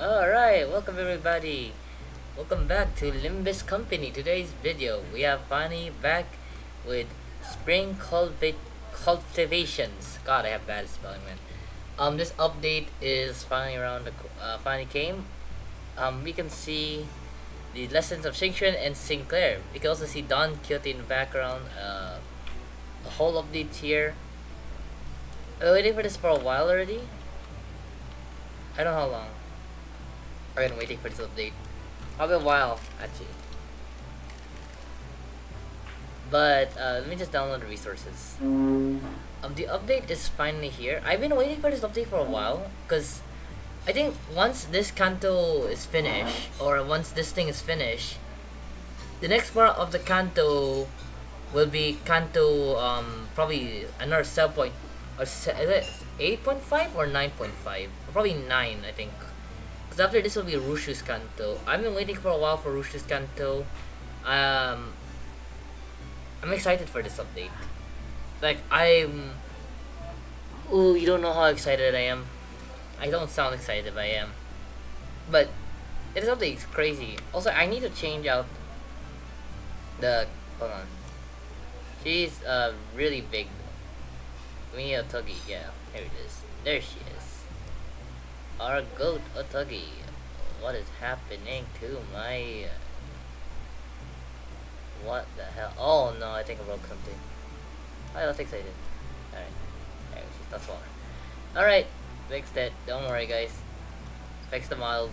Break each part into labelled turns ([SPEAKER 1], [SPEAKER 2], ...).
[SPEAKER 1] Alright, welcome everybody. Welcome back to Limbus Company. Today's video, we are finally back with spring cultivations. God, I have bad spelling, man. This update is finally finally came. We can see the lessons of Xingquan and Sinclair. We can also see Don Quixote in the background. A whole update here. I've been waiting for this for a while already. I don't know how long. I've been waiting for this update. Probably a while, actually. But let me just download the resources. The update is finally here. I've been waiting for this update for a while, because I think once this canto is finished, or once this thing is finished, the next part of the canto will be canto probably another 7 point, or is it 8.5 or 9.5? Probably 9, I think. Because after this will be Rushu's Kanto. I've been waiting for a while for Rushu's Kanto. I'm excited for this update. Like, ooh, you don't know how excited I am. I don't sound excited, but I am. But, this update is crazy. Also, I need to change out the... Hold on. She's really big. We need a Tuggy. Yeah, here it is. There she is. Our goat Otagi. What is happening to my... What the hell? Oh no, I think I broke something. I was excited. Alright. Alright, she's not smaller. Alright, fixed it. Don't worry guys. Fix the model.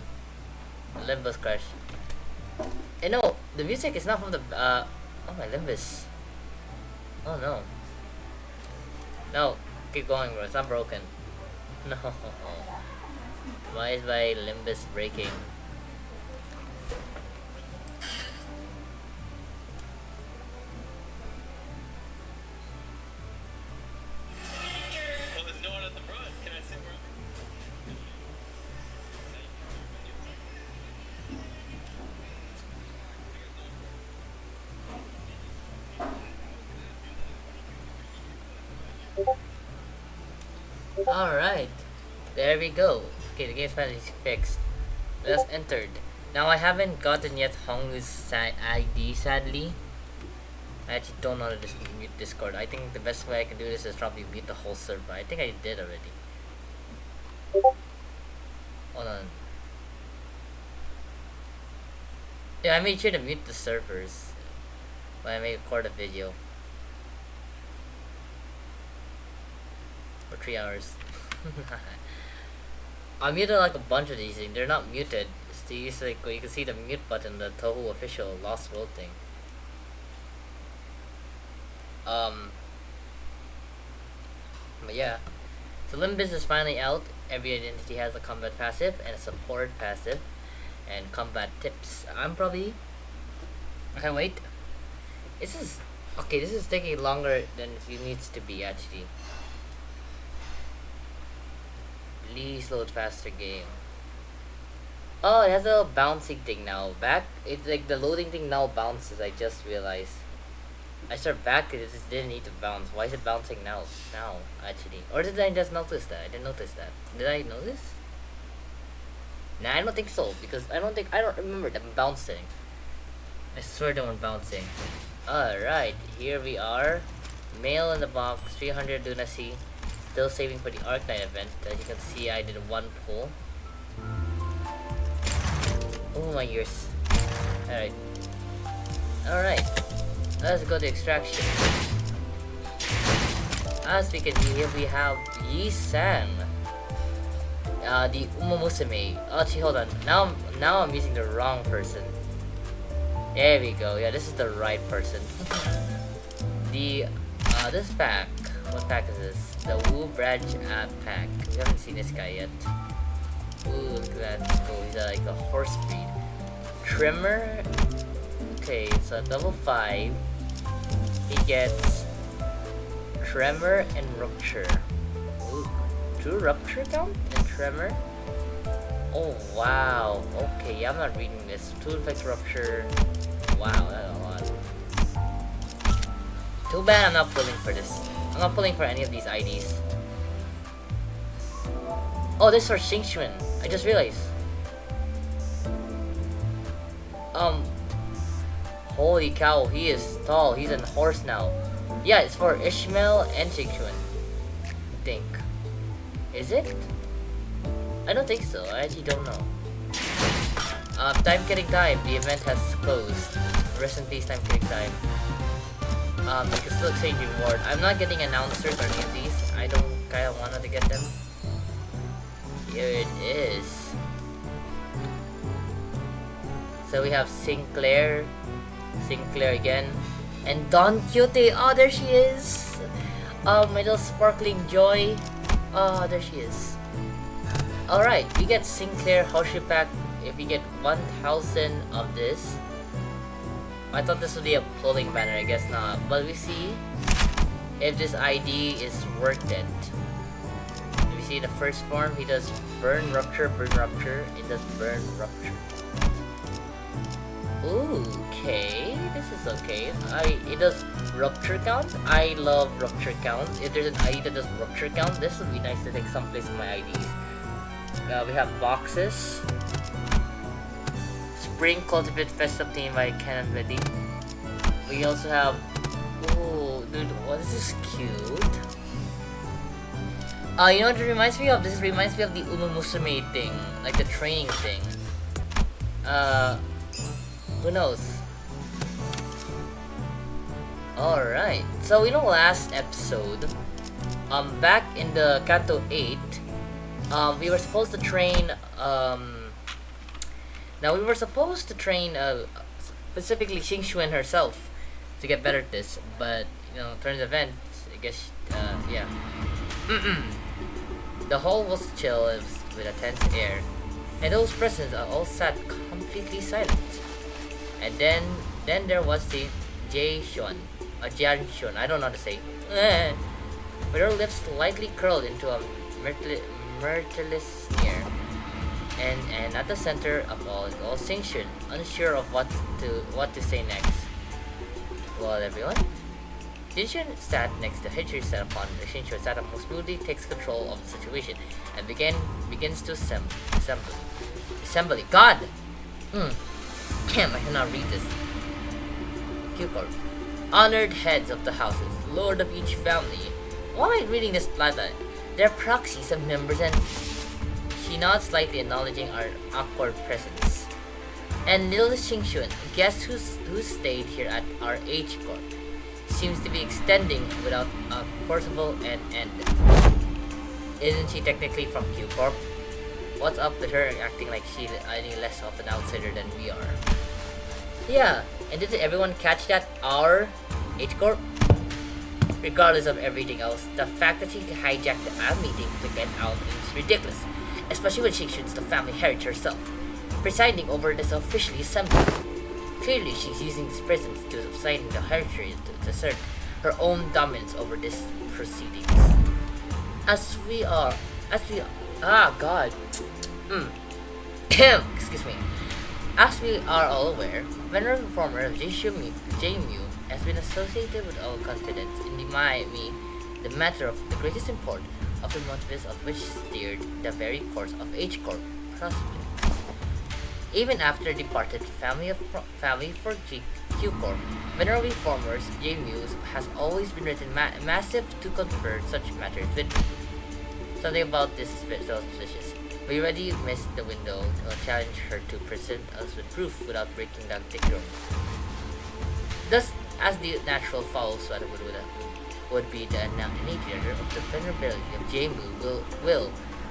[SPEAKER 1] Limbus crash. And no, the music is not from the oh my Limbus. Oh no. No, keep going bro, it's not broken. No. Why is my Limbus breaking?
[SPEAKER 2] Well, there's no one at the front. Can I sit where
[SPEAKER 1] Alright. There we go. Okay, the game finally is fixed. That's entered. Now I haven't gotten yet Hongu's ID, sadly. I actually don't know how to mute Discord. I think the best way I can do this is probably mute the whole server. I think I did already. Hold on. Yeah, I made sure to mute the servers when I record a video. For 3 hours. I muted like a bunch of these things. They're not muted. It's to use like you can see the mute button, the Toho official Lost World thing. But yeah. So Limbus is finally out. Every identity has a combat passive and a support passive and combat tips. I'm probably okay wait. This is okay, this is taking longer than it needs to be actually. Please load faster game. Oh, it has a bouncing thing now. Back, it's like the loading thing now bounces. I just realized. I start back, it just didn't need to bounce. Why is it bouncing now? Now, actually. Or did I just notice that? I didn't notice that. Did I notice? Nah, I don't think so. Because I don't remember them bouncing. I swear they weren't bouncing. Alright, here we are. Mail in the box, 300 Lunacy. Still saving for the Arc Knight event. As you can see, I did one pull. Oh my ears. Alright. Alright. Let's go to extraction. As we can see here, we have Yi-san. The Umamusume. Actually, hold on. Now I'm using the wrong person. There we go. Yeah, this is the right person. This pack. What pack is this? The Wu Branch pack. We haven't seen this guy yet. Ooh, look at that. Oh, he's like a horse breed. Trimmer. Okay, so level 5. He gets Tremor and Rupture. Ooh, true Rupture count and Tremor? Oh, wow. Okay, I'm not reading this. Two Infect Rupture. Wow, that's a lot. Too bad I'm not pulling for this. I'm not pulling for any of these IDs. Oh, this is for Xingquan. I just realized. Um, holy cow, he is tall. He's a horse now. Yeah, it's for Ishmael and Shingchuan. I think. Is it? I don't think so. I actually don't know. Time killing time. The event has closed. Rest in peace, time killing time. You can still exchange reward. I'm not getting announcers or any of these. I don't kinda wanna to get them. Here it is. So we have Sinclair again, and Don Quixote. Oh, there she is. My little sparkling joy. Oh, there she is. All right, we get Sinclair Hoshi Pack if we get 1,000 of this. I thought this would be a polling banner. I guess not. But we see if this ID is worth it. We see the first form. He does burn rupture. It does burn rupture. Okay, this is okay. It does rupture count. I love rupture count. If there's an ID that does rupture count, this would be nice to take someplace in my IDs. We have boxes. Spring Cultivate Festive Team by Canon Ready. We also have. Oh, dude, what is this cute? You know what it reminds me of? This reminds me of the Umumusume thing, like the training thing. Who knows? Alright, so in the last episode, back in the Kanto 8, we were supposed to train, specifically Xingxuan herself to get better at this, but, you know, during the event, I guess, yeah. The hall was chill with a tense air, and those present are all sat completely silent. And then there was the Jianxuan, I don't know how to say, with her lips slightly curled into a myrtleless sneer. And at the center of all Xingxuan, unsure of what to say next. Well, everyone, Xingxuan sat next to History sat upon Xingxuan sat up most smoothly, takes control of the situation, and begins to assembly. God! Damn, I cannot read this. Q-Corp. Honored heads of the houses, lord of each family. Why am I reading this plata? They're proxies of members, and she nods slightly, acknowledging our awkward presence. And little Xingxuan, guess who stayed here at our H-Corp? Seems to be extending without a forcible end. Isn't she technically from Q-Corp? What's up with her acting like she's any less of an outsider than we are? Yeah, and did everyone catch that? Our H-Corp? Regardless of everything else, the fact that she hijacked the AM meeting to get out is ridiculous, especially when Xingxuan's the family heritage herself, presiding over this officially assembly. Clearly, she's using this presence to subside the heritage to assert her own dominance over these proceedings. Excuse me. As we are all aware, venerable former of J-Mu has been associated with our confidence in the matter of the greatest import of the motives of which steered the very course of H-Corp prospect. Even after departed family for Q-Corp, venerable formers J-Mu has always been written massive to confer such matters with. Something about this is so suspicious. We already missed the window to challenge her to present us with proof without breaking down decorum. Thus, as the natural follow-suit would be the initiator of the venerability of J-Mu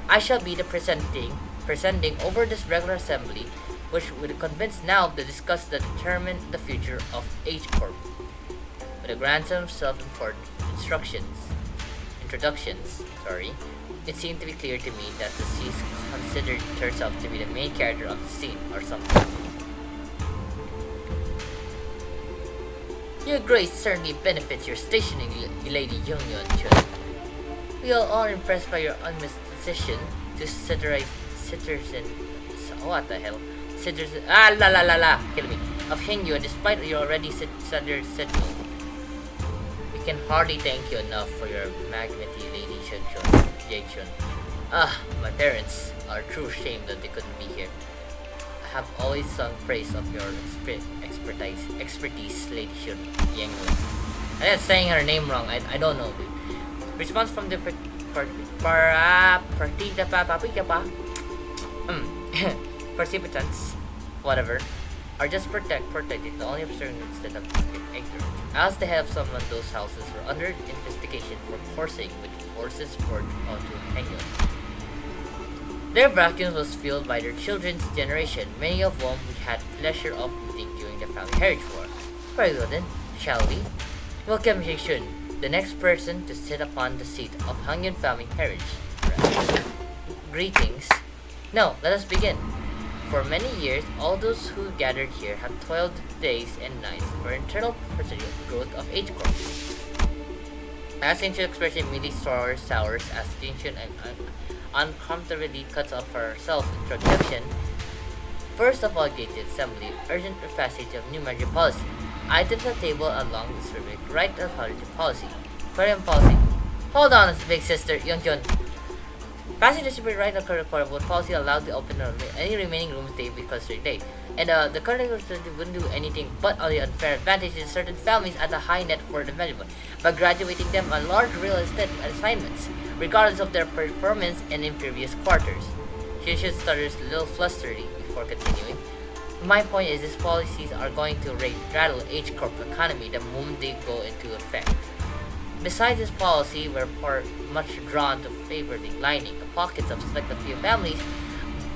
[SPEAKER 1] I shall be the presenting over this regular assembly, which would convince now to discuss the determine the future of H-Corp. With a grand sum of self-important introductions, it seemed to be clear to me that the C's considered herself to be the main character of the scene or something. Your grace certainly benefits your stationing, Lady Yungyun. We are all impressed by your unmissed decision to kill me, of Hingyu, and despite your already signal. We can hardly thank you enough for your magnanimity, Lady Jake Shun. My parents are true shame that they couldn't be here. have always sung praise of your expertise, Lady Shun Yangwei. I am saying her name wrong. I don't know. Response from the participants, whatever, are just protected, the only observing instead of ignorant. As the head of some of those houses were under investigation for forcing with forces poured onto Hangul. Their vacuum was filled by their children's generation, many of whom we had pleasure of meeting during the family heritage war. Very well then, shall we? Welcome Shun, the next person to sit upon the seat of Hangyun family heritage. Greetings. Now, let us begin. For many years, all those who gathered here have toiled days and nights for internal personal growth of age group. As ancient expression immediately sours as ancient and uncomfortably cuts off herself introduction. First of all, gated assembly, urgent passage of new measure policy. Items are tabled along the survey, right authority policy. Korean policy. Hold on, big sister, Youngkyun. Passage distribute right of current board policy allowed to open any remaining rooms day because day. And the current representative wouldn't do anything but on the unfair advantage in certain families at a high net worth management by graduating them on large real estate assignments, regardless of their performance and in previous quarters. She should start a little flustery before continuing. My point is these policies are going to rattle H Corp economy the moment they go into effect. Besides this policy, we're much drawn to favor the lining the pockets of select a few families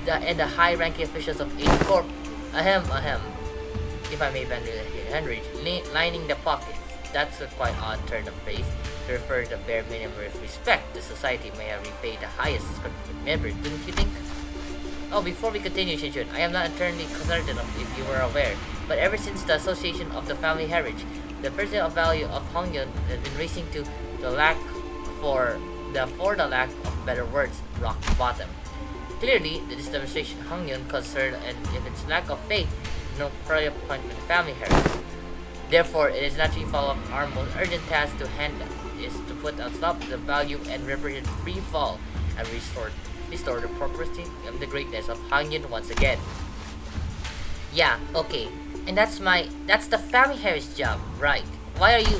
[SPEAKER 1] and the high-ranking officials of H Corp. If I may vendor Henry, lining the pockets. That's a quite odd turn of phrase to refer to the bare minimum of respect the society may have repaid the highest member, didn't you think? Oh, before we continue, Shinjun, I am not eternally certain of if you were aware, but ever since the Association of the Family Heritage, the percent of value of Hongyun has been racing to the lack for the lack of better words, rock bottom. Clearly, this demonstration Hongyun concerned and if its lack of faith, no prior point with family heritage. Therefore, it is naturally follow up our most urgent task to handle is to put on stop the value and represent free fall and restore the property and the greatness of Hangyun once again. Yeah, okay. And that's the family heritage job, right? Why are you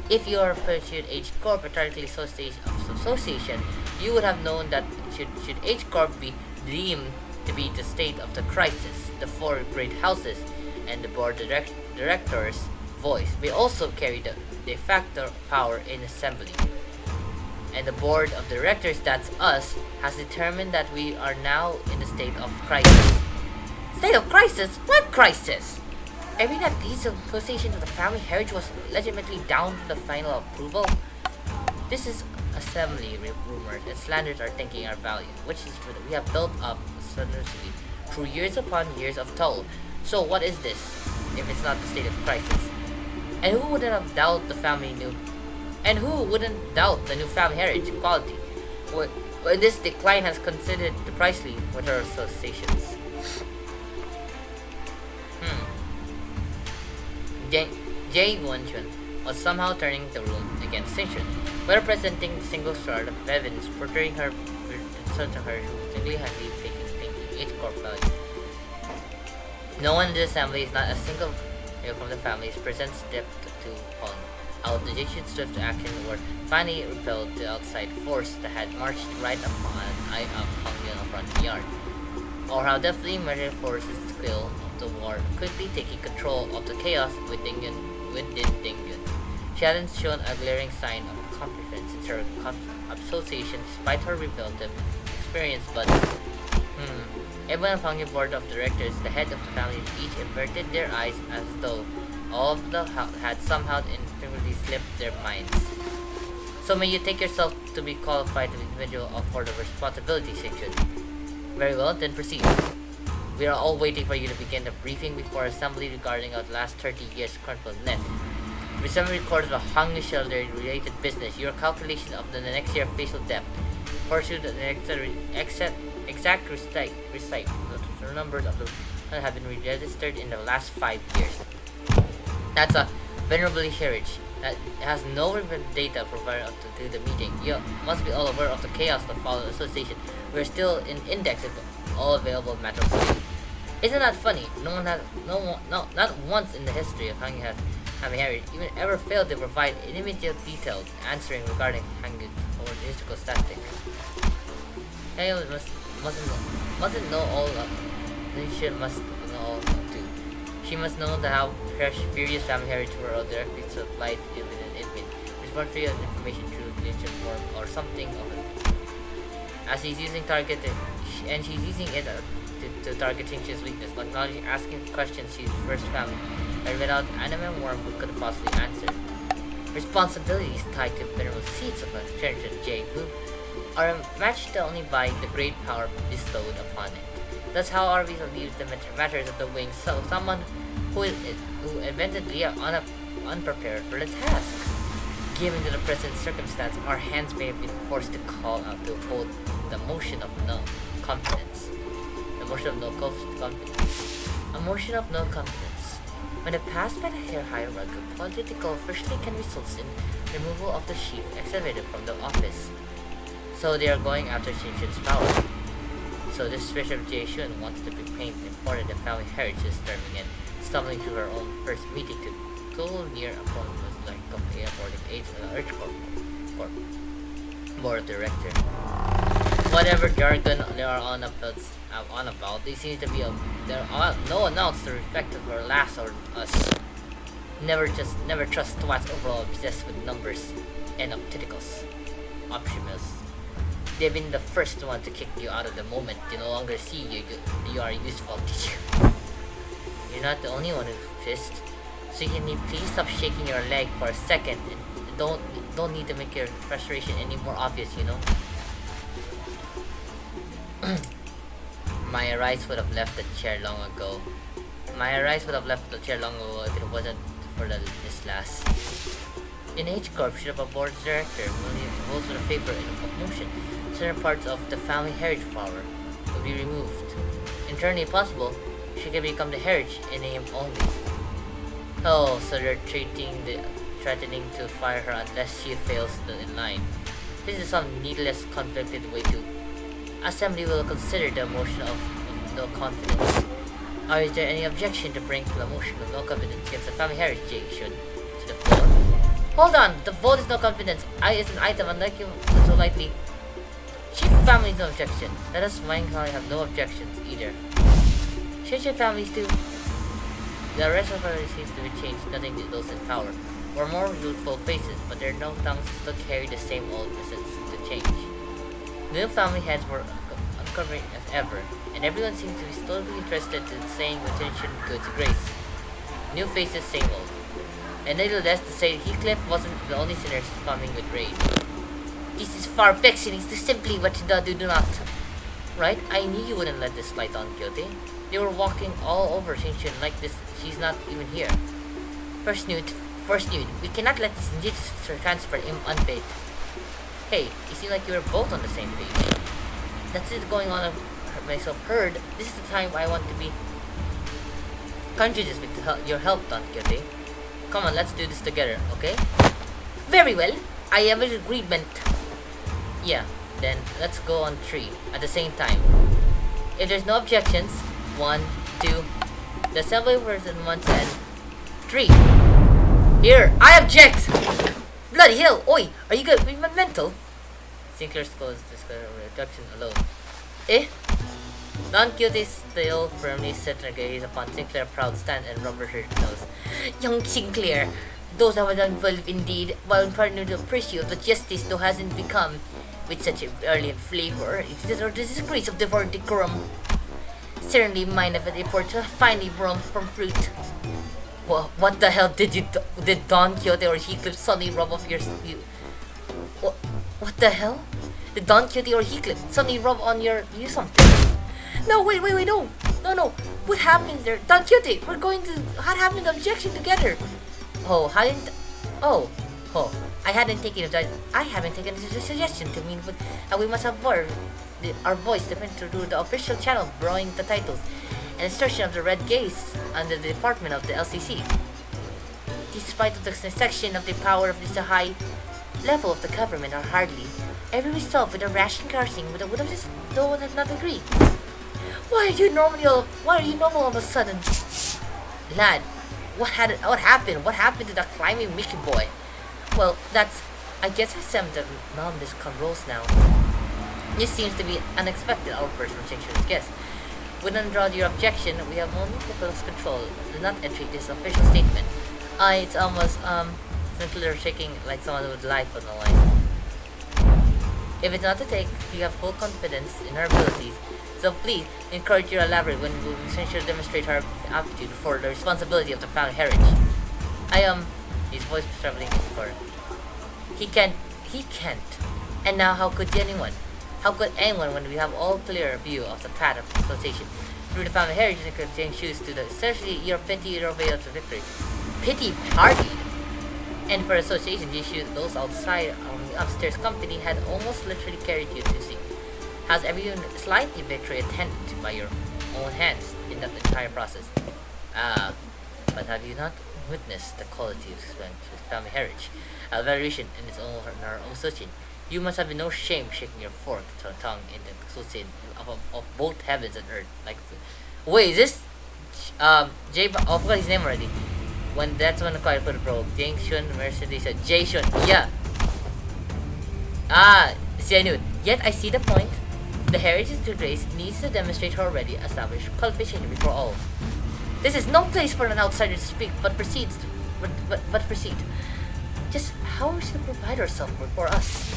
[SPEAKER 1] if you are pursued H Corp particularly association, you would have known that should H Corp be deemed to be the state of the crisis, the four great houses and the board director's voice may also carry the de facto power in assembly. And the board of directors, that's us, has determined that we are now in a state of crisis. State of crisis? What crisis? I mean that this association of the family heritage was legitimately down to the final approval. This is assembly rumors and slanders are thinking our value, which is what we have built up slanderously through years upon years of toil. So what is this, if it's not the state of crisis? And who wouldn't doubt the new family heritage quality? When this decline has considered the precisely with our associations. Jae Won-chun was somehow turning the room against Shin-chun, representing the single shard of evidence portraying her to her who single-handedly thinking each corp value. No one in the assembly is not a single from the families presents depth to Hong. Our decision swift action were finally repelled the outside force that had marched right upon eye of Hongyeon front yard. Or how deftly measured forces skill of the war quickly taking control of the chaos within Dingyun. She hadn't shown a glaring sign of competence in her association despite her relative experience, but everyone among the board of directors, the head of the family, each averted their eyes as though all of the had somehow instinctively slipped their minds. So may you take yourself to be qualified to be individual for the responsibility section. Very well, then proceed. We are all waiting for you to begin the briefing before assembly regarding our last 30 years chronicled net. With some records of Hangyu Shelter related business, your calculation of the next year facial depth, pursued the exact recite the numbers of the have been registered in the last 5 years. That's a venerable heritage that has no relevant data provided up to the meeting. You must be all aware of the chaos that followed association. We're still in index of all available metals. Isn't that funny? No, not once in the history of Hanging Harry even ever failed to provide immediate detailed answering regarding Hanging or musical static. Hanging mustn't know all of. She must know all too. She must know that how furious Hanging Harry to her directly supplied with an admin, responsibility of information through glitch form or something of it. As he's using she's using it to target Chinch's weakness, acknowledging asking questions she's first found, but without anime worm who could possibly answer. Responsibilities tied to mineral seeds of a treasure J who are matched only by the great power bestowed upon it. That's how RVs views the matters of the wings, so someone who admittedly are unprepared for the task. Given to the present circumstance, our hands may have been forced to call out to hold the motion of no confidence. The motion of no confidence. A motion of no confidence. When it passed by the hierarchy, political officially can result in removal of the chief excavated from the office. So they are going after Shinshin's power. So this Bishop Jay Shun wants to be painted important the family heritage disturbing and stumbling to her own first meeting to go near a phone was like company aborting aides in the Earth Corp board of director. Whatever jargon they are on about, they seem to be no announce the respect of our last or us. Never trust what's overall obsessed with numbers and opticals. Optimus. They've been the first one to kick you out of the moment they no longer see you are useful to you. You're not the only one who's pissed. So can you please stop shaking your leg for a second and don't need to make your frustration any more obvious, you know? Maya Rice would have left the chair long ago. If it wasn't for this last. In H Corp, should have a board director who holds with a favor of motion. Certain parts of the family heritage power will be removed. Internally possible, she can become the heritage in name only. Oh, so they're threatening to fire her unless she fails in line. This is some needless, conflicted way to. Assembly will consider the motion of no confidence. Or is there any objection to bring the motion of no confidence against the family heritage issue to the floor? Hold on, the vote is no confidence. I is an item, unlike you so lightly. Chief family no objection. Let us Wang family have no objections either. Shinshin families too. The rest of our seems to be changed, nothing to those in power. Or more youthful faces, but their no tongues still carry the same old essence to change. New family heads were uncovering as ever, and everyone seemed to be slowly interested in saying with attention good to grace. New faces, same old. And little less to say Heathcliff wasn't the only sinner spamming with rage. This is far-fetched, it's simply what you do not. Right? I knew you wouldn't let this slide on, Kyote. They were walking all over Shinshin like this. She's not even here. First nude, we cannot let this ninja transfer him unpaid. Hey, it seemed like you were both on the same page. That's it going on myself heard. This is the time I want to be conscious with your help, Don Quixote. Come on, let's do this together, okay? Very well. I have an agreement. Yeah, then let's go on 3 at the same time. If there's no objections, 1, 2. The assembly person 1 10. 3. Here, I object! Bloody hell! Oi! Are you good? Are you mental? Sinclair's closed this reduction alone. Eh? Don Quixote still firmly set her gaze upon Sinclair's proud stand and rubbed her nose. Young Sinclair, those have done well indeed, while in partner to appreciate what justice thou hasn't become with such a brilliant flavor. It is the disgrace of devour decorum. Certainly mine of an effort to finely brown from fruit. What the hell did Don Quixote or Heathcliff suddenly rub off your What the hell? Did Don Quixote or Heathcliff suddenly rub on you something? No, wait, no. What happened there? Don Quixote, we're going to have an objection together. I haven't taken the suggestion to mean, but we must have our voice defended through the official channel, drawing the titles and insertion of the red gaze under the department of the LCC. Despite of the section of the power of this high level of the government are hardly every resolve with a ration cursing would have just no one have not agreed. Why are you normal all of a sudden? Lad, what happened? What happened to that climbing Mickey boy? Well, that's... I guess I seem to Limbus controls now. This seems to be an unexpected outburst from Shinchu's guest. Wouldn't draw your objection, we have only people's control. Do not entreat this official statement. It's almost, simpler shaking like someone with life on the line. If it's not to take, we have full confidence in her abilities. So please, encourage you to elaborate when we essentially demonstrate her aptitude for the responsibility of the family heritage. His voice was trembling for... He can't. And now how could anyone? How could anyone when we have all clear view of the path of exploitation? Through the family heritage and could choose to the essentially your pity-eater way of the victory. Pity party! And for association, those outside the upstairs company had almost literally carried you to see. Has everyone slightly victory attended to by your own hands in that entire process? But have you not witnessed the quality of family heritage? Evaluation in our own association. You must have no shame shaking your fork to tongue in the association of both heavens and earth. Like, wait, is this Jay? I forgot his name already. When that's when the quiet put a probe. Jang Shun Mercedes said Jay Shun. Yeah. See, I knew it. Yet I see the point. The heritage to grace needs to demonstrate her already established qualification before all. This is no place for an outsider to speak, but proceed. Just how is she to provide herself for us?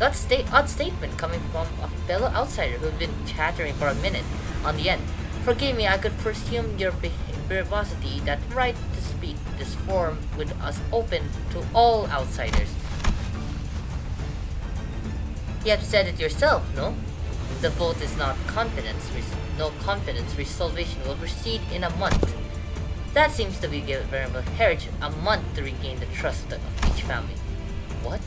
[SPEAKER 1] Odd statement coming from a fellow outsider who'd been chattering for a minute on the end. Forgive me, I could presume your verbosity that right to speak this forum with us open to all outsiders. You have said it yourself, no? The vote is not confidence. No confidence. Resolvation will proceed in a month. That seems to be given variable heritage a month to regain the trust of each family. What?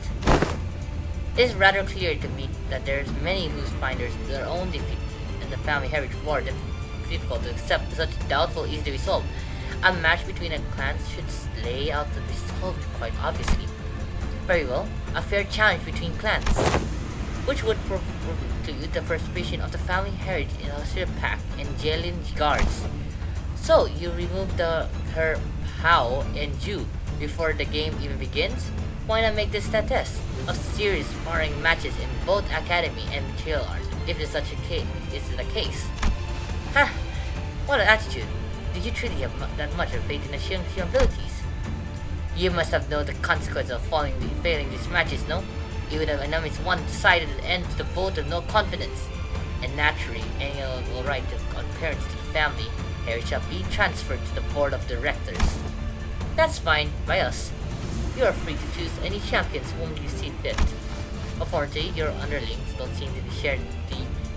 [SPEAKER 1] It is rather clear to me that there's many who find their own defeat in the family heritage war difficult to accept such doubtful easily resolved. A match between the clans should lay out the result quite obviously. Very well, a fair challenge between clans, which would preclude the participation of the family heritage in Australia Pack and Jalen guards. So, you remove her Hao and Ju before the game even begins? Why not make this a test of serious sparring matches in both academy and material arts, if it's such a case? Is it a case? Ha! What an attitude! Did you truly have that much of faith in the Xiongqiu abilities? You must have known the consequence of failing these matches, no? It would have announced one-sided end to the vote of no confidence. And naturally, any will right on parents to the family, heritage shall be transferred to the board of directors. That's fine, by us. You are free to choose any champions whom you see fit. Unfortunately, your underlings don't seem to share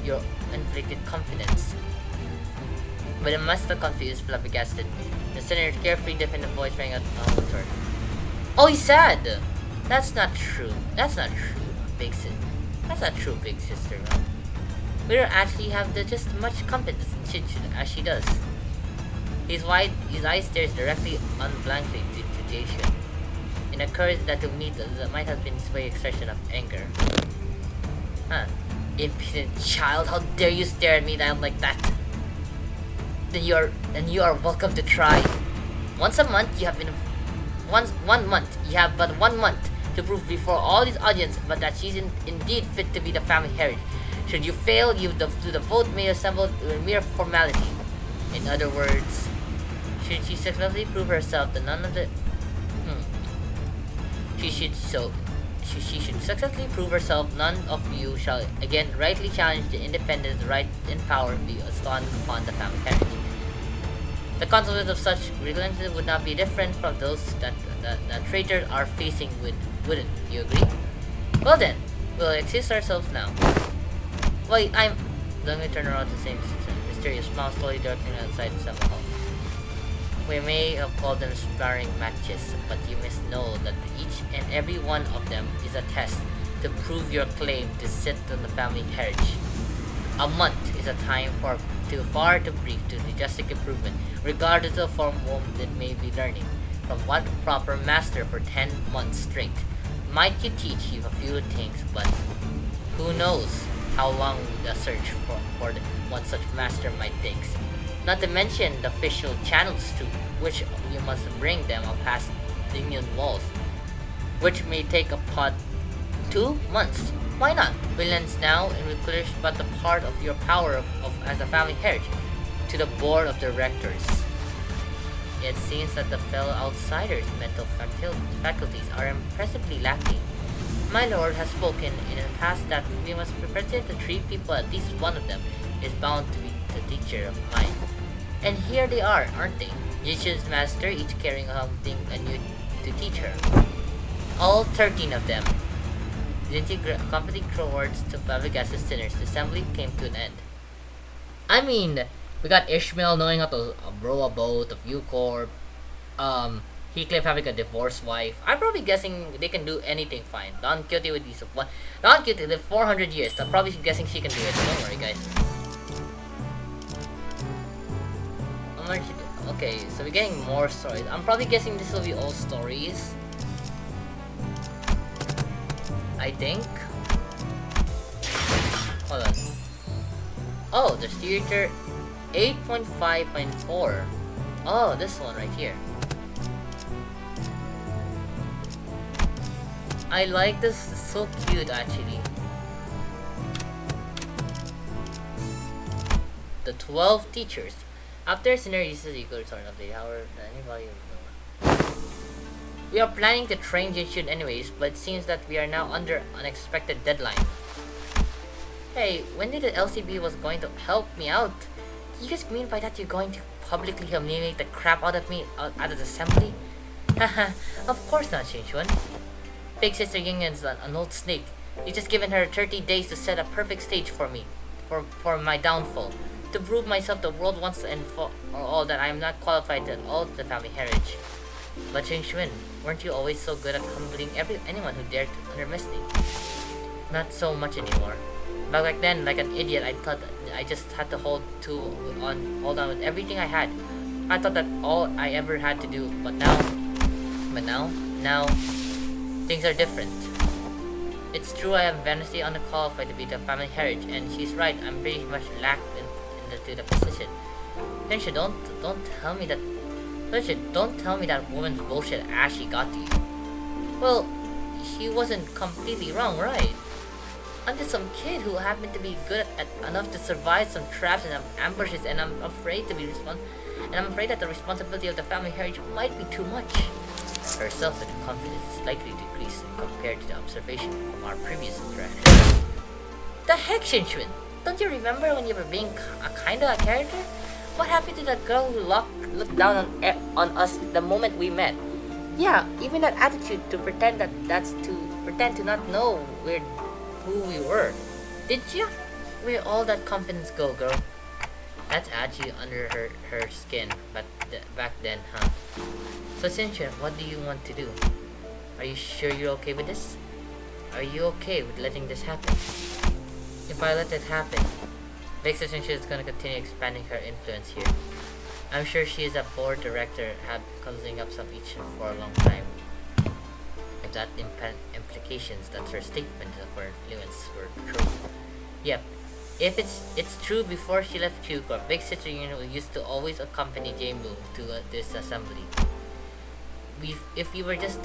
[SPEAKER 1] your inflicted confidence. But it must have confused flabbergasted. The senator's carefree defendant voice rang out on the turn. Oh, he's sad! That's not true. That's not true, big sister. That's not true, big sister. No. We don't actually have just as much confidence in Shinchu as she does. His eyes stares directly on blankly to Jason. In a courage that to meet that might have been his way expression of anger. Huh. Impudent child, how dare you stare at me down like that? Then you are welcome to try. One month you have but 1 month to prove before all this audience but that she's indeed fit to be the family heritage. Should you fail, the vote may assemble a mere formality. In other words, should she successfully prove herself that none of the she should successfully prove herself, none of you shall again rightly challenge the independence, right, and power be bestowed upon the family heritage. The consequences of such relinquishment would not be different from those that traitors are facing wouldn't you agree? Well then, we'll excuse ourselves now. Wait, Let me turn around to say mysterious smile slowly darting outside the cell hall. We may have called them sparring matches, but you must know that each and every one of them is a test to prove your claim to sit on the family heritage. A month is a time far too brief to the drastic improvement, regardless of form whom it may be learning. From what proper master for 10 months straight. Might you teach you a few things, but who knows how long the search for one such mastermind takes. Not to mention the official channels too, which you must bring them past Union walls, which may take upon 2 months. Why not? Villains now and relinquish but the part of your power of as a family heritage to the board of directors. It seems that the fellow outsiders' mental faculties are impressively lacking. My lord has spoken in the past that we must represent the three people, at least one of them is bound to be the teacher of mine. And here they are, aren't they? Jishin's master, each carrying something new to teach her. All 13 of them. Accompanied towards to Fabregas's sinners, the assembly came to an end. I mean, we got Ishmael knowing how to row a boat of U-Corp. Heathcliff having a divorced wife. I'm probably guessing they can do anything fine. Don Quixote with these one. Don Quixote lived 400 years. I'm probably guessing she can do it. Don't worry, guys. Okay, so we're getting more stories. I'm probably guessing this will be all stories. I think. Hold on. Oh, there's theater 8.5.4. Oh, this one right here. I like this. It's so cute, actually. The 12 teachers. After scenario uses equal return update, however, anybody will know. We are planning to train Jinshun anyways, but it seems that we are now under unexpected deadline. Hey, when did the LCB was going to help me out? Do you guys mean by that you're going to publicly humiliate the crap out of me out of the assembly? Haha, of course not, Jinshun. Big Sister Yingen's an old snake. You've just given her 30 days to set a perfect stage for me, for my downfall. To prove myself the world once and for all that I am not qualified at all to the family heritage. But Jinshun, weren't you always so good at humbling anyone who dared to undermist me? Not so much anymore. Back then, like an idiot, I thought I just had to hold on with everything I had. I thought that all I ever had to do, but now, things are different. It's true I am vastly underqualified to be the family heritage, and she's right. I'm pretty much lacked into the position. Henshin, don't tell me that. Henshin, don't tell me that woman's bullshit Ashley got to you. Well, she wasn't completely wrong, right? I'm just some kid who happened to be good at enough to survive some traps and ambushes, and I'm afraid that the responsibility of the family heritage might be too much. Her self-confidence is likely to decrease compared to the observation from our previous interaction. The heck, Shinshun? Don't you remember when you were being a kinda a character? What happened to that girl who looked down on us the moment we met? Yeah, even that attitude to pretend to not know who we were. Did you? Where all that confidence go, girl? That's actually under her skin, but back then, huh? So Cynthia, what do you want to do? Are you sure you're okay with this? Are you okay with letting this happen? If I let it happen, Big Sister is gonna continue expanding her influence here. I'm sure she is a board director, had closing up some each for a long time. If that implications that her statement of her influence were true. Yep. If it's true, before she left Q-Corp, Big Sister used to always accompany J-Moon to this assembly. If we were just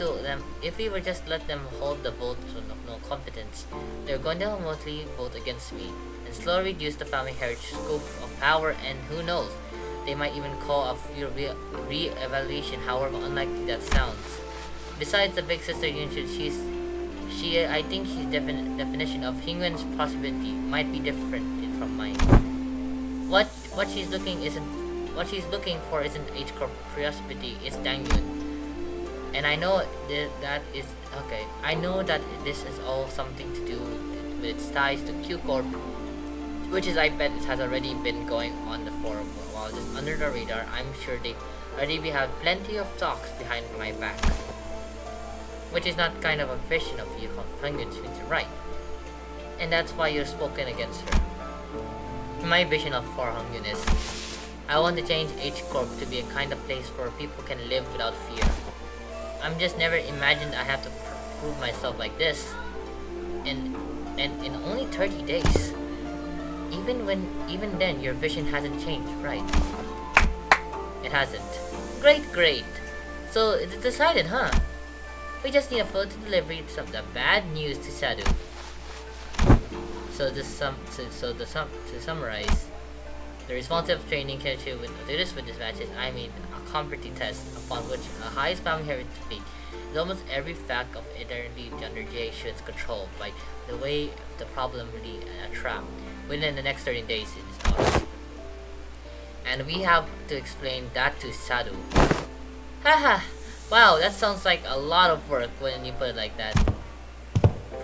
[SPEAKER 1] let them hold the vote of no competence, they're going to mostly vote against me and slowly reduce the family heritage scope of power, and who knows, they might even call a re-evaluation, however unlikely that sounds. Besides the Big Sister Union, I think she's definition of Hingwen's possibility might be different from mine. What she's looking for isn't H-Corp curiosity, it's Dangyun. And I know that is okay. I know that this is all something to do with its ties to Q-Corp, which is I bet it has already been going on the forum for a while, just under the radar. I'm sure they already have plenty of talks behind my back. Which is not kind of a vision of you, Hangyun seems right. And that's why you've spoken against her. My vision of for Hangyun is, I want to change H-Corp to be a kind of place where people can live without fear. I'm just never imagined I have to prove myself like this. And in only 30 days. Even then, your vision hasn't changed, right? It hasn't. Great, great. So it's decided, huh? We just need a photo to deliver some the bad news to Sadu. To summarize, the responsive training can achieve with this with dispatches. I mean, a competency test upon which a highest family heritage feat is almost every fact of eternity generations controlled by the way the problem really a trap within the next 30 days it is not. And we have to explain that to Sadu. Haha! Wow, that sounds like a lot of work when you put it like that.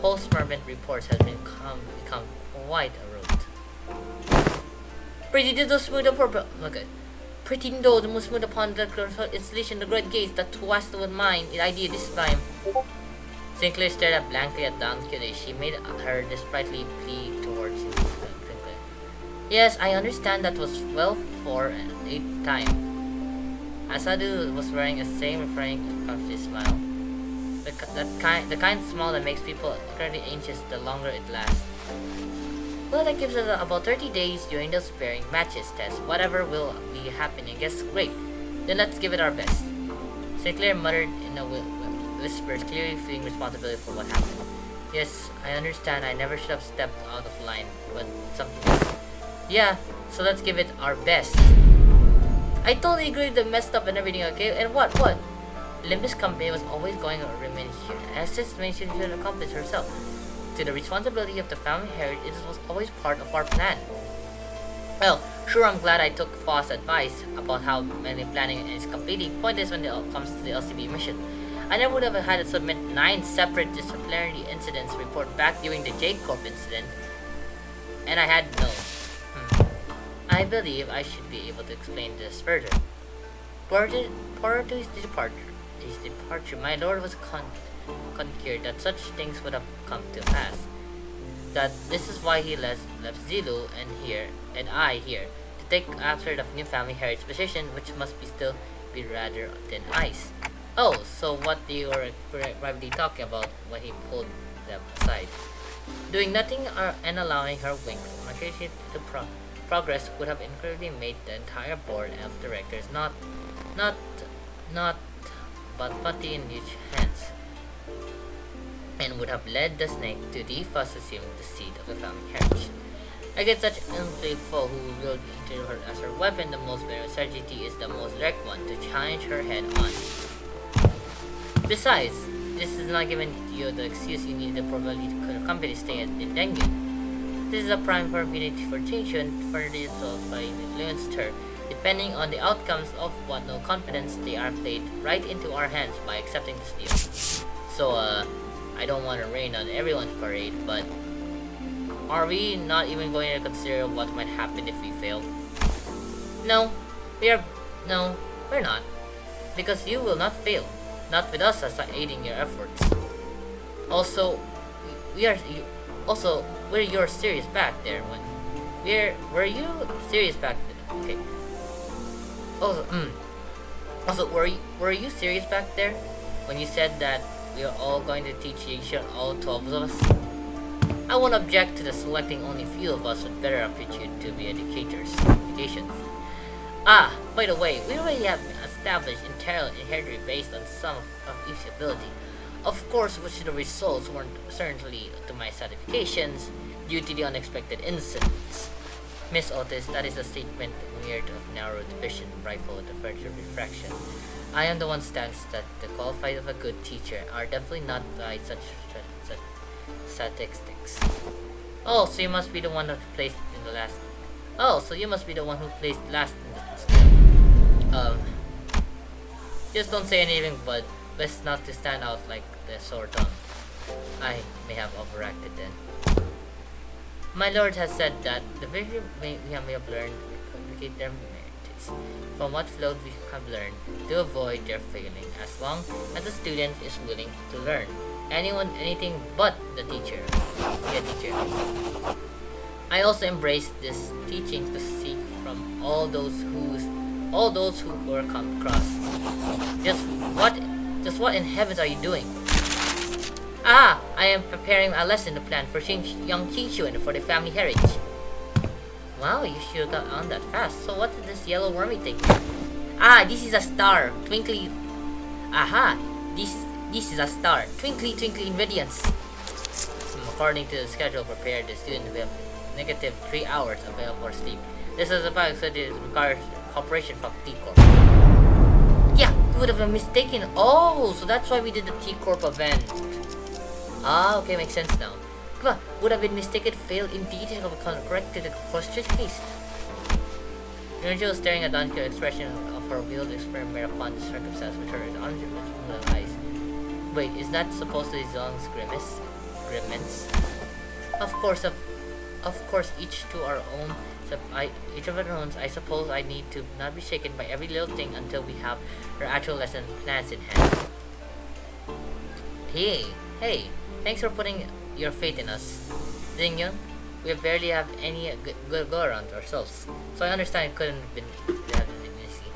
[SPEAKER 1] Post-mortem reports has become quite a route. Pretty did those smooth upon look at Pretty though the most smooth upon the installation the great gaze that was with mine the idea this time. Sinclair stared up blankly at Don Cutie. She made her sprightly plea towards him. Sinclair. Yes, I understand that was well for an 8th time. Asadu was wearing a same refraining conscious smile. The kind of smile that makes people incredibly anxious the longer it lasts. Well, that gives us about 30 days during the sparing matches test. Whatever will be happening, guess great. Then let's give it our best. Sinclair muttered in a whisper, clearly feeling responsibility for what happened. Yes, I understand. I never should have stepped out of line, but something else. Yeah, so let's give it our best. I totally agree with the messed up and everything, okay? And what? Limbus company was always going to remain here. As this means she should accomplish herself. To the responsibility of the family heritage, it was always part of our plan. Well, sure, I'm glad I took Foss' advice about how many planning is completely pointless when it comes to the LCB mission. I never would have had to submit 9 separate disciplinary incidents report back during the J-Corp incident. And I had no. I believe I should be able to explain this further. Prior to his departure, my lord was concerned that such things would have come to pass. That this is why he left Zilu and I here to take after the new family heritage position, which must be rather thin ice. Oh, so what they were probably talking about when he pulled them aside. Doing nothing and allowing her wing from accuracy to progress would have incredibly made the entire board of directors but putty in each hands, and would have led the snake to defus assuming the seat of the family heritage. Against such inflated foe who wield into her as her weapon, the most venomous strategy is the most direct one to challenge her head on. Besides, this is not giving you the excuse you need to probably company stay in Dengen. This is a prime opportunity for change and further resolved by influenced her, depending on the outcomes of what no confidence they are played right into our hands by accepting this deal. So, I don't want to rain on everyone's parade, but are we not even going to consider what might happen if we fail? No, we're not. Because you will not fail. Not with us as aiding your efforts. Also, were you serious back there when were you serious back then? Okay. Also, were you serious back there when you said that we are all going to teach Asia, all 12 of us? I won't object to the selecting only few of us with better aptitude to be educations. Ah, by the way, we already have established inherently based on some of each ability. Of course, which the results weren't certainly to my satisfactions due to the unexpected incidents. Miss Otis, that is a statement weird of narrowed vision, rifle with a further refraction. I am the one stance that the qualified of a good teacher are definitely not by such statistics. Oh, so you must be the one who placed in the last. Oh, so you must be the one who placed last in the. Just don't say anything, but best not to stand out like the sore tongue. I may have overacted then. My lord has said that the very we have learned to communicate their merits. From what flowed we have learned to avoid their failing, as long as the student is willing to learn. Anything but the teacher. Yeah, teacher. I also embrace this teaching to seek from all those who were come across. Just what in heavens are you doing? Ah, I am preparing a lesson plan for young Qingxuan for the family heritage. Wow, you should have got on that fast. So what is this yellow wormy thing? Ah, this is a star. Twinkly. Aha! This is a star. Twinkly twinkly ingredients. According to the schedule prepared, the student will have negative 3 hours available for sleep. This is a fact that it requires cooperation from T-Corp. Yeah, we would have been mistaken. Oh, so that's why we did the T-Corp event. Ah, okay, makes sense now. Come on, would have been mistaken, failed in detail, corrected the question case. Angel staring at Danko's expression of her wield experiment upon the circumstance with her unreal eyes. Wait, is that supposed to be Zong's grimace? Of course, each to our own. Each of our own. I suppose I need to not be shaken by every little thing until we have our actual lesson plans in hand. Hey, thanks for putting your faith in us, Xingyun. We barely have any good go around ourselves, so I understand it couldn't have been easy.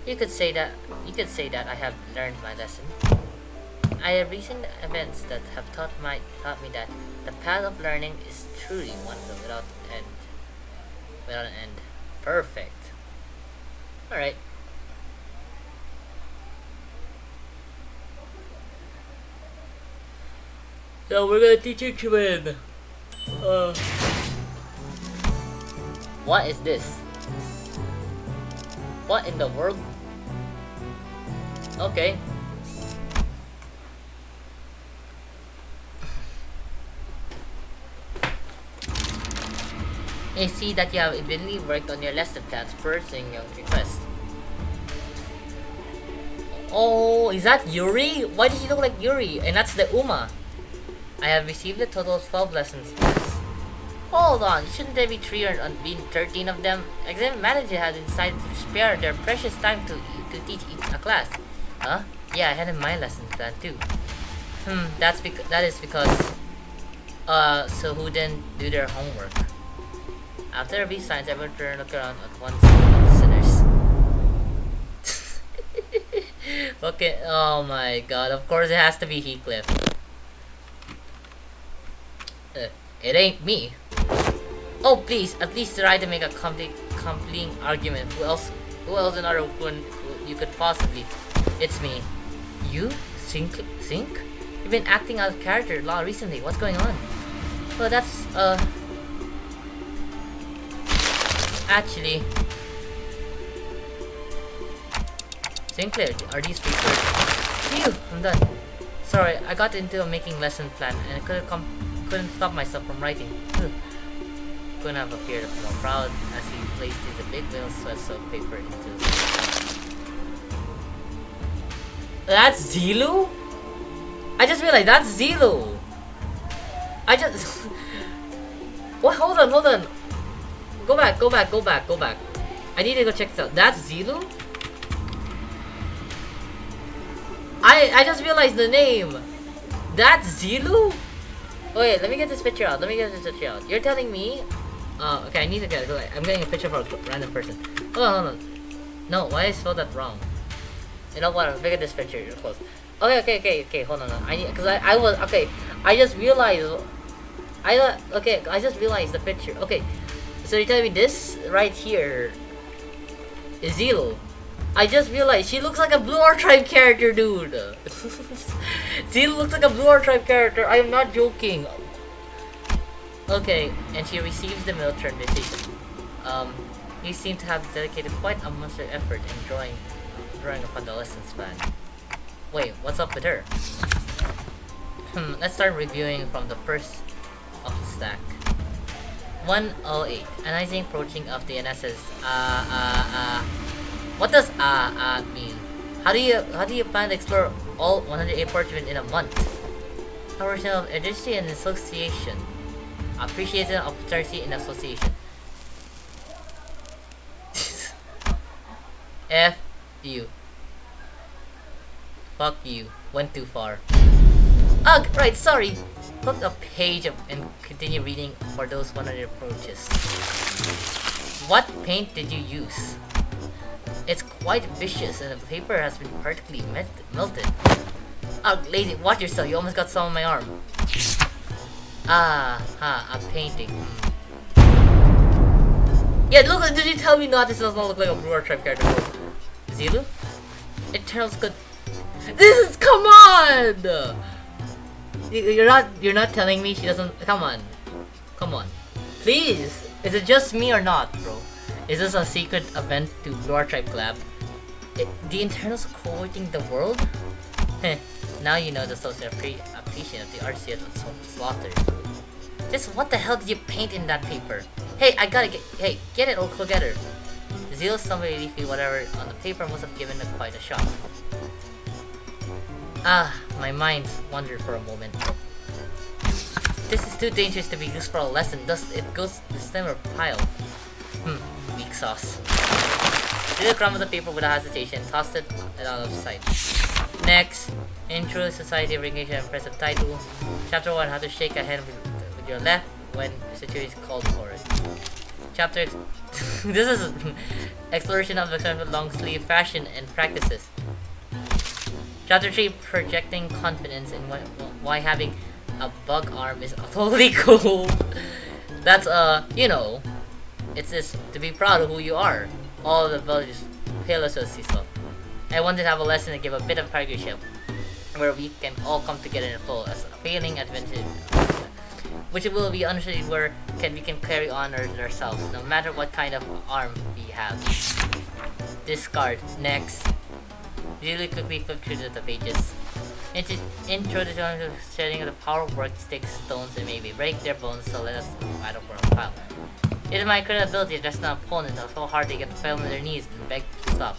[SPEAKER 1] You could say that I have learned my lesson. I have recent events that have taught me that the path of learning is truly one of them without an end. Perfect. Alright. So we're gonna teach you Cuban. What is this? What in the world? Okay. I see that you have evenly worked on your lesson plans first thing your request. Oh, is that Yuri? Why does she look like Yuri? And that's the Uma. I have received a total of 12 lessons plans. Hold on, shouldn't there be 3 or 13 of them? Exam manager has decided to spare their precious time to teach a class. Huh? Yeah, I had in my lesson plan too. That is because so who didn't do their homework? After every science, I would look around at once listeners. Okay, oh my god, of course it has to be Heathcliff. It ain't me. Oh please, at least try to make a compelling argument. Who else in our one you could possibly? It's me. You? Sink? You've been acting out of character a lot recently. What's going on? Well, that's actually, Sinclair, are these papers? Phew, I'm done. Sorry, I got into a making lesson plan and I couldn't stop myself from writing. Couldn't have appeared more proud as he placed his big wheel sweats of paper into. That's Zilu? I just realized that's Zilu. What? Hold on. Go back. I need to go check this out. That's Zilu? I just realized the name. That's Zilu? Oh, wait, let me get this picture out. You're telling me? Okay, I need to get it. I'm getting a picture for a random person. Hold on. No, why I spelled that wrong? You know what? Look at this picture. You're close. Okay. Hold on. I just realized. I just realized the picture. Okay, so you're telling me this right here is Zilu. I just realized she looks like a Blue Art Tribe character, dude. Zilu looks like a Blue Art Tribe character. I am not joking. Okay, and she receives the military invitation. You seem to have dedicated quite a monster effort in drawing upon the lessons plan. Wait, what's up with her? Let's start reviewing from the first of the stack. 108. Analyzing approaching of the NSS. What does mean? How do you plan to explore all 108 parchment in a month? Original Edition and Association. Appreciation of Charity in Association. F you. Fuck you. Went too far. Ugh, right, sorry. Look a page up and continue reading for those 100 approaches. What paint did you use? It's quite vicious and the paper has been partially melted. Ugh, lady, watch yourself. You almost got some on my arm. I'm painting. Yeah, look, did you tell me not this does not look like a Blue Tribe character? Zilu? Eternal's good. This is, come on! You're not telling me she doesn't, come on. Come on. Please! Is it just me or not, bro? Is this a secret event to Blue Tribe Collab? The Internals courting the world? Heh, now you know the social appreciation of the RCS of Slaughter. Just what the hell did you paint in that paper? Hey, I gotta get it all together. Zeal, somebody leafy, whatever on the paper must have given it quite a shock. Ah, my mind wandered for a moment. This is too dangerous to be used for a lesson, thus it goes to the slimmer pile. Weak sauce. Zeal crumbled the paper without hesitation, tossed it out of sight. Next, Intro Society of Recognition and Impressive Title. Chapter 1, How to Shake a Hand with your left when the situation is called for it. Chapter this is exploration of the long sleeve fashion and practices. Chapter 3, projecting confidence in why having a bug arm is totally cool. That's you know, it's this to be proud of who you are. All the villages pale as stuff. I wanted to have a lesson and give a bit of partnership where we can all come together in a flow as a failing adventure, which will be understood where we can carry on ourselves, no matter what kind of arm we have. Discard. Next. Really quickly flip through the pages. Intro to shedding the power of work sticks, stones, and maybe break their bones, so let us add up for a pile. It is my credibility to just an opponent that's so hard they get to fail on their knees and beg to stop.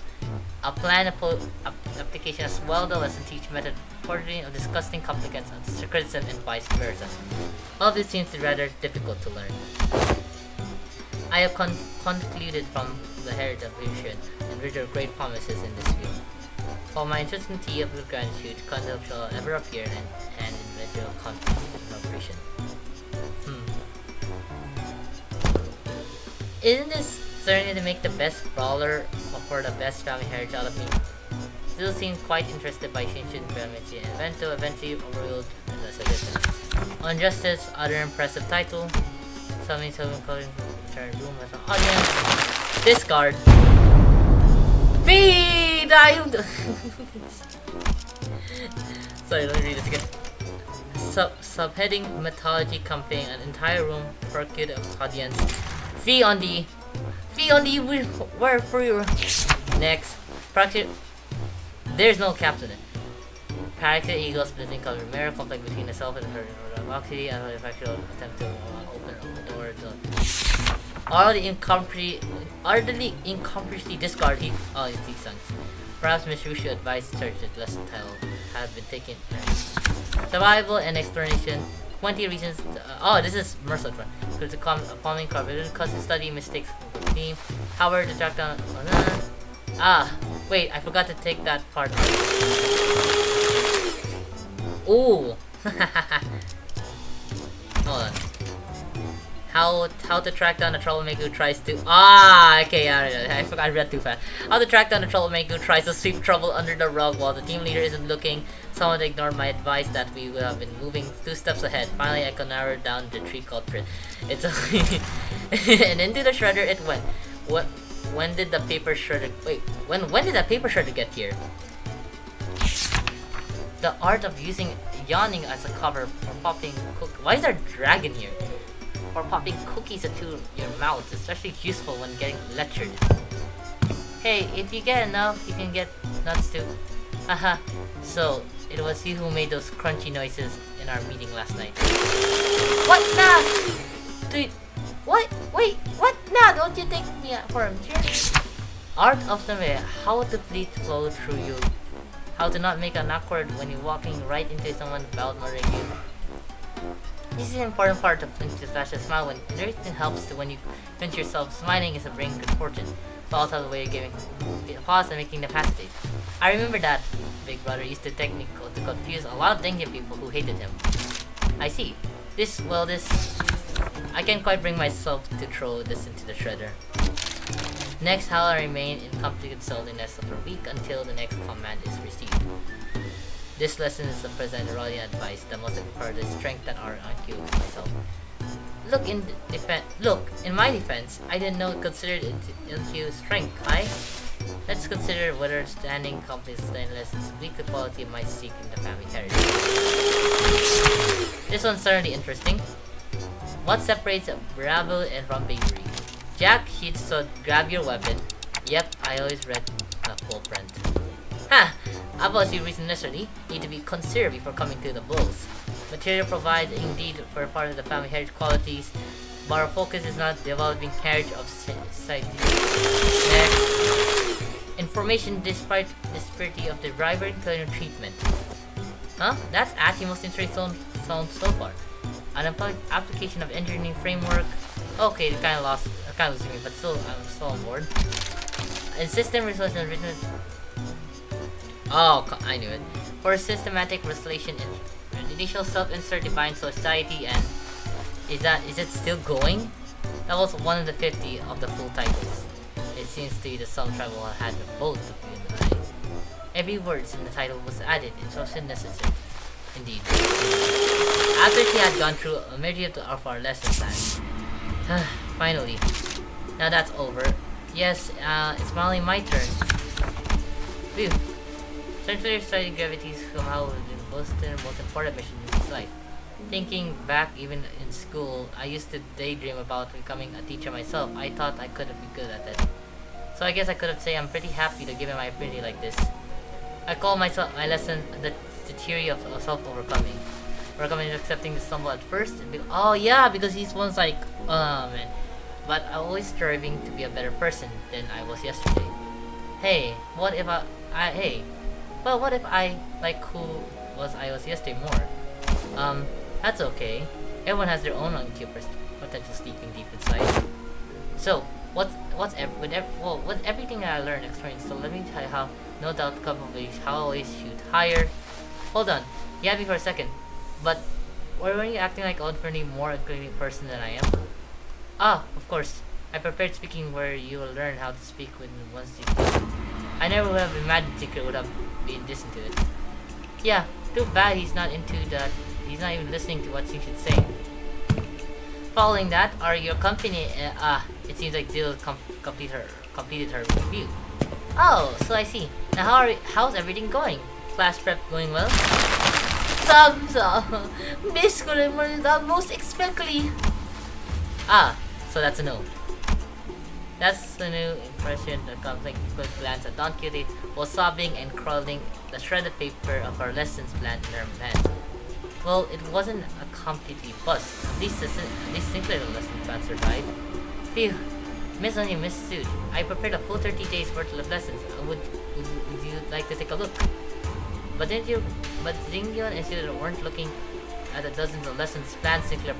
[SPEAKER 1] A plan application as well, the lesson teach method portraying of disgusting complicants of criticism and vice versa. All of this seems to be rather difficult to learn. I have concluded from the heritage of vision and read your great promises in this field. While my uncertainty of the gratitude, concept shall ever appear and individual confidence and operation. Isn't this certainly to make the best brawler for the best family heritage out of me? Still seemed quite interested by Shinshin Family and eventually overruled the suggestion. On Justice, other impressive title. Something calling turn room as an audience. Discard. Feed! Sorry, let me read this again. Subheading Mythology Campaign, an entire room procured of audience. Fee on the where for your next practice. There's no captain. Character Eagle splitting color mirror conflict between the self and her oxy and the factual attempt to open the door to utterly incomprehensibly discard these sons. Perhaps Miss Rushu advised search that lesson title had been taken. Survival and exploration. 20 reasons. This is Mercer. So to come following carbon cause to study mistakes from the team. However, to track down. Wait, I forgot to take that part. Ooh. Hold on. How to track down a troublemaker who tries to okay, yeah, I forgot, I read too fast. How to track down a troublemaker who tries to sweep trouble under the rug while the team leader isn't looking. Someone ignored my advice that we would have been moving 2 steps ahead. Finally, I could narrow down the tree culprit. It's and into the shredder it went. When did the paper shredder? Wait, when did that paper shredder get here? The art of using yawning as a cover for popping Why is there a dragon here? For popping cookies into your mouth, especially useful when getting lectured. Hey, if you get enough, you can get nuts too. Haha. So, it was you who made those crunchy noises in our meeting last night. What? Nah! Dude, what? Wait, what? Nah, don't you take me for a cheer? Art of the way, how to fleet flow through you. How to not make an awkward when you're walking right into someone about murdering you. This is an important part of to flash a smile when everything helps to when you pinch yourself. Smiling is a bring good fortune, but also the way of giving a pause and making them hesitate. I remember that Big Brother used to confuse a lot of Dengue people who hated him. I see. I can't quite bring myself to throw this into the shredder. Next, how I remain in complete solidness for a week until the next command is received. This lesson is the present Aurelian advice, the most important part is strength that are on cue with myself. Look, in my defense, I didn't know it considered into strength high. Let's consider whether standing companies stainless is weak the quality might seek in the family heritage. This one's certainly interesting. What separates bravo and from bravery? Jack Heath said, grab your weapon. Yep, I always read the full print. Ha! Apples you reason necessarily need to be considered before coming to the blows. Material provides indeed for part of the family heritage qualities, but our focus is not developing heritage of society. Next. Information despite disparity of the driver and culinary treatment. Huh? That's actually most interesting sound so far. An application of engineering framework. Okay, it kind of losing me, but still, I'm still on board. And system resolution written. Oh, I knew it. For systematic resolution in initial self-insert defined society, and is it still going? That was one of the 50 of the full titles. It seems to be the some travel had both of you and I. Every word in the title was added, it wasn't necessary. Indeed. After she had gone through a myriad of our lesson plans. Finally. Now that's over. Yes, it's finally my turn. Phew. Century studying gravity somehow was the most important mission in his life. Thinking back, even in school, I used to daydream about becoming a teacher myself. I thought I could be good at it. So I guess I could have said I'm pretty happy to give him my opportunity like this. I call my lesson the theory of self-overcoming. Overcoming and accepting the stumble at first. Oh yeah, because he's one's like, oh man. But I'm always striving to be a better person than I was yesterday. Hey, what if what if I like who I was yesterday more? That's okay. Everyone has their own uncute potential sleeping deep inside. So, with everything that I learned experience, so let me tell you how no doubt probably how I always shoot higher. Hold on, you had me for a second. But were you acting like ordinarily more including person than I am? Ah, of course. I prepared speaking where you will learn how to speak when once you do. I never would have imagined Tinker would have been listening to it. Yeah, too bad he's not into that. He's not even listening to what you should say. Following that, are your company? It seems like Jill completed her review. Oh, so I see. Now how's everything going? Class prep going well? Basically, most expectedly. Ah, so that's a no. That's the new impression that comes like a quick glance at Don Quixote while sobbing and crawling the shredded paper of our lessons plan in her hand. Well, it wasn't a completely bust. At least Sinclair lesson plan survived. Phew. Miss only Miss Suit. I prepared a full 30 days worth of lessons. Would you like to take a look? But Zingion and Sinclair weren't looking at the dozens of lessons planned Sinclair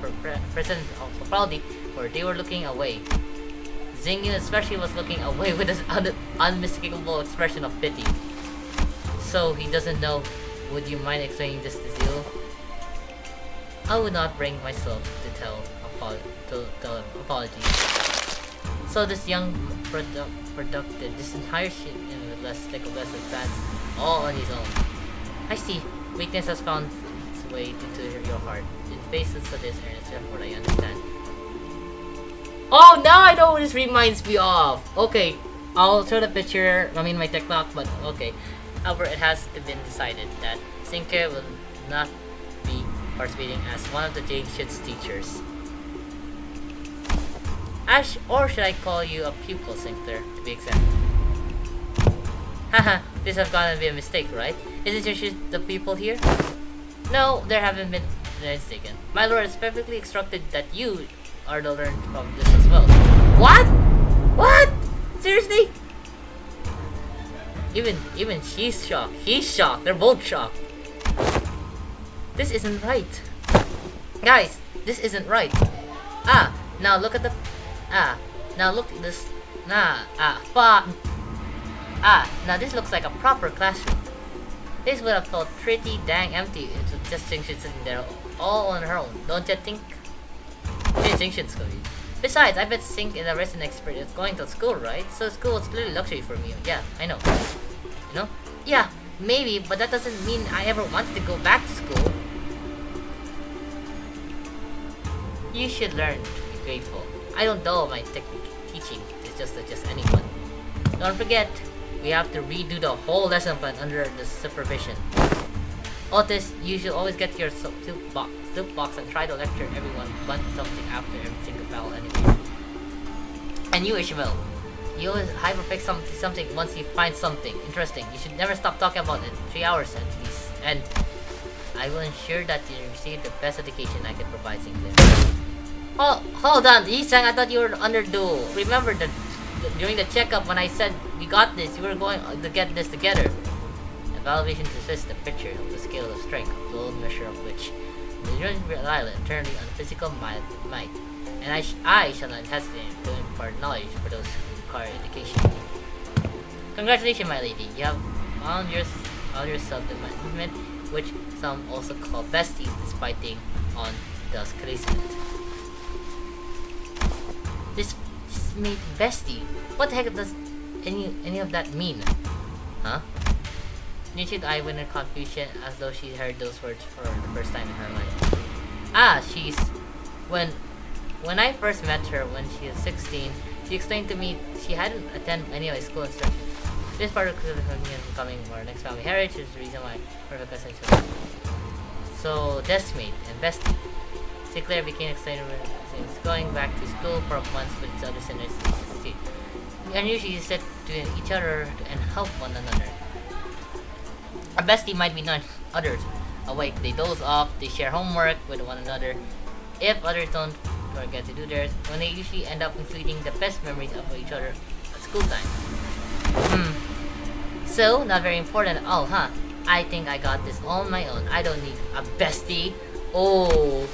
[SPEAKER 1] president of proudly, where they were looking away. Zingion especially was looking away with an unmistakable expression of pity. So he doesn't know. Would you mind explaining this to Zil? I would not bring myself to tell apologies. So this young productive this entire shit in the less plans all on his own. I see. Weakness has found its way into your heart. In faces of this earnest effort, I understand. Oh, now I know what this reminds me of. Okay, I'll show the picture. I mean my tech clock, but okay. However, it has been decided that Sinclair will not be participating as one of the Jane's teachers. Or should I call you a pupil, Sinclair, to be exact? Haha, this has gotta be a mistake, right? Isn't your shit the pupil here? No, there haven't been mistaken. My lord is perfectly instructed that you are to learn from this as well. What? What? Seriously? Even she's shocked. He's shocked. They're both shocked. This isn't right. Guys, this isn't right. Now look at the now look at this. Now this looks like a proper classroom. This would have felt pretty dang empty if the distinction sitting there all on her own, don't you think? Distinctions, Cody. Besides, I bet Sink is a resident expert is going to school, right? So school is clearly luxury for me. Yeah, I know. You know? Yeah, maybe, but that doesn't mean I ever wanted to go back to school. You should learn to be grateful. I don't dull my teaching. It's just anyone. Don't forget, we have to redo the whole lesson plan under the supervision. Otis, you should always get your soup box and try to lecture everyone but something after every single battle anyway. And you, Ishmael, you always hyperfix something once you find something interesting. You should never stop talking about it. 3 hours at least. And I will ensure that you receive the best education I can provide, Sinclair. Oh, hold on, Isang, I thought you were under duel. Remember that during the checkup when I said we got this, you were going to get this together. Evaluation assists the picture of the scale of strength, the low measure of which the joint rely entirely on physical might, and I shall not hesitate to impart knowledge for those who require education. Congratulations, my lady, you have found yourself the movement, which some also call besties, despite being on dust placement. This made bestie. What the heck does any of that mean? Huh? Nietzsche's eye went in confusion as though she heard those words for the first time in her life. Ah, she's... When I first met her when she was 16, she explained to me she hadn't attended any of my school instruction. This part of the coming from our next family heritage is the reason why perfect cousin. So, deskmate and bestie. Sinclair became excited since going back to school for months with its other sinners. And usually sit to each other and help one another. A bestie might be none others. Awake, they doze off, they share homework with one another. If others don't forget to do theirs, when they usually end up including the best memories of each other at school time. So, not very important at all, huh? I think I got this all on my own. I don't need a bestie. Oh.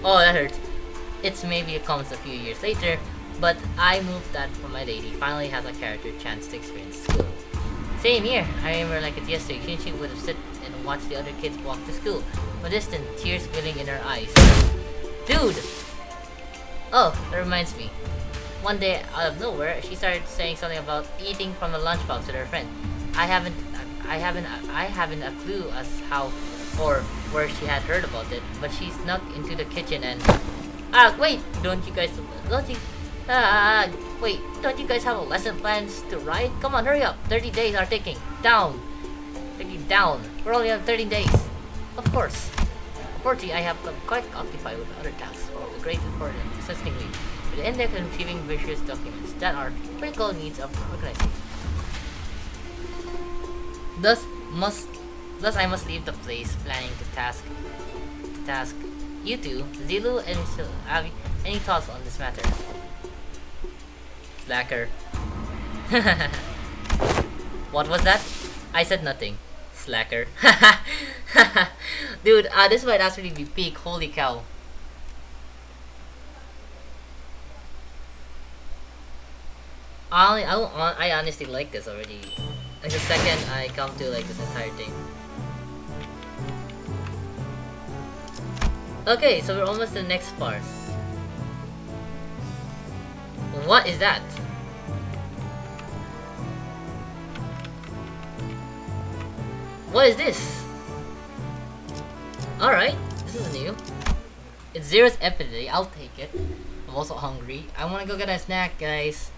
[SPEAKER 1] Oh, that hurts. It's maybe it comes a few years later, but I moved that for my lady. Finally has a character chance to experience school. Same here. I remember like it yesterday. She would have sit and watched the other kids walk to school. From a distance, tears filling in her eyes. Dude! Oh, that reminds me. One day, out of nowhere, she started saying something about eating from a lunchbox with her friend. I haven't a clue as how or where she had heard about it, but she snuck into the kitchen and wait, don't you guys have a lesson plans to write? Come on, hurry up. 30 days are ticking down. We're only on 30 days. Of course. Unfortunately, I have become quite occupied with other tasks of the great importance, assistingly with the index and retrieving various documents that are critical needs of the organization. Thus I must leave the place, planning to task you two, Zilu and Avi, any thoughts on this matter? Slacker. What was that? I said nothing. Slacker. Dude, this might actually be peak. Holy cow. I honestly like this already. Like the second I come to like this entire thing. Okay, so we're almost to the next part. What is that? What is this? Alright, this is new. It's Zero's Epidemic, I'll take it. I'm also hungry. I wanna go get a snack, guys.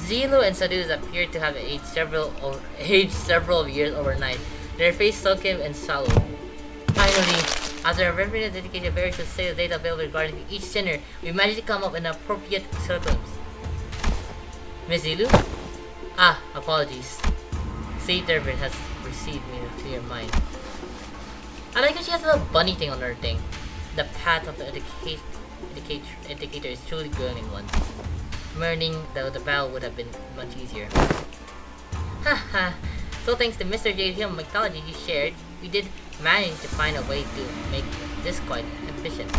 [SPEAKER 1] Zilo and Saduz appear to have aged several years overnight. Their face sunken and sallow. Finally, after a repeated dedicated various sales data available regarding each sinner, we managed to come up with an appropriate circumstance. Miss Zilu? Ah, apologies. Say Durbin has received me to your mind. I like how she has a little bunny thing on her thing. The path of the indicator is truly glowing one. Learning the battle would have been much easier. Haha. So thanks to Mr. J. Hill mythology you shared, we did manage to find a way to make this quite efficient.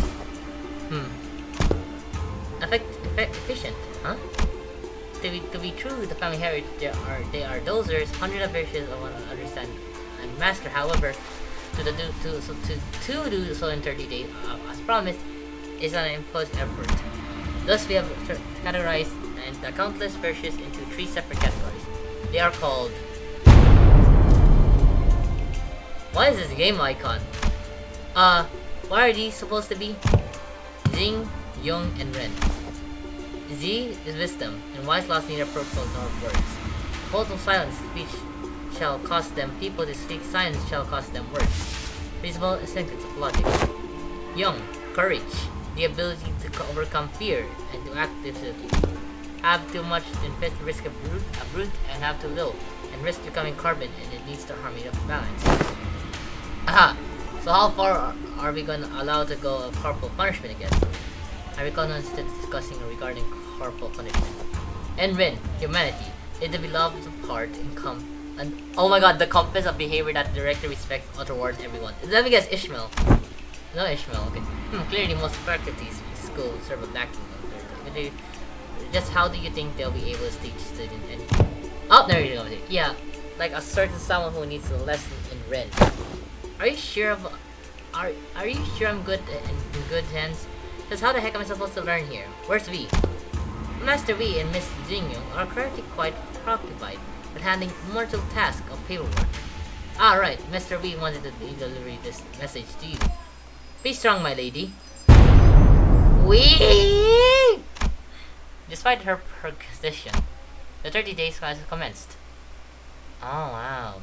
[SPEAKER 1] Efficient, huh? To be true, the family heritage, they are dozers, hundreds of versions of one understand and master. However, to do so in 30 days, as promised, is an imposed effort. Thus, we have categorized the countless versions into 3 separate categories. They are called... What is this game icon? Uh, what are these supposed to be? Jing, Young, and Ren. Z is wisdom, and wise laws neither purple nor words. Hold of silence, speech shall cost them people to speak, silence shall cost them words. Reasonable is sentence of logic. Young, courage, the ability to overcome fear and to act decisively. Have too much to invest risk a brute, and have too little, and risk becoming carbon, and it leads to harmony of balance. Aha! So how far are we gonna allow to go of corporal punishment again? I recall instead discussing regarding corporal punishment. And Rin, humanity, is the beloved part and oh my god, the compass of behavior that directly respects or towards everyone. Let me guess, Ishmael. No Ishmael, okay. Clearly most faculties in school serve a lacking of just how do you think they'll be able to teach students anything? Oh, there you go. Yeah, like a certain someone who needs a lesson in Ren. Are you sure are you sure I'm good in good hands? Because how the heck am I supposed to learn here? Where's V? Master V and Miss Jingyong are currently quite preoccupied with handling mortal task of paperwork. Ah, right. Mr. V wanted to deliver this message to you. Be strong, my lady. Wee! Despite her perquisition, the 30 days class commenced. Oh, wow.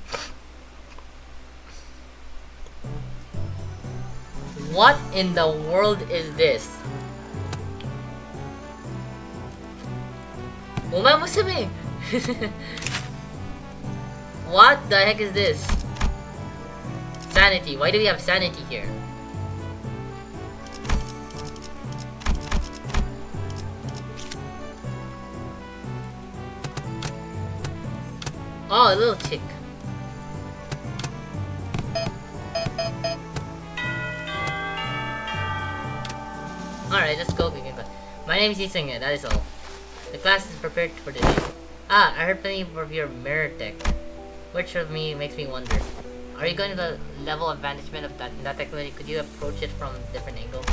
[SPEAKER 1] What in the world is this? Uma musume! What the heck is this? Sanity. Why do we have sanity here? Oh, a little chick. Alright, let's go begin. My name is Isanga, that is all. The class is prepared for the day. Ah, I heard plenty of your mirror tech. Which of me makes me wonder. Are you going to the level of advancement of that technology? Could you approach it from a different angle?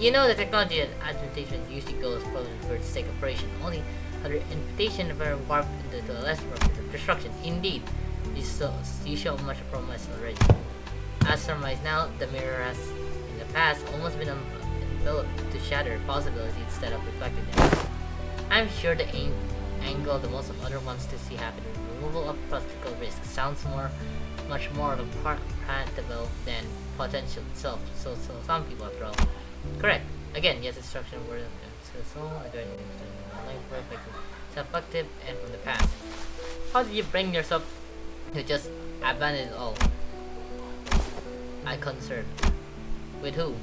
[SPEAKER 1] You know, the technology and adaptation usually goes further towards sake operation. Only other invitation are warped into the less destruction. Indeed, you show much promise already. As surmised now, the mirror has in the past almost been enveloped to shatter possibilities instead of reflecting them. I'm sure the angle the most of other ones to see happen. Removal of practical risk sounds much more practical than potential itself. So some people after all. Correct. Again, yes, instruction word self-active and from the past. How did you bring yourself to just abandon it all? I conserved. With who?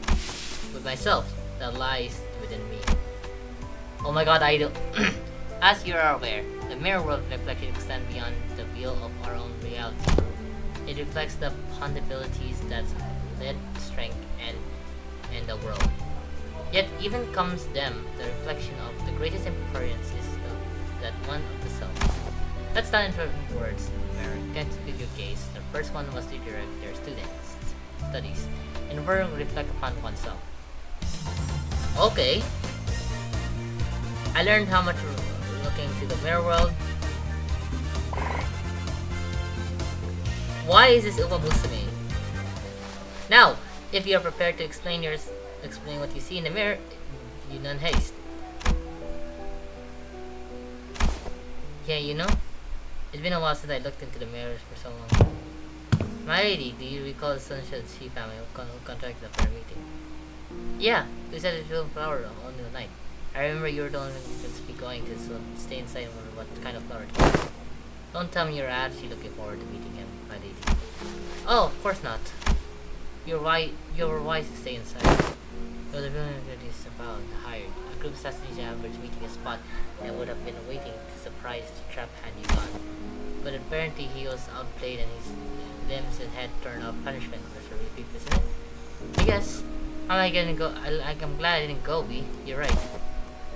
[SPEAKER 1] With myself. That lies within me. Oh my god, I do. As you are aware, the mirror world reflection extends beyond the veil of our own reality. It reflects the possibilities that led strength and the world. Yet even comes them, the reflection of the greatest importance is that one of the self. Let's not interpret words. Mirror can't speak your case. The first one was to direct their students' studies, and were reflect upon oneself. Okay. I learned how much looking to the mirror world. Why is this Uma Musume? Now, if you are prepared to explain what you see in the mirror, you none haste. Yeah, you know, it's been a while since I looked into the mirrors for so long. My lady, do you recall the Sunshine She family who contracted for a meeting? Yeah, they said it's real flower on the night. I remember you were the only one who could be going to, so stay inside and wonder what kind of flower it was. Don't tell me you're actually looking forward to meeting him, my lady. Oh, of course not. You were wise to stay inside. It was a really about hired. A group of assassination average meeting a spot and would have been waiting to surprise the trap had you gone. But apparently he was outplayed and his limbs and head turned off. Punishment was a repeat, isn't it? I guess. How am I gonna go? I'm glad I didn't go, B. You're right.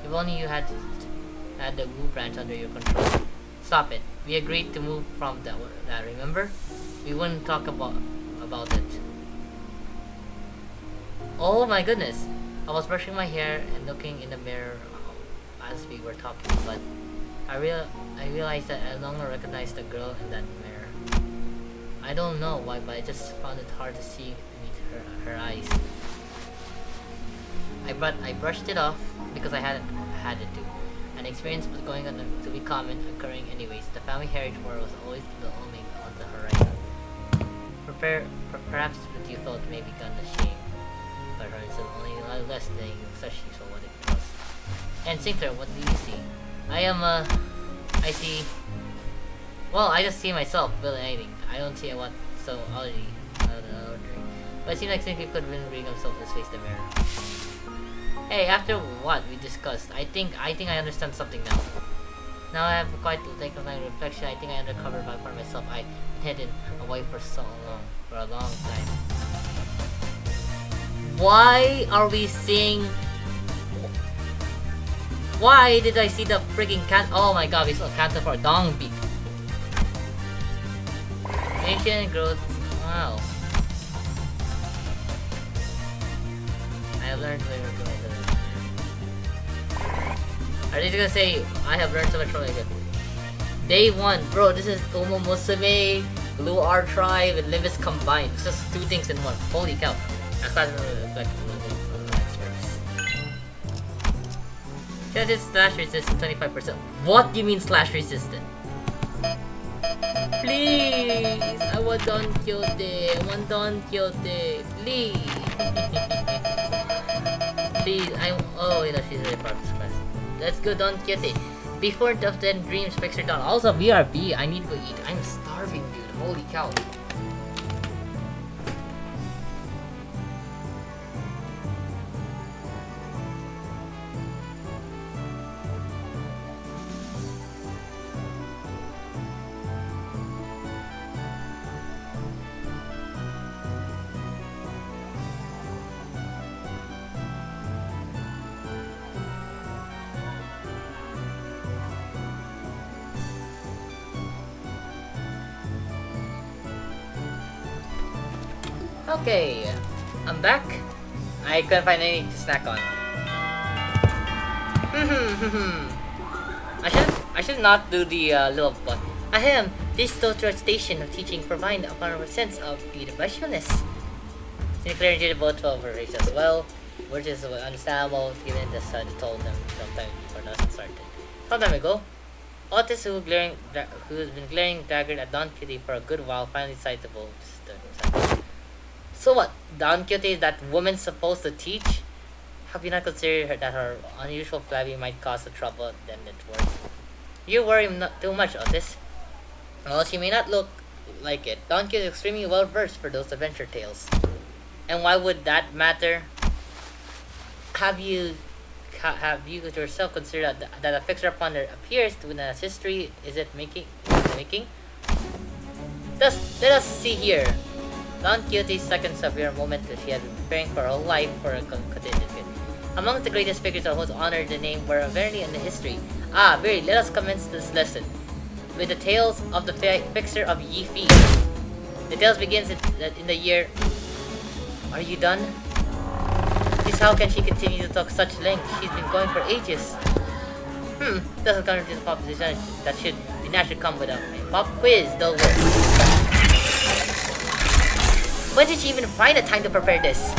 [SPEAKER 1] If only you had the Wu branch under your control. Stop it. We agreed to move from that, remember? We wouldn't talk about it. Oh my goodness. I was brushing my hair and looking in the mirror as we were talking, but I realized that I no longer recognized the girl in that mirror. I don't know why, but I just found it hard to see beneath her eyes. I brushed it off because I had it to. An experience was going on to be common, occurring anyways. The family heritage war was always looming on the horizon. Perhaps what you thought may be gone ashamed, but her is only less than such so what it was. And Sinclair, what do you see? I see. Well, I just see myself building anything. I don't see what so already. But it seems like Sinclair could really bring himself to face the mirror. Hey, after what we discussed, I think I understand something now. Now I have quite taken my reflection. I think I uncovered my part of myself. I've been hidden away for a long time. Why are we seeing? Why did I see the freaking cat? Oh my god, we saw a canto for a dong beak. Ancient growth. Wow. I have learned way more from it. Are they gonna say I have learned so much from it? Day 1, bro. This is Tomo Musume, Blue R Tribe, and Limbus combined. It's just 2 things in one. Holy cow! I thought it was like experts. Chances slash resistant 25%. What do you mean slash resistant? Please, I want Don Quixote. I want Don Quixote. Please. Please, oh, you know, she's really far from class. Let's go, Don Quixote. Before the then dreams fix her down. Also, BRB, I need to go eat. I'm starving, dude. Holy cow. Okay, I'm back. I couldn't find anything to snack on. I should not do the little one. Ahem, this total station of teaching provide upon a sense of beautifulness. Sinclair did both of her race as well, which is understandable given the son told them sometime before lesson started. Some time ago, Otis, who's been glaring daggered at Don Quixote for a good while, finally decided to vote. So what? Don Quixote is that woman supposed to teach? Have you not considered that her unusual flabby might cause the trouble than it's worth? You worry not too much, Otis. Well, she may not look like it. Don Quixote is extremely well versed for those adventure tales. And why would that matter? Have you yourself considered that a fixer upon her appears to in its history? Is it making? Let us see here. Don Quixote's second severe moment that she had been preparing for her whole life for a contingency. Amongst the greatest figures of whose honor the name were very in the history. Very, let us commence this lesson with the tales of the fixer of Yi Fi. The tales begins in the year. Are you done? Just how can she continue to talk such length? She's been going for ages. Doesn't come to the proposition that should be naturally come with a pop quiz, though. When did she even find the time to prepare this?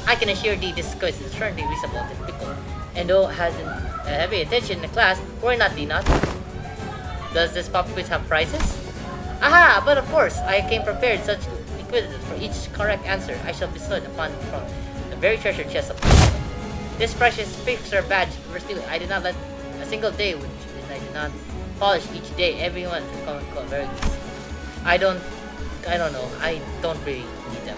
[SPEAKER 1] I can assure thee this quiz is certainly reasonable and difficult, and though it hasn't heavy attention in the class, worry not thee not. Does this pop quiz have prizes? Aha! But of course, I came prepared such quizzes for each correct answer I shall bestow upon from the very treasure chest of this precious fixer badge. I did not let a single day which I did not polish each day. Everyone to come very good. I don't know. I don't really need them.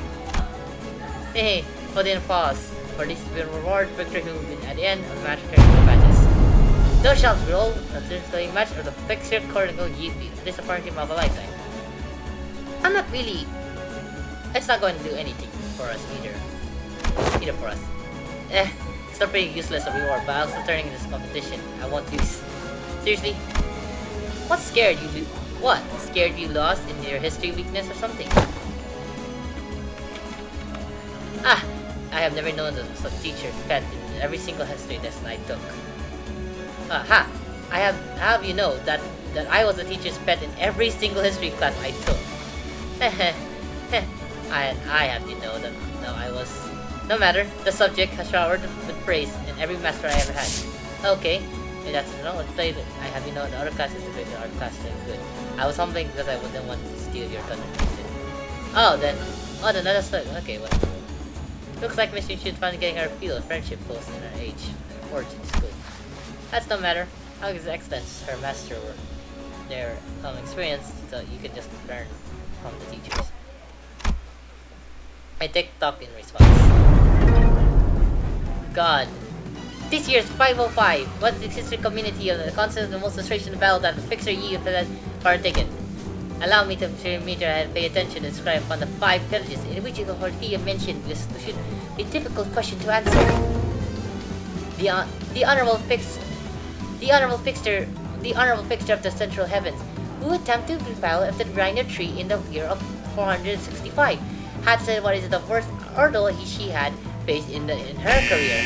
[SPEAKER 1] Hey, put in pause. For this will reward victor who will at the end of the match carrying the badges. Thou shalt roll a third match of the fixture cortical Yeezy. This apparently of a lifetime. I'm not really. It's not going to do anything for us either. Either for us. It's not pretty useless a reward, but also turning this competition. I won't lose. Seriously? What scared you? What? Scared you lost in your history weakness or something? I have never known a teacher pet in every single history lesson I took. I have you know that I was a teacher's pet in every single history class I took. I have to know that no, I was. No matter, the subject has showered with praise in every master I ever had. Okay, and that's no, let's play it. I have you know the other class is good, the art class is good. I was humbling because I wouldn't want to steal your thunder. Oh, then let us look. Okay, well. Looks like Miss Yun should finally getting her feel of friendship close in her age. Her fortune is good. That's no matter. How excellent her master were. Their experience, so you can just learn from the teachers. I TikTok in response. God. This year's 505. What's the history community of the concept of the most frustration battle that the fixer ye of that partaken? Allow me to pay attention and describe upon the 5 villages in which you have mentioned this should be a difficult question to answer. The honorable fixture of the central heavens, who attempted to battle at the Rhino tree in the year of 465, had said what is the worst hurdle she had faced in her career.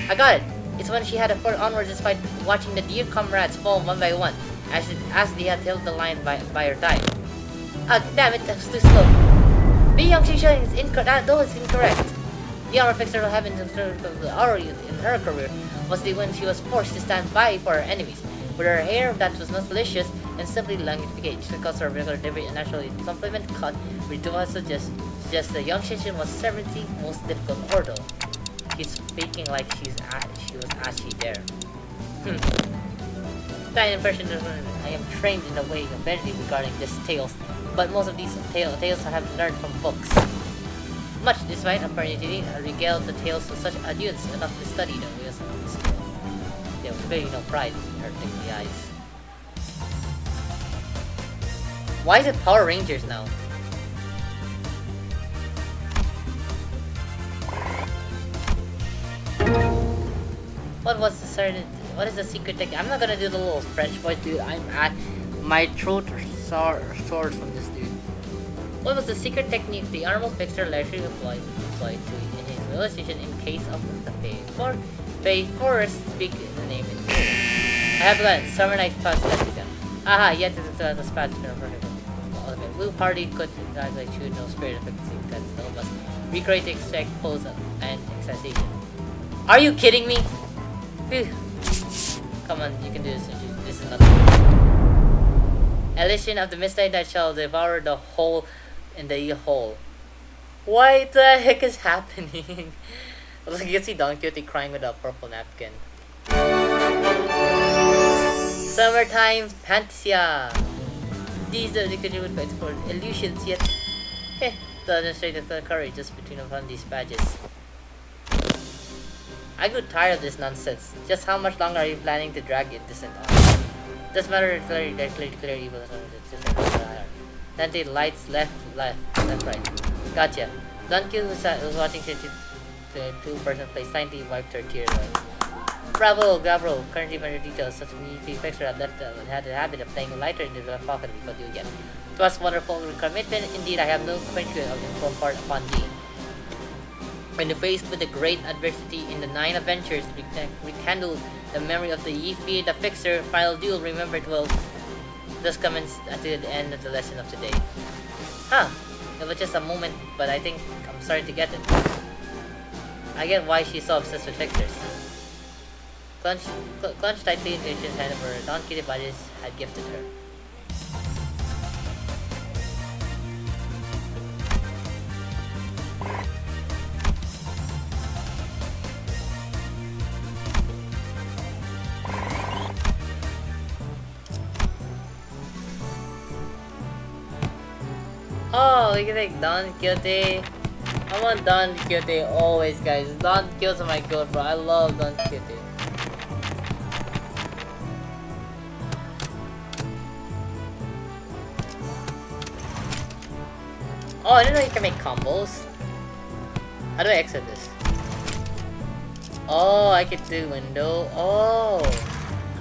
[SPEAKER 1] I got it. It's when she had to fought onwards despite watching the dear comrades fall one by one, as they had held the line by her time. Ah, damn it, that was too slow. The young Shisha is incorrect. That was incorrect. The hour fixer of heaven in her career was the when she was forced to stand by for her enemies, with her hair that was not malicious and simply language because her regular delivery and naturally compliment cut ritual suggests the young Shishin was 70th most difficult ordeal. She's speaking like she was actually there. That impression is when I am trained in a way eventually regarding these tales, but most of these tales I have learned from books. Much despite apparently I regaled the tales of such adults enough to study them with some skill. There was very no pride in her thickly eyes. Why is it Power Rangers now? What is the secret technique? I'm not gonna do the little French voice, dude. I'm at my throat sores from this dude. What was the secret technique the honorable fixer largely applied to in his realization in case of the Fae Forest speak the name in I have learned Summer Night Fast exam. Aha, yet the spats okay. Blue party could like shoot no spirit of that no must recreate the exact pose and excitation. Are you kidding me? Phew. Come on, you can do this. This is nothing. Elision of the midnight that shall devour the hole in the hole. What the heck is happening? You can see Don Quixote crying with a purple napkin. Summertime Fantasia. These are the good fights for illusions yet. To demonstrate the courage just between upon these badges. I grew tired of this nonsense. Just how much longer are you planning to drag it this on? Doesn't matter clear evil. Then the lights left, right. Gotcha. Don Quixote was watching the two-person play silently wiped her tears away. Bravo, Gabro. Currently under details, such a neat fixer had left and had the habit of playing lighter in the left pocket before you again. It was wonderful commitment. Indeed, I have no quenchment of informed part upon thee. When faced with the great adversity in the 9 adventures, rekindled the memory of the Yifi, the fixer, final duel remembered well. Thus commenced at the end of the lesson of today. Huh, it was just a moment, but I think I'm starting to get it. I get why she's so obsessed with fixers. Clutched tightly into his hand over Don Quixote badges had gifted her. Oh, we can take Don Quixote. I want Don Quixote always, guys. Don Quixote my god, bro. I love Don Quixote. Oh, I didn't know you can make combos. How do I exit this? Oh, I can do window. Oh.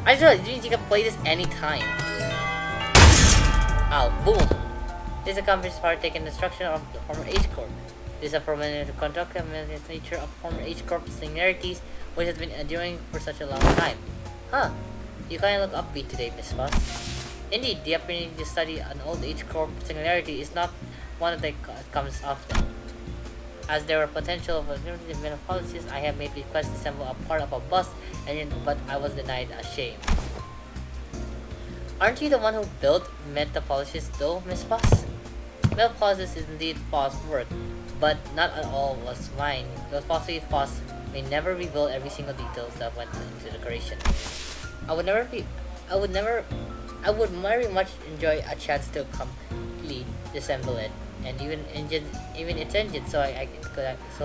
[SPEAKER 1] I just you can play this anytime. Oh, boom. This accomplishes partake in the destruction of the former H-Corp. This is a permanent conduct and nature of former H-Corp singularities, which has been enduring for such a long time. Huh. You kinda look upbeat today, Miss Foss. Indeed, the opportunity to study an old H-Corp singularity is not one of the comes often. As there were potential of alternative policies, I have made requests to assemble a part of a bus engine, but I was denied a shame. Aren't you the one who built metapolises though, Miss Foss? Metapolises is indeed Foss' work, but not at all was mine. Because possibly Foss may never reveal every single details that went into the creation. I would never be I would never I would very much enjoy a chance to completely disassemble it and even its engine so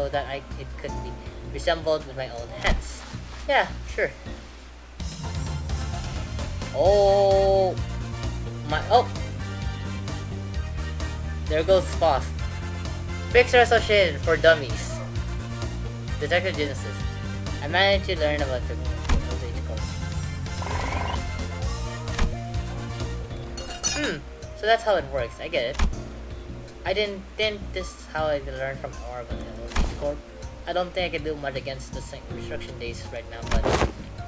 [SPEAKER 1] that it could be reassembled with my own hands. Yeah, sure. Oh my oh there goes Foss. Pixar Associated for Dummies. Detective Genesis. I managed to learn about the so that's how it works. I get it. I didn't think this is how I learned from Oregon Corp. I don't think I can do much against the restriction days right now, but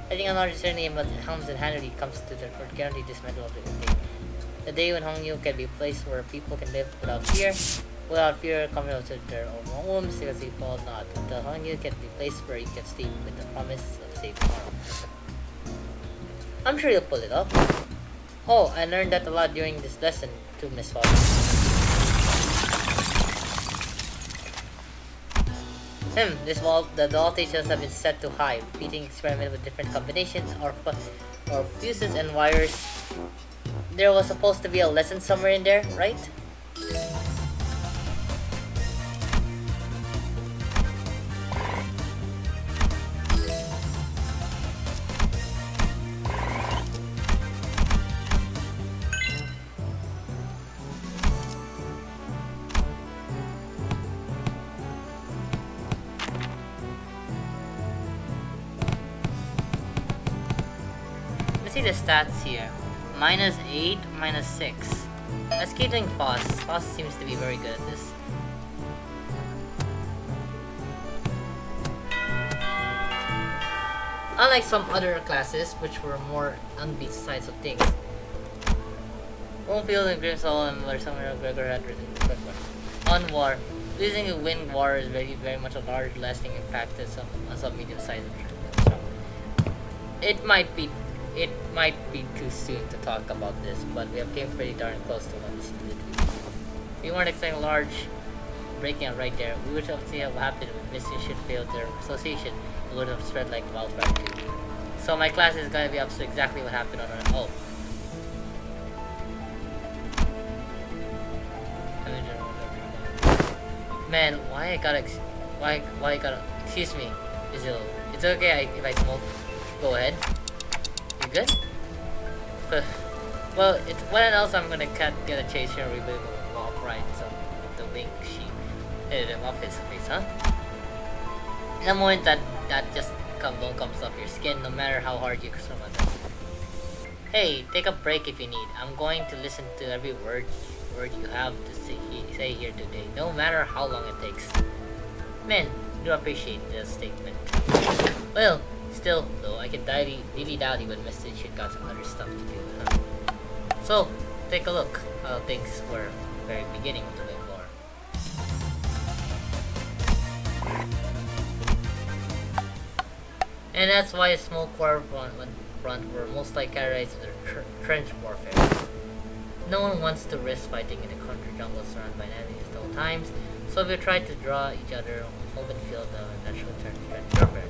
[SPEAKER 1] I think a large certainty about Helms and Hanley comes to the guarantee dismantle of the thing. The day when Hongyu can be a place where people can live without fear coming out to their own homes because they fall not. The Hongyu can be a place where you can sleep with the promise of safe tomorrow. I'm sure you'll pull it off. Oh, I learned that a lot during this lesson too, Miss Fox. The voltages have been set to high, repeating experiment with different combinations or fuses and wires. There was supposed to be a lesson somewhere in there, right? See the stats here. -8, -6. Let's keep doing Foss. Foss seems to be very good at this. Unlike some other classes, which were more unbeat sides of things. Homefield and Grimsall and Larsamira Gregor had written the quick one. On war, losing a win war is very much a large lasting impact on some medium-sized objects. It might be too soon to talk about this, but we have came pretty darn close to what we needed to do. We weren't expecting a large breaking out right there. We would have seen what happened if Missy should fail their association. It would have spread like wildfire too. So my class is gonna be up to exactly what happened on our Man, why I gotta excuse me, Izil. It's okay if I smoke. Go ahead. You good? Well, it's when else I'm gonna get a chase here and we will walk right so the wing sheet hit him off his face, huh? In the moment that just comes off your skin, no matter how hard you swim on it. Hey, take a break if you need. I'm going to listen to every word you have to say here today, no matter how long it takes. Man, do appreciate the statement. Well, still, though, I can really doubt he would message she'd got some other stuff to do. Huh? So, take a look how things were very beginning of the Wing War. And that's why a smoke war front were most likely characterized as trench warfare. No one wants to risk fighting in a country jungle surrounded by enemies at all times, so we tried to draw each other open field of natural trench warfare.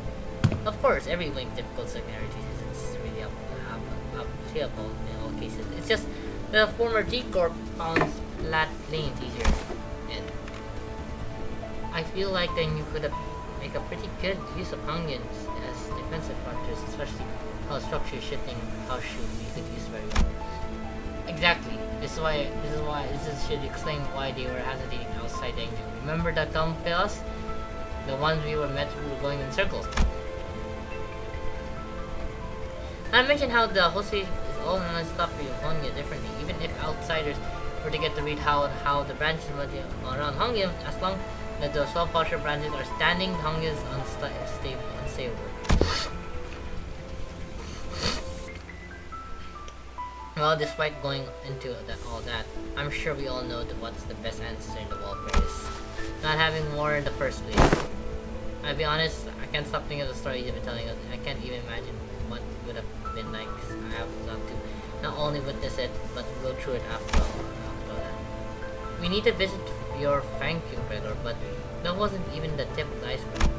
[SPEAKER 1] Of course, every wing difficult secondary is really applicable in all cases. It's just the former G Corp found flat lanes easier, and I feel like then you could make a pretty good use of Hungians as defensive factors, especially how structure shifting how should we could use very well. Exactly. This should explain why they were hesitating outside the engine. Remember that dumb fellas? The ones we were going in circles. I mentioned how the whole stage is all non-stop Hongia differently, even if outsiders were to get to read how the branches around Hongia, as long as the 12 partial branches are standing, Hongia is unstable. Well, despite going into all that, I'm sure we all know that what's the best answer in the welfare is not having war in the first place. I'll be honest, I can't stop thinking of the stories you've been telling us. I can't even imagine what it would have been like. 'Cause I have not to not only witness it, but go through it after all. After that, we need to visit your thank you, Gregor, but that wasn't even the tip of the iceberg.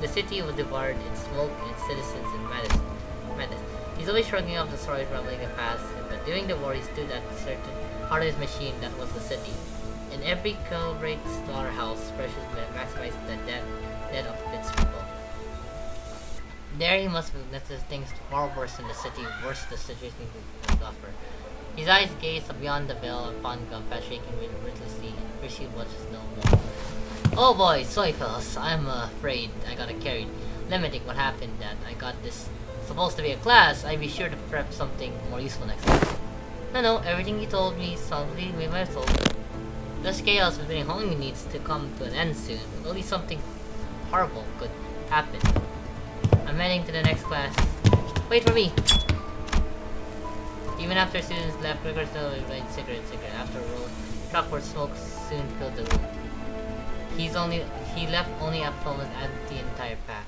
[SPEAKER 1] The city was devoured in smoke and its citizens in madness. He's always shrugging off the stories rumbling the past, but during the war he stood at a certain part of his machine that was the city. In every calibrate slaughterhouse, Precious maximized the death of its people. There he must have witnessed things far worse than the city, worse the situation could offer. His eyes gazed beyond the veil upon Gumpa, shaking ruthlessly, and perceived what is no more. Oh boy, sorry fellas, I'm afraid I got carried. Let me think what happened that I got this. Supposed to be a class, I'd be sure to prep something more useful next time. No, everything you told me solidly made my soul. This chaos between Hong needs to come to an end soon. Only something horrible could happen. I'm heading to the next class. Wait for me! Even after students left, Gregor still lighted cigarette. After a roll, clockwork smoke soon filled the room. He left only a almost empty entire pack.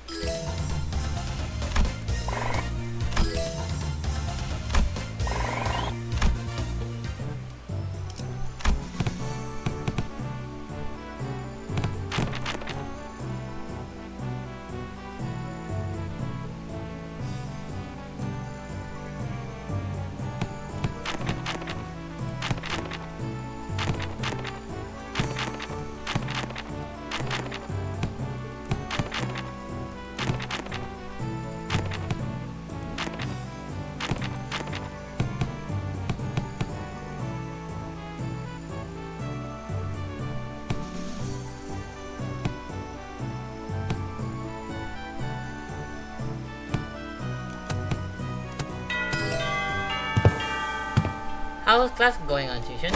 [SPEAKER 1] How's class going on, Tuition?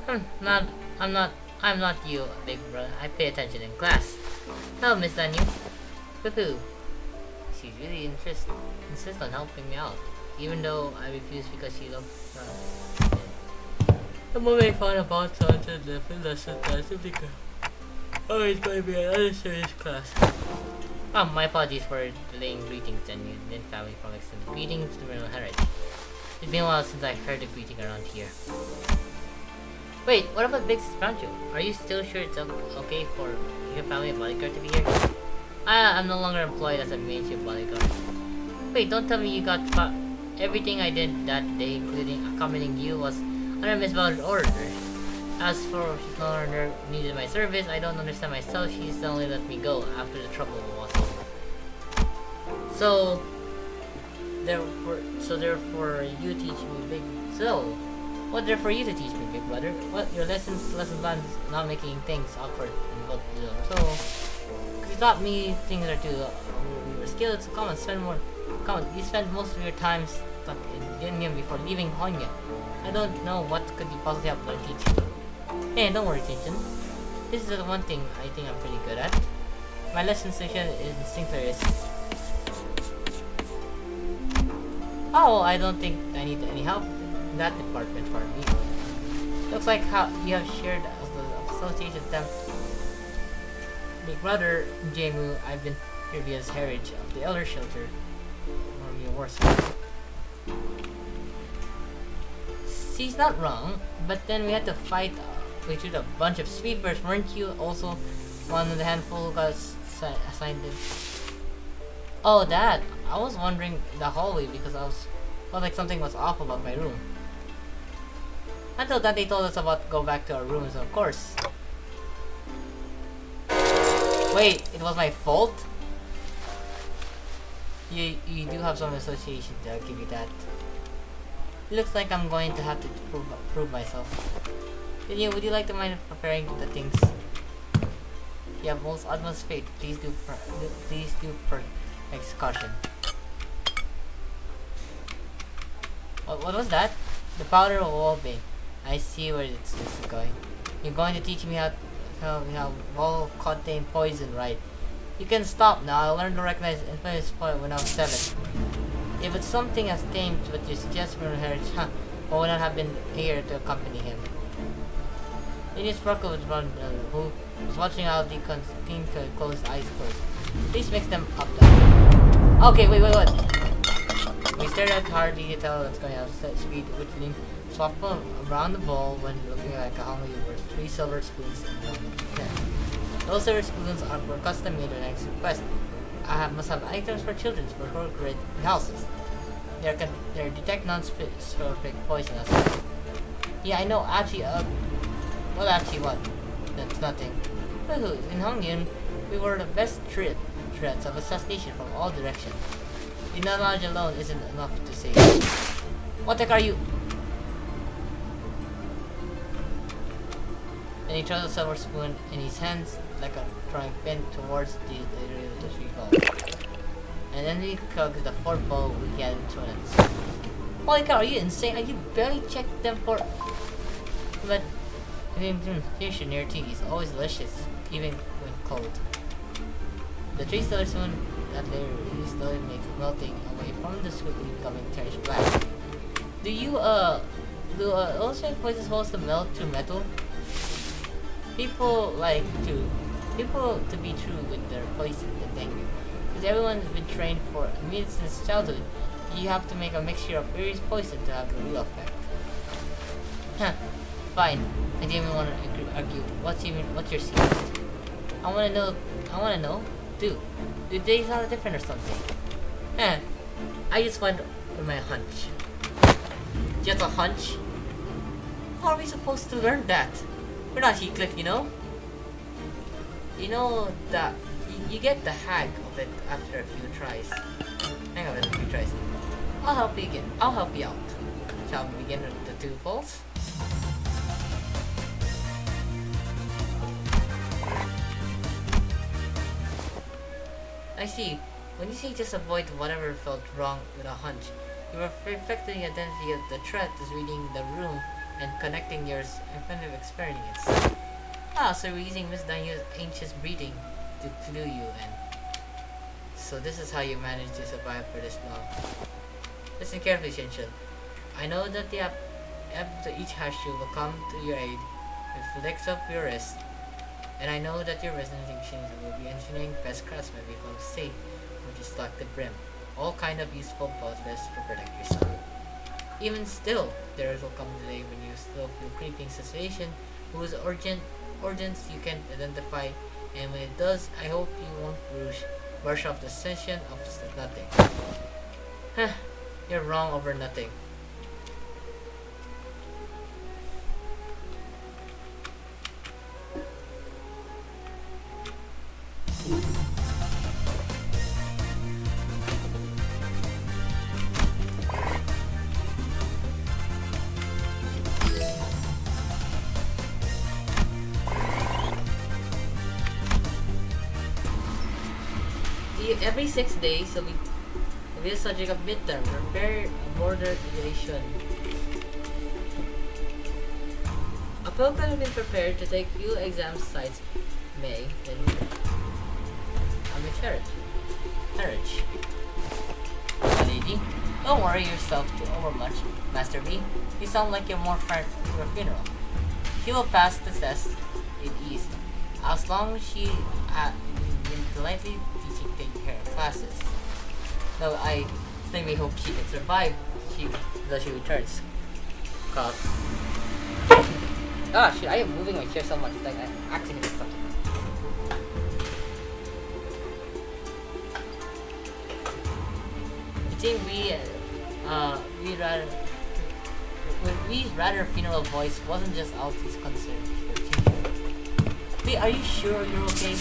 [SPEAKER 1] I'm not you, big brother. I pay attention in class. Hello, Miss Daniel. Woohoo. She's really insists on helping me out, even though I refuse because she loves. The more I found about something different lesson class simply oh, it's going to be another serious class. My apologies for delaying greetings and you didn't family from extended greetings to Middle Heritage. It's been a while since I heard a greeting around here. Wait, what about Big Sis Brancho? Are you still sure it's okay for your family and bodyguard to be here? I'm no longer employed as a mainstream bodyguard. Wait, don't tell me you got everything I did that day, including accompanying you, was under Miss Bowser's order. As for she's no longer needed my service, I don't understand myself. She's only let me go after the trouble was over. So therefore you teach me big. So, what therefore you to teach me, big brother? What your lesson plans is not making things awkward and what to do. So, cause you taught me things are too. We were skilled. So come on, you spend most of your time stuck in Yin before leaving Honya. I don't know what could you possibly have learned teach you. Hey, don't worry, Tintin. This is the one thing I think I'm pretty good at. My lesson station in Sinclair is. Oh, I don't think I need any help in that department for me. Looks like how you have shared the association with them. Big brother, Jamu, I've been here via heritage of the elder shelter. Or even worse. She's not wrong, but then we had to fight with a bunch of sweepers, weren't you? Also, one of the handful who got assigned it. Oh, that. I was wandering the hallway because felt like something was off about my room. Until then, they told us about go back to our rooms, of course. Wait, it was my fault? You do have some association, I'll give you that. It looks like I'm going to have to prove myself. Would you like to mind preparing the things? You have most utmost faith. Please do per excursion. What was that? The powder of Wolbane. I see where this is going. You're going to teach me how Vol contain poison, right? You can stop now. I learned to recognize infamous point when I was 7. If it's something as tame what you suggest from heritage, I would not have been here to accompany him. Lady Sparkle was one who was watching how the Constantine could close eyes first. Please mix them up then. Okay, wait. We stared at hard detail that's going at set speed, which means swap around the bowl when looking like a hungry were 3 silver spoons and 1 pen. Those silver spoons were custom made at next request. Must have items for children's for her great houses. They detect non-specific poisonous. Yeah, I know. Actually, well, actually, what? That's nothing. In Hongyun, we were the best threats of assassination from all directions. The knowledge alone isn't enough to save. What the heck are you? And he throws a silver spoon in his hands like a throwing pin towards the 3 balls. And then he cogs the 4th ball we had thrown at the spoon. Holy cow, are you insane? You barely checked them for... But fish near tea is always delicious, even when cold. The 3 silver spoon that layer slowly makes melting away from the quickly becoming tarnished black. Do illustrate poison supposed to melt to metal? People to be true with their poison and danger. Because everyone's been trained for since childhood, you have to make a mixture of various poison to have the real effect. Fine. I didn't even want to argue. What's your secret? I wanna know. Do they sound different or something? I just went with my hunch. Just a hunch? How are we supposed to learn that? We're not Heathcliff, you know? You know that you get the hang of it after a few tries. I'll help you out. Shall we begin with the 2 balls? I see. When you say just avoid whatever felt wrong with a hunch, you are reflecting the identity of the threat as reading the room and connecting your infinitive experience. So we're using Miss Daniel's ancient breeding to do you, and so this is how you manage to survive for this long. Listen carefully, Shinshin. I know that the after each Hashu will come to your aid with flicks of your wrist, and I know that your resignations will be engineering best craftsmen become safe, which is like the brim. All kind of useful positives to protect yourself. Even still, there will come a day when you still feel creeping sensation whose origins you can't identify, and when it does, I hope you won't brush off the sensation of nothing. You're wrong over nothing. Every 6 days, will be the subject of midterm. Prepare border relation. A pilgrim has been prepared to take few exam sites May and Carriage. Lady, don't worry yourself too overmuch, Master B. You sound like you're more friend to your funeral. She will pass the test with ease, as long as she has been politely taking care of classes. No, I think we hope she can survive until she returns. Shit, I am moving my chair so much, it's like I accidentally did something. I think We's rather funeral voice wasn't just Alti's concern for teacher. Wait, are you sure you're okay?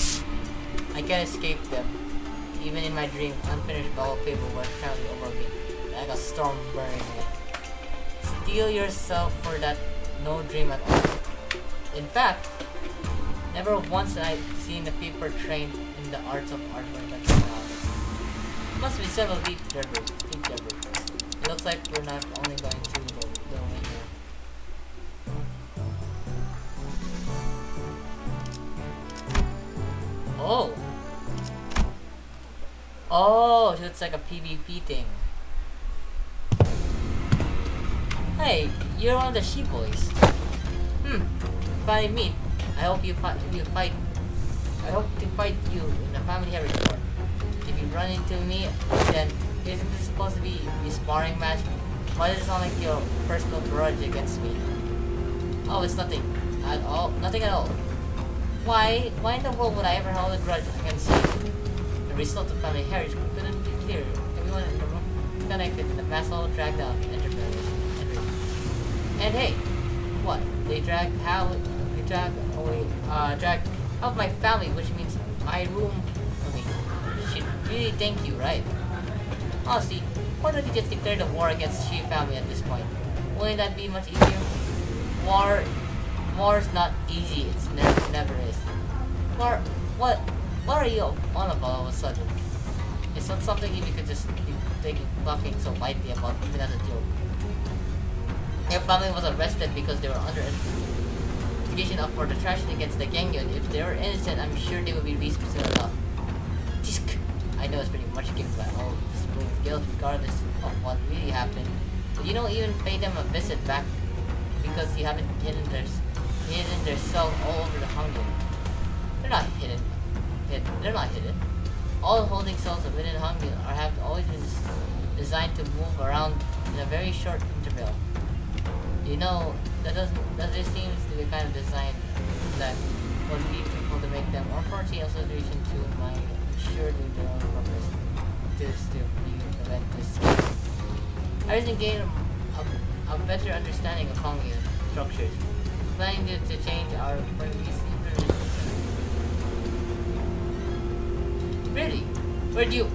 [SPEAKER 1] I can't escape them. Even in my dream, unfinished ball of paper was currently over me, like a storm burning me. Steel yourself for that no dream at all. In fact, never once had I seen a paper trained in the arts of art like that now. Must be several deep rivers. It looks like we're not only going through the way here. Oh, so it's like a PvP thing. Hey, you're one of the sheep boys. Hmm. Finally meet. I hope you fight. I hope to fight you in a family heritage war. If you run into me, then isn't this supposed to be a sparring match? Why does it sound like your personal grudge against me? Oh, it's nothing at all. Nothing at all. Why in the world would I ever hold a grudge against you? The result of family heritage couldn't be clearer. Everyone in the room connected. The mass all dragged out. And hey, what? They dragged out my family, which means my room. I mean, should really thank you, right? Honestly, why don't you just declare the war against Shi family at this point? Wouldn't that be much easier? War's not easy. It's never is. What are you on about all of a sudden? It's not something you could just be taking talking so lightly about, even as a joke. Your family was arrested because they were under investigation for the tragedy against the Gangyun. If they were innocent, I'm sure they would be released soon enough. Tisk. I know it's pretty much given by all this guilt regardless of what really happened. But you don't even pay them a visit back because you haven't hidden their cells all over the Hangul. They're not hidden. They're not hidden. All holding cells within Hangul have always been designed to move around in a very short interval. You know, that just seems to be kind of design that would lead people to make them or foresee a solution to my surely their own purpose to prevent this. I recently gained a better understanding of Hangul structures, planning to change our previous information. Really? Where'd you?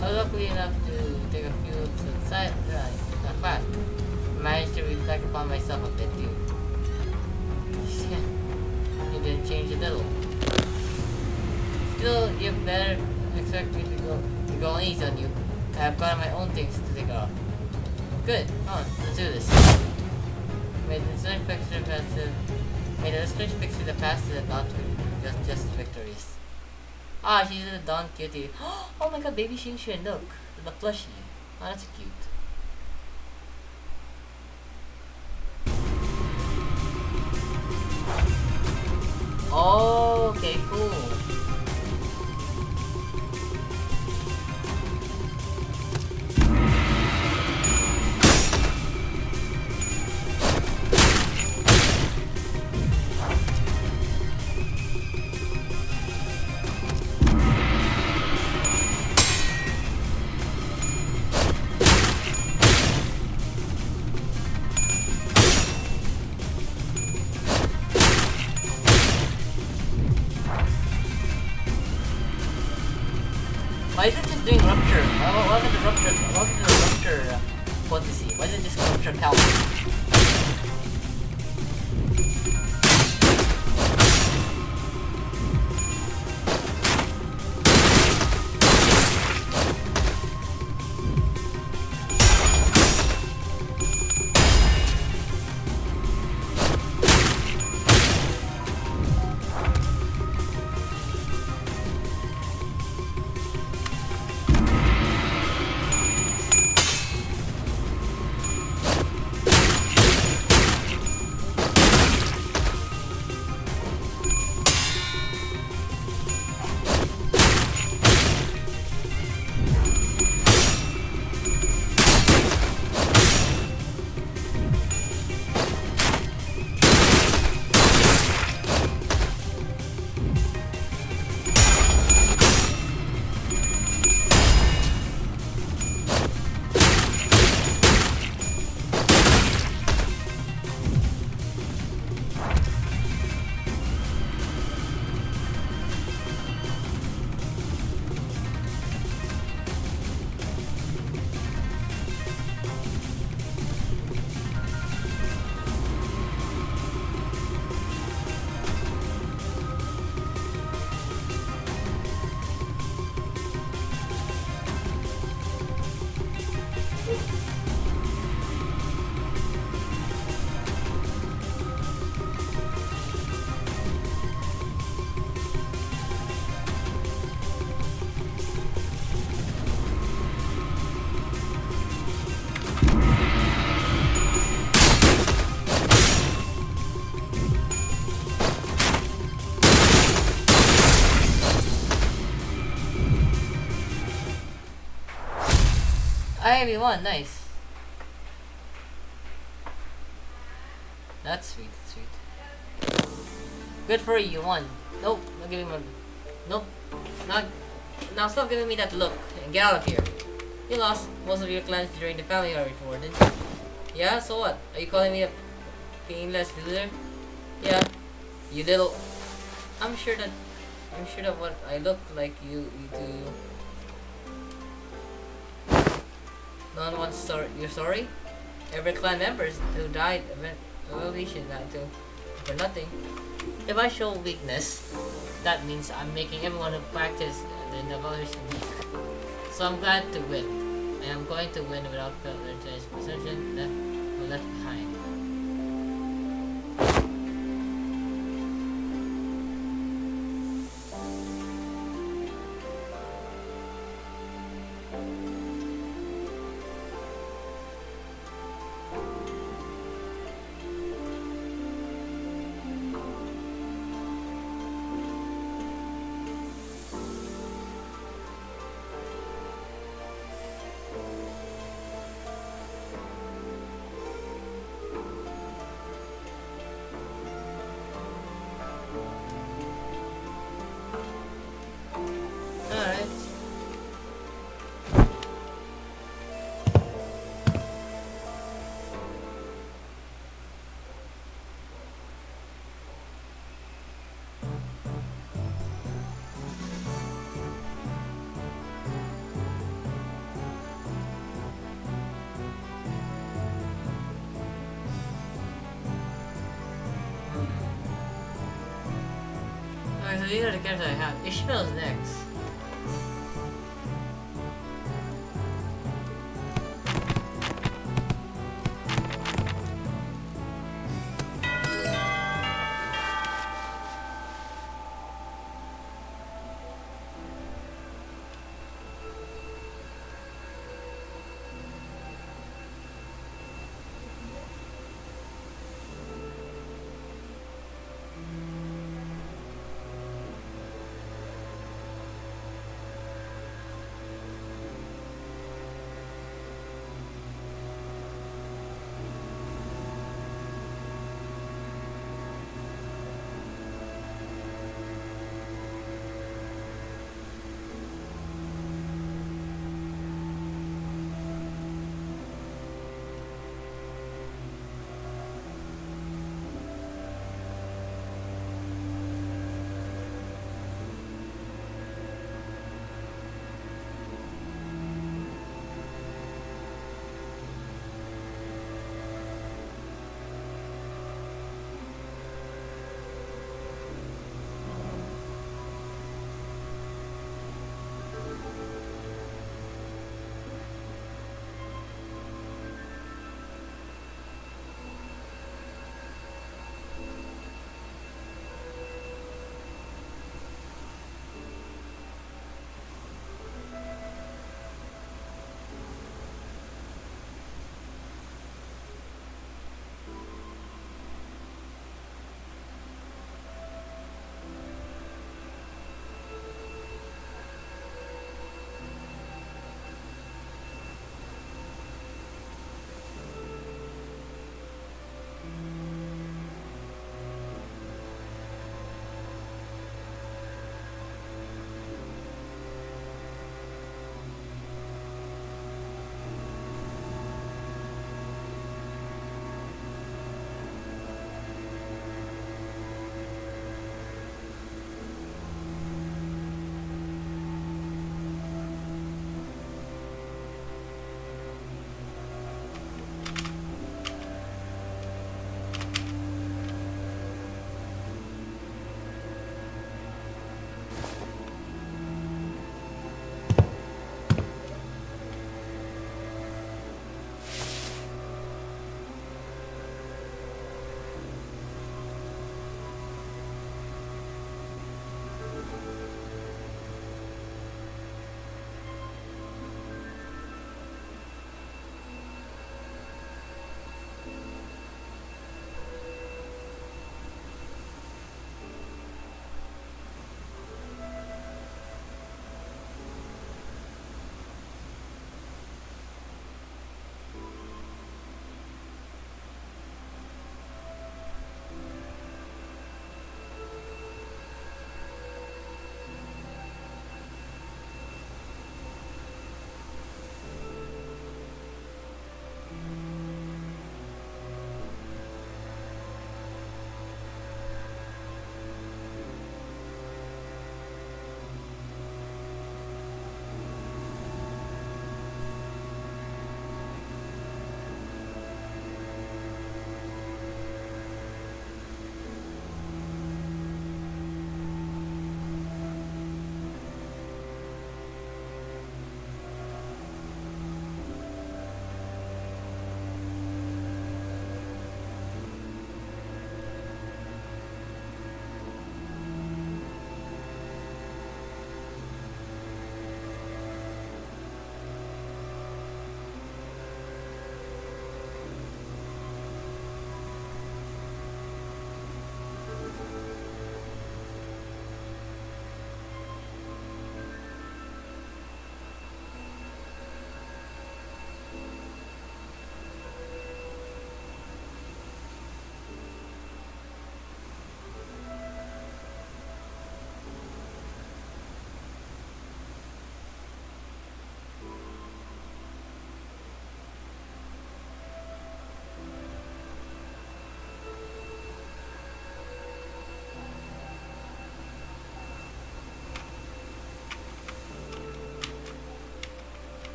[SPEAKER 1] I was lucky enough to take a few side class. Managed to reflect upon myself a bit too. You didn't change a little. Still, you better expect me to go easy on you. I have got my own things to take off. Good, come on, let's do this. Made a strange picture the past is not just victories. Ah, she's a Don Cutie. Oh my god, baby Shin Shin, look. The plushie. Oh, that's cute. Oh, okay, cool. IME1, nice. That's sweet, sweet. Good for you, you won. Nope, not giving me. Nope, not. Now stop giving me that look and get out of here. You lost most of your clans during the family are rewarded. Yeah, so what? Are you calling me a painless loser? Yeah, you little. I'm sure that. I'm sure that what I look like you do. No one wants you're sorry? Every clan members who died evolution that too. For nothing. If I show weakness, that means I'm making everyone who practice the evolution weak. So I'm glad to win. I am going to win without failure to his possession left behind. Alright. Alright, so these are the characters I have. Ishmael's next.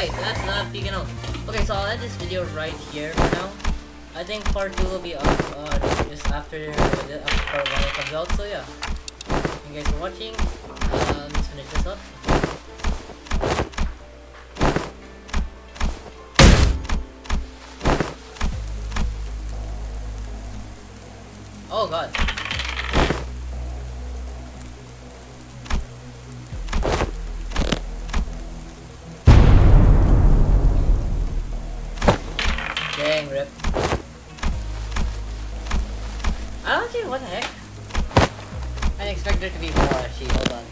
[SPEAKER 1] Alright, that's enough speaking of. Okay, so I'll end this video right here for now. I think part 2 will be up just after part 1 comes out, so yeah. Thank you guys for watching. Let's finish this up. Oh god. Dang, rip. I don't think, what the heck? I didn't expect there to be more actually, hold on.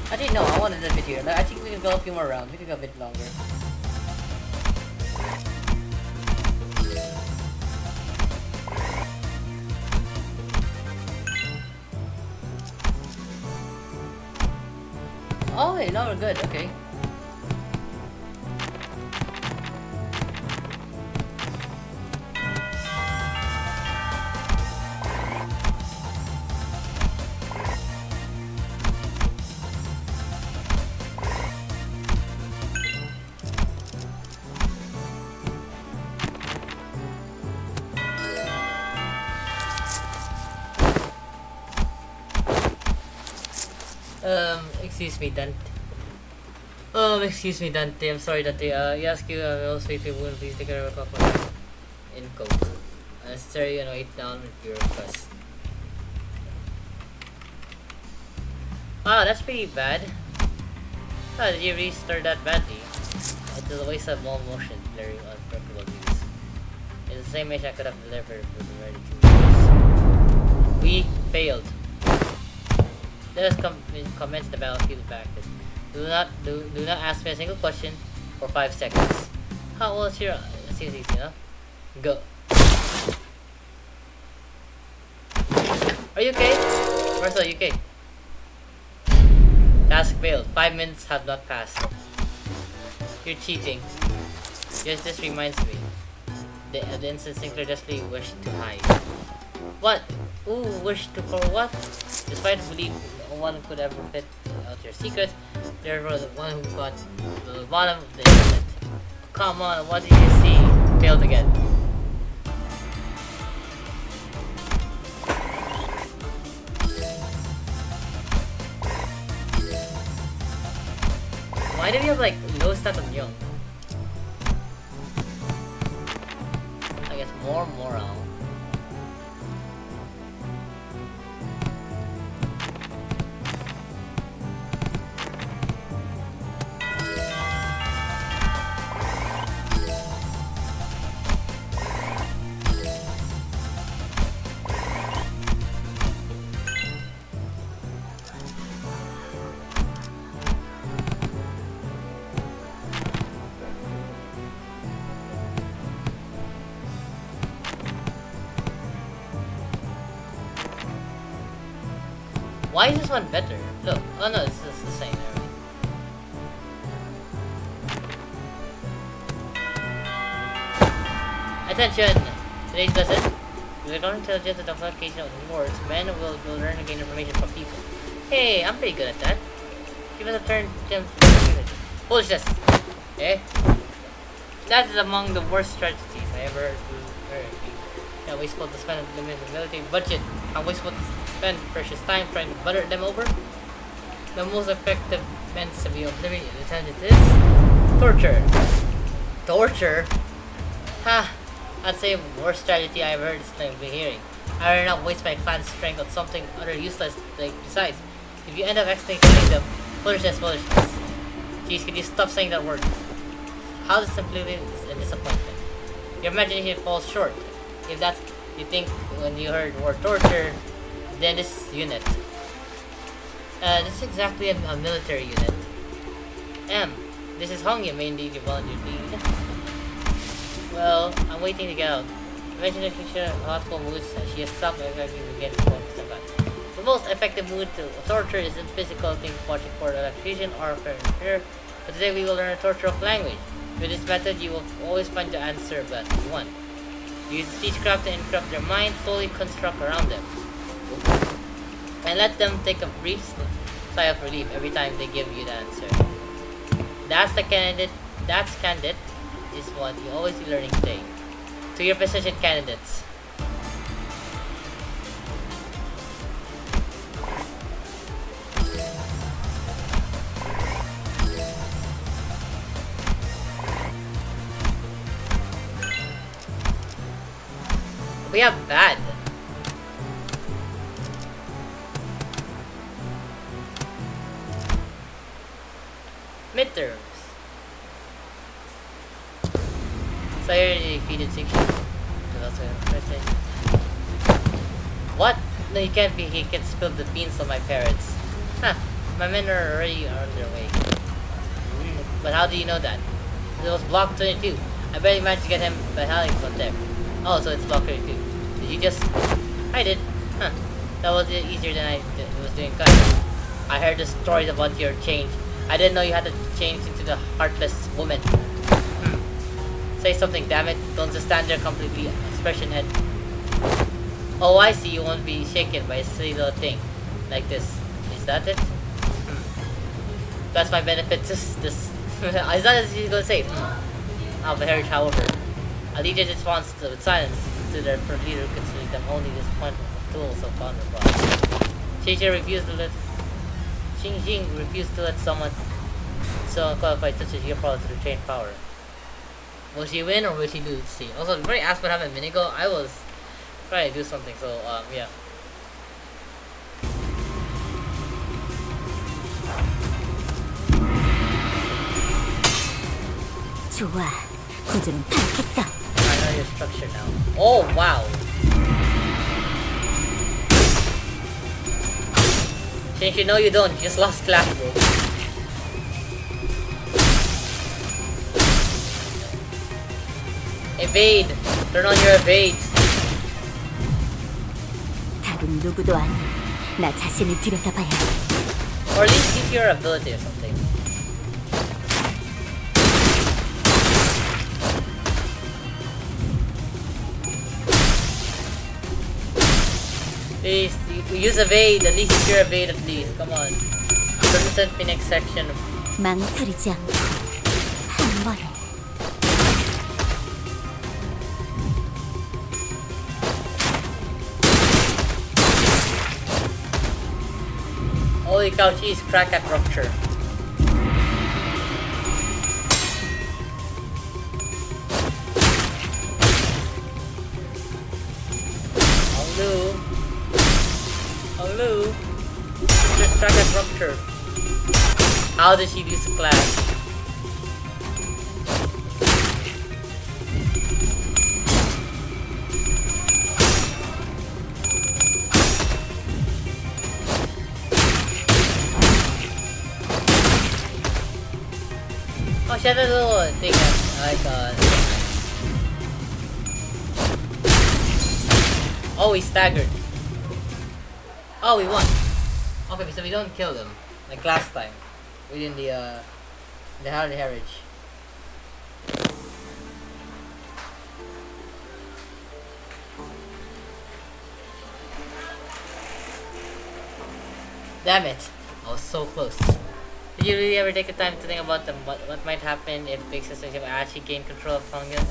[SPEAKER 1] Actually no, I wanted a bit here. I think we can go a few more rounds, we can go a bit longer. Oh wait, now we're good, okay. Excuse me, Dante. Excuse me, Dante. I'm sorry, Dante. You ask you, also if you will please take care of a cup of in Coke. Necessary and wait down with your request. Wow, that's pretty bad. How did you restart that badly? It's a waste of more motion during unpreferable use. It's the same mission I could have delivered with already 2 years. We failed. Let us commence the battlefield practice. Do not ask me a single question for 5 seconds. How was your seems easy enough? Go. Are you okay? Marcel, are you okay? Task failed. 5 minutes have not passed. You're cheating. Yes, this reminds me. The instant Sinclair justly wished to hide. What? Ooh, wished to for what? Despite the belief no one could ever fit out your secret, there was the one who got to the bottom of the internet. Come on, what did you see? Failed again. Why do we have like low stats on Young? I guess more morale. Why is this one better? Look, oh no, this is the same. Attention! Today's lesson. We are going to adjust the application of words. Men will learn to gain information from people. Hey, I'm pretty good at that. Give us a turn to foolishness. Eh? That is among the worst strategies I ever heard. Can't wasteful to spend a limited military budget. Can't wasteful to spend precious time trying to butter them over. The most effective means to be obliterated is torture. Torture? Ha! I'd say worst strategy I've heard is like we're hearing. I'd rather not waste my clan's strength on something utter useless. Like besides, if you end up accidentally killing them, foolishness. Jeez, could you stop saying that word? How disappointing is a disappointment. Your imagination falls short. If that's you think when you heard the word torture, then this unit. This is exactly a military unit. This is Hong, you mainly volunteer lead. Well, I'm waiting to get out. Eventually, she should have hostile moods and she has stopped expecting to get focused on that. The most effective mood to torture isn't physical thing watching for electrocution or fear, but today we will learn a torture of language. With this method, you will always find the answer but one. Use speechcraft to encrypt their mind, slowly construct around them. And let them take a brief sigh of relief every time they give you the answer. That's the candidate. That's candidate is what you always be learning today. To your position candidates. We have bad. Midterms. So I already defeated 6. What? No, you can't be. He can spill the beans on my parents. Huh. My men are already on their way. But how do you know that? It was block 22. I barely managed to get him, but Alex was there. Oh, so it's block 22. Did you just... I did. Huh. That was easier than I was doing cut. I heard the stories about your change. I didn't know you had to change into the heartless woman. Say something, damn it. Don't just stand there completely expression head. Oh, I see. You won't be shaken by a silly little thing like this. Is that it? That's my benefit. Just this. Is that as you're gonna say? I've heard, however. Allegiance responds with silence to their leader, considering them only disappointment tools of counterplot. Xing refused to let someone so unqualified such as your follow to retain power. Will she win or will she lose? See. Also, before I asked what happened a minute ago, I was trying to do something, so yeah.
[SPEAKER 3] 좋아, 구조는 파악했어.
[SPEAKER 1] I know your structure now. Oh wow. Since you know you don't, you just lost class, bro. Evade! Turn on your evade!
[SPEAKER 3] 답은 누구도 아니. 나 자신을 들여다봐야 해.
[SPEAKER 1] Or at least use your ability or something. Please, use evade, at least use your evade at least, come on. Persistent Phoenix section.
[SPEAKER 3] 망설이지 않고 한 번에.
[SPEAKER 1] Holy cow, she's crack at rupture. Hello. Just crack at rupture. How did she lose the class? Oh, she had a little thing like oh, he staggered. Oh, we won. Okay, so we don't kill them like last time within the Harley Heritage. Damn it! I was so close. Did you really ever take the time to think about what might happen if Big Sister actually gain control of Tonga?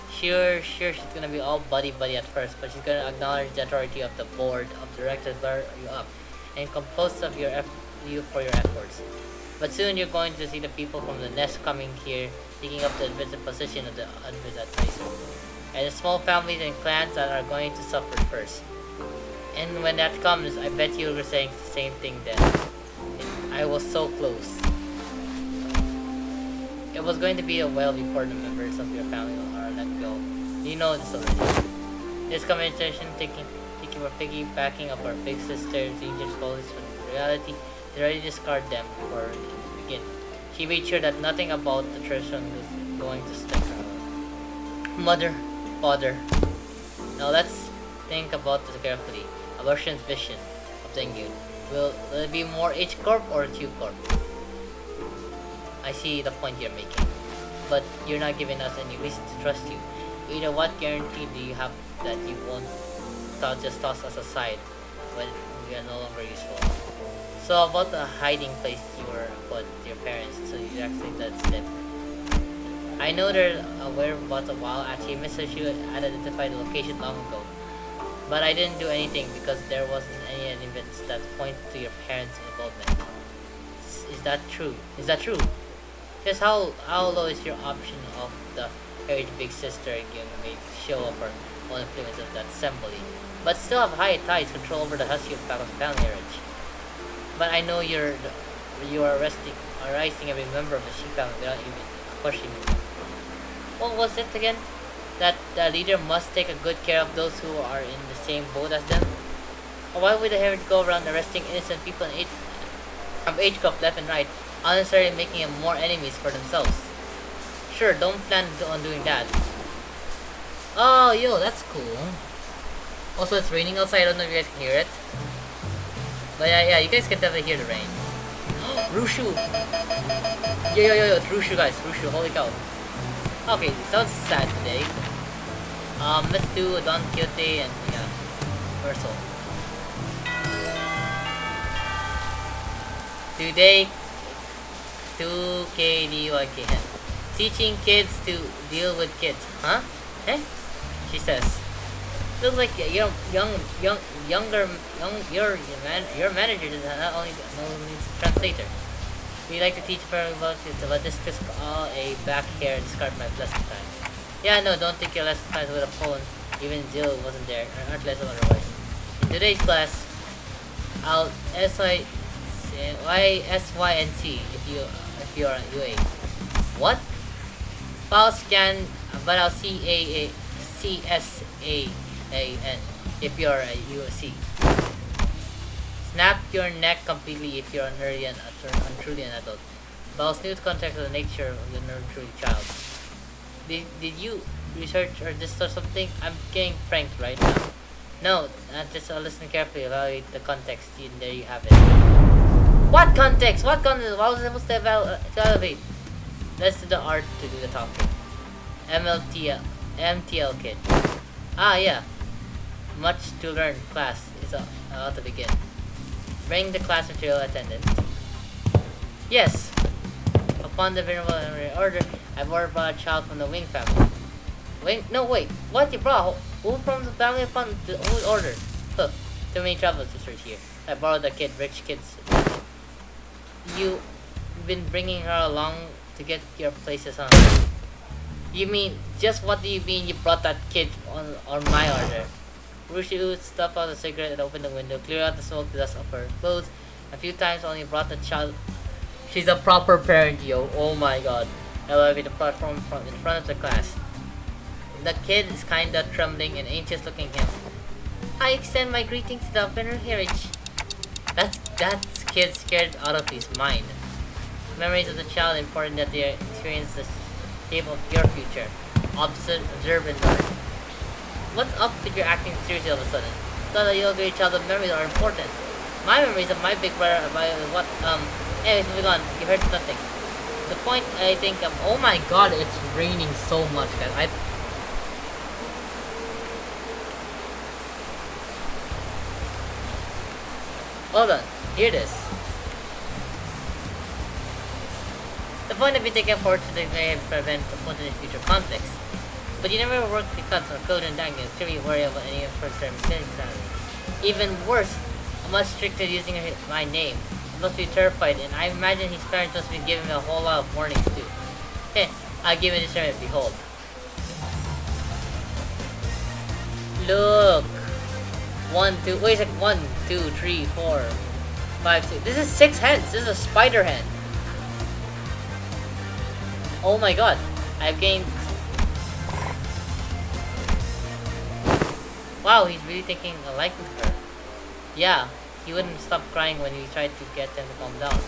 [SPEAKER 1] Sure, she's gonna be all buddy at first, but she's gonna acknowledge the authority of the board of directors, bear you up, and compose of you for your efforts. But soon you're going to see the people from the nest coming here, taking up the advisor position of the advisor, and the small families and clans that are going to suffer first. And when that comes, I bet you were saying the same thing then. I was so close. It was going to be a while before the members of your family are let go. You know this already. This conversation taking for piggybacking of our big sister's ancient policies, but in reality, they already discard them before we begin. She made sure that nothing about the tradition was going to stick around. Mother, father. Now let's think about this carefully. Abortion's vision of Tengyun. Will it be more H Corp or Q Corp? I see the point you're making, but you're not giving us any reason to trust you. Either what guarantee do you have that you won't just toss us aside when we are no longer useful? So about the hiding place you were put your parents so you actually let slip. I know they're aware about a while actually Mr. Shu had identified the location long ago. But I didn't do anything because there wasn't any evidence that point to your parents' involvement. Is that true? Is that true? Just how low is your option of the very big sister you may show up or own influence of that assembly? But still have high ties control over the Husky family marriage. But I know you are arresting every member of the Shi family without even questioning them. What was it again? That the leader must take a good care of those who are in the same boat as them? Or why would the heritage go around arresting innocent people from age group left and right, unnecessarily making them more enemies for themselves? Sure, don't plan on doing that. Oh, yo, that's cool. Also, it's raining outside. I don't know if you guys can hear it. But yeah, you guys can definitely hear the rain. Rushu! Yo, it's Rushu, guys. Rushu, holy cow. Okay, sounds sad today. Let's do Don Quixote and yeah, Verso. Today, 2KDYK. Teaching kids to deal with kids, huh? Eh? She says. Looks like your manager is not only translator. We like to teach very well, but this is all a back hair discard my lesson time. Yeah, no, don't take your lesson times with a phone. Even Jill wasn't there, or aren't lesson otherwise. In today's class, I'll SYNC if you are UA. What? File scan, but I'll CSAAN if you're a UC. Snap your neck completely if you're an early and truly an adult. But I'll snooze context of the nature of the truly child. Did you research or just or something? I'm getting pranked right now. No, just listen carefully, evaluate the context, and there you have it. What context? What context? What was I supposed to evaluate? Let's do the art to do the talking. MTL kid. Ah, yeah. Much to learn. Class is about to begin. Bring the class material attendant. Yes. Upon the venerable order, I've brought a child from the Wing family. Wing? No, wait. What you brought? Who from the family upon the whose order? Huh. Too many travelers to search here. I borrowed the kid, rich kids. You've been bringing her along to get your places on. You mean, just what do you mean you brought that kid on my order? Rushu stuffed out a cigarette and opened the window, cleared out the smoke dust of her clothes. A few times only brought the child. She's a proper parent, yo. Oh my god. Elevated the platform in front of the class. The kid is kinda trembling and anxious looking at him. I extend my greetings to the winner heritage. That kid scared out of his mind. Memories of the child important that they experience the shape of your future. Observe and learn. What's up with your acting seriously all of a sudden? Thought that your childhood memories are important. My memories of my big brother about what anyways, moving on. You heard nothing. The point I think oh my god, it's raining so much, guys. Hold on, hear this. The point of you taking forward to the may prevent potential future conflicts. But you never work the cuts or code and dangling, extremely worried about any of her terms. Even worse, I'm much stricter using my name. He must be terrified, and I imagine his parents must be giving him a whole lot of warnings too. Heh, I'll give it a try, behold. Look! 1, 2, wait a second, 1, 2, 3, 4, 5, 6. This is 6 hands. This is a spider hand. Oh my god. I've gained. Wow, he's really taking a liking to her. Yeah, he wouldn't stop crying when we tried to get them to calm down.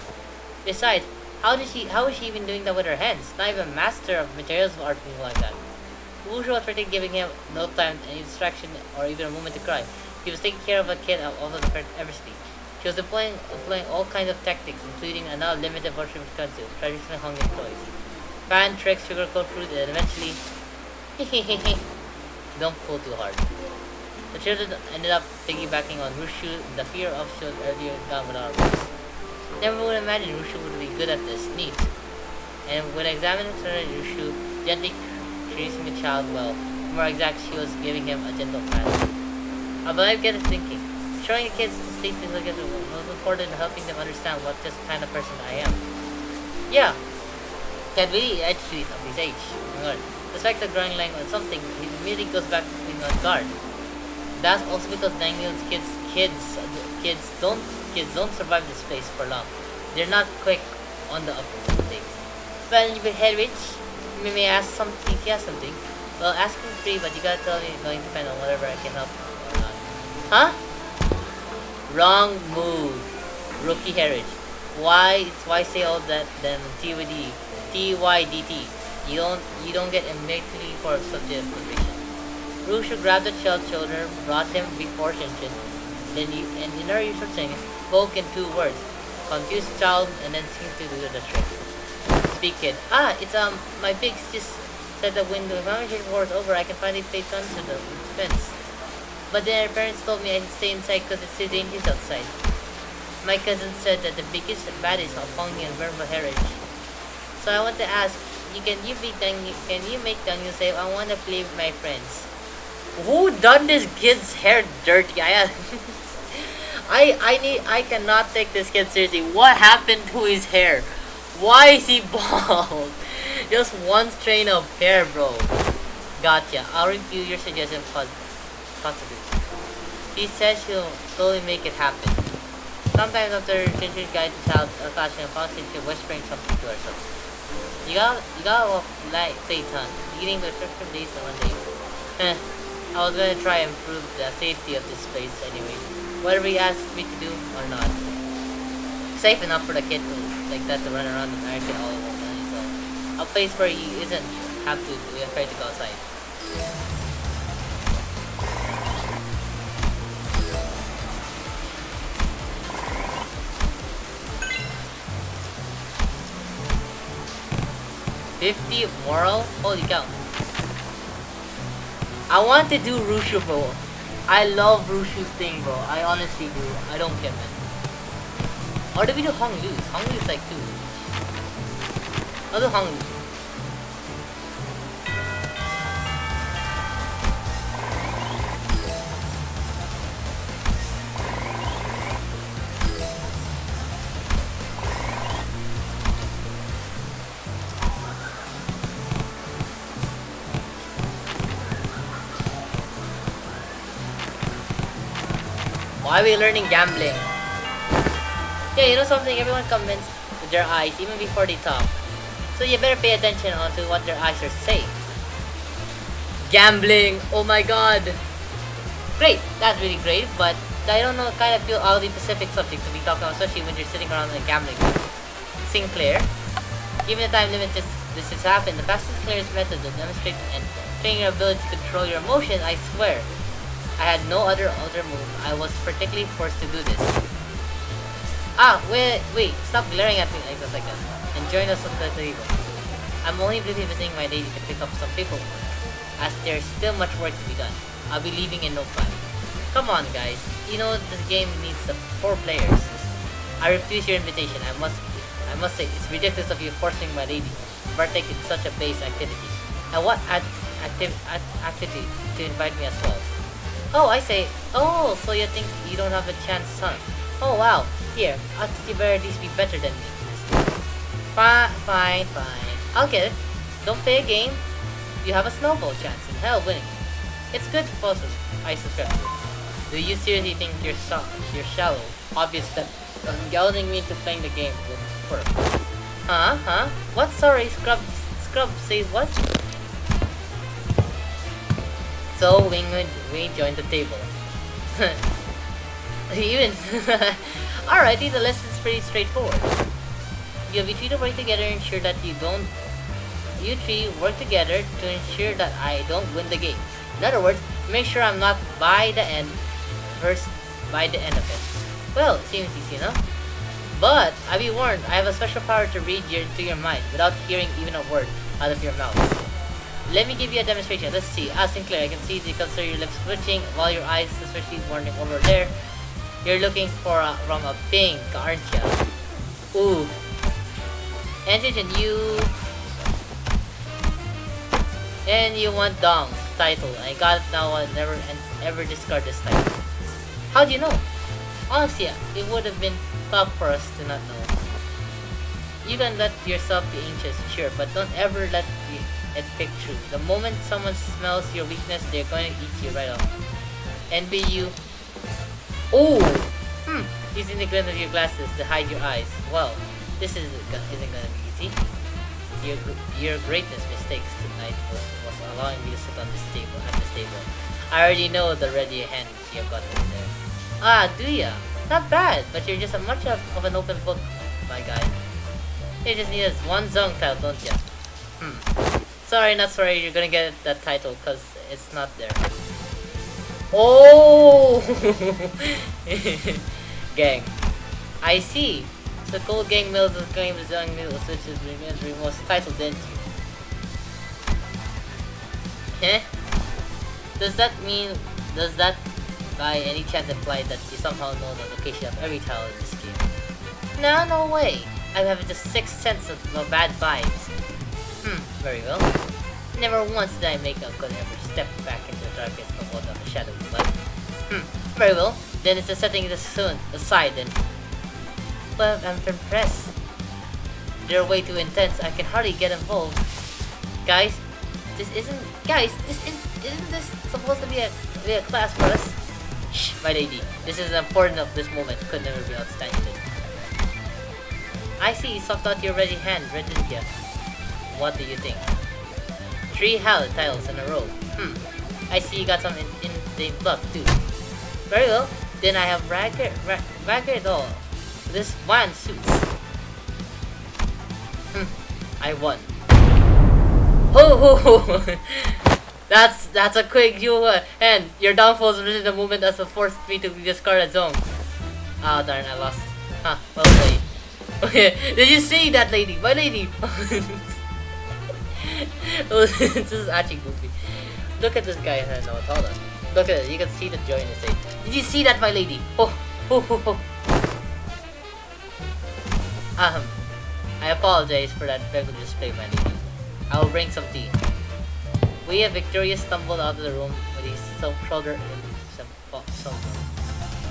[SPEAKER 1] Besides, how is she even doing that with her hands? Not even a master of materials of art like that. Wushu was pretty giving him no time, any distraction, or even a moment to cry. He was taking care of a kid out of the everspeed. She was employing all kinds of tactics, including a now limited version of kudzu, traditional Hungarian toys. Fan tricks, sugarcoat fruit, and eventually... Don't pull too hard. The children ended up piggybacking on Rushu, the fear of shield earlier down without a race. Never would imagine Rushu would be good at this. Neat. And when examining Rushu, gently tracing the child well, more exact, she was giving him a gentle pat. But I get it thinking. Showing the kids to stay together was important in helping them understand what just kind of person I am. Yeah, can really edge to it of his age. Oh my god. Despite the growing language on something, he immediately goes back to being on guard. That's also because Daniel's kids don't survive this place for long. They're not quick on the updates. Well, you head rich, you may ask something if you have something. Well, asking free, but you gotta tell me you're going to depend on whatever I can help or not. Huh? Wrong move. Rookie heritage. Why say all that then TYDT? You don't get immediately for subject conviction. Rushu grabbed the child's shoulder, brought him before Shinshin, then and in her usual thing, spoke in 2 words. Confused child and then seemed to do the trick. Speak kid. It's my big sis said the window. If my war is over, I can finally play tons of the fence. But then her parents told me I should stay inside because it's too dangerous outside. My cousin said that the biggest baddest are Pongi and verbal heritage. So I want to ask, can you make Daniel say I want to play with my friends? Who done this kid's hair dirty? I cannot take this kid seriously. What happened to his hair? Why is he bald? Just one strain of hair, bro. Gotcha. I'll review your suggestion possibly. He says she'll slowly make it happen. Sometimes after Ginger guides the child clashing and falls into whispering something to herself. You gotta play ton. Beginning the restriction days on one day. I was gonna try and improve the safety of this place anyway. Whatever he asks me to do or not. Safe enough for the kid to like that to run around America all over so a place where he isn't have to be afraid to go outside. $50 moral? Holy cow. I want to do Rushu, bro. I love Rushu's thing, bro. I honestly do. I don't care, man. Or do we do Honglu's? Honglu's like 2. I'll do Honglu. Why are we learning gambling? Yeah, you know something? Everyone comments with their eyes even before they talk. So you better pay attention to what their eyes are saying. Gambling! Oh my god! Great! That's really great, but I don't know, kind of feel oddly specific subject to be talking about, especially when you're sitting around in a gambling room. Sinclair, given the time limit this has happened, the fastest clearest method to demonstrate and train your ability to control your emotion, I swear. I had no other move. I was particularly forced to do this. Wait, stop glaring at me like a second. And join us on the table. I'm only busy visiting my lady to pick up some paperwork, as there's still much work to be done. I'll be leaving in no time. Come on, guys. You know this game needs 4 players. I refuse your invitation. I must say, it's ridiculous of you forcing my lady to partake in such a base activity. And what activity to invite me as well? Oh, I say. Oh, so you think you don't have a chance, son? Oh, wow. Here, I'll at the very least be better than me. Fine. I'll get it. Don't play a game. You have a snowball chance in hell winning. It's good proposal. I subscribe. Do you seriously think you're shallow? Obvious that gouging me into playing the game with work. Huh? What? Sorry, Scrub says what? So we joined the table. Even alrighty, the lesson's pretty straightforward. You'll be treated work together to ensure that you three work together to ensure that I don't win the game. In other words, make sure I'm not by the end of it. Well, it seems easy enough. But I be warned, I have a special power to read into your mind without hearing even a word out of your mouth. Let me give you a demonstration. Let's see. Sinclair, I can see the color your lips twitching while your eyes, especially wandering over there. You're looking from a pink, aren't ya? Ooh. Attention, and you want Dong's title. I got it now. I'll never and ever discard this title. How do you know? Honestly, it would have been tough for us to not know. You can let yourself be anxious, sure, but don't ever let it pick true. The moment someone smells your weakness, they're going to eat you right off. Envy you. Oh! Using the glint of your glasses to hide your eyes. Well, this isn't gonna be easy. Your greatness mistakes tonight was allowing me to sit on this table at this table. I already know the ready hand you've got over there. Ah, do ya? Not bad, but you're just as much of an open book, my guy. You just need us one Zong title, don't ya? Sorry, not sorry, you're gonna get that title, cause it's not there. Oh! Gang. I see. So Gold Gang Mills is claim the Zong Mills, which is the most title, didn't you? Eh? Does that by any chance imply that you somehow know the location of every title in this game? No way. I have just 6 sense of bad vibes. Very well. Never once did I make a good ever step back into the darkness of what the shadow of light. Very well. Then it's a setting this soon aside then. But I'm impressed. They're way too intense. I can hardly get involved. Guys, isn't this supposed to be a class for us? Shh, my lady. This is important of this moment. Could never be outstanding. I see you swapped out your ready hand, didn't ya? What do you think? 3 Hallowed titles in a row. I see you got some in the blood too. Very well. Then I have Ragged all. This one suits. I won. Ho! That's a quick and your downfall is written the moment as a forced me to discard a zone. Ah, darn, I lost. Well played. Okay, did you see that lady? My lady! This is actually goofy. Look at this guy. No, hold on. Look at it. You can see the joy in his face. Did you see that, my lady? Oh. I apologize for that regular display, my lady. I will bring some tea. We have victorious stumbled out of the room with his shoulder and some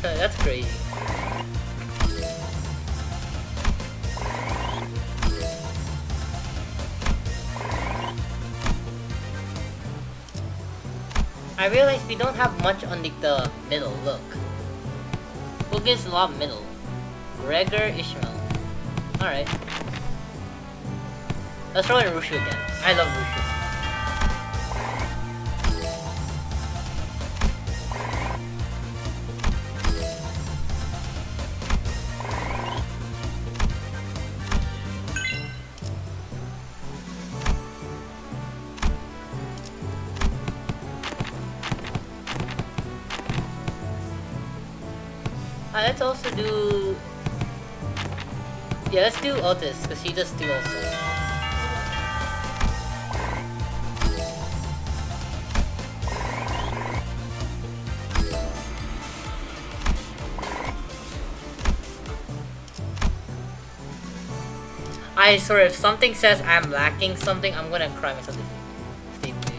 [SPEAKER 1] That's crazy. I realize we don't have much on the middle. Look. Who gives a lot of middle? Gregor Ishmael. Alright. Let's throw in Rushu again. I love Rushu. Let's also do... Yeah, let's do Otis, because she does 2 also. I swear, if something says I'm lacking something, I'm gonna cry myself. Stay with me.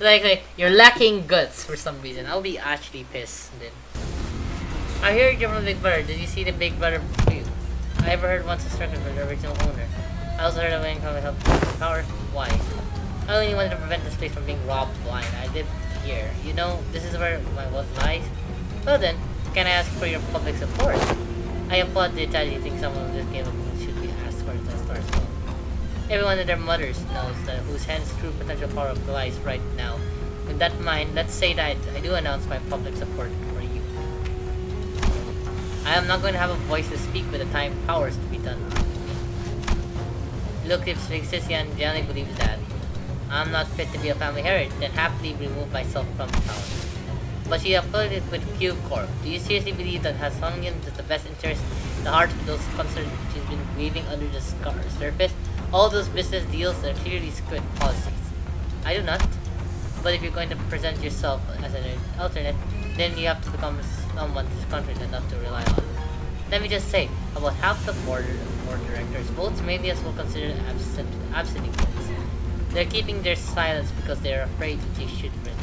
[SPEAKER 1] Like, you're lacking guts for some reason. I'll be actually pissed then. I heard you're from Big Brother. Did you see the Big Brother preview? I ever heard once a circuit for the original owner. I also heard of winning from help power. Why? I only wanted to prevent this place from being robbed blind. I live here. You know, this is where my wealth lies. Well then, can I ask for your public support? I applaud the Italian. You think someone of this game should be asked for the stars. Everyone and their mothers knows that whose hands true potential power lies right now. With that in mind, let's say that I do announce my public support for you. I am not going to have a voice to speak with the time powers to be done. Look, if Sphixician generally believes that I'm not fit to be a family heritage, then happily remove myself from power. But she affiliated with Q Corp. Do you seriously believe that has hung in the best interest in the hearts of those concerns she's been weaving under the surface? All those business deals are clearly script policies. I do not. But if you're going to present yourself as an alternate, then you have to become someone who's confident enough to rely on. Let me just say, about half the board directors votes maybe as well considered absenting votes. They're keeping their silence because they're afraid that they should win.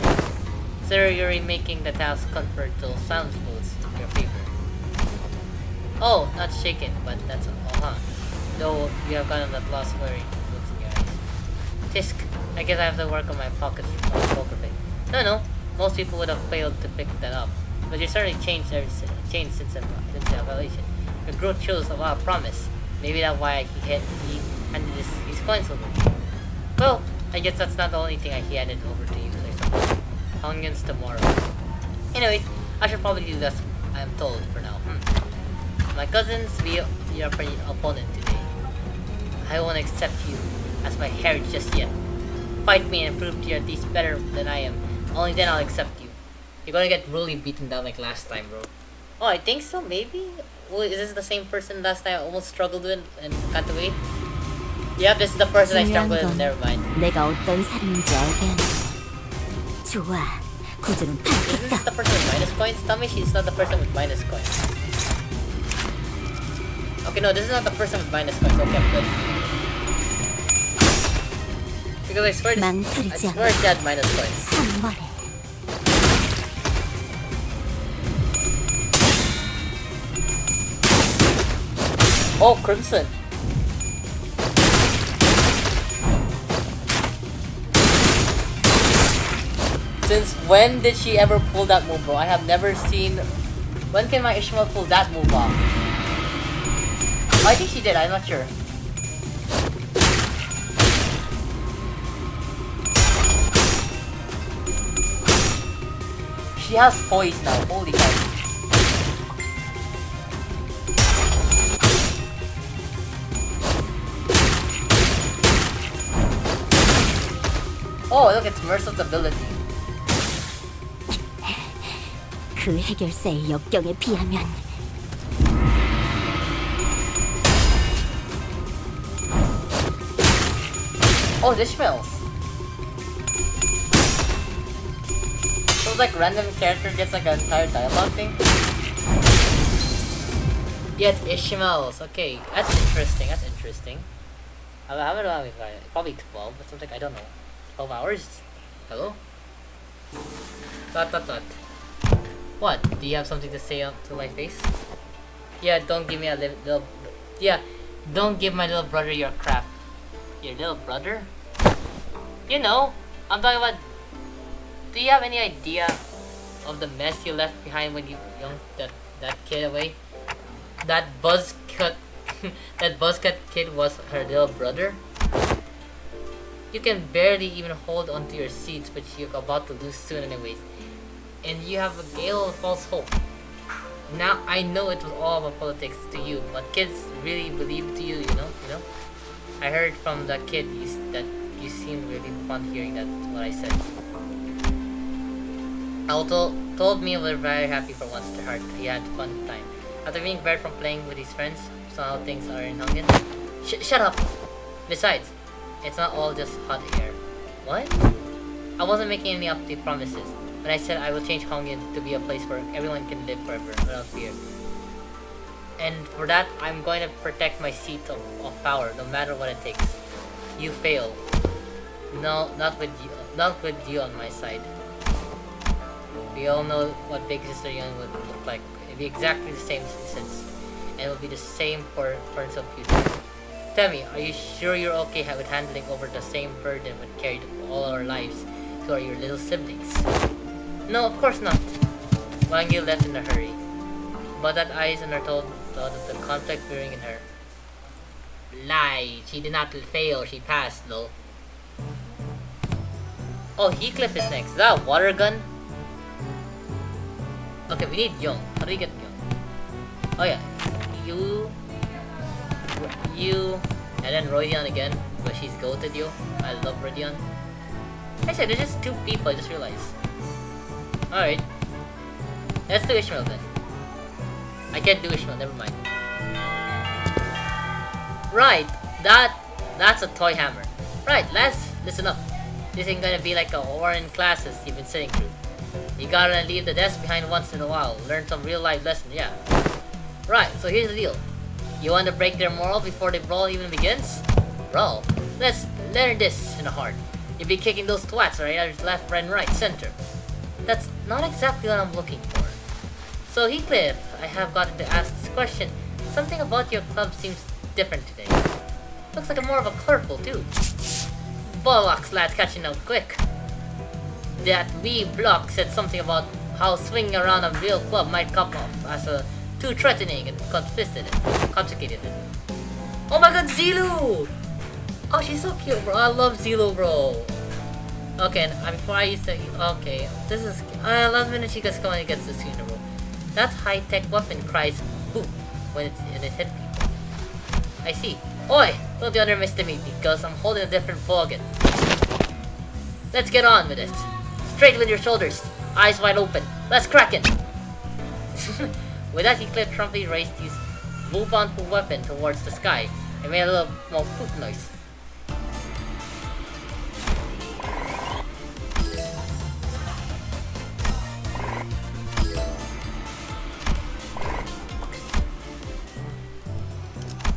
[SPEAKER 1] So you're making the task convert to silence votes in your favor. Oh, not shaken, but that's all, huh? Though you have gotten that lost worry looks in your eyes. Tisk, I guess I have to work on my pockets for my poker face. No, most people would have failed to pick that up. But you certainly changed since the evaluation. Your growth shows a lot of promise. Maybe that's why he handed his coins over to you. Well, I guess that's not the only thing he handed over to you, I suppose. Onions tomorrow. Anyways, I should probably do this, I am told, for now. My cousins be your opponent today. I won't accept you as my heritage just yet. Fight me and prove you're at least better than I am. Only then I'll accept you. You're gonna get really beaten down like last time, bro. Oh, I think so, maybe? Well, is this the same person last time I almost struggled with and got away? Yep, this is the person I struggled with, never mind.
[SPEAKER 3] 내가 어떤 사람인지 알게 하는 좋아, 구조는
[SPEAKER 1] Is this the person with minus coins? Tell me she's not the person with minus coins. Okay, no, this is not the person with minus coins. Okay, I'm good. Because I swear she had minus coins.
[SPEAKER 3] 한 번에
[SPEAKER 1] Oh, Crimson. Since when did she ever pull that move, bro? I have never seen... When can my Ishmael pull that move off? I think she did, I'm not sure. She has poise now, holy cow. Oh, look, it's Mercer's ability.
[SPEAKER 3] 그 해결사의 역경에 비하면
[SPEAKER 1] Oh, this smells. So it's like random character gets like an entire dialogue thing. Yeah, it's Ishmael's. Okay, that's interesting. That's interesting. How many have we got? Probably 12 or something. I don't know. 12 hours? Hello? Dot. What? Do you have something to say to my face? Yeah, don't give me a little... Yeah, don't give my little brother your crap. Your little brother? You know, I'm talking about... Do you have any idea of the mess you left behind when you yoinked that kid away? That buzzcut... that buzzcut kid was her little brother? You can barely even hold onto your seats, but you're about to lose soon anyways. And you have a gale of false hope. Now, I know it was all about politics to you, but kids really believe to you, you know? I heard from the kid that you seemed really fun hearing that, what I said. Alto told me we were very happy for once to heart. He had a fun time. After being barred from playing with his friends, somehow things are in Hungin. Shut up! Besides, it's not all just hot air. What? I wasn't making any update promises when I said I will change Hongin to be a place where everyone can live forever without fear. And for that, I'm going to protect my seat of power, no matter what it takes. You fail. No, not with you on my side. We all know what Big Sister Young would look like. It'd be exactly the same since, and it will be the same for some future. Tell me, are you sure you're okay with handling over the same burden we carried all our lives to your little siblings? No, of course not. Wangi left in a hurry, but that eyes on her told of the conflict brewing in her. Lie, she did not fail, she passed though. Oh, Heathcliff is next. Is that a water gun? Okay, we need Young. How do we get Young? Oh yeah, you, and then Rodion again, but she's goated you. I love Rodion. Actually, there's just two people, I just realized. Alright. Let's do Ishmael then. I can't do Ishmael, never mind. Right, that's a toy hammer. Right, let's listen up. This ain't gonna be like a Warren classes you've been sitting through. You gotta leave the desk behind once in a while. Learn some real life lesson, yeah. Right, so here's the deal. You want to break their moral before the brawl even begins? Brawl? Let's learn this in the heart. You'll be kicking those twats, right? Left, right, center. That's not exactly what I'm looking for. So Heathcliff, I have gotten to ask this question. Something about your club seems different today. Looks like I'm more of a clerical too. Bollocks, lads, catching up quick. That wee block said something about how swinging around a real club might come off as too threatening and complicated. Oh my god, Zilu! Oh, she's so cute, bro. I love Zilu, bro. Okay, before I used to... Okay, this is... I love when Chica's coming against the screen, bro. That high-tech weapon cries boo when it hits people. I see. Oi! Don't you underestimate me, because I'm holding a different bow again. Let's get on with it. Straight with your shoulders. Eyes wide open. Let's crack it! With that, Heathcliff promptly raised his bow-bound weapon towards the sky and made a little more poop noise.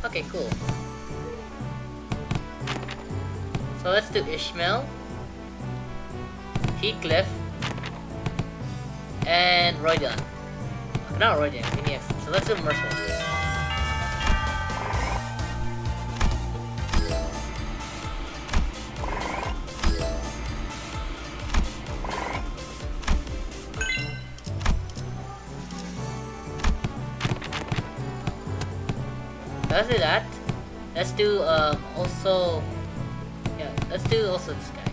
[SPEAKER 1] Okay, cool. So let's do Ishmael, Heathcliff, and Roydian. Not Roydian, Phoenix. So let's do Merciful. Let's do that. Let's do also, yeah. Let's do also this guy.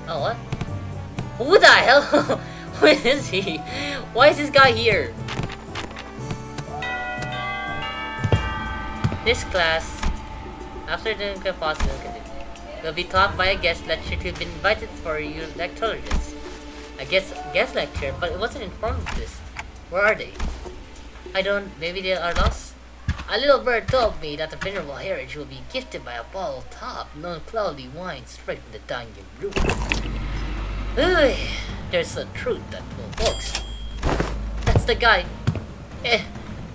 [SPEAKER 1] Oh, what? Who the hell? Who is he? Why is this guy here? This class, after the possible, will be taught by a guest lecturer to have been invited for your lecturers. I guess guest lecture, but it wasn't informed of this. Where are they? I don't. Maybe they are lost. A little bird told me that the venerable heritage will be gifted by a bottle top, non-cloudy wine straight from the dining room. There's a truth that will works. That's the guy.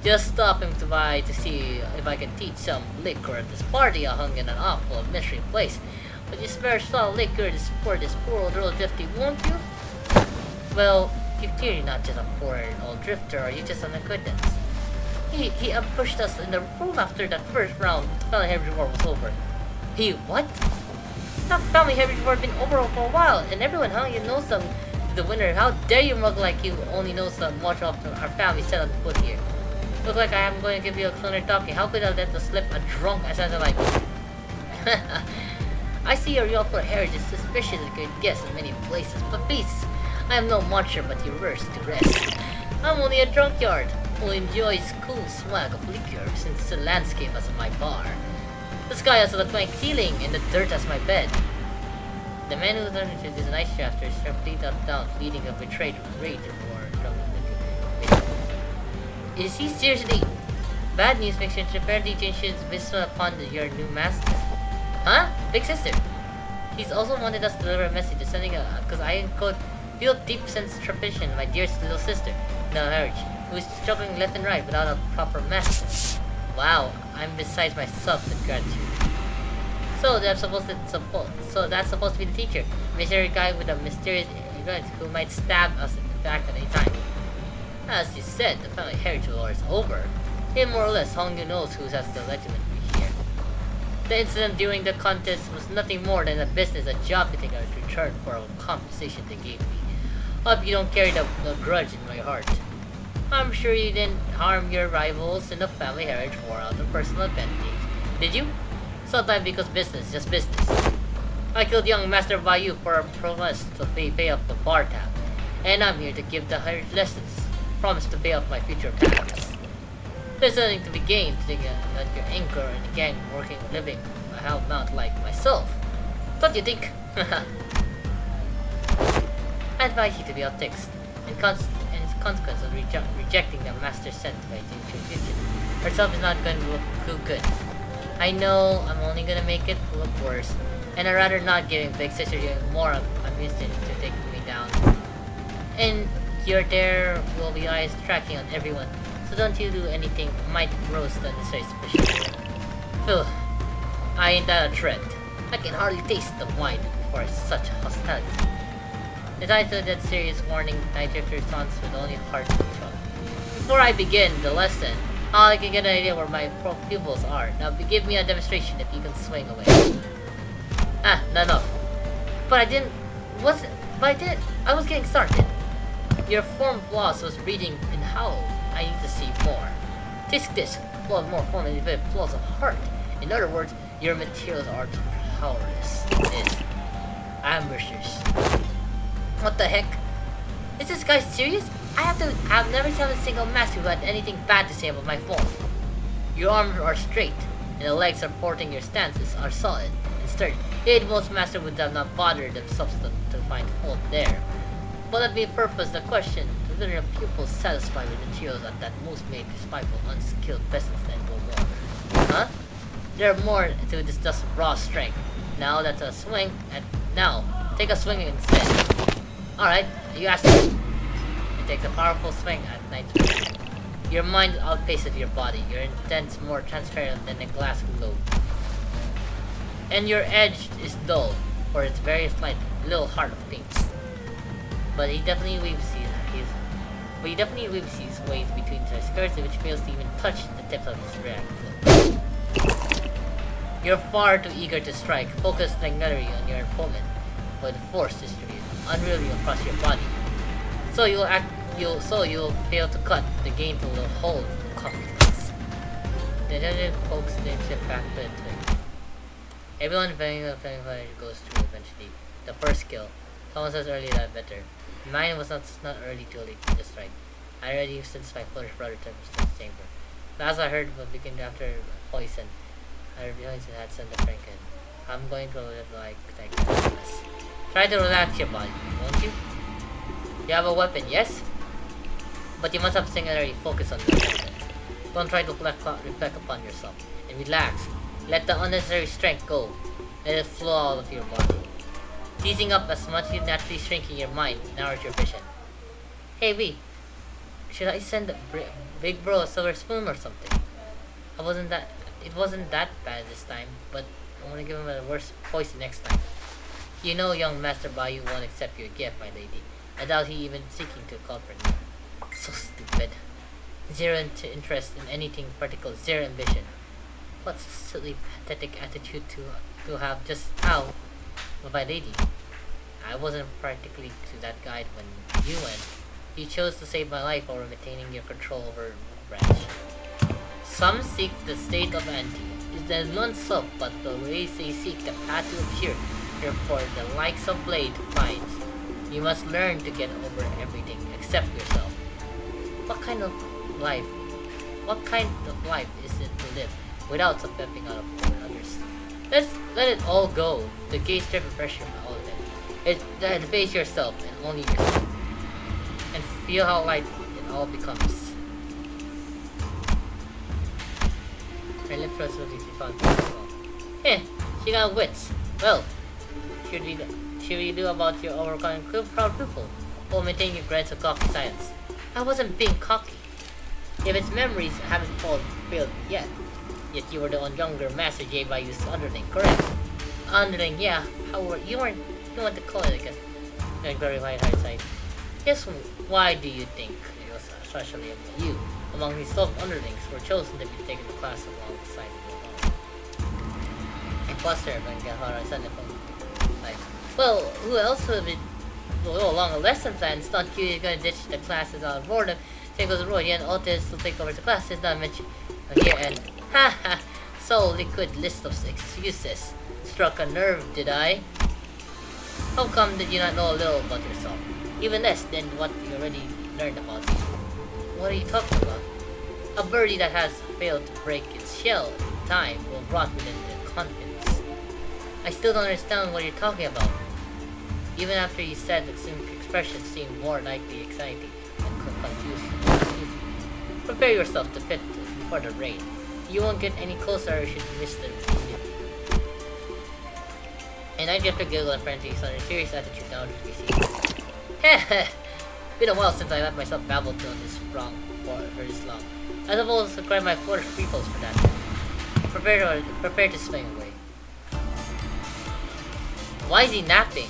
[SPEAKER 1] Just stop him to see if I can teach some liquor at this party I hung in an awful mystery place. But you spare some liquor to support this poor old earl drifty, won't you? Well, you're clearly not just a poor old drifter, or you just an acquaintance. He pushed us in the room after that first round the Family Heritage War was over. He what? That Family Heritage War had been over for a while, and everyone hung you know some to the winner. How dare you mug like you only know so much of our family set on foot here? Look like I am going to give you a cleaner talking. How could I let the slip a drunk as I like? I see your Yopler heritage is suspicious and could guess in many places, but please, I am no marcher but your worst to rest. I'm only a drunkyard who enjoys cool swag of liquor since the landscape as my bar. The sky has a plank ceiling and the dirt as my bed. The man who turned into this nice shafter is complete up down, leading a betrayed rage or drunken liquor. Is he seriously? Bad news, Big Sister. Apparently, Jinshin's bestowed upon your new master. Huh? Big Sister. He's also wanted us to deliver a message, sending because I quote, feel deep sense of trepidation, my dearest little sister, no marriage, who is struggling left and right without a proper master. Wow, I'm beside myself with gratitude. So that's supposed to be the teacher, mysterious guy with a mysterious event who might stab us in the back at any time. As you said, the Family Heritage War is over. He more or less Hongyu knows who has the regiment here. The incident during the contest was nothing more than a job I think I would return for a compensation they gave me. Hope you don't carry the grudge in my heart. I'm sure you didn't harm your rivals in the Family Heritage War out of personal advantage, did you? Sometimes because business, just business. I killed young Master Bayu for a promise to pay off the bar tab, and I'm here to give the heritage lessons. Promise to pay off my future paths. There's nothing to be gained thinking that your anchor and the gang working living a hellbound like myself. Don't you think? I advise you to be upfixed, and its consequence of rejecting the master sent by Jinchu herself is not going to look too good. I know I'm only gonna make it look worse, And I'd rather not giving Big Sister you more ammunition to take me down. And you're there will be eyes tracking on everyone, so don't you do anything might roast unnecessary suspicion. Phew, I ain't that a threat. I can hardly taste the wine for such hostility. Entitled that serious warning, I took the response with only heart shrug. Before I begin the lesson, I can get an idea where my pupils are. Now give me a demonstration if you can swing away. Ah, not enough. But I was getting started. Your form flaws was reading in how I need to see more. Tisk this, flaws more form and flaws of heart. In other words, your materials are powerless. Is ambushers. What the heck? Is this guy serious? I've never seen a single master who had anything bad to say about my form. Your arms are straight, and the legs supporting your stances are solid and sturdy. Yet most masters would have not bothered themselves to find fault there. But let me purpose the question to whether your pupils satisfied with materials that most made despiteful, unskilled peasants than go more. Huh? There are more to this just raw strength. Now that's a swing, and now take a swing instead. Alright, you asked me. It takes a powerful swing at night. Your mind outpaces your body. Your intent's more transparent than a glass globe. And your edge is dull, for its very slight little heart of paints. But he definitely weaves his ways between his skirts, which fails to even touch the tips of his red clothes. You're far too eager to strike, focused regularly on your opponent, with force distributed unreally across your body. So you'll fail to cut the gain to the whole complex. The judge pokes the ship back to the twig. Everyone playing the fire goes through eventually. The first skill. Someone says early that better. Mine was not early too late, just right. I already since my foolish brother took me to the chamber. Last I heard was beginning after poison. I realized it had sent the Franken. I'm going to live like this. Try to relax your body, won't you? You have a weapon, yes? But you must have singularly focus on your weapon. Don't try to reflect upon yourself. And relax. Let the unnecessary strength go. Let it flow out of your body. Seizing up as much as naturally shrinking your mind narrows your vision. Hey V, should I send Big Bro a silver spoon or something? It wasn't that bad this time, but I want to give him a worse poison next time. You know young Master Bayou won't accept your gift, my lady. I doubt he even seeking to culprit me. So stupid. Zero interest in anything particular, zero ambition. What a silly, pathetic attitude to have just now. But my lady, I wasn't practically to that guide when you went. You chose to save my life over maintaining your control over branch. Some seek the state of ante. Is the none so, but the ways they seek the path to appear. Therefore, the likes of Blade finds. You must learn to get over everything except yourself. What kind of life is it to live without stepping out of others? Let it all go. The gaze strip and pressure all of it. Face yourself and only yourself. And feel how light it all becomes. Her lips rose slowly to found she got wits. Well, should we do about your overcoming proud pupil or maintain your grants of cocky science? I wasn't being cocky. If its memories haven't failed yet you were the younger Master J by his underling, correct? Underling, yeah. However, you want to call it, I guess. Like very wide hindsight. Yes, why do you think it was especially you among these 12 underlings were chosen to be taken to class alongside you? And cluster when Gahara said it. Like, well, who else would be along a lesson plan? It's not you gonna ditch the classes out of boredom. Same goes Roy and Otis will take over the classes, not mentioned here and haha, so liquid list of excuses. Struck a nerve, did I? How come did you not know a little about yourself? Even less than what you already learned about you. What are you talking about? A birdie that has failed to break its shell in time will rot within the confidence. I still don't understand what you're talking about. Even after you said the expression seemed more likely anxiety and confusion. Prepare yourself to fit before the rain. You won't get any closer or should miss the I just giggle and friendly, so serious attitude now to be seen. Heh. Been a while since I let myself babble to on this wrong for this long. I suppose I'll credit my foolish peoples for that. Prepare to swing away. Why is he napping?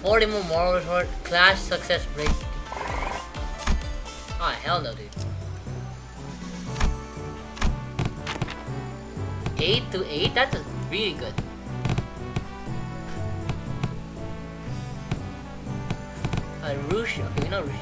[SPEAKER 1] More moral report, clash success rate. Ah, hell no, dude. 8 to 8? That's really good. Rush. Okay, we know Rush.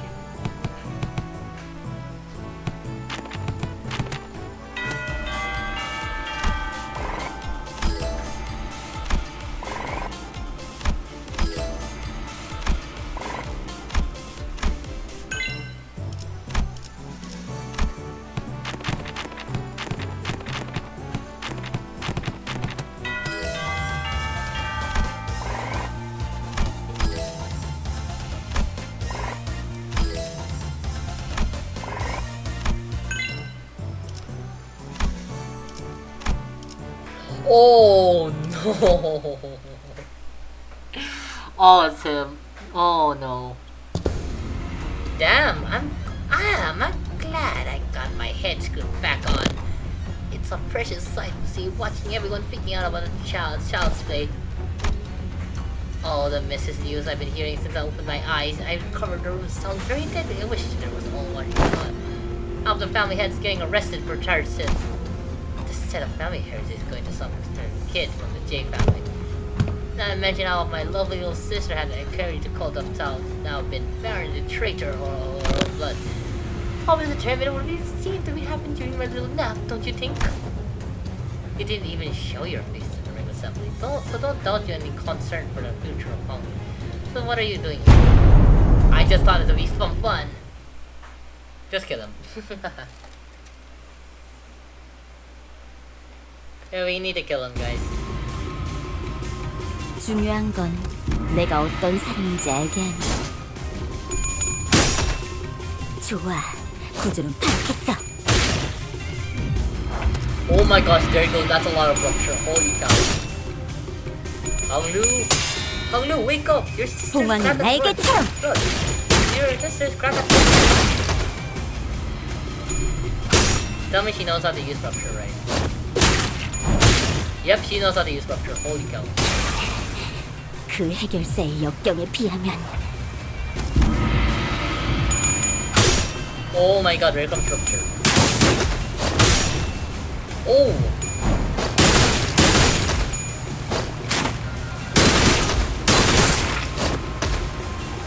[SPEAKER 1] Oh no! Oh, it's him. Oh no. Damn, I'm glad I got my head screwed back on. It's a precious sight to see watching everyone freaking out about a child's play. Oh, the Mrs. News I've been hearing since I opened my eyes. I recovered the room sounds very deadly. I wish there was all one going on. Half the family heads getting arrested for charged sins. This set of family heritage is going to some kid from the J family. Not to mention how my lovely little sister had carried the cult of Tao, now been married a traitor or blood. Always determined what it seemed to be happening during my little nap, don't you think? You didn't even show your face in the ring assembly, so don't doubt you any concern for the future of Hong. So what are you doing here? I just thought it would be some fun. Just kill him. Yeah, we need to kill him, guys.
[SPEAKER 3] 중요한 건 내가 어떤 사람인지 알게 하니. 좋아, 구조는 파악했어.
[SPEAKER 1] Oh my gosh, there you go. That's a lot of rupture. Holy cow. Hanglu, wake up! Your sister's
[SPEAKER 3] 봉황이
[SPEAKER 1] crap at
[SPEAKER 3] 날개처럼.
[SPEAKER 1] blood. Your sister's crap at Tell me she knows how to use rupture, right? Yep, she knows how to use rupture. Holy cow.
[SPEAKER 3] 그 해결사의 역경에 비하면.
[SPEAKER 1] Oh my god, here comes rupture. Oh!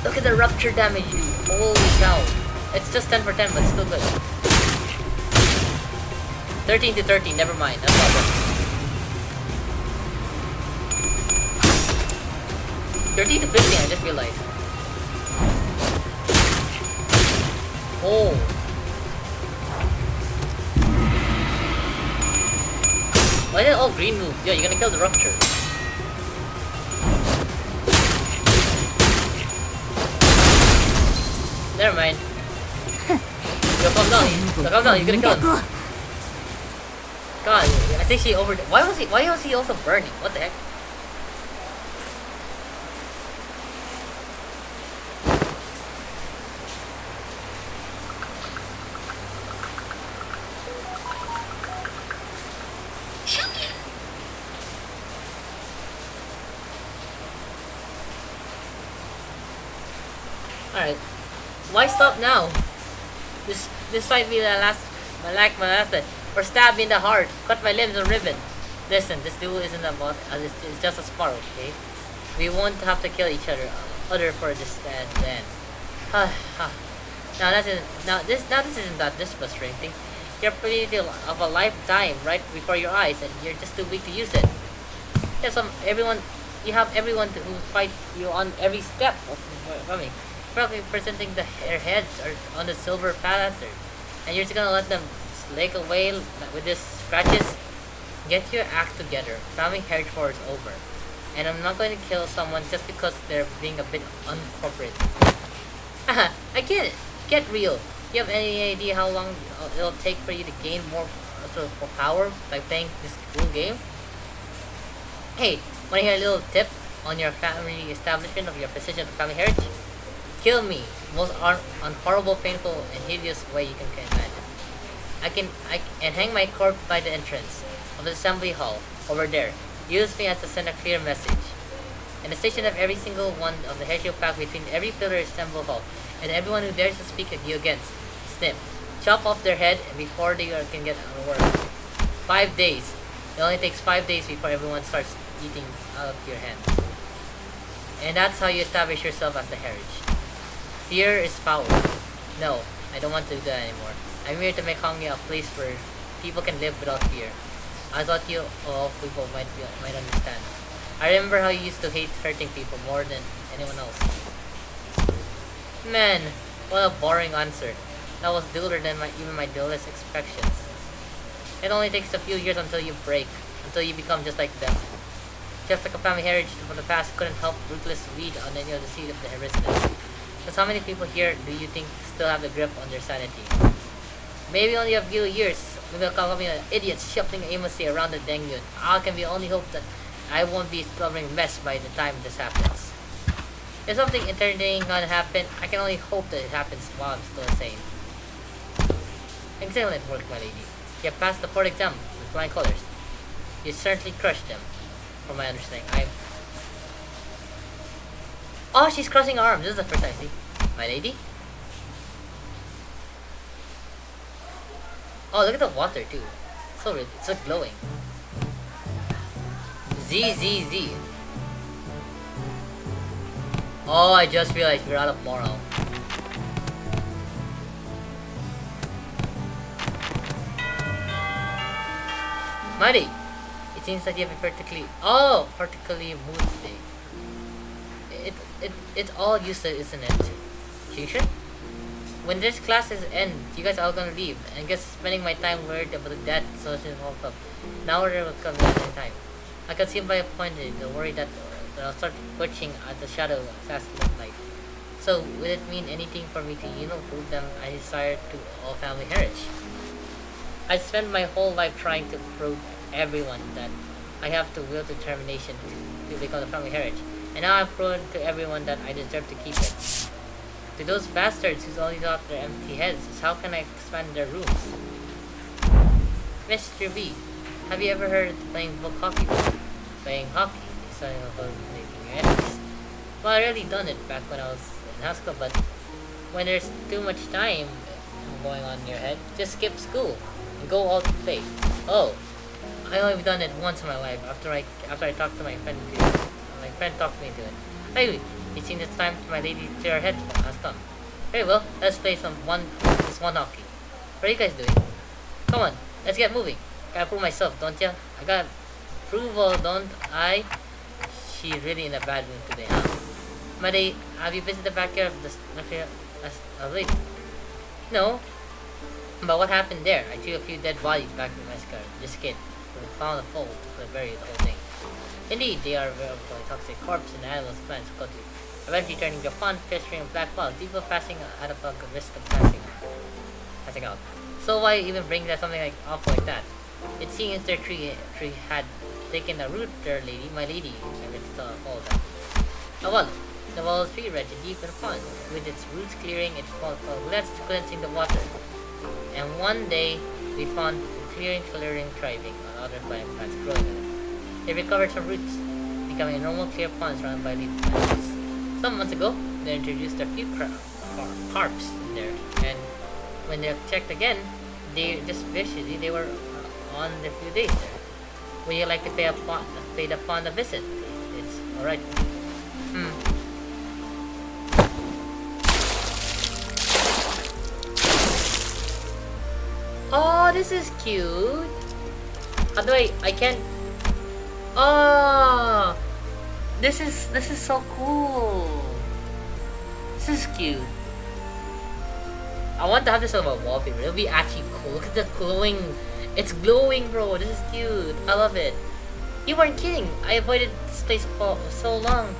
[SPEAKER 1] Look at the rupture damage, dude. Holy cow. It's just 10 for 10, but still good. 13 to 13, never mind. That's not good. 13 to 15, I just realized. Oh. Why is it all green moves? Yeah, you're gonna kill the rupture. Never mind. Yo, calm down. Yo, calm down, he's gonna kill him. God, I think she over. Why was he also burning? What the heck? Alright. Why stop now? This might be my last day. Or stab me in the heart. Cut my limbs or ribbon. Listen, this duel isn't about it's just a spar, okay? We won't have to kill each other for this then. Now this isn't that this frustrating. You're opportunity of a lifetime right before your eyes and you're just too weak to use it. You have everyone who fight you on every step of coming. Probably presenting their heads or on the silver platter, and you're just gonna let them slake away with these scratches. Get your act together. Family heritage war is over, and I'm not going to kill someone just because they're being a bit uncorporate. I get it. Get real. You have any idea how long it'll take for you to gain more more power by playing this cool game? Hey, wanna hear a little tip on your family establishment of your precision of family heritage? Kill me, most unhorrible, painful, and hideous way you can imagine. And hang my corpse by the entrance of the assembly hall over there. Use me as to send a clear message. And the station of every single one of the heritage pack between every pillar assembly hall, and everyone who dares to speak of you against. Snip. Chop off their head before they can get on work. 5 days. It only takes 5 days before everyone starts eating out of your hands. And that's how you establish yourself as the heritage. Fear is power. No, I don't want to do that anymore. I'm here to make Hongya a place where people can live without fear. I thought you all people might understand. I remember how you used to hate hurting people more than anyone else. Man, what a boring answer. That was duller than even my dullest expectations. It only takes a few years until you break, until you become just like them. Just like a family heritage from the past couldn't help ruthless weed on any of the seed of the residents. Because how many people here do you think still have the grip on their sanity? Maybe only a few years. We will come up with idiots shuffling aimlessly around the dengue. I can only hope that I won't be a covering mess by the time this happens. If something entertaining gonna happen, I can only hope that it happens while I'm still sane. Excellent work, my lady. You have passed the 4th exam with flying colors. You certainly crushed them, from my understanding. Oh, she's crossing her arms. This is the first time I see. My lady? Oh, look at the water, too. It's so glowing. Z. Oh, I just realized we're out of moral. Muddy! It seems that you have a particularly mood today. It's all useless, isn't it? Tuition? When this classes end, you guys are all gonna leave, and just spending my time worried about the death social club. Now there will come at any time. I can see by appointed the worry that I'll start twitching at the shadow of assassinate night. So would it mean anything for me to, prove them I desire to all family heritage? I spent my whole life trying to prove everyone that I have the will determination to become the family heritage, and now I've proven to everyone that I deserve to keep it. To those bastards whose only thought their empty heads is how can I expand their rooms? Mr. B, have you ever heard of playing book hockey? Playing hockey is something about making your enemies. Well, I really done it back when I was in high school, but when there's too much time going on in your head, just skip school and go all to play. Oh, I only done it once in my life after I talked to my friend. My friend talked me into it. Anyway, it seems it's time for my lady to clear her head has come. Very well, let's play this one hockey. What are you guys doing? Come on, let's get moving. Gotta prove myself, don't ya? I got approval, don't I? She's really in a bad mood today, huh? Muddy, have you visited the backyard of the late? No. But what happened there? I threw a few dead bodies back in my skirt. Just kidding. We found a fold to bury the whole thing. Indeed, they are very toxic corpses and animals plants go to eventually turning to a pond, festering a black cloud. People passing at a risk of passing out. So why even bring that something like awful like that? It seems their tree had taken a root there, my lady, if it's still hold up. Oh well, the wall tree ran deep in the pond, with its roots clearing it cleansing the water. And one day we found the clearing thriving on other plant plants growing in it. They recovered some roots, becoming a normal clear pond surrounded by leaf plants. Some months ago, they introduced a few carps in there, and when they checked again, they were on the few days there. Would you like to pay the pond a visit? It's alright. Oh, this is cute. How do I can't. Oh, this is so cool. This is cute. I want to have this on my wallpaper. It'll be actually cool. Look at the glowing. It's glowing, bro. This is cute. I love it. You weren't kidding. I avoided this place for so long.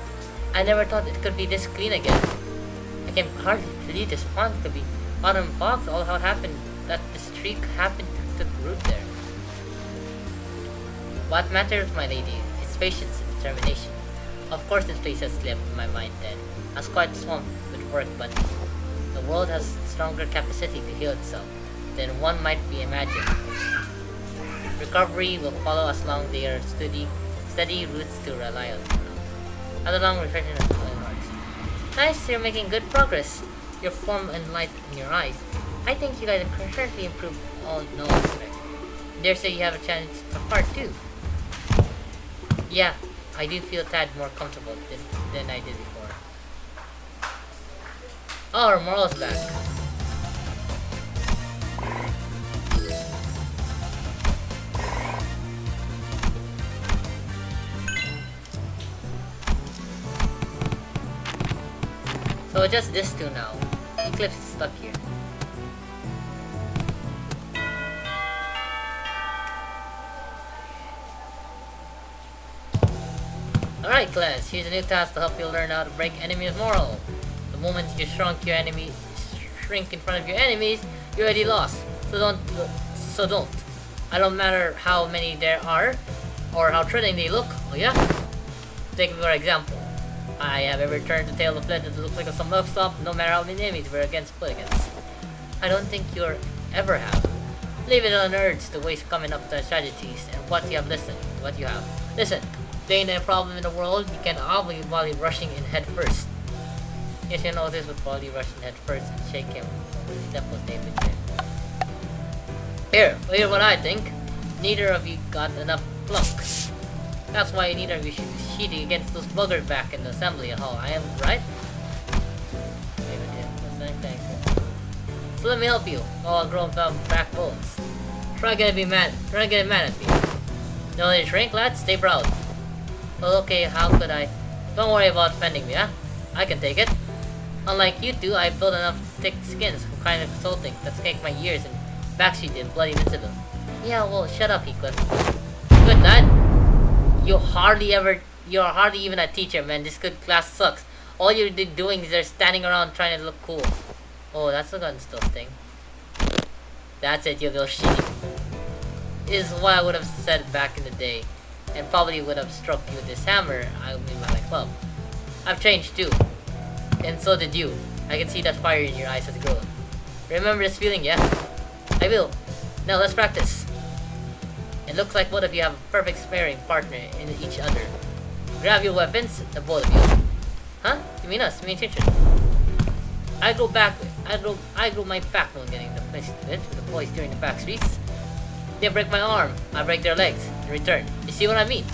[SPEAKER 1] I never thought it could be this clean again. I can hardly believe this pond could be Autumn Fox, all how it happened that the streak happened to took root there. What matters, my lady, is patience and determination. Of course this place has slipped my mind then. I was quite swamped with work, but the world has stronger capacity to heal itself than one might be imagined. Recovery will follow as long they are steady roots to rely on. How long reflection of flowing hearts. Nice, you're making good progress. Your form and light in your eyes. I think you guys have currently improved all no aspect. Dare say you have a chance to part too. Yeah, I do feel a tad more comfortable than I did before. Oh, our moral's back. So just this two now. Eclipse is stuck here. Alright class, here's a new task to help you learn how to break enemy's moral. The moment you shrink in front of your enemies, you already lost. So don't. I don't matter how many there are or how threatening they look. Oh yeah? Take me for example. I have ever turned the tail of lead that looks like a smoke stop, no matter how many enemies we're put against. I don't think you ever have. Leave it on urge to waste coming up to strategies and what you have Listen, there ain't a problem in the world you can avoid while rushing in head first. Yes, you know this would probably rush in head first and shake him when his step was David there. Here's what I think. Neither of you got enough pluck. That's why neither of you should be cheating against those buggers back in the assembly hall. I am right? So let me help you. All grown backbones. Try getting mad at me. Don't let it shrink, lads. Stay proud. Well, okay, how could I? Don't worry about offending me, huh? I can take it. Unlike you two, I built enough thick skins for kind of consulting that's caked my ears and backseat in bloody incident. Yeah, well, shut up, Heathcliff. Good lad. You're hardly even a teacher, man. This good class sucks. All you're doing is just standing around trying to look cool. Oh, that's a gun still sting. That's it, you little shitty. Is what I would have said back in the day. And probably would have struck you with this hammer I mean by my club. I've changed too. And so did you. I can see that fire in your eyes has grown. Remember this feeling, yeah? I will. Now let's practice. It looks like both of you have a perfect sparring partner in each other. Grab your weapons, the both of you. Huh? You mean us? You mean attention? I grow my backbone getting the place with the boys during the back streets. They break my arm, I break their legs in return. You see what I mean?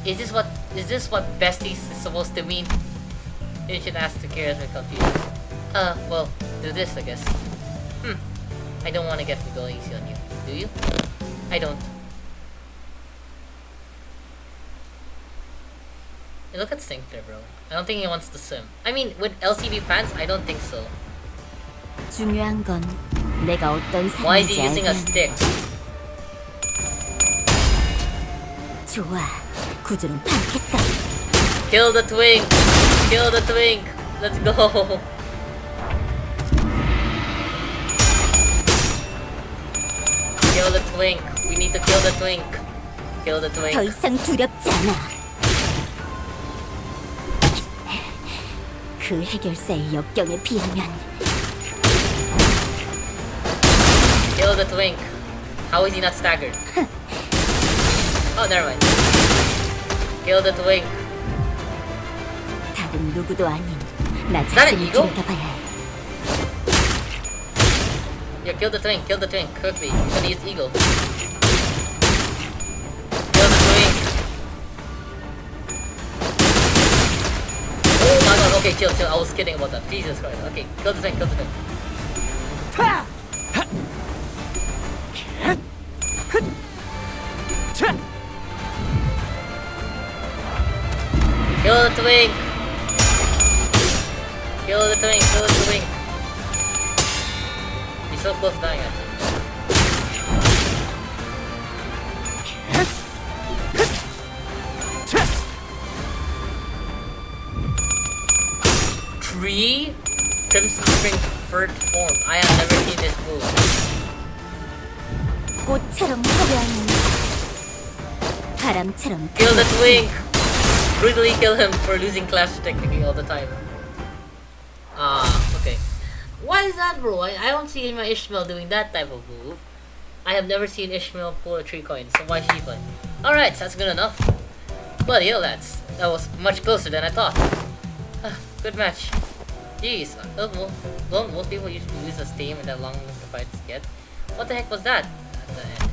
[SPEAKER 1] Is this what besties is supposed to mean? You should ask to curious and confused. Well, do this I guess. I don't want to get to go easy on you. Do you? I don't. Hey, look at Stinkler, bro. I don't think he wants to swim. I mean, with LCB pants, I don't think so.
[SPEAKER 3] 중요한 건 내가 어떤
[SPEAKER 1] Why is he
[SPEAKER 3] 사람인지
[SPEAKER 1] using a
[SPEAKER 3] 알게.
[SPEAKER 1] stick?
[SPEAKER 3] 좋아, 구조는 파악했어.
[SPEAKER 1] Kill the twink! Kill the twink! Let's go! Kill the twink! We need to kill the twink! Kill the
[SPEAKER 3] 더
[SPEAKER 1] twink!
[SPEAKER 3] 이상 두렵지 않아. 그 해결사의 역경에 비하면
[SPEAKER 1] Kill the twink! How is he not staggered? Oh, never mind. Kill the twink!
[SPEAKER 3] 다른 누구도 아닌 나
[SPEAKER 1] that an
[SPEAKER 3] 자신을
[SPEAKER 1] eagle?
[SPEAKER 3] 들여다봐야 해.
[SPEAKER 1] Yeah, kill the twink, quickly. He's gonna use eagle. Kill the twink. Oh my god, okay, chill. I was kidding about that. Jesus Christ. Okay, kill the twink. Kill the twink. Kill the twink. He's so close dying actually. Tree? Crimson Spring Furt form. I have never seen this move.
[SPEAKER 3] 꽃처럼 화려한 바람처럼
[SPEAKER 1] Kill the twink! Brutally kill him for losing clash technically all the time. Okay. Why is that, bro? I don't see my Ishmael doing that type of move. I have never seen Ishmael pull a 3 coin, so why should he play? Alright, so that's good enough. Bloody hell, that was much closer than I thought. Good match. Jeez, don't most people usually use a steam in that long the fights get? What the heck was that at the end?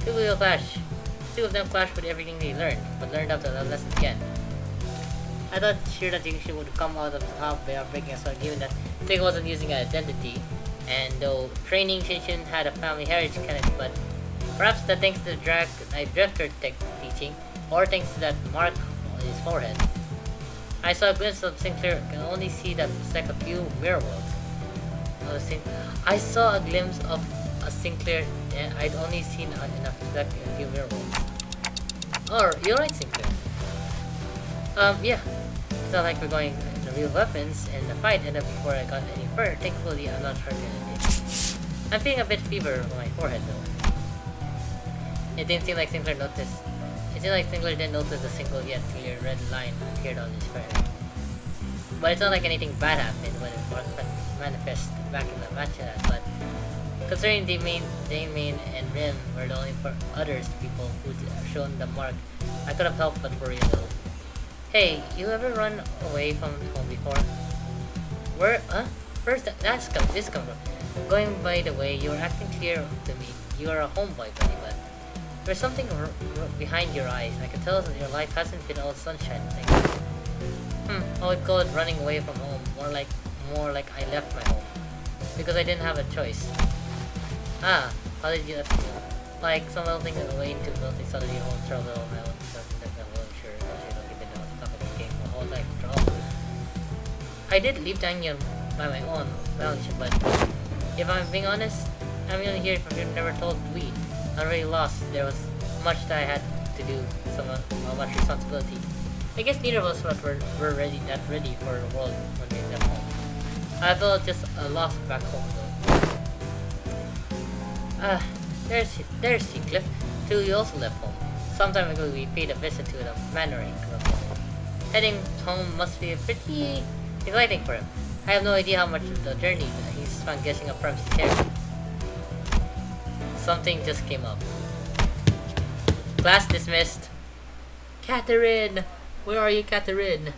[SPEAKER 1] Two will clash. Two of them clash with everything they learned, but learned after the lesson again. I thought sure that Jingshi would come out of the top by breaking as well, given that Sega wasn't using an identity, and though training Shinshin had a family heritage connect, but perhaps that thanks to the drifter teaching, or thanks to that mark on his forehead. I saw a glimpse of Sinclair, can only see that like a few mirror worlds. I saw a glimpse of a Sinclair, and I'd only seen enough to like a few mirror worlds. Oh, you're right, Sinclair. Yeah. It's not like we're going the real weapons, and the fight ended before I got any further. Thankfully, I'm not hurt anything. I'm feeling a bit fever on my forehead though. It didn't seem like Sinclair noticed. It seemed like Sinclair didn't notice the single yet clear red line appeared on his forehead. But it's not like anything bad happened when it manifested back in the match but considering Damien and Rim were the only others people who'd shown the mark, I could have helped but worry a little. Hey, you ever run away from home before? Where? Where's this come from? Going by the way, you were acting clear to me. You are a homeboy, buddy, but there's something behind your eyes. I can tell that your life hasn't been all sunshine thing. I would call it running away from home. More like I left my home because I didn't have a choice. How did you left? Like some little thing away into nothing suddenly your own trouble on my own. I did leave Daniel by my own knowledge, but if I'm being honest, I'm only here if you've never told me. I'm really lost. There was much that I had to do, so much responsibility. I guess neither of us were ready for the world when we left home. I felt just lost back home though. There's Heathcliff. Too, you also left home. Some time ago we paid a visit to the Mannering Club. Heading home must be pretty exciting for him. I have no idea how much of the journey he's found guessing up from his hair. Something just came up. Class dismissed. Catherine! Where are you, Catherine?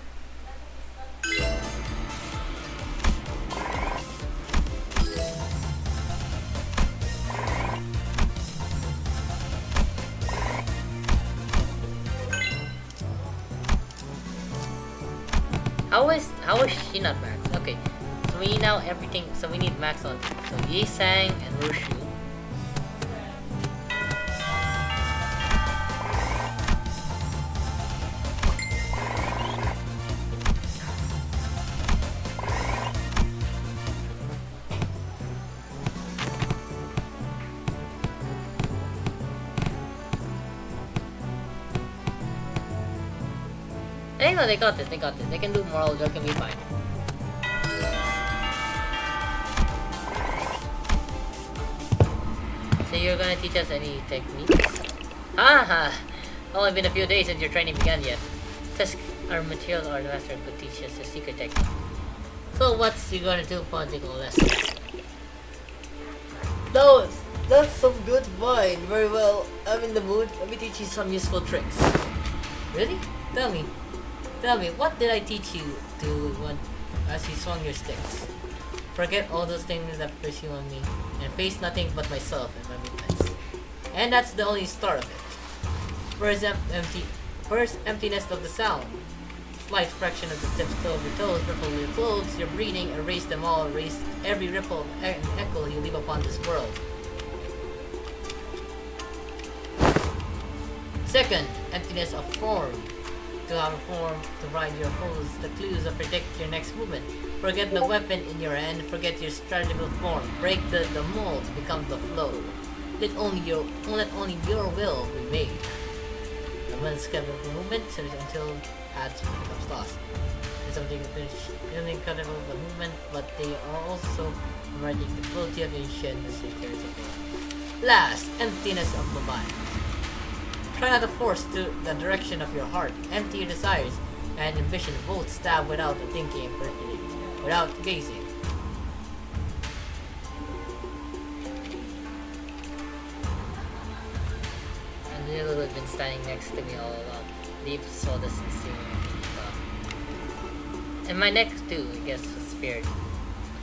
[SPEAKER 1] How is she not max? Okay, so we need now everything. So we need max on. So Yisang and Rushu. Hey, no, they got this. They can do moral joke and be fine. So you're gonna teach us any techniques? Only been a few days since your training began yet. Test our material or the master could teach us a secret technique. So what's you gonna do for the lessons? That's some good wine. Very well. I'm in the mood. Let me teach you some useful tricks. Really? Tell me, what did I teach you as you swung your sticks? Forget all those things that pursue on me, and face nothing but myself and my movements. And that's the only start of it. First emptiness of the sound. Slight fraction of the tips of your toes, ripple your clothes, your breathing, erase them all, erase every ripple and echo you leave upon this world. Second, emptiness of form. To have a form to ride your pose, the clues that predict your next movement. Forget the weapon in your hand, forget your strategical form. Break the mold, become the flow. Let only your will be made. The one schedule of movement until paths becomes lost. something incredible the movement, but they are also providing the quality of ancient secrets of the last emptiness of the mind. Try not to force to the direction of your heart. Empty your desires and ambition. Both stab without thinking and percolating, without gazing. And the little had been standing next to me all along. Deep saw this sincere. And my neck too, I guess, was spared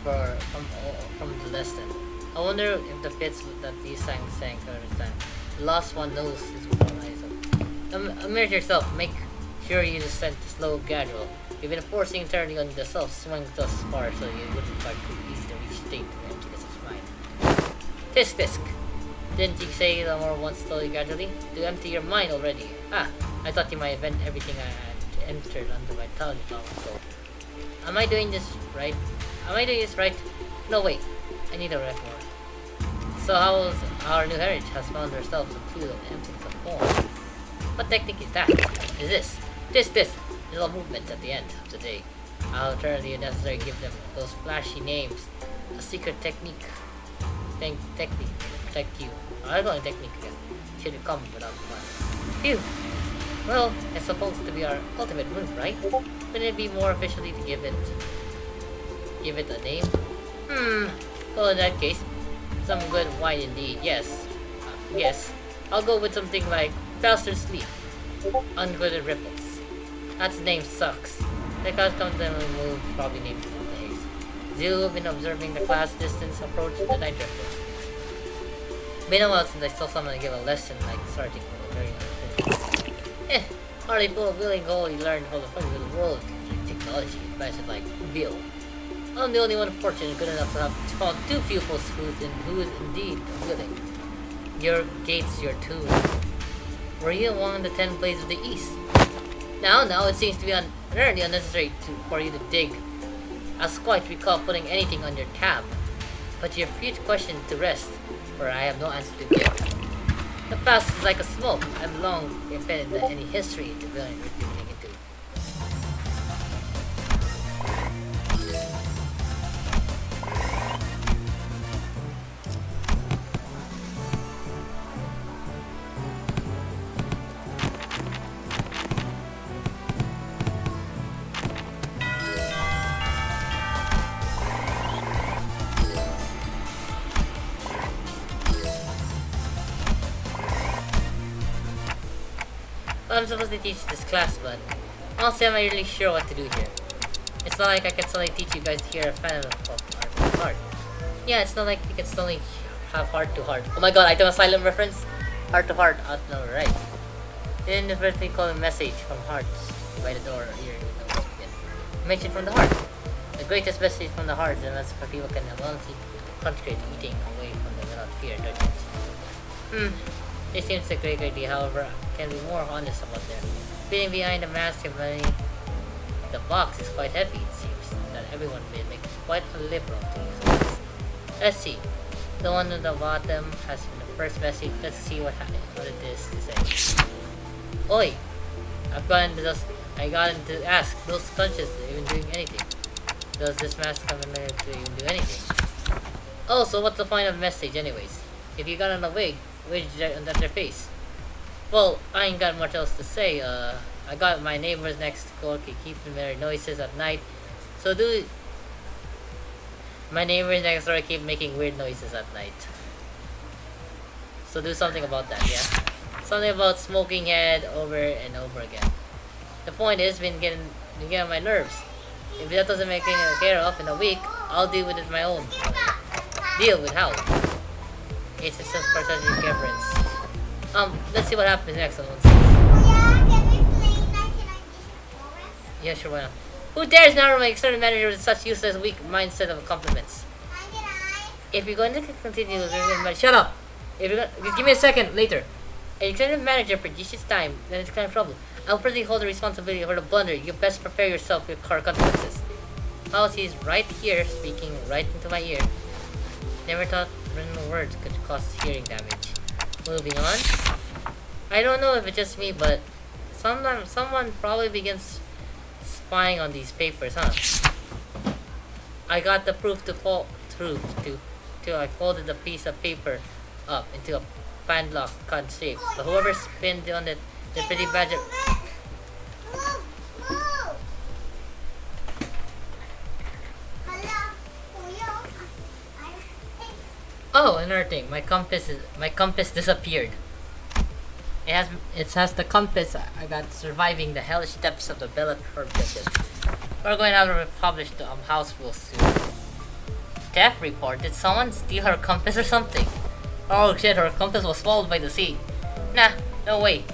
[SPEAKER 1] from the lesson. I wonder if the pits that these sank understand. The lost one knows his own eyes. Immerse yourself. Make sure you descend slow, gradual. You've been forcing eternity on yourself, swing thus far so you wouldn't find too easy to reach state of emptiness of mind. Tisk. Didn't you say the more once slowly, gradually? To empty your mind already. Ah, I thought you might invent everything I had entered under my tongue long ago. Am I doing this right? No, wait. I need a ref more. So how our new heritage has found herself a clue of emptiness of form. What technique is that? Is this? This little movement at the end of the day. I'll turn the necessary give them those flashy names. A secret technique. Technique. I'm going technique, I guess. Should come without fun. Phew. Well, it's supposed to be our ultimate move, right? Wouldn't it be more officially to give it a name? Well, in that case, some good wine indeed. Yes. I'll go with something like Faster Sleep. Unhooded Ripples. That name sucks. The custom move probably named the haze. Zero been observing the class distance approach to the night drifter. Been a while since I saw someone give a lesson like starting from the very beginning. Hardly full of willing goal you learned from the funny little world of technology advices like Bill. I'm the only one fortunate good enough to have found two pupils who is indeed willing. Your gates, your tomb. Were you among the 10 blades of the east? Now it seems to be utterly unnecessary for you to dig. I quite recall putting anything on your tab, but your future question to rest, for I have no answer to give. The past is like a smoke. I'm long embedded in any history to really revealing into. I'm supposed to teach this class, but honestly, I'm not really sure what to do here. It's not like I can suddenly teach you guys to hear a fan of heart. Yeah, it's not like you can suddenly have heart to heart. Oh my god, item asylum reference? Heart to heart, out no right. Then the first thing called a message from hearts by the door here. Message from the heart. The greatest message from the heart is a message for people can honestly concentrate eating away from them without fear or judgment. It seems a great idea, however, I can be more honest about them. Feeling behind the mask of money, the box is quite heavy, it seems, that everyone will make quite a liberal to use. Let's see. The one on the bottom has been the first message. Let's see what it is to say. Oi! I got to ask, those sponges even doing anything? Does this mask have an to even do anything? Oh, so what's the point of message anyways? If you got on a wig, which on their face? Well, I ain't got much else to say. I got my neighbors next door to keep their noises at night. So my neighbors next door keep making weird noises at night. So do something about that, yeah. Something about smoking head over and over again. The point is, been getting on my nerves. If that doesn't make it care of in a week, I'll deal with it my own. Deal with how? It's just for such reference. Let's see what happens next on one six.
[SPEAKER 3] Can we play 1990
[SPEAKER 1] Yeah, sure, why not? Who dares narrow my external manager with such useless, weak mindset of compliments? If you're going to continue with shut up! If you're going give me a second later. An external manager produces time, then it's kind of trouble. I'll personally hold the responsibility for the blunder. You best prepare yourself with car consequences. Policies right here, speaking right into my ear. Never thought written words could cause hearing damage. Moving on. I don't know if it's just me, but sometimes someone probably begins spying on these papers, huh? I got the proof to fall through to I folded a piece of paper up into a padlock cut shape. But whoever spinned on it, the pretty badger. Oh, another thing, my compass disappeared. It has the compass I got surviving the hellish depths of the Bella Turbidus. We're going to have to publish the house rules soon. Theft report? Did someone steal her compass or something? Oh shit, her compass was swallowed by the sea. Nah, no way.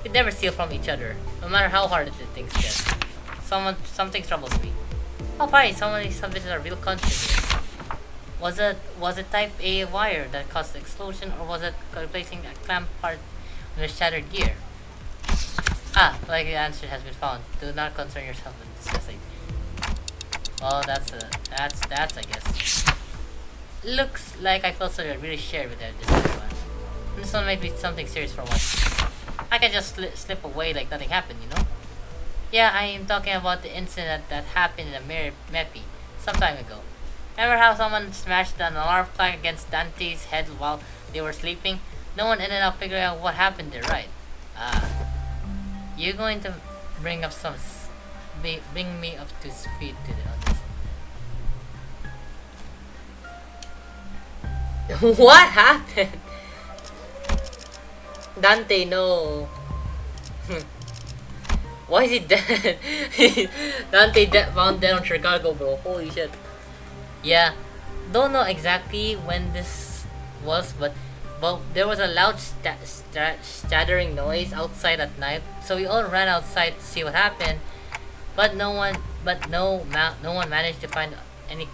[SPEAKER 1] We'd never steal from each other, no matter how hard it things get. Something troubles me. Oh fine, some of these subjects are real conscious here. Was it type A wire that caused the explosion, or was it replacing a clamp part with shattered gear? Ah, like the answer has been found. Do not concern yourself with discussing. Well, that's I guess. Looks like I felt so really shared with this other one. This one might be something serious for once. I can just slip away like nothing happened, you know? Yeah, I am talking about the incident that happened in a Mepi some time ago. Remember how someone smashed an alarm clock against Dante's head while they were sleeping? No one ended up figuring out what happened there, right? You going to bring me up to speed to the What happened? Dante, no. Why is he dead? Dante found dead on Chicago, bro. Holy shit. Yeah, don't know exactly when this was, but there was a loud shattering noise outside at night, so we all ran outside to see what happened. But no one managed to find any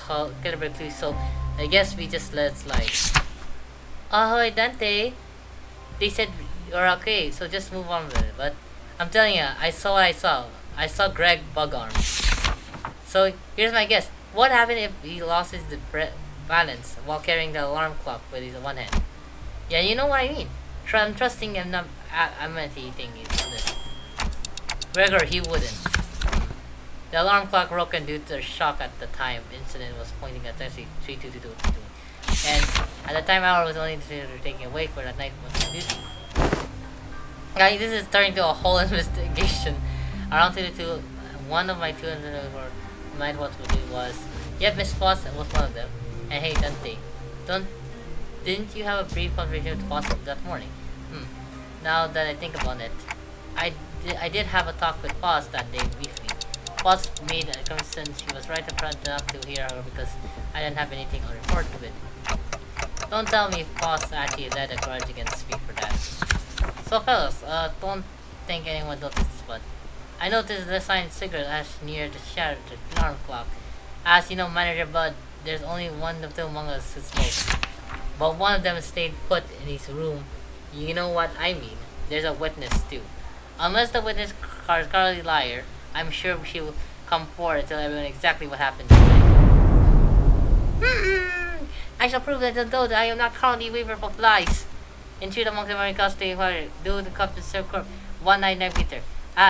[SPEAKER 1] credible clues. So I guess we just let it slide. Ahoy, Dante. They said you're okay, so just move on with it. But I'm telling you, I saw what I saw. I saw Greg bug arm. So here's my guess. What happened if he lost his balance while carrying the alarm clock with his one hand? Yeah, you know what I mean. I'm trusting him. I'm thinking this. Gregor, he wouldn't. The alarm clock broken due to the shock at the time. Incident was pointing at 3222. And at the time, hour was only taking a wake for that night was duty. Guys, this is turning to a whole investigation. Around 22, one of my 200 might what we do was, yep, Miss Foss was one of them. And hey, Dante, didn't you have a brief conversation with Foss that morning? Now that I think about it, I did have a talk with Foss that day briefly. Foss made a confession she was right in front enough to hear her because I didn't have anything on report of it. Don't tell me Foss actually led a grudge against me for that. So fellas, don't think anyone noticed this, but I noticed the sign cigarette ash near the shattered alarm clock. As you know, Manager Bud, there's only one of two among us who smokes. But one of them stayed put in his room. You know what I mean. There's a witness too. Unless the witness is clearly liar, I'm sure she will come forward and tell everyone exactly what happened tonight. I shall prove that though that I am not currently waiver for lies. Intrude among the Americans they were do the Captain Circle 199 meter.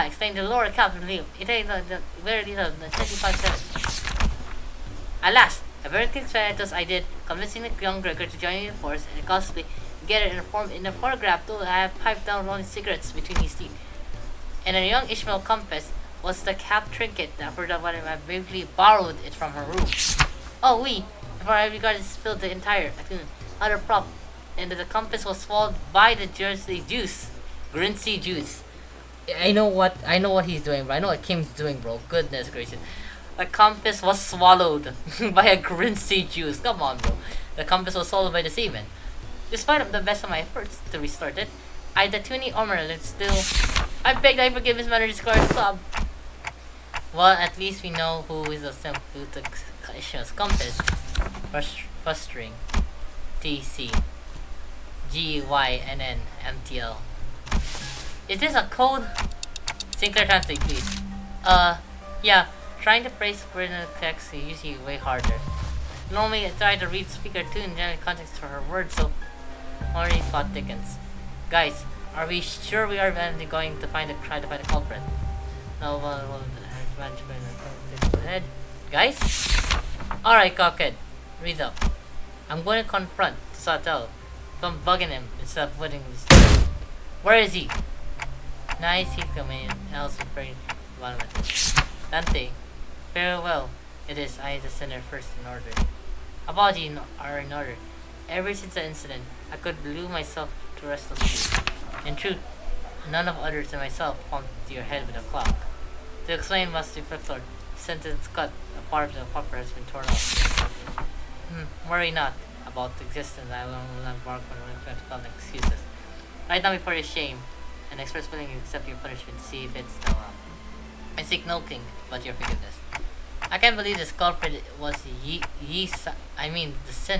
[SPEAKER 1] Explain the lower Captain Leo. It ain't the very little 25-7. Alas, a very quick strategy I did, convincing the young Gregor to join the force and constantly get it in a photograph too. I have piped down rolling cigarettes between his teeth. And a young Ishmael compass was the cap trinket that for that one I briefly borrowed it from her room. Oh we, before I regarded spilled the entire other prop, and the compass was swallowed by the Jersey juice. Grincy juice. I know what he's doing, bro. I know what Kim's doing, bro. Goodness gracious. The compass was swallowed by a Grincy juice. Come on, bro. The compass was swallowed by the seaman. Despite the best of my efforts to restart it, the tuning omelette still. I beg I forgive his manager's score sub. Well, at least we know who is the Ishmael's compass. First string. TC. GYNN MTL. Is this a code? Sinclair translate, please. Yeah. Trying to phrase written text is usually way harder. Normally, I try to read speaker tune in general context for her words, so already plot thickens. Guys, are we sure we are eventually going to try to find the culprit? No, management ahead. Guys? Alright, Cockhead. Read up. I'm going to confront Satel. If I'm bugging him instead of putting this. Where is he? Nice, he coming else with very environment. Dante. Very well. It is. I the sinner first in order. Apologies are in order. Ever since the incident, I could blew myself to restless sleep. In truth, none of others than myself pumped your head with a clock. To explain must be Lord, sentence cut, a part of the copper has been torn off. Worry not about the existence. I will not bark when I try to call excuses. Right now before your shame, and express willing to accept your punishment, see if it's still up. I seek no king but your forgiveness. I can't believe this culprit was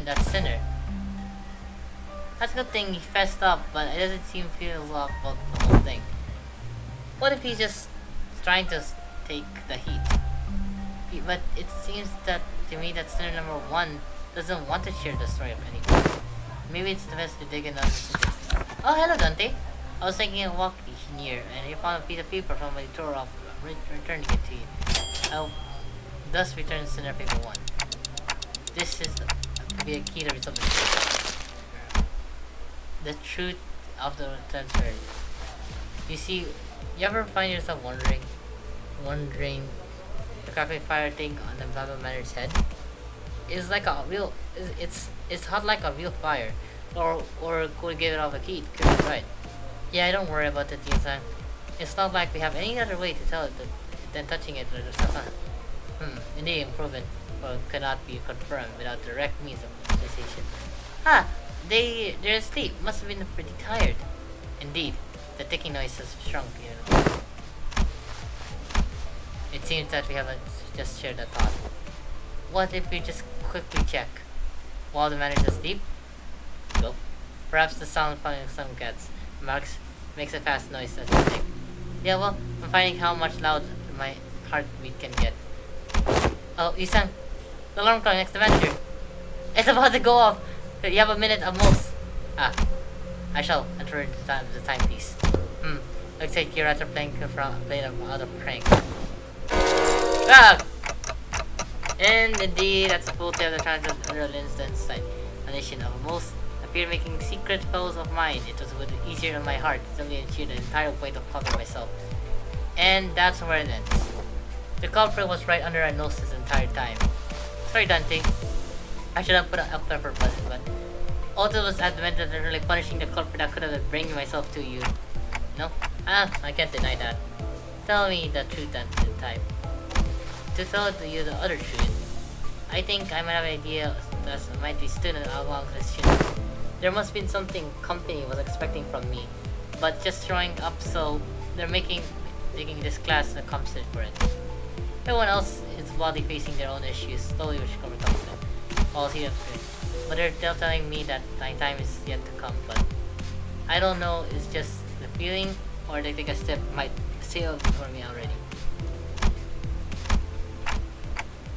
[SPEAKER 1] that sinner. That's a good thing he fessed up, but it doesn't seem to feel a lot about the whole thing. What if he's just trying to take the heat? But it seems that to me that sinner number one doesn't want to share the story of anyone. Maybe it's the best to dig another something. Oh, hello Dante. I was taking a walk near, and I found a piece of paper from my tore off, returning it to you. I'll thus return sinner paper one. This is to be a key to resolve the truth of the transfer. You see, you ever find yourself wondering the crackling fire thing on the Baba Manor's head? It's like a real, it's hot like a real fire, or could give it off a heat. Could be right. Yeah, don't worry about it, Tia-san. It's not like we have any other way to tell it than touching it with the indeed improvement, but cannot be confirmed without direct means of sensation. They're asleep. Must have been pretty tired. Indeed, the ticking noise has shrunk. It seems that we haven't just shared a thought. What if we just quickly check while the man is asleep? Go. Perhaps the sound from some cats makes a fast noise as you think. Yeah, well, I'm finding how much loud my heartbeat can get. Oh, Isan, the alarm clock next to the manager. It's about to go off. You have a minute at most. I shall enter the timepiece. Looks like you're after playing out of prank. And indeed, that's a full tale of the transit under instance side. A nation of most appear making secret foes of mine. It was with easier on my heart to simply ensure the entire weight of cover myself. And that's where it ends. The culprit was right under our nose this entire time. Sorry, Dante. I should have put up there for pleasant, but Otto was adamant that really punishing the culprit. I could have been bringing myself to you. No? I can't deny that. Tell me the truth at the time. To tell you the other truth, I think I might have an idea that might be student along this shit. There must have been something company was expecting from me, but just showing up, so they're taking this class and compensate for it. Everyone else is body facing their own issues, slowly which overcomes them. All see them good. But they're still telling me that my time is yet to come, but I don't know, it's just the feeling, or they think a step might sail before me already.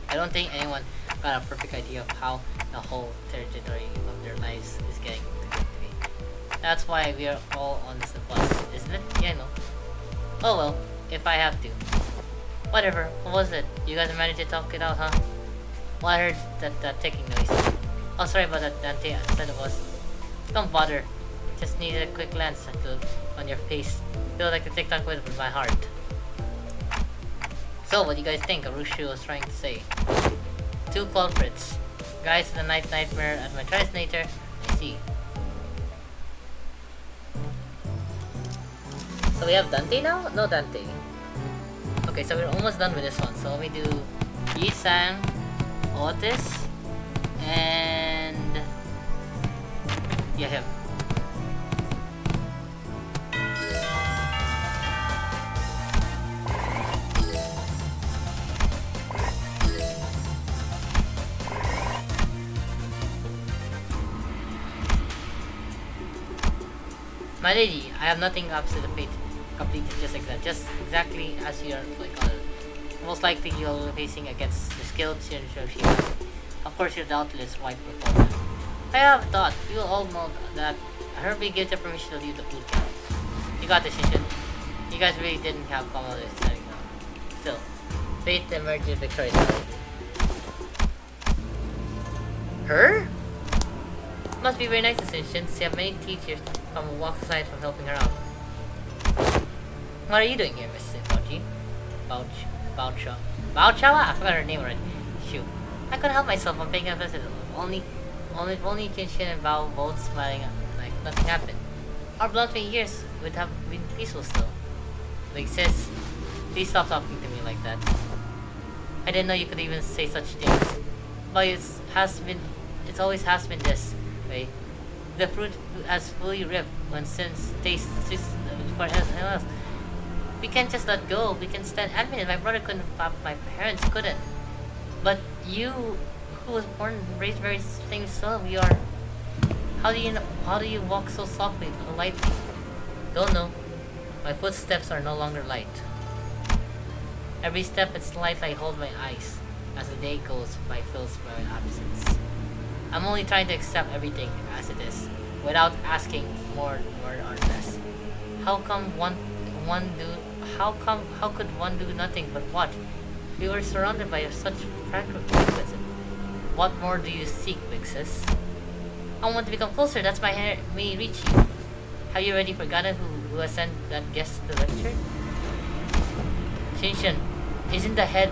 [SPEAKER 1] I don't think anyone got a perfect idea of how the whole territory of their lives is getting to be. That's why we are all on this bus, isn't it? Yeah, I know. Oh well, if I have to. Whatever, what was it? You guys managed to talk it out, huh? Well, I heard that ticking noise. Oh, sorry about that, Dante. I said it was. Don't bother. Just needed a quick glance at on your face. Feel like the tick-tock with my heart. So, what do you guys think Arushu was trying to say? Two culprits. Guys in the night nightmare at my translator. I see. So we have Dante now? No Dante. Okay, so we're almost done with this one. So let me do Yi-san, Otis, and yeah, him. My lady, I have nothing opposite the fate. Completed just exactly as you are most likely you're facing against the skilled Shinoshima. Of course, your doubtless white performer. I have thought you will all know that her be gives you permission to leave the boot camp. You got this, Shinshin. You guys really didn't have common understanding now. Still, Fate emerges victorious. Her? Must be very nice decision to have many teachers from walk aside from helping her out. What are you doing here, Mrs. Fauci? Bouchawa? I forgot her name already. Shoot. I couldn't help myself from paying a visit. Only Kinshin and Bao both smiling like nothing happened. Our blood 20 years would have been peaceful still. Like sis, please stop talking to me like that. I didn't know you could even say such things. But it always has been this way. The fruit has fully ripped when since tastes for anyone else. We can't just let go. We can stand admin. My brother couldn't, my parents couldn't. But you, who was born and raised very same soul we are. How do you walk so softly, so lightly? Don't know. My footsteps are no longer light. Every step it's light I hold my eyes. As the day goes by fills my absence. I'm only trying to accept everything as it is, without asking more or less. How could one do nothing but watch? We were surrounded by such frequency. What more do you seek, big sis? I want to become closer, that's my me reach you. Have you already forgotten who has sent that guest to the lecture? Shinshin, isn't the head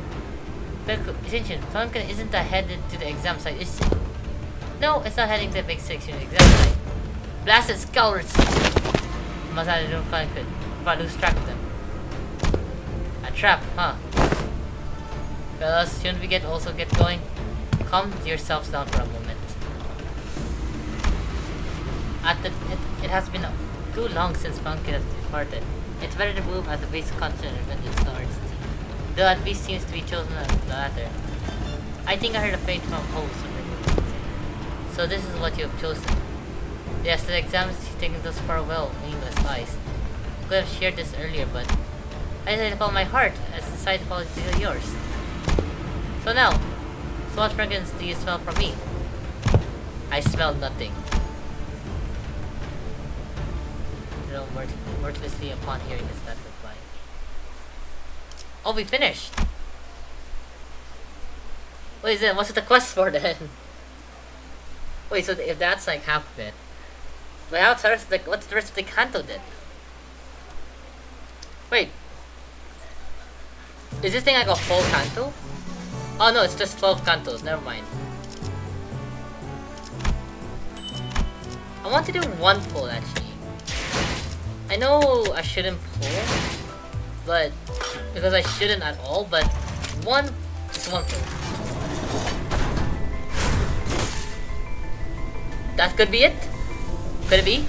[SPEAKER 1] Tonkin isn't headed to the exam site, is it? No, it's not heading to the big section exam site. Blasted scours! Must have no fun if I lose track of them. A trap, huh? Fellas, shouldn't we get going? Calm yourselves down for a moment. It has been too long since Pumpkin has departed. It's better to move as the basic constant of vengeance starts. Though at least seems to be chosen as the latter. I think I heard a faint from host. So this is what you have chosen. Yes, the exams you've taken thus far well, aimless eyes. I could have shared this earlier, but I decided to follow my heart as the side follows to yours. So now, what fragrance do you smell from me? I smell nothing. Wordlessly upon hearing his that reply. Oh, we finished! What is it? What's the quest for then? Wait, so if that's like half of it, but what's the rest of the canto then? Wait, is this thing like a full canto? Oh no, it's just 12 cantos. Never mind. I want to do one pull actually. I know I shouldn't pull, but because I shouldn't at all. But just one pull. That could be it. Could it be?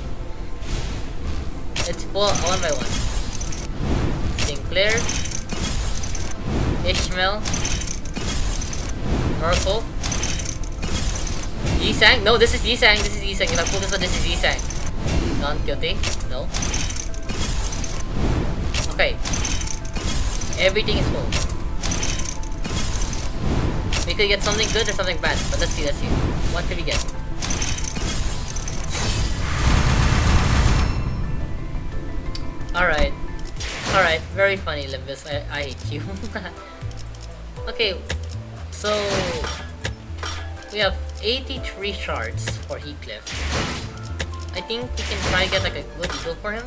[SPEAKER 1] Let's pull one by one. Sinclair, Ishmael, Merkel, Yisang. No, this is Yisang. This is Yisang. If I pull this one, this is Yisang. Not guilty. No. Okay. Everything is full. We could get something good or something bad, but let's see. What could we get? Alright. Very funny, Limbus. I hate you. Okay. So we have 83 shards for Heathcliff. I think we can try to get like a good eagle for him.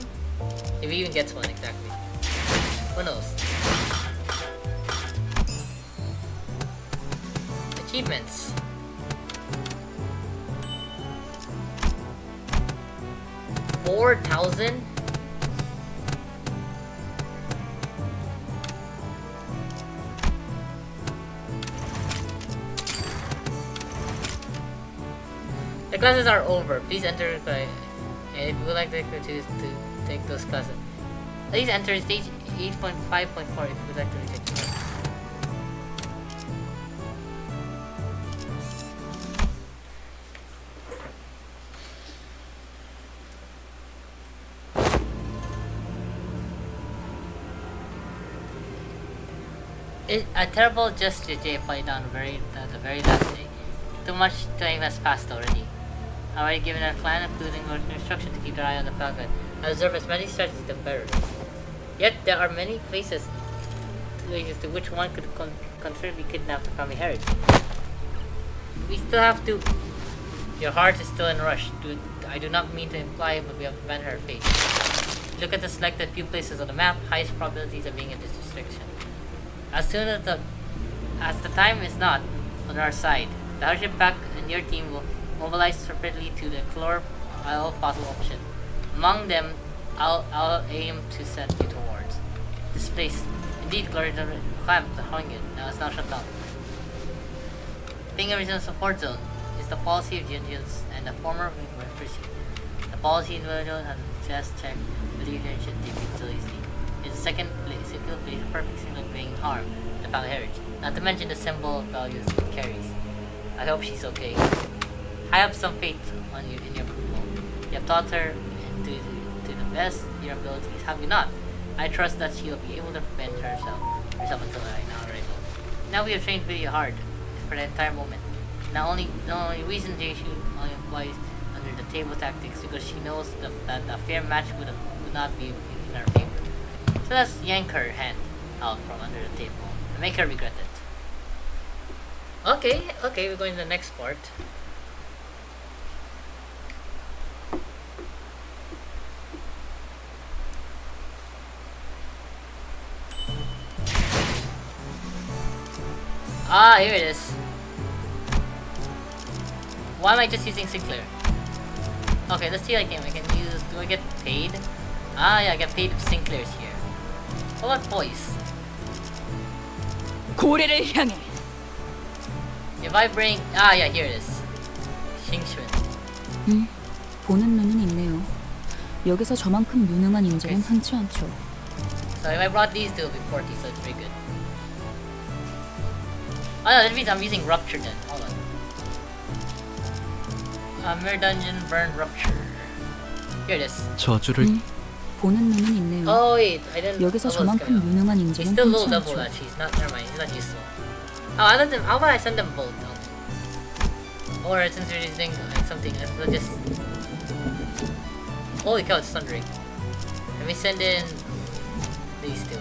[SPEAKER 1] If he even gets one, exactly. Who knows? Achievements. $4,000? The classes are over. Please enter and if you would like to take those classes. Please enter stage 8.5.4 if you would like to retake them. A terrible gesture Jay applied down the very last day. Too much time has passed already. I already given our plan, including instruction to keep their eye on the Falcon. I observe as many strategies the better. Yet there are many places as to which one could considerably kidnap the family heritage. We still have to. Your heart is still in rush. I do not mean to imply, but we have to ban her fate. Look at the selected few places on the map, highest probabilities of being in this restriction. As soon as the time is not on our side, the hardship pack and your team will mobilize separately to explore all possible options. Among them, I'll aim to send you towards this place. Indeed, glory to the camp, the Hongyun. Now it's now shut down. Being a regional support zone is the policy of Jinjins and the former Mercy. The policy individual and just check the leader should take it so easily. It's the second place, it will place a perfect signal of being harmed to the family heritage. Not to mention the symbol of values it carries. I hope she's okay. I have some faith on you in your people. You have taught her to the best of your abilities, have you not? I trust that she will be able to defend herself until now arrival. Now we have trained very hard for the entire moment. The only reason she only employs under the table tactics because she knows that a fair match would not be in her favor. So let's yank her hand out from under the table and make her regret it. Okay, we're going to the next part. Ah, here it is. Why am I just using Sinclair? Okay, let's see. I can use. Do I get paid? Ah, yeah, I get paid with Sinclair's here. What about voice?
[SPEAKER 3] 고래를 향해.
[SPEAKER 1] If I bring. Ah, yeah, here it is. Xingxuan.
[SPEAKER 3] 보는 눈은 있네요. 여기서 저만큼 유능한 인재는 흔치 않죠.
[SPEAKER 1] So if I brought these two, it'll be 40, so it's pretty good. Oh no, that means I'm using Rupture then. Hold on. Mirror Dungeon Burn Rupture. Here it is.
[SPEAKER 4] 저주를
[SPEAKER 3] 보는 눈은 있네요.
[SPEAKER 1] Oh wait, I didn't.
[SPEAKER 3] 여기서
[SPEAKER 1] oh,
[SPEAKER 3] 저만큼 유능한
[SPEAKER 1] He's
[SPEAKER 3] 인재는
[SPEAKER 1] still low
[SPEAKER 3] 흔치
[SPEAKER 1] level
[SPEAKER 3] 않죠.
[SPEAKER 1] actually. He's not. Never mind. He's not useful. Oh, I let them. How about I send them both? Or since they're using like something, let's just. Holy cow! It's thundering. Let me send in these two.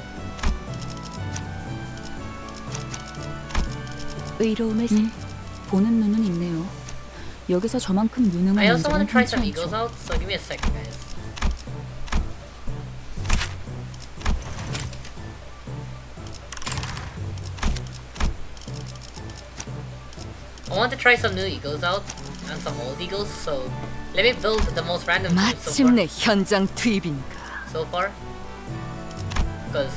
[SPEAKER 3] 의로움을 보는 눈은 있네요. 여기서 저만큼 유능한
[SPEAKER 1] I also want
[SPEAKER 3] 인재는
[SPEAKER 1] to try
[SPEAKER 3] 흔치
[SPEAKER 1] some eagles
[SPEAKER 3] 않죠.
[SPEAKER 1] out, so give me a second, guys. I want to try some new eagles out and some old eagles, so let me build the most random team
[SPEAKER 3] 마침내 현장 투입인가.
[SPEAKER 1] so far. Because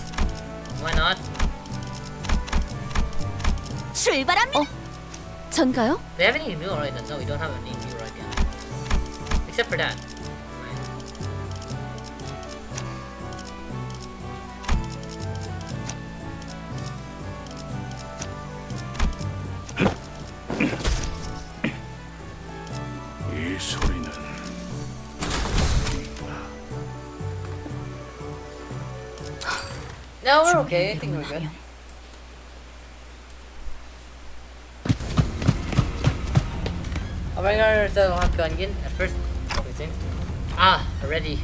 [SPEAKER 1] why not?
[SPEAKER 3] 출발합니다. 전가요?
[SPEAKER 1] Do we have any new right now? No, we don't have any new right yet. Except for that.
[SPEAKER 5] 이 소리는
[SPEAKER 1] No, we're okay. I think we're good. I'll bring our gun again at first. Ah, already.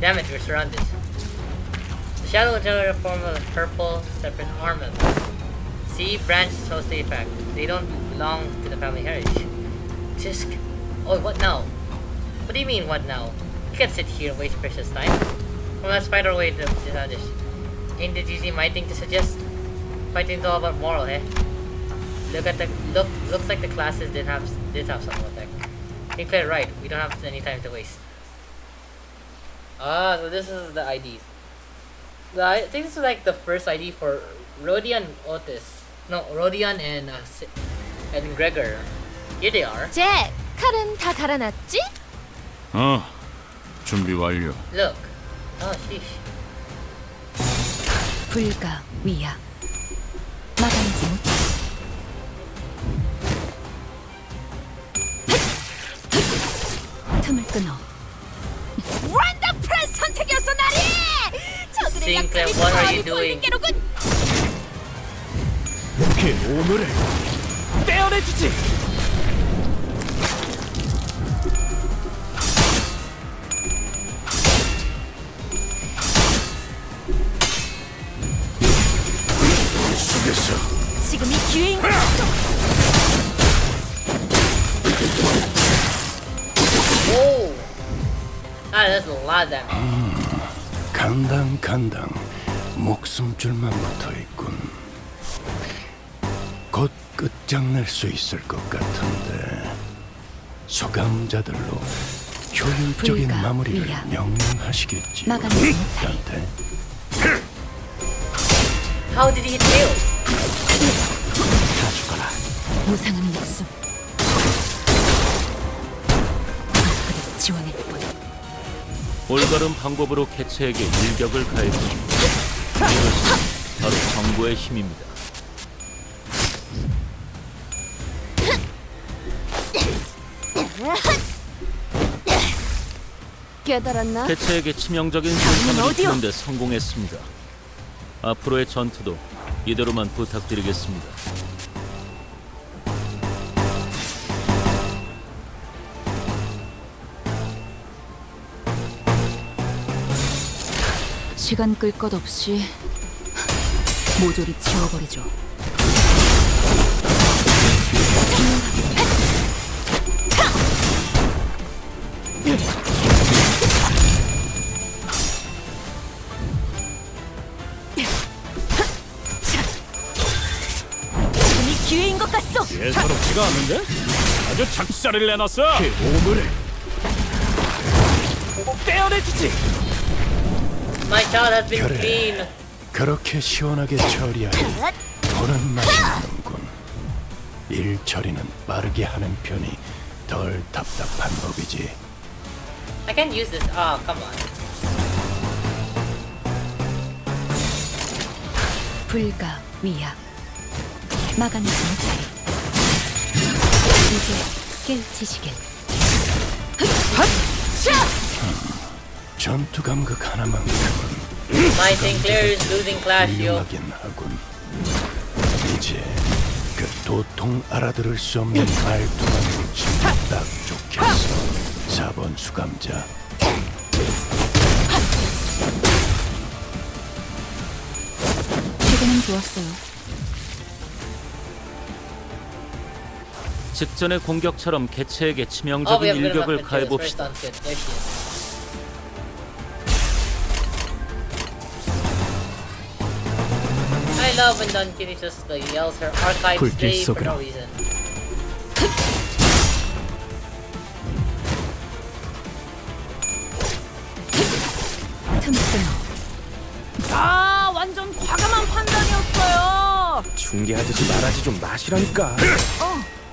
[SPEAKER 1] Damn it, we're surrounded. The shadow will generate a form of purple separate armament. See, branch host the effect. They don't belong to the family heritage. Just. Oh, what now? What do you mean, what now? You can't sit here and waste precious time. Well, let's fight our way to this dish. Ain't it easy my thing to suggest? Fighting's all about moral, eh? Looks like the classes did have some effect. You're clear, right? We don't have any time to waste. Ah, so this is the IDs. I think this is like the first ID for Rodion Otis. No, Rodion and Gregor. Here they are.
[SPEAKER 6] 잭, 칼은 다 갈아놨지?
[SPEAKER 5] 준비 완료.
[SPEAKER 1] Look. Oh, sheesh.
[SPEAKER 3] 불가 위야. 막아내지 못. 틈을 끊어.
[SPEAKER 6] 원더풀한 선택이었어, 나리! 저들의
[SPEAKER 1] Sinclair,
[SPEAKER 6] 약점이
[SPEAKER 1] what are
[SPEAKER 6] 거의
[SPEAKER 1] you doing?
[SPEAKER 6] 보이는 게로군.
[SPEAKER 5] 그 오늘을 떼어내주지.
[SPEAKER 6] 주인.
[SPEAKER 1] Oh! Ah, that's a lot of damage.
[SPEAKER 5] 간당 목숨줄만 붙어있군. 곧 끝장낼 수 있을 것 같은데 소감자들로 효율적인
[SPEAKER 3] 불가,
[SPEAKER 5] 마무리를
[SPEAKER 3] 위야.
[SPEAKER 5] 명령하시겠지요.
[SPEAKER 3] 마감의
[SPEAKER 5] 나한테
[SPEAKER 1] How did he get killed?
[SPEAKER 5] 다 죽어라.
[SPEAKER 3] 무상한 목숨. 그를 지원할 뿐.
[SPEAKER 4] 올바른 방법으로 개체에게 일격을 가해줍니다. 이것이 바로 정보의 힘입니다.
[SPEAKER 6] 깨달았나?
[SPEAKER 4] 개체에게 치명적인
[SPEAKER 3] 어디요?
[SPEAKER 4] 손상을 입히는데 성공했습니다. 앞으로의 전투도 이대로만 부탁드리겠습니다.
[SPEAKER 3] 시간 끌 것 없이 모조리 지워버리죠.
[SPEAKER 6] 이 기회인 것 같소.
[SPEAKER 5] 예사롭지가 않은데? 아주 작살을 내놨어. 오늘의 떼어내주지.
[SPEAKER 1] My child has been
[SPEAKER 5] 그래.
[SPEAKER 1] clean.
[SPEAKER 5] 그렇게 시원하게 처리하니 보는 맛이 나는군. 일 처리는 빠르게 하는 편이 덜 답답한 법이지.
[SPEAKER 1] I can't use this. Oh, come on.
[SPEAKER 3] 불가 위약. 마감의 못하리. 이제 깨우치시길.
[SPEAKER 5] 전투 감각 하나만큼은
[SPEAKER 1] My Sinclair is losing clash, yo.
[SPEAKER 5] 훌륭하긴 하군. 이제 그 도통 알아들을 수 없는 말투만 붙이면 딱 좋겠어. 4번 수감자.
[SPEAKER 3] 최근은 좋았어요.
[SPEAKER 4] 직전의 공격처럼 개체에게
[SPEAKER 1] Oh, we
[SPEAKER 4] 치명적인
[SPEAKER 1] have good enough
[SPEAKER 4] 일격을
[SPEAKER 1] materials. Where's
[SPEAKER 4] 가해봅시다.
[SPEAKER 1] Duncan? There she is. I love when Duncan is just like yells her archive
[SPEAKER 5] 불길
[SPEAKER 1] slave for no
[SPEAKER 5] 속으로.
[SPEAKER 1] reason.
[SPEAKER 3] 틈새.
[SPEAKER 6] 아, 완전 과감한 판단이었어요.
[SPEAKER 5] 중계하듯이 말하지 좀 마시라니까.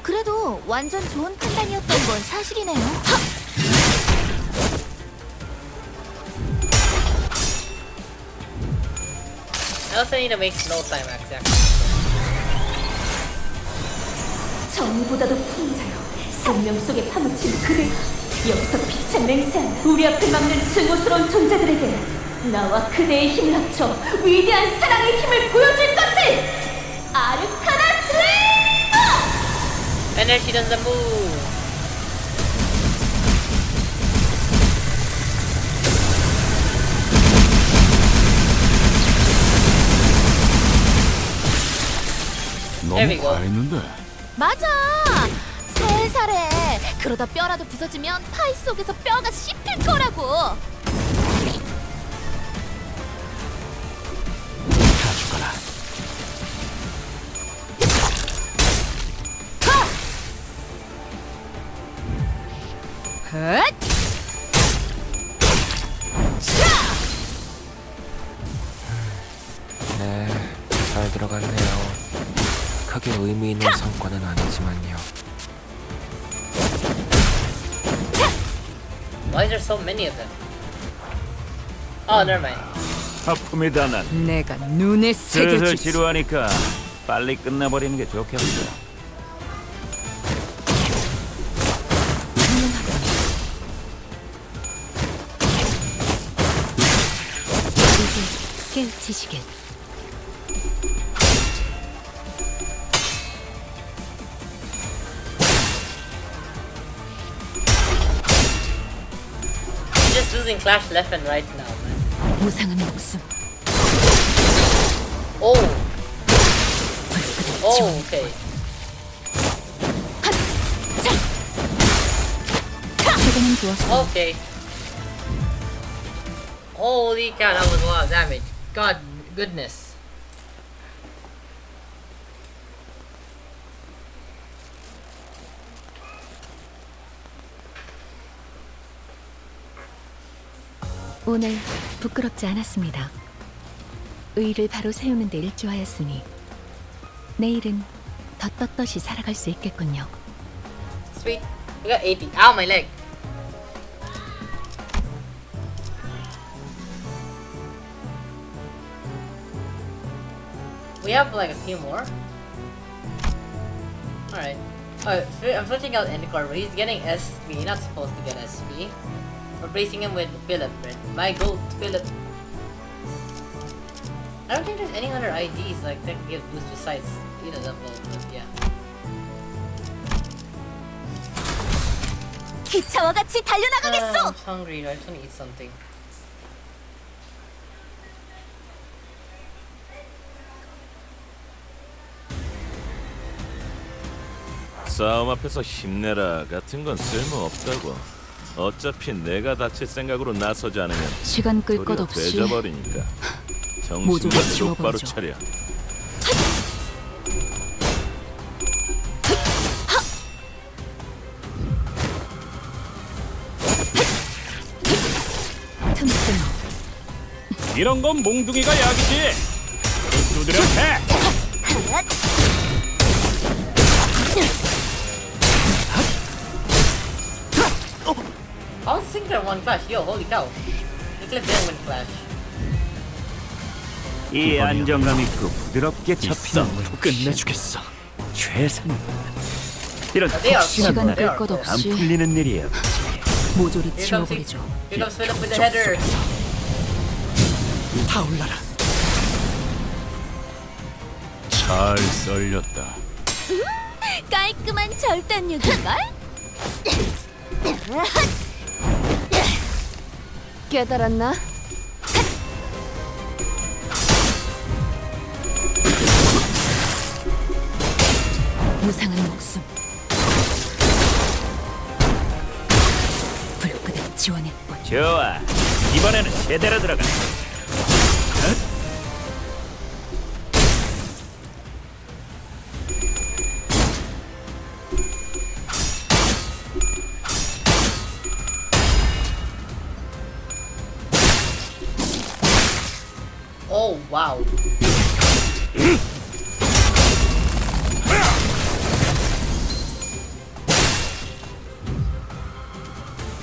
[SPEAKER 6] 그래도 완전 좋은 판단이었던 건 사실이네요.
[SPEAKER 1] I also need to make snow time exactly.
[SPEAKER 7] 정의보다도 풍자여 생명 속에 파묻힌 그대 여기서 빛의 맹세한 우리 앞을 막는 증오스러운 존재들에게 나와 그대의 힘을 합쳐 위대한 사랑의 힘을 보여줄 것을 아르카나 슬레이어!
[SPEAKER 1] And then she does the move. There we
[SPEAKER 5] 너무
[SPEAKER 1] go.
[SPEAKER 5] 과했는데.
[SPEAKER 6] 맞아. 살살해. 그러다 뼈라도 부서지면 파이 속에서 뼈가 씹힐 거라고.
[SPEAKER 5] 다 죽어라.
[SPEAKER 6] 헛!
[SPEAKER 8] 네, 잘 들어갔네요. 크게 의미 있는 성과는 아니지만요.
[SPEAKER 1] Why is there so many of them? Oh, never mind.
[SPEAKER 5] 아픔이다 난.
[SPEAKER 3] 내가 눈에
[SPEAKER 5] 슬슬
[SPEAKER 3] 새겨주지.
[SPEAKER 5] 지루하니까 빨리 끝내버리는 게 좋겠어.
[SPEAKER 3] 이제 깨우치시길.
[SPEAKER 1] She's just losing clash left and right now, man.
[SPEAKER 3] 무상한 목숨.
[SPEAKER 1] Oh,
[SPEAKER 3] 불끈을
[SPEAKER 1] Oh, okay.
[SPEAKER 3] 최근엔 좋았어.
[SPEAKER 1] Okay. Holy cow, that was a lot of damage. God goodness.
[SPEAKER 3] 오늘 부끄럽지 않았습니다. 의의를 바로 세우는 데 일조하였으니 내일은 더 떳떳이 살아갈 수 있겠군요.
[SPEAKER 1] Sweet. We got 80. Ow, my leg. We have like a few more. Alright. Alright, so I'm switching out Endicor, but he's getting SP. Not supposed to get SP. Replacing him with Philip. Right? My goat, Philip. I don't think there's any other IDs like that can give boost besides them both, but yeah.
[SPEAKER 6] 기차와 같이 달려나가겠어.
[SPEAKER 1] I'm hungry. I just want to eat something.
[SPEAKER 4] 싸움 앞에서 힘내라 같은 건 쓸모없다고. 어차피 내가 다칠 생각으로 나서지 않으면
[SPEAKER 3] 시간 끌 것
[SPEAKER 4] 도리어
[SPEAKER 3] 없이
[SPEAKER 4] 되져버리니까
[SPEAKER 3] 모조리
[SPEAKER 4] 정신을 똑바로
[SPEAKER 3] 지워버리죠.
[SPEAKER 4] 차려.
[SPEAKER 3] 틈틈
[SPEAKER 5] 이런 건 몽둥이가 약이지. 두드려 패.
[SPEAKER 1] How is Sinclair one clash? Yo, holy cow. Sinclair didn't win clash.
[SPEAKER 9] 이 안정감 있고 부드럽게 잡히는 건
[SPEAKER 5] 끝내주겠어.
[SPEAKER 9] 최선. 이런
[SPEAKER 1] They are
[SPEAKER 3] 시간
[SPEAKER 1] good. They
[SPEAKER 3] 끌
[SPEAKER 1] are
[SPEAKER 3] 것
[SPEAKER 1] good.
[SPEAKER 9] 안
[SPEAKER 3] 없이
[SPEAKER 9] 풀리는 일이야.
[SPEAKER 3] 모조리
[SPEAKER 1] Here comes
[SPEAKER 3] 지워버리죠.
[SPEAKER 1] Here comes Philip with the header.
[SPEAKER 5] 타올라라. 잘 썰렸다.
[SPEAKER 6] 깔끔한 절단력인걸?
[SPEAKER 3] 깨달았나? 무상한 목숨 불끄득 지원했군.
[SPEAKER 9] 좋아. 이번에는 제대로 들어가.
[SPEAKER 1] Oh, wow.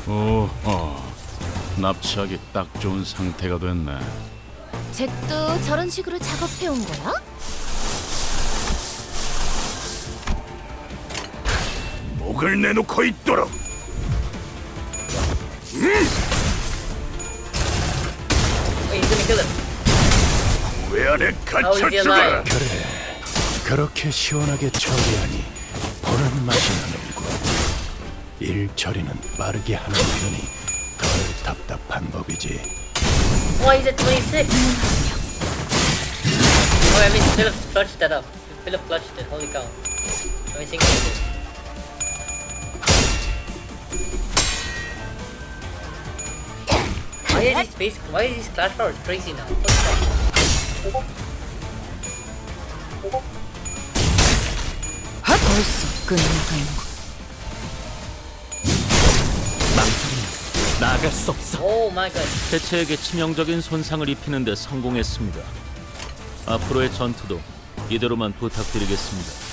[SPEAKER 5] 오호. 납치하기 딱 좋은 상태가 됐네.
[SPEAKER 6] 잭도 저런 식으로 작업해온 거야?
[SPEAKER 5] 목을 내놓고 있도록.
[SPEAKER 1] Wait, he's gonna kill him.
[SPEAKER 5] 왜 안에
[SPEAKER 1] How is he alive?
[SPEAKER 5] 그래. 그렇게 시원하게 처리하니 보는 맛이 나는군. 일 처리는 빠르게 하는 편이 덜 답답한 법이지.
[SPEAKER 1] Why is it 26? Oh, I mean, Philip clutched that up. Philip clutched it. Holy cow. I mean, Sinclair did. Why is these clash powers crazy now? Holy cow.
[SPEAKER 3] 벌써 끝나가는군.
[SPEAKER 5] 나갈 수 없어.
[SPEAKER 1] Oh my god.
[SPEAKER 4] 개체에게 치명적인 손상을 입히는 데 성공했습니다. 앞으로의 전투도 이대로만 부탁드리겠습니다.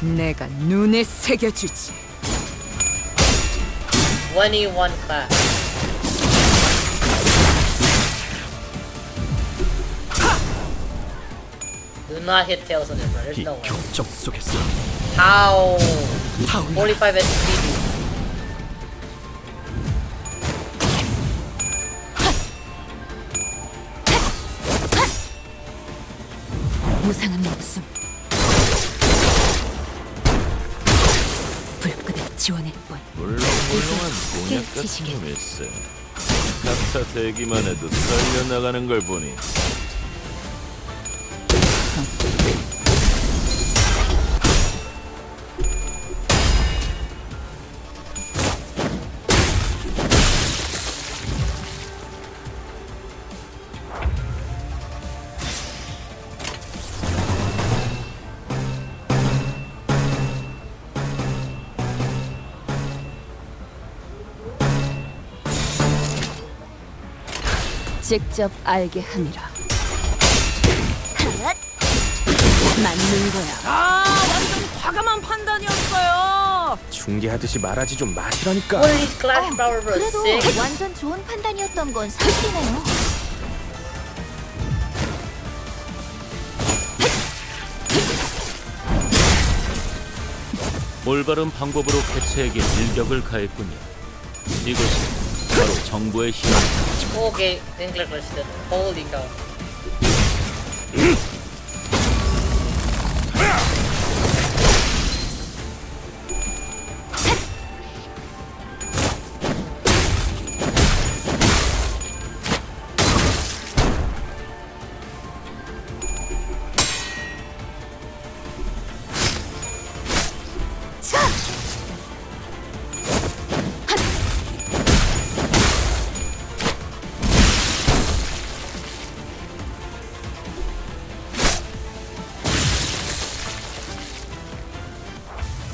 [SPEAKER 3] 내가 눈에 새겨주지.
[SPEAKER 1] 21 clash. Do not hit tails on this, bro. There's no way.
[SPEAKER 5] 격정 속에서
[SPEAKER 1] How?
[SPEAKER 5] 타올라.
[SPEAKER 1] 45 SP.
[SPEAKER 3] 무상한 목숨 불끄득 지원일 뿐.
[SPEAKER 4] 물론 훌륭한 공약 같은 놈일세. 가차 대기만 해도 살려나가는 걸 보니
[SPEAKER 3] 직접 알게 함이라. 맞는 거야.
[SPEAKER 7] 아, 완전 과감한 판단이었어요.
[SPEAKER 8] 중계하듯이 말하지 좀 마시라니까.
[SPEAKER 1] What are these Clash Power Bros?
[SPEAKER 6] 그래도
[SPEAKER 1] 6?
[SPEAKER 6] 완전 좋은 판단이었던 건 사실이네요.
[SPEAKER 4] 올바른 방법으로 개체에게 일격을 가했군요. 이것이 바로 정부의 힘입니다.
[SPEAKER 1] Okay, didn't click listed. Holy cow.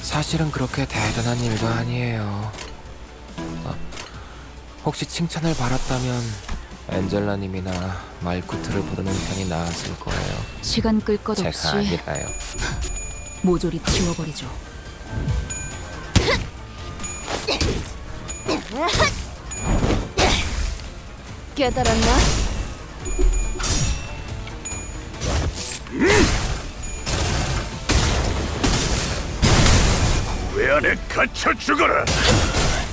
[SPEAKER 8] 사실은 그렇게 대단한 일도 아니에요. 혹시 칭찬을 바랐다면 엔젤라님이나 말쿠트를 부르는 편이 나았을 거예요.
[SPEAKER 3] 시간 끌 것
[SPEAKER 8] 제가
[SPEAKER 3] 없이
[SPEAKER 8] 아니라요.
[SPEAKER 3] 모조리 지워버리죠. 깨달았나?
[SPEAKER 5] 왜 안에 갇혀 죽어라.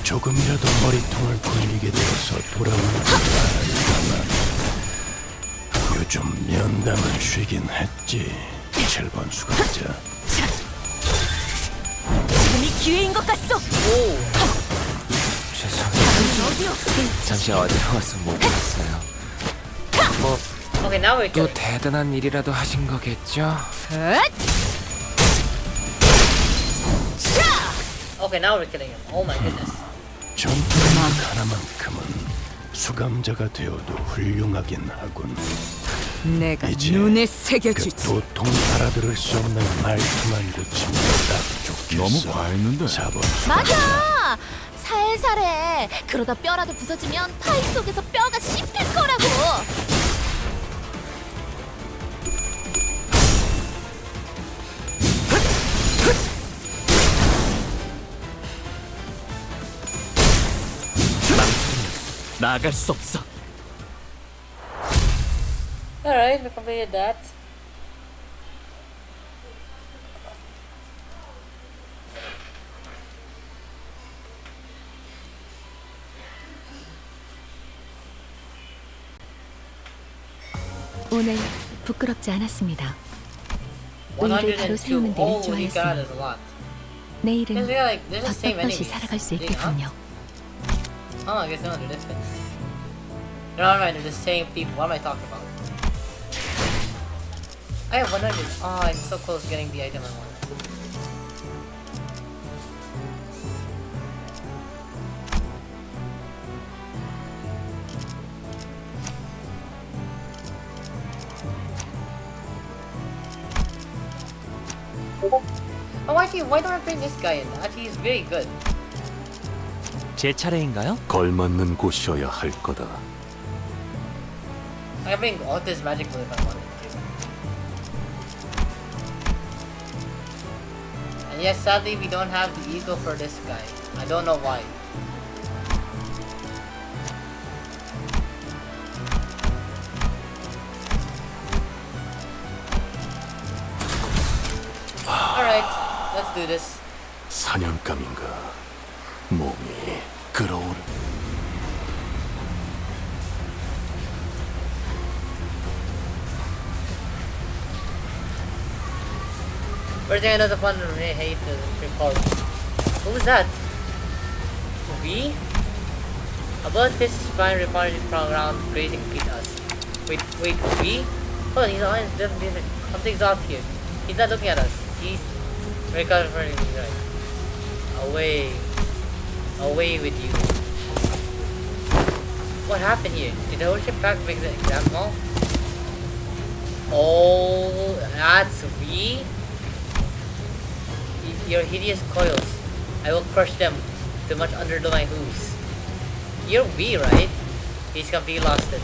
[SPEAKER 5] 조금이라도 머리통을 굴리게 되어서 돌아오는 건가. 요즘 면담을 쉬긴 했지. 7번 수감자.
[SPEAKER 7] 지금이 기회인 것 같소.
[SPEAKER 8] 죄송해요. 잠시 어디로 못 봤어요. 뭐 또
[SPEAKER 1] Okay, now we're killing.
[SPEAKER 8] 대단한 일이라도 하신 거겠죠?
[SPEAKER 1] Okay, now we're killing him. Oh my goodness.
[SPEAKER 5] 전투의 하나만큼은 수감자가 되어도 훌륭하긴 하군.
[SPEAKER 3] 내가
[SPEAKER 5] 이제
[SPEAKER 3] 눈에
[SPEAKER 5] 그
[SPEAKER 3] 새겨주지.
[SPEAKER 5] 도통 알아들을 수 없는 말투만 고치면 딱 좋겠어. 너무 과했는데. 4번
[SPEAKER 6] 맞아! 살살해. 그러다 뼈라도 부서지면 파이 속에서 뼈가 씹힐 거라고.
[SPEAKER 5] 나갈 수 없어.
[SPEAKER 1] Alright, we completed that.
[SPEAKER 3] 오늘 부끄럽지 않았습니다. 의를 바로
[SPEAKER 1] 102.
[SPEAKER 3] 세우는 데를
[SPEAKER 1] Holy god,
[SPEAKER 3] 좋아했으니
[SPEAKER 1] is a lot.
[SPEAKER 3] 내일은
[SPEAKER 1] Because we got like, there's the same
[SPEAKER 3] 떳떳이
[SPEAKER 1] enemies.
[SPEAKER 3] 살아갈 수
[SPEAKER 1] Did you not?
[SPEAKER 3] 있겠군요.
[SPEAKER 1] Oh, I guess no, they're different. No, never mind, they're the same people. What am I talking about? I have 100. Oh, I'm so close to getting the item I want. Oh, actually, why don't I bring this guy in? Actually, he's very good.
[SPEAKER 9] 제 차례인가요?
[SPEAKER 5] 걸맞는 곳이어야 할 거다.
[SPEAKER 1] I can bring all this magic blue if I wanted to. And yes, sadly, we don't have the eagle for this guy. I don't know why. Alright, let's do this.
[SPEAKER 5] 사냥감인가 몸이 끌어오르.
[SPEAKER 1] First thing I noticed upon the hate the repulse. Who was that? V? Above his spine reported from around grazing beat us. Wait, V? Oh, he's on. Something's off here. He's not looking at us. He's recovering. Away. Away with you. What happened here? Did the ocean pack make the example? Oh, that's V? Your hideous coils. I will crush them too much under my hooves. You're V, right? He's completely lost it.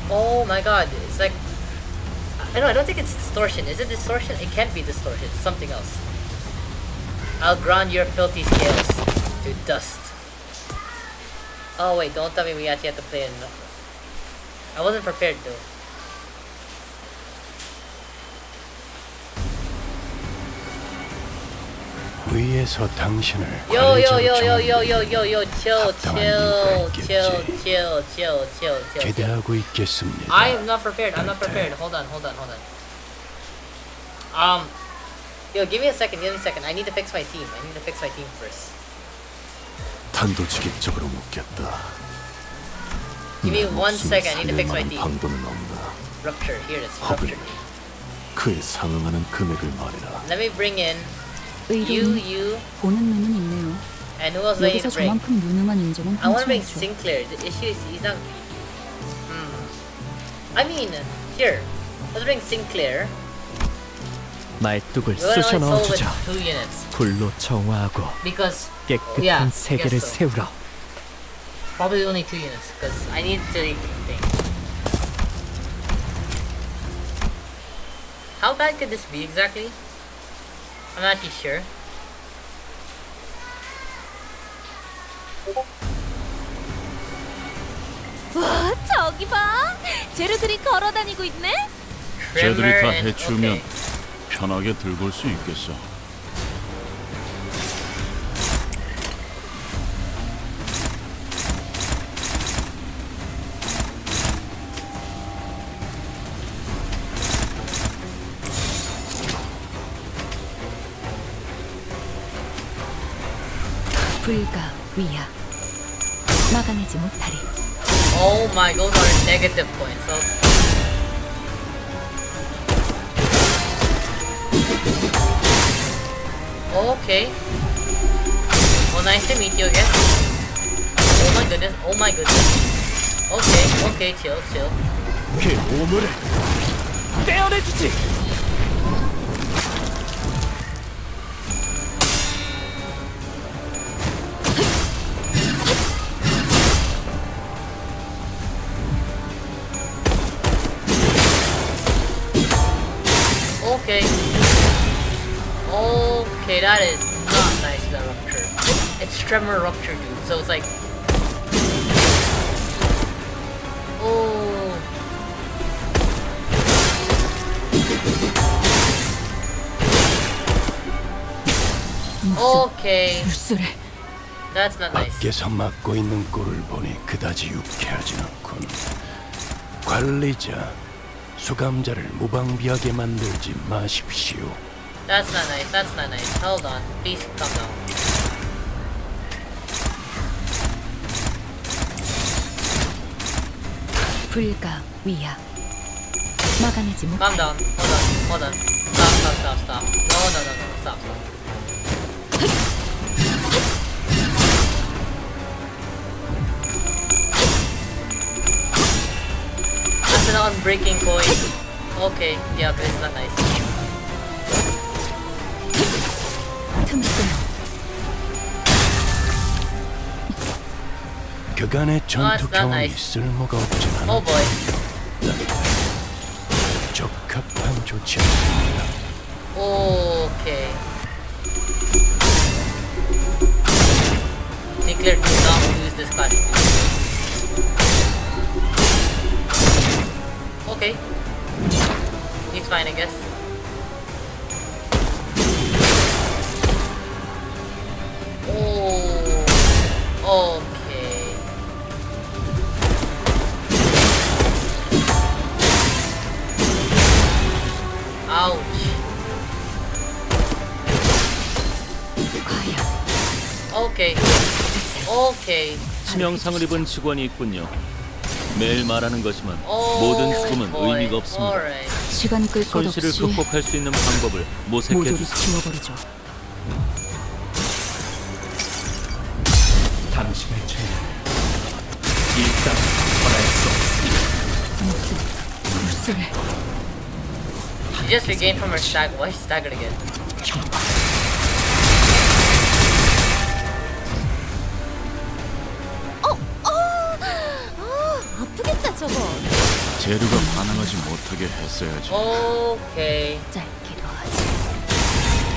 [SPEAKER 1] Oh my god, it's like... I don't think it's distortion. Is it distortion? It can't be distortion. It's something else. I'll ground your filthy scales to dust. Oh wait, don't tell me we actually have to play in... I wasn't prepared though.
[SPEAKER 5] 위에서 당신을
[SPEAKER 1] Yo, chill.
[SPEAKER 5] 기대하고 있겠습니다.
[SPEAKER 1] I am not prepared. I'm not prepared. Hold on. Yo, give me a second. I need to fix my team. First.
[SPEAKER 5] 단도직입적으로 묻겠다.
[SPEAKER 1] Give me 1 second. I need to fix my team.
[SPEAKER 5] 방도는 없나?
[SPEAKER 1] Rupture. Here it is. Rupture.
[SPEAKER 5] 그에 상응하는 금액을 말해라.
[SPEAKER 1] Let me bring in you,
[SPEAKER 3] 보는 눈은 있네요.
[SPEAKER 1] and who else do I need
[SPEAKER 3] 여기서
[SPEAKER 1] to bring?
[SPEAKER 3] 저만큼 유능한 인재는
[SPEAKER 1] I want to bring
[SPEAKER 3] 흔치 않죠.
[SPEAKER 1] Sinclair. The issue is he's not. I mean, here. Let's bring Sinclair.
[SPEAKER 9] 말뚝을
[SPEAKER 1] We only
[SPEAKER 9] 쑤셔
[SPEAKER 1] sold with
[SPEAKER 9] 넣어주자.
[SPEAKER 1] 2 units
[SPEAKER 9] 불로 정화하고
[SPEAKER 1] because
[SPEAKER 9] 깨끗한
[SPEAKER 1] yeah, I
[SPEAKER 9] 세계를
[SPEAKER 1] guess so.
[SPEAKER 9] 세우라.
[SPEAKER 1] Probably only 2 units because I need to think. How bad could this be exactly? I'm not actually sure.
[SPEAKER 6] 와, 저기 봐. 재료들이 걸어다니고 있네.
[SPEAKER 5] 쟤들이 다
[SPEAKER 1] Tremor and-
[SPEAKER 5] 해치우면
[SPEAKER 1] okay.
[SPEAKER 5] 편하게 들고 올 수 있겠어.
[SPEAKER 3] 불가 위야 막아내지 못하리.
[SPEAKER 1] Oh my, those are negative points. Okay. Well, nice to meet you again. Oh my goodness. Okay, chill.
[SPEAKER 9] 그 오물을 떼어내주지.
[SPEAKER 1] Okay, that is not nice, that rupture. It's tremor rupture, dude, so it's like... Oh... Okay,
[SPEAKER 3] 뉴스를
[SPEAKER 1] that's not nice.
[SPEAKER 5] 밖에서 맡고 있는 꼴을 보니 그다지 유쾌하진 않군. 관리자, 수감자를 무방비하게 만들지 마십시오.
[SPEAKER 1] That's not nice. Hold on, please calm down.
[SPEAKER 3] 불가 위야 막아내지
[SPEAKER 1] Calm
[SPEAKER 3] 못하리.
[SPEAKER 1] down, hold on. Stop. No, stop. That's an unbreaking coin. Okay, yeah, but it's not nice.
[SPEAKER 3] 틈새
[SPEAKER 5] 그간의 전투
[SPEAKER 1] it's not
[SPEAKER 5] 경험이
[SPEAKER 1] nice.
[SPEAKER 5] 쓸모가 없진 않아.
[SPEAKER 1] Oh boy.
[SPEAKER 5] 적합한 조치였습니다.
[SPEAKER 1] Okay. Sinclair, do not use this class. Okay. It's fine, I guess. Oh. Okay. Ouch.
[SPEAKER 3] 과연
[SPEAKER 1] Okay. 오케이.
[SPEAKER 4] 치명상을 입은 직원이 있군요. 매일 말하는 거지만 모든 죽음은 의미가 없습니다.
[SPEAKER 1] Alright.
[SPEAKER 3] 시간 끌 것
[SPEAKER 4] 손실을
[SPEAKER 3] 없이
[SPEAKER 4] 극복할 수 있는 방법을 모색해
[SPEAKER 3] 모조리
[SPEAKER 4] 주세요.
[SPEAKER 3] 지워버리죠.
[SPEAKER 5] 당신의 죄는 일단 전할 수 없습니다.
[SPEAKER 3] 불쌍해.
[SPEAKER 1] She just regained from her stag. Why is she staggered again?
[SPEAKER 6] 아프겠다 저거.
[SPEAKER 5] 재료가 반응하지 못하게 했어야지.
[SPEAKER 1] Okay.
[SPEAKER 3] 짧기도 하지.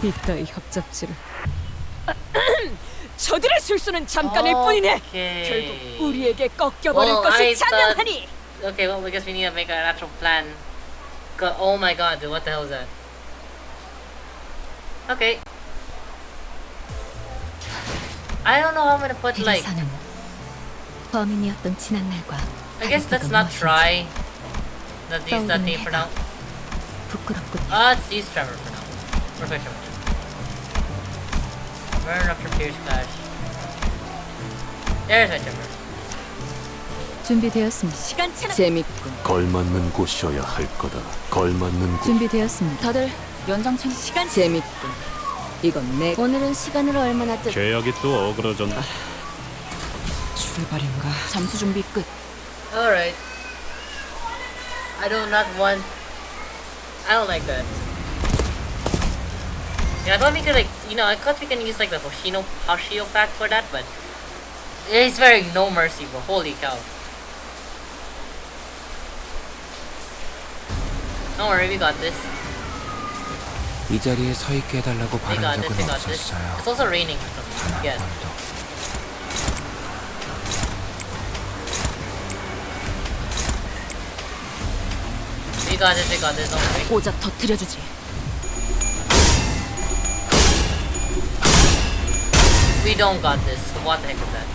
[SPEAKER 3] 이따위 협잡지를. 저들의 실수는 잠깐일 뿐이네.
[SPEAKER 1] Okay.
[SPEAKER 3] 결국 우리에게 꺾여버릴
[SPEAKER 1] Well,
[SPEAKER 3] 것이
[SPEAKER 1] I thought-
[SPEAKER 3] 자명하니.
[SPEAKER 1] Okay, well, I guess we need to make an actual plan. Oh my god, dude, what the hell is that? Okay. I don't know how I'm gonna put, like...
[SPEAKER 3] 대리사는 범인이었던 지난날과
[SPEAKER 1] I guess let's not try. Let's use that name for now.
[SPEAKER 3] 부끄럽군.
[SPEAKER 1] Let's use Trevor for now. Perfect Trevor. Burn up your Pierce Clash. There's my Trevor.
[SPEAKER 3] 준비되었습니다. 시간차는 재밌군.
[SPEAKER 5] 걸맞는 곳이어야 할 거다. 걸맞는 곳.
[SPEAKER 3] 준비되었습니다. 다들 연장창 시간 재밌군. 이건 내 오늘은 시간을 얼마나 뜻
[SPEAKER 5] 죄악이 또 어그러졌나?
[SPEAKER 3] 출발인가? 잠수 준비 끝.
[SPEAKER 1] Alright. I do not want... I don't like that. Yeah, I thought we could, like, you know, I thought we can use, like, the Hoshino pack for that, but... It's very no mercy, but holy cow. Don't worry, we got this.
[SPEAKER 8] 이 자리에 서 있게 해달라고
[SPEAKER 1] We
[SPEAKER 8] 바란
[SPEAKER 1] got this, we
[SPEAKER 8] 적은
[SPEAKER 1] got this.
[SPEAKER 8] 없었어요.
[SPEAKER 1] It's also raining for some
[SPEAKER 8] 단
[SPEAKER 1] reason.
[SPEAKER 8] 한
[SPEAKER 1] Yes.
[SPEAKER 8] 번도.
[SPEAKER 1] We got this, we got this, don't worry.
[SPEAKER 3] 오작 터뜨려주지.
[SPEAKER 1] We don't got this. What the heck is that?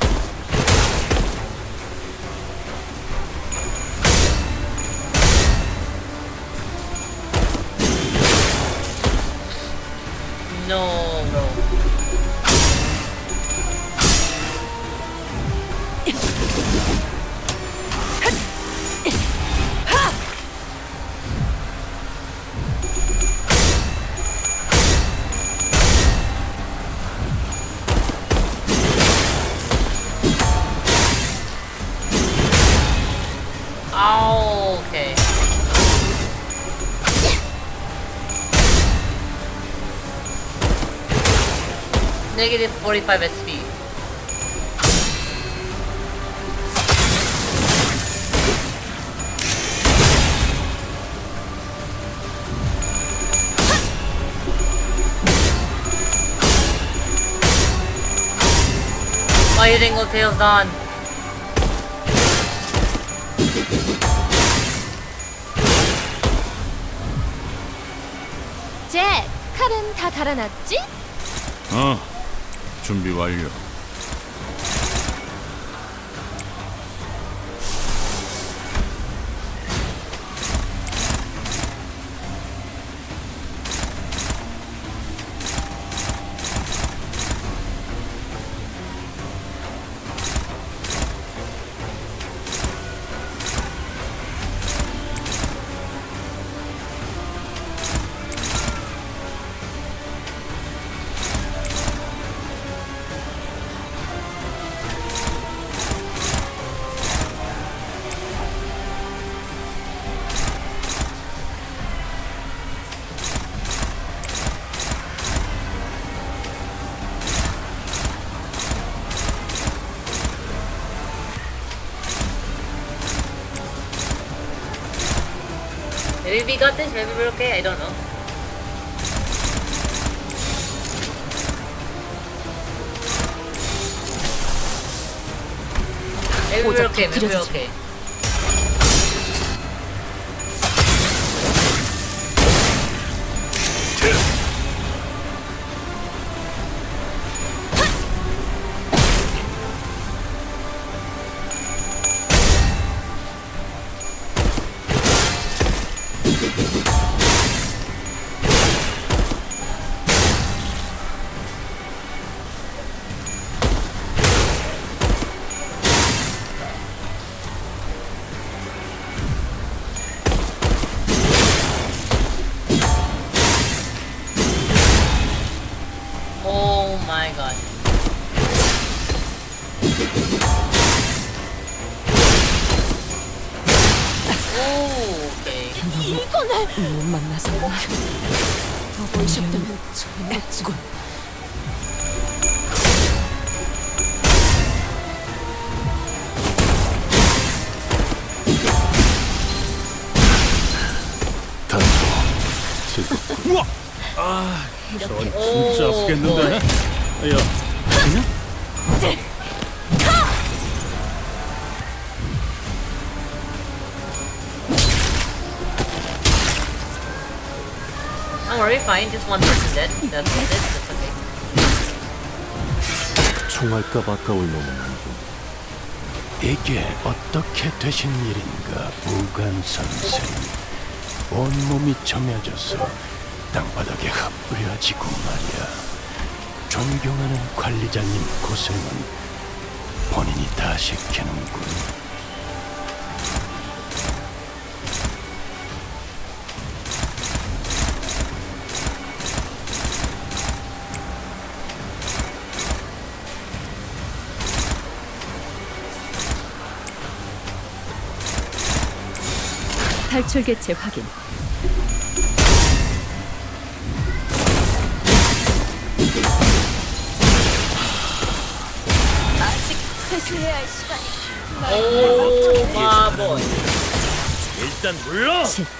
[SPEAKER 1] No, bro. Oh, okay. Negative 45 SP. Why you didn't go tails on?
[SPEAKER 6] 잭, 칼은 다 달아놨지?
[SPEAKER 5] 준비 완료.
[SPEAKER 1] Maybe we got this, maybe we're okay, I don't know. Maybe we're okay, maybe we're okay.
[SPEAKER 6] 코넬!
[SPEAKER 3] 못 만나서
[SPEAKER 6] 더 보이셨다면
[SPEAKER 3] 좋겠군.
[SPEAKER 5] 단도 즐겁군. 우와!
[SPEAKER 1] 진짜 아프겠는데?
[SPEAKER 5] 야, 그냥?
[SPEAKER 1] Don't worry, fine. Just one person dead. That's it. That's okay.
[SPEAKER 5] 총알값 아까울 놈은 아니고. 이게 어떻게 되신 일인가, 무관 선생. 온몸이 점여져서 땅바닥에 흩뿌려지고 말이야. 존경하는 관리자님 고생은 본인이 다 시키는군.
[SPEAKER 3] 탈출 개체 확인.
[SPEAKER 6] 아직 회수해야 할 시간이.
[SPEAKER 1] Oh my boy.
[SPEAKER 4] 일단 물러.
[SPEAKER 3] 실패.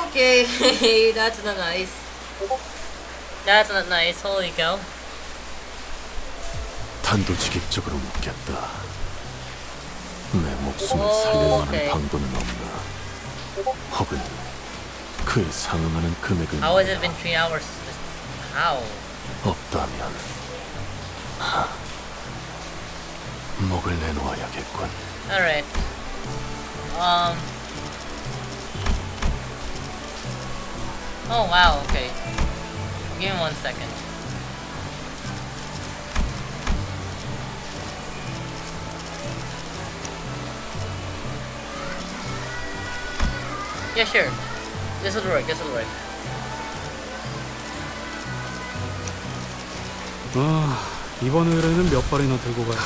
[SPEAKER 1] Okay, that's not nice. That's not nice. Holy cow.
[SPEAKER 5] 단도직입적으로 묻겠다. 내 목숨을 살릴 만한
[SPEAKER 1] 오케이.
[SPEAKER 5] 방도는 없나? 혹은 그에 상응하는 금액을
[SPEAKER 1] How has it been 3 hours? How?
[SPEAKER 5] 없다면 목을 내놓아야겠군.
[SPEAKER 1] Alright. Oh wow, okay. Give me 1 second. Yeah, sure. This will work, this will work.
[SPEAKER 10] 이번 의뢰는 몇 발이나 들고 가요?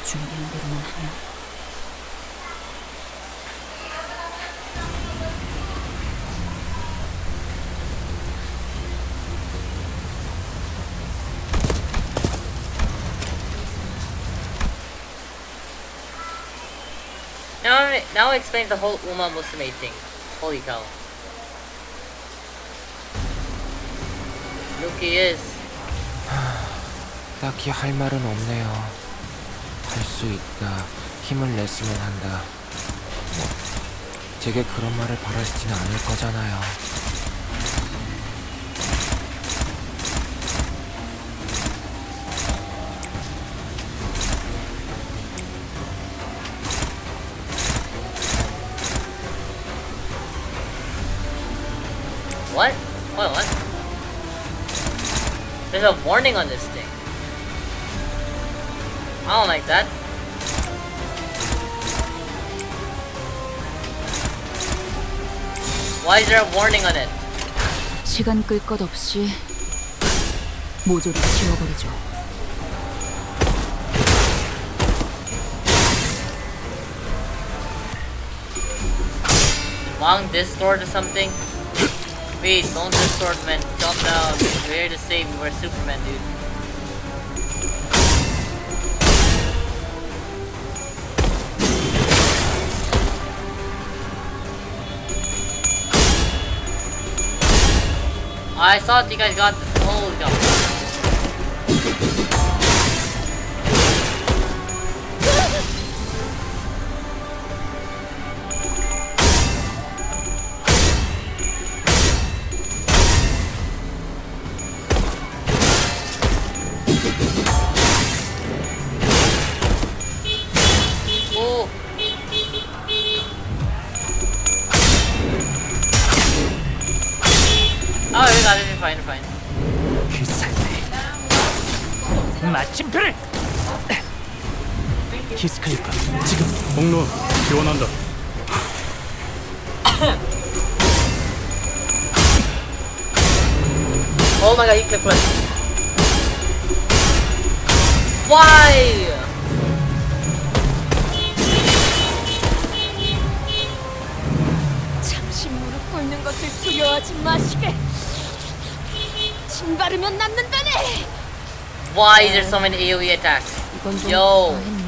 [SPEAKER 3] 준비한 대로만 하면.
[SPEAKER 1] Now explains the whole Uma Musume thing. Holy cow. Look, he is.
[SPEAKER 8] 딱히 할 말은 없네요. 할 수 있다. 힘을 냈으면 한다. 뭐, 제게 그런 말을 바라시지는 않을 거잖아요.
[SPEAKER 1] What? What? There's a warning on this thing. I don't like that. Why is there a warning on it?
[SPEAKER 3] 시간 끌 것 없이 모조리 지워버리죠.
[SPEAKER 1] Wang distort or something? Wait, don't distort, man. Jump down. We're here to save you. We're Superman, dude. I thought you guys got this. Holy cow. Oh. Oh, we got it. We're fine, we're fine.
[SPEAKER 9] 그 삶에 마침표를. 히스칼리파 지금
[SPEAKER 10] 공로 지원한다.
[SPEAKER 1] Oh my god, he clipped it. Why?
[SPEAKER 3] 것을 두려워하지 마시게. 침 바르면 낫는다네.
[SPEAKER 1] Why is there so many AoE attacks?
[SPEAKER 3] 이건 좀
[SPEAKER 1] Yo.
[SPEAKER 3] 과했나?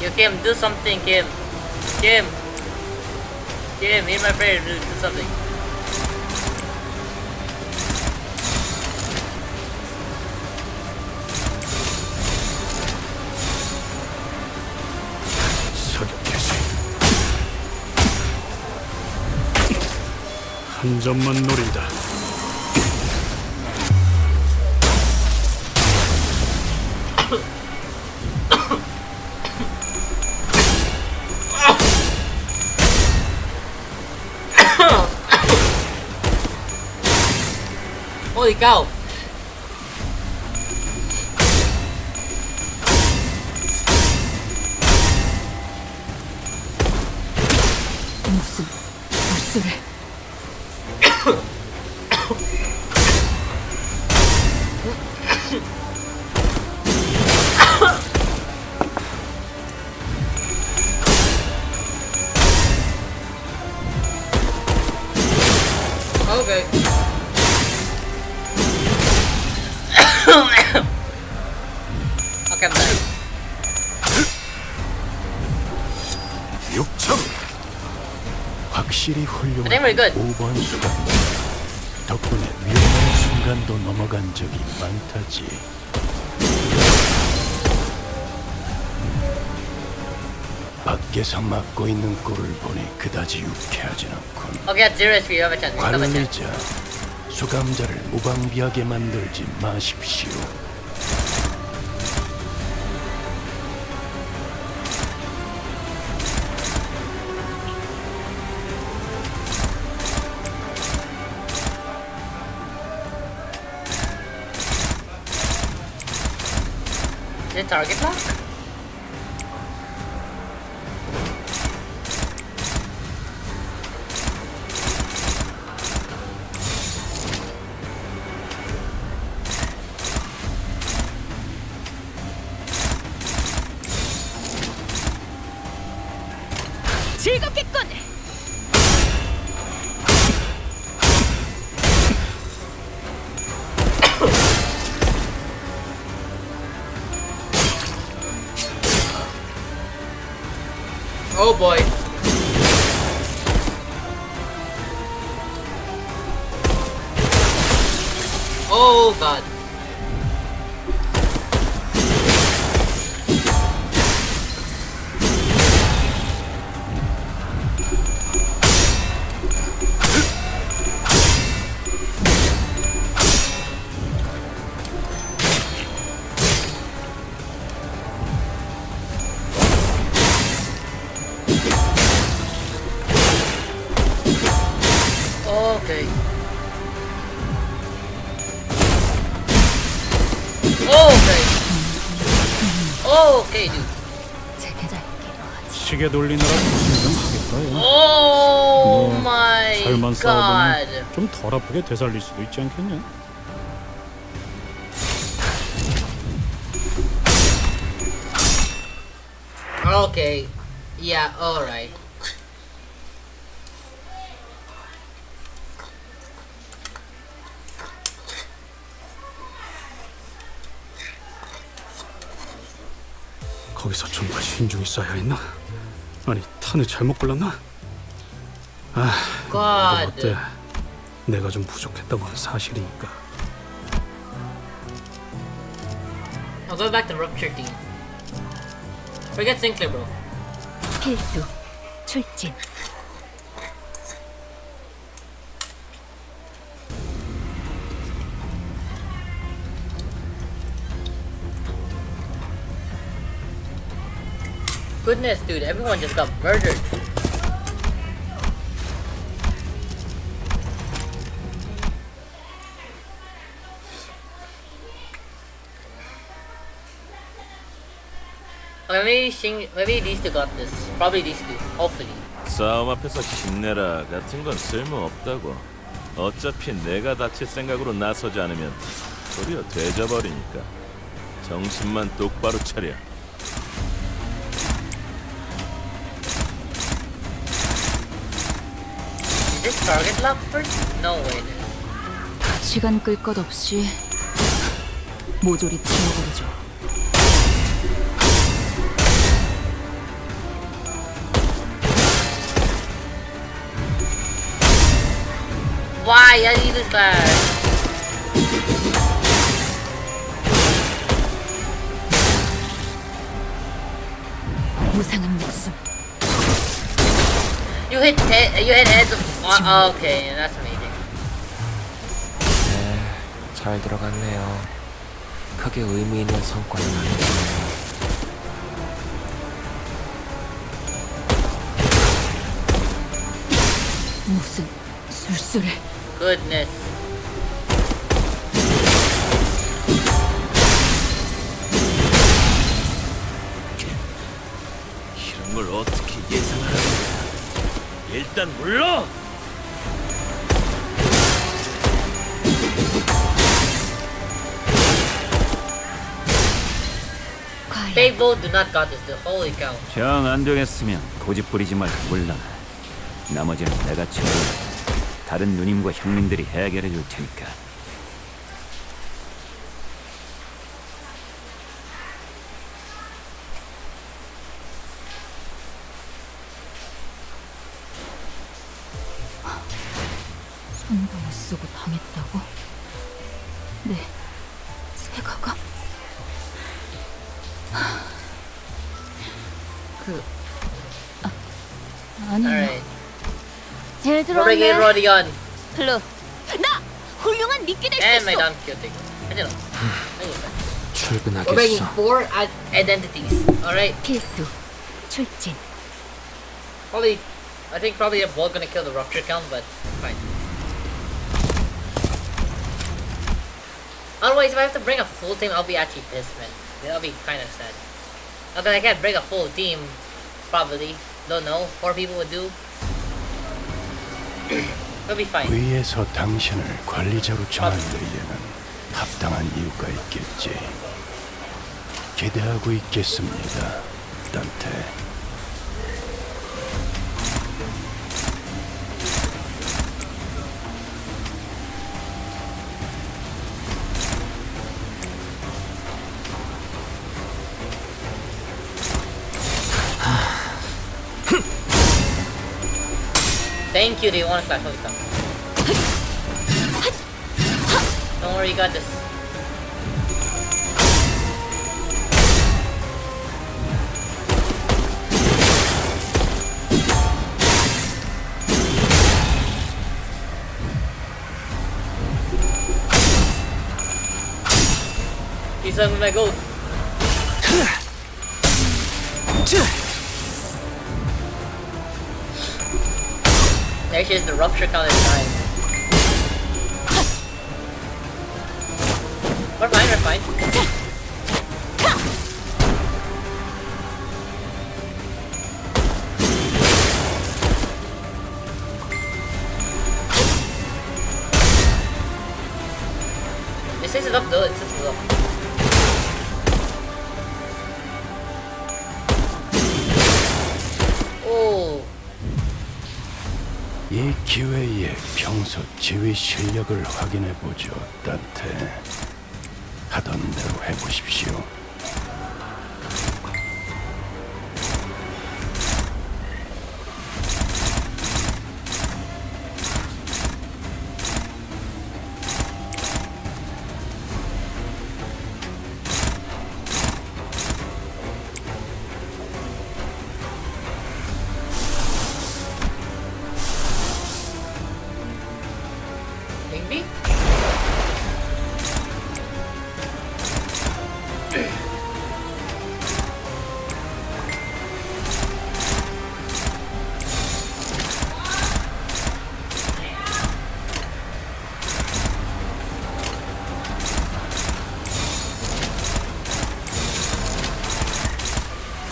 [SPEAKER 1] Yo, Kim, do something, Kim. Kim. Kim, hear my prayer, do something.
[SPEAKER 5] 서격해서
[SPEAKER 10] 한 점만 노린다.
[SPEAKER 1] Holy cow.
[SPEAKER 3] 무슨 불술을?
[SPEAKER 1] Okay. Okay, I'm done.
[SPEAKER 5] 6점 확실히
[SPEAKER 1] I
[SPEAKER 5] 훌륭한
[SPEAKER 1] think we're good.
[SPEAKER 5] 5번 수감 덕분에 위험한 순간도 넘어간 적이 많다지. 밖에서 막고 있는 꼴을 보니 그다지 유쾌하진 않군.
[SPEAKER 1] Okay, at 0 SP, you have a chance. You have a chance.
[SPEAKER 5] 관리자, 수감자를 무방비하게 만들지 마십시오.
[SPEAKER 1] Is it target lock?
[SPEAKER 3] 즐겁겠군.
[SPEAKER 1] Oh boy. Oh god. Okay. Okay. Okay, dude.
[SPEAKER 10] 시계 돌리느라 고생 좀 하겠다.
[SPEAKER 1] Oh my
[SPEAKER 10] 잘만
[SPEAKER 1] god.
[SPEAKER 10] 싸워보면 좀 덜 아프게 되살릴 수도 있지 않겠냐?
[SPEAKER 1] Okay. Yeah, alright.
[SPEAKER 10] 거기서 좀 더 신중히 써야 했나? 아니 탄을 잘못 골랐나? 아,
[SPEAKER 1] God.
[SPEAKER 10] 어때? 내가 좀 부족했다고 한 사실이니까.
[SPEAKER 1] I'll go back to Rupture Team. Forget Sinclair, bro.
[SPEAKER 3] 필두 출진.
[SPEAKER 1] Goodness, dude, everyone just got murdered. Maybe these two got this. Probably these two. Hopefully.
[SPEAKER 4] 싸움 앞에서 힘내라 같은 건 쓸모 없다고. 어차피 내가 다칠 생각으로 나서지 않으면 도리어 되져버리니까 정신만 똑바로 차려.
[SPEAKER 1] Is this target lock first? No way.
[SPEAKER 3] 시간 끌 것 없이 모조리 치워버리죠.
[SPEAKER 1] Why? I need this bad.
[SPEAKER 3] 무상한 목숨.
[SPEAKER 1] You hit heads of. Okay, that's amazing.
[SPEAKER 8] 네, 잘 들어갔네요. 크게 의미 있는 성과는 아니지만
[SPEAKER 3] 무슨 술수를.
[SPEAKER 1] Goodness.
[SPEAKER 4] 이런 걸 어떻게 예상하는 거야? 일단 물러!
[SPEAKER 1] They both do not got this. Holy cow.
[SPEAKER 9] 정 안 되겠으면 고집 부리지 말고 물러나. 나머지는 내가 처리. 다른 누님과 형님들이 해결해 줄 테니까.
[SPEAKER 3] 손방울 쓰고 당했다고? 네, 새가가? 아니요.
[SPEAKER 1] Alright.
[SPEAKER 6] 잘
[SPEAKER 1] Renegade
[SPEAKER 6] 들어왔네.
[SPEAKER 1] Rodion.
[SPEAKER 6] 블루. 나 훌륭한 미끼 될
[SPEAKER 1] And
[SPEAKER 6] 수
[SPEAKER 1] my
[SPEAKER 6] 있어.
[SPEAKER 1] Don Quixote. I don't know. We're bringing
[SPEAKER 8] 출근하겠어.
[SPEAKER 1] 4 identities. Alright.
[SPEAKER 3] 필두, 출진.
[SPEAKER 1] Probably. I think probably they're both gonna kill the Rupture Count, but fine. Otherwise, if I have to bring a full team, I'll be actually pissed, man. That'll be kind of sad. Okay, I can't bring a full team. Probably. Don't know. 4 people would do. It'll be fine.
[SPEAKER 5] 위에서 당신을 관리자로 정하려는 합당한 이유가 있겠지. 기대하고 있겠습니다, 단테.
[SPEAKER 1] Thank you, do you want to clap? Holy cow. Don't worry, you got this. He's on my goat. There she is, the rupture count is 9. We're fine, we're fine. It sets it up though, it sets it up. Oh.
[SPEAKER 5] 이 기회에 평소 지휘 실력을 확인해 보죠, 단테. 하던 대로 해보십시오.
[SPEAKER 1] Maybe?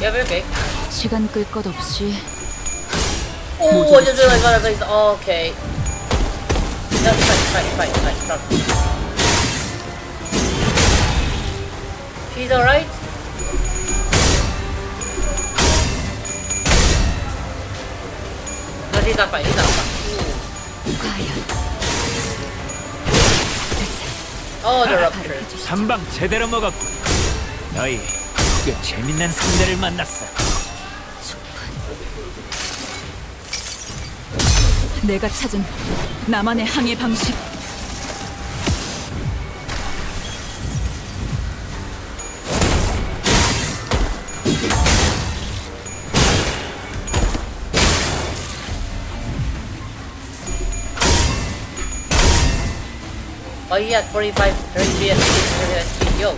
[SPEAKER 1] Yeah, we're okay.
[SPEAKER 3] 시간 끌 것 없이
[SPEAKER 1] Oh, I just realized what I was like. Oh, okay. No, it's fine. She's alright? No, he's not fine. Oh, the rupture.
[SPEAKER 9] 한 방 제대로 먹었고. 너희 꽤 재밌는 상대를 만났어.
[SPEAKER 3] 내가 찾은 나만의 항해 방식.
[SPEAKER 1] Oh, he had 45, 33 SP. Yo.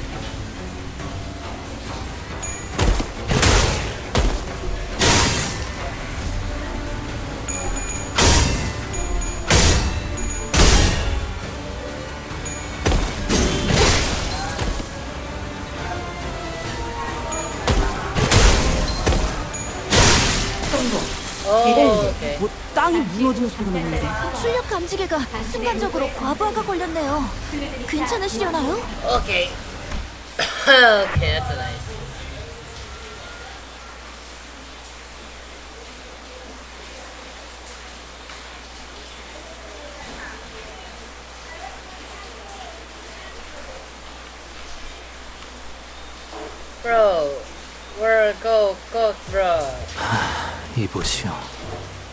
[SPEAKER 1] Oh, okay.
[SPEAKER 3] 뭐 땅이 무너지는 소리 나는데.
[SPEAKER 6] 출력 감지기가 순간적으로 과부하가 걸렸네요. 괜찮으시려나요?
[SPEAKER 1] Okay. Okay, that's nice. Bro, we're go cook, bro.
[SPEAKER 8] 이보시오.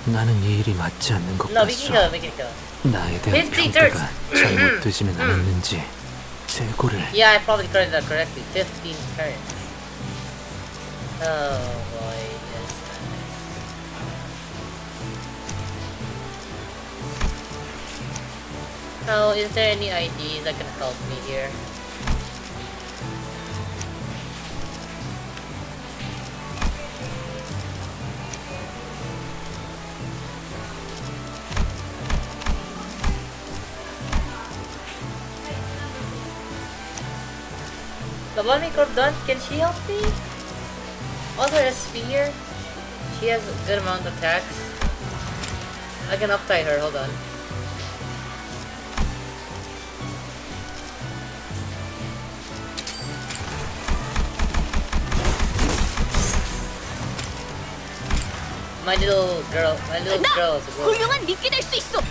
[SPEAKER 8] 나는 이 일이 맞지 않는 것
[SPEAKER 1] No, we
[SPEAKER 8] 같소.
[SPEAKER 1] can go, we can go.
[SPEAKER 8] 나에 대한
[SPEAKER 1] 50
[SPEAKER 8] 평가가 잘못되지는 않았는지 재고를.
[SPEAKER 1] Yeah, I probably corrected that correctly. 15 turns. Oh boy, yes. Oh, is there any IDs that can help me here? The one we could done, can she help me? Also a spear. She has a good amount of attacks. I can uptie her, hold on. My little girl is a girl.
[SPEAKER 6] 훌륭한 미끼 될 수 있어.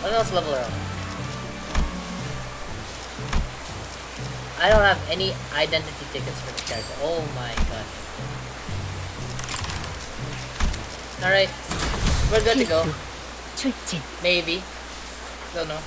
[SPEAKER 1] What else level her up? I don't have any identity tickets for the character. Oh my god. Alright. We're good to go.
[SPEAKER 3] 출진.
[SPEAKER 1] Maybe. Don't know.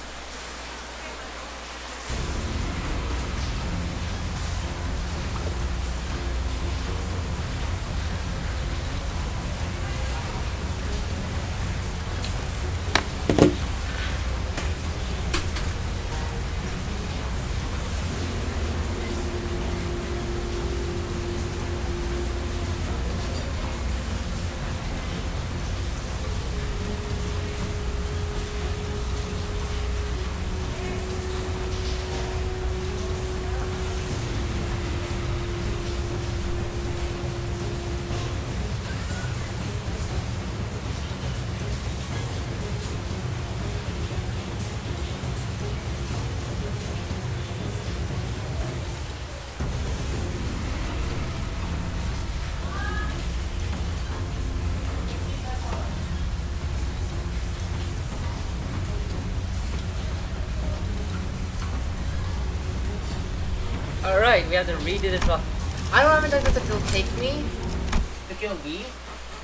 [SPEAKER 1] Alright, we have to redo this one. I don't have any that will take me to kill B.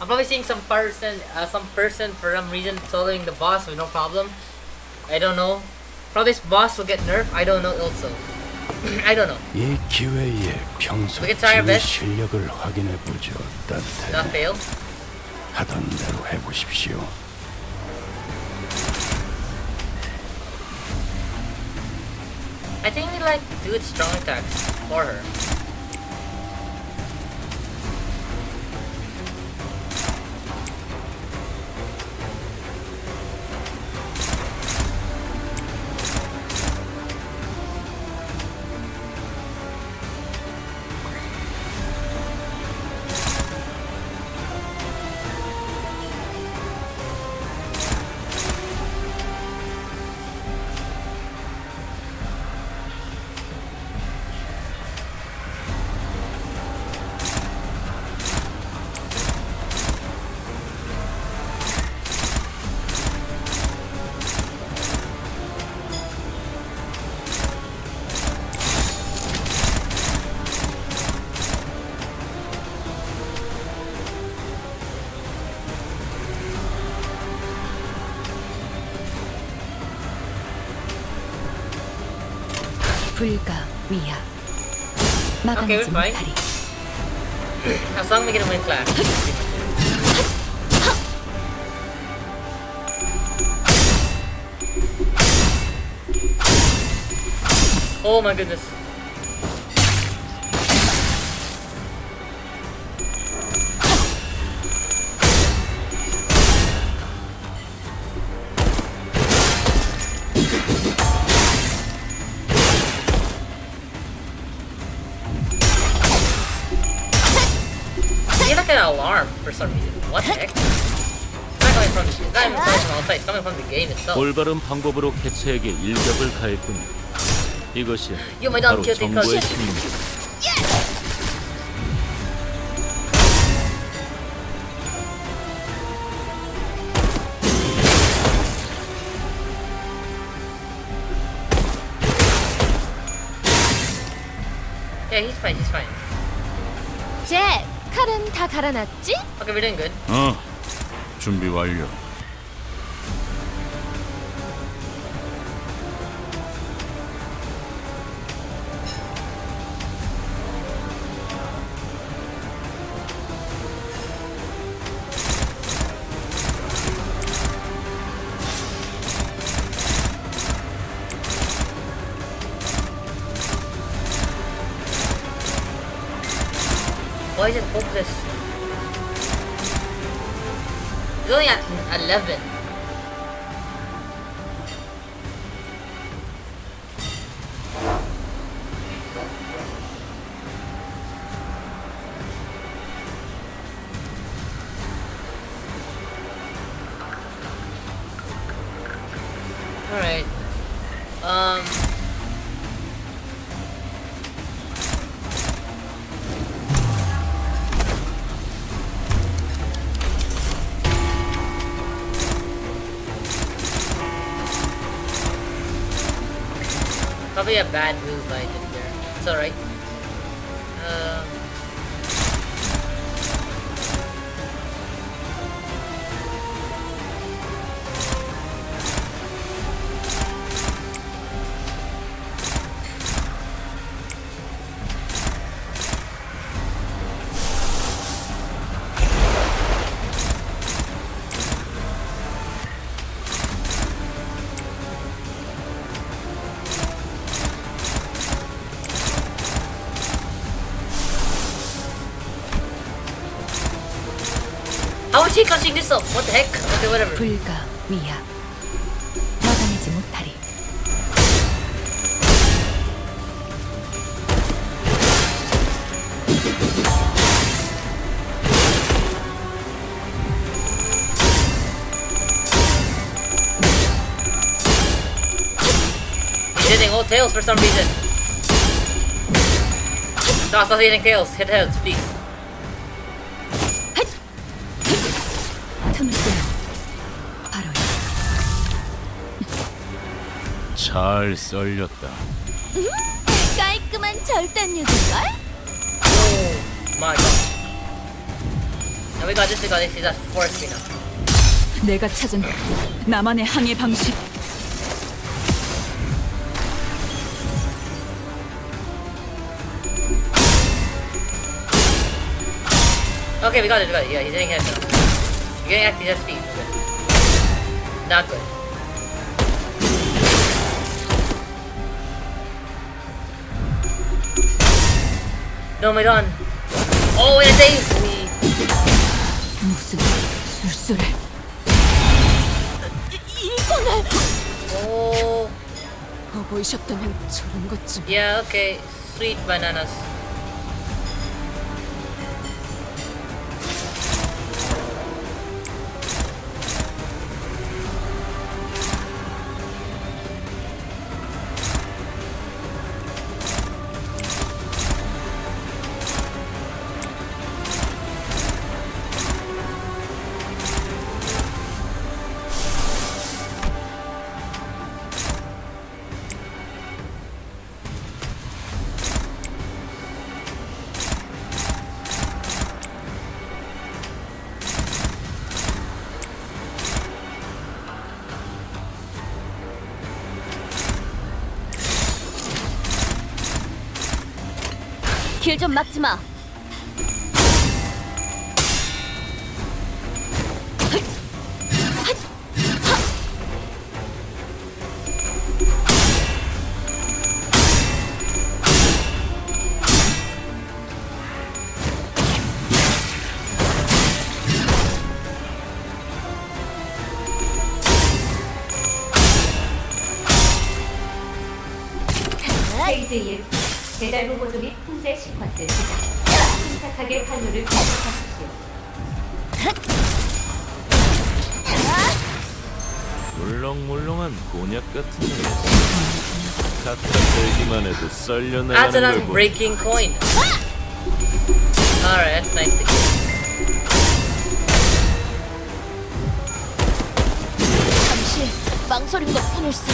[SPEAKER 1] I'm probably seeing some person for some reason soloing the boss with no problem. I don't know. Probably this boss will get nerfed. I don't know also. I don't know.
[SPEAKER 5] 이 기회에 평소
[SPEAKER 1] We can try our
[SPEAKER 5] 지휘
[SPEAKER 1] best.
[SPEAKER 5] 실력을 확인해 보죠.
[SPEAKER 1] Not
[SPEAKER 5] 따뜻해.
[SPEAKER 1] fail.
[SPEAKER 5] 하던 대로 해보십시오.
[SPEAKER 1] I think we like do it strong attacks for her.
[SPEAKER 3] 불가 위야.
[SPEAKER 1] Okay, we're
[SPEAKER 3] 막아내지
[SPEAKER 1] fine.
[SPEAKER 3] 못하리.
[SPEAKER 1] As long as we get a win class. Oh my goodness. You're like an alarm for some reason. What the heck? It's not coming from outside, it's coming from the game itself.
[SPEAKER 4] 올바른 방법으로 개체에게 일격을 가했군요. 이것이
[SPEAKER 1] You might not
[SPEAKER 4] 바로
[SPEAKER 1] kill the
[SPEAKER 4] 정보의
[SPEAKER 1] coach.
[SPEAKER 4] 힘입니다.
[SPEAKER 1] Yeah, he's fine, he's fine.
[SPEAKER 6] 잭, 칼은 다 갈아놨지?
[SPEAKER 1] Okay, we're doing good.
[SPEAKER 5] 준비 완료.
[SPEAKER 1] Why is it hopeless? It's only at 11. Alright. Probably a bad move I did there. It's alright. How is he catching this up? What the heck? Okay, whatever.
[SPEAKER 3] 불가 위야. 막아내지 못하리.
[SPEAKER 1] He's hitting all tails for some reason. Stop hitting tails. Hit heads, please.
[SPEAKER 3] 틈을 뚫어. 바로
[SPEAKER 5] 잘 썰렸다.
[SPEAKER 6] 깔끔한 절단력일걸?
[SPEAKER 1] Oh my god. Now we got this, we got this. He's at 4 HP now.
[SPEAKER 3] 내가 찾은 나만의 항해 방식.
[SPEAKER 1] Okay, we got it, we got it. Yeah, he's hitting heads now. You're getting active SP. Good. Not good. No, my god. Oh, wait, it saved me.
[SPEAKER 3] 무슨 술수를.
[SPEAKER 6] 이거는
[SPEAKER 1] Oh.
[SPEAKER 6] 보이셨다면 저런 것 좀.
[SPEAKER 1] Yeah, okay. Sweet bananas.
[SPEAKER 6] 길 좀 막지 마.
[SPEAKER 7] 페이지 1. 배달 보고조 및 품제 시퀀스 시작. 침착하게 판로를 선택하십시오.
[SPEAKER 4] 물렁물렁한 곤약 같은 놈. 갖다 대기만 해도 썰려 나가는 걸
[SPEAKER 1] Azalan
[SPEAKER 4] 보니
[SPEAKER 1] breaking coin. Alright, that's nice to hear.
[SPEAKER 6] 잠시 망설인 것 뿐일세.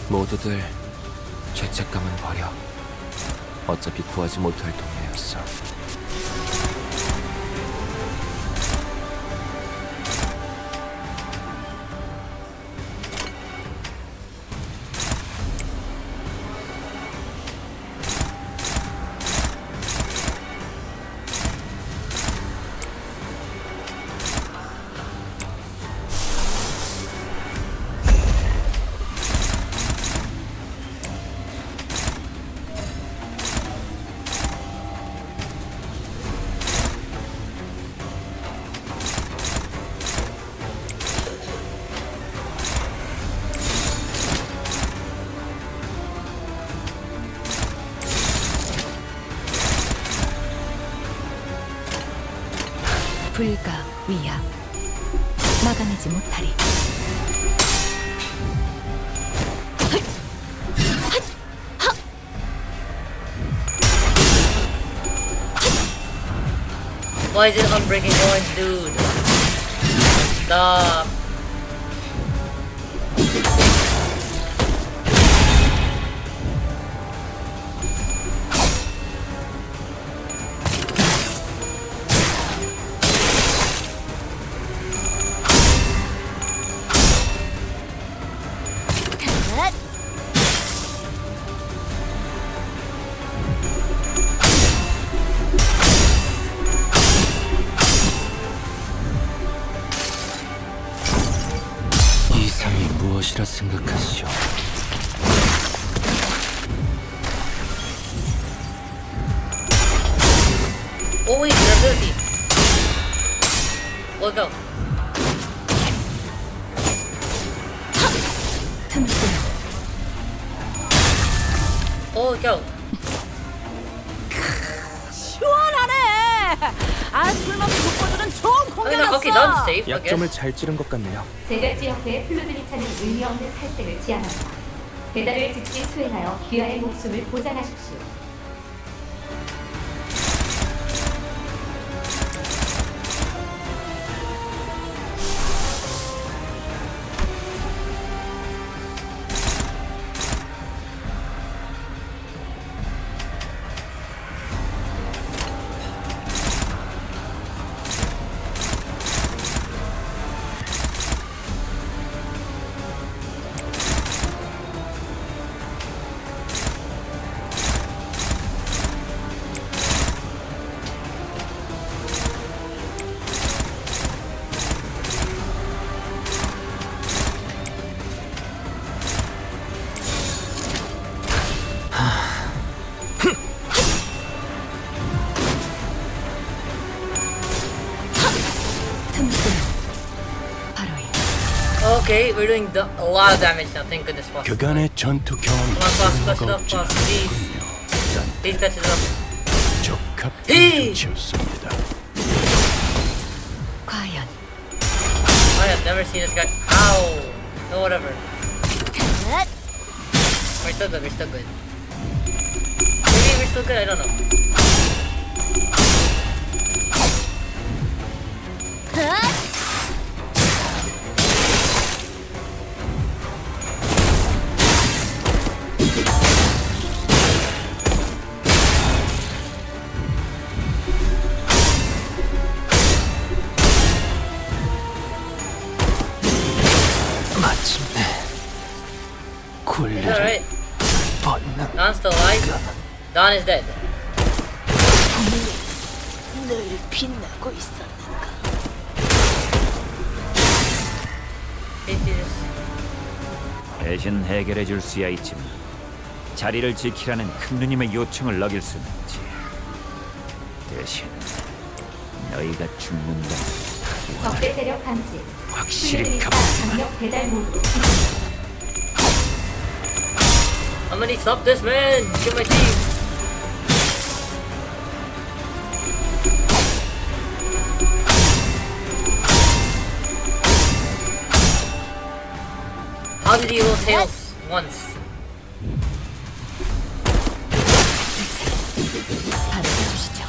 [SPEAKER 8] 모두들 죄책감은 버려. 어차피 구하지 못할 동네였어.
[SPEAKER 3] 불가 위야 막아내지 못하리.
[SPEAKER 1] Why is it unbreaking coins, dude? Stop.
[SPEAKER 8] 이상이 무엇이라 생각하시오?
[SPEAKER 1] Oh wait, durability. We'll go. Oh, go.
[SPEAKER 3] 시원하네. 아, 술 먹고 독보들은 좋은 공격이었어.
[SPEAKER 1] Okay, that's safe. I guess.
[SPEAKER 10] 약점을 잘 찌른 것 같네요.
[SPEAKER 7] 제가 지역대 플루드니 차는 의미 없는 살색을 지향합니다. 배달을 즉시 수행하여 귀하의 목숨을 보장하십시오.
[SPEAKER 1] Okay, we're doing a lot of damage now. Thank goodness. Fast.
[SPEAKER 5] 그간의 전투 경험이
[SPEAKER 1] Come on, fast, catch it
[SPEAKER 5] 쓸모가
[SPEAKER 1] up,
[SPEAKER 5] 없지
[SPEAKER 1] fast, please.
[SPEAKER 5] 않군요.
[SPEAKER 1] Please catch it up.
[SPEAKER 5] 적합한
[SPEAKER 1] 헤이!
[SPEAKER 5] 조치였습니다.
[SPEAKER 3] 과연
[SPEAKER 1] I have never seen this guy. Ow. No, whatever. We're still good. We're still good. Maybe we're still good. I don't know.
[SPEAKER 8] 마침내
[SPEAKER 1] It's alright.
[SPEAKER 8] 본능.
[SPEAKER 1] Don is dead.
[SPEAKER 7] 늘 빛나고 있었는가?
[SPEAKER 9] 대신 해결해 줄 수야 있지만 자리를 지키라는 큰 누님의 요청을 어길 수는 없지. 대신 너희가 죽는다.
[SPEAKER 7] 적대 세력 감지.
[SPEAKER 9] 확실히
[SPEAKER 7] 강력 배달 모드.
[SPEAKER 1] I'm gonna stop this man. Kill my team. How did he lose health once?
[SPEAKER 3] 받아주시죠.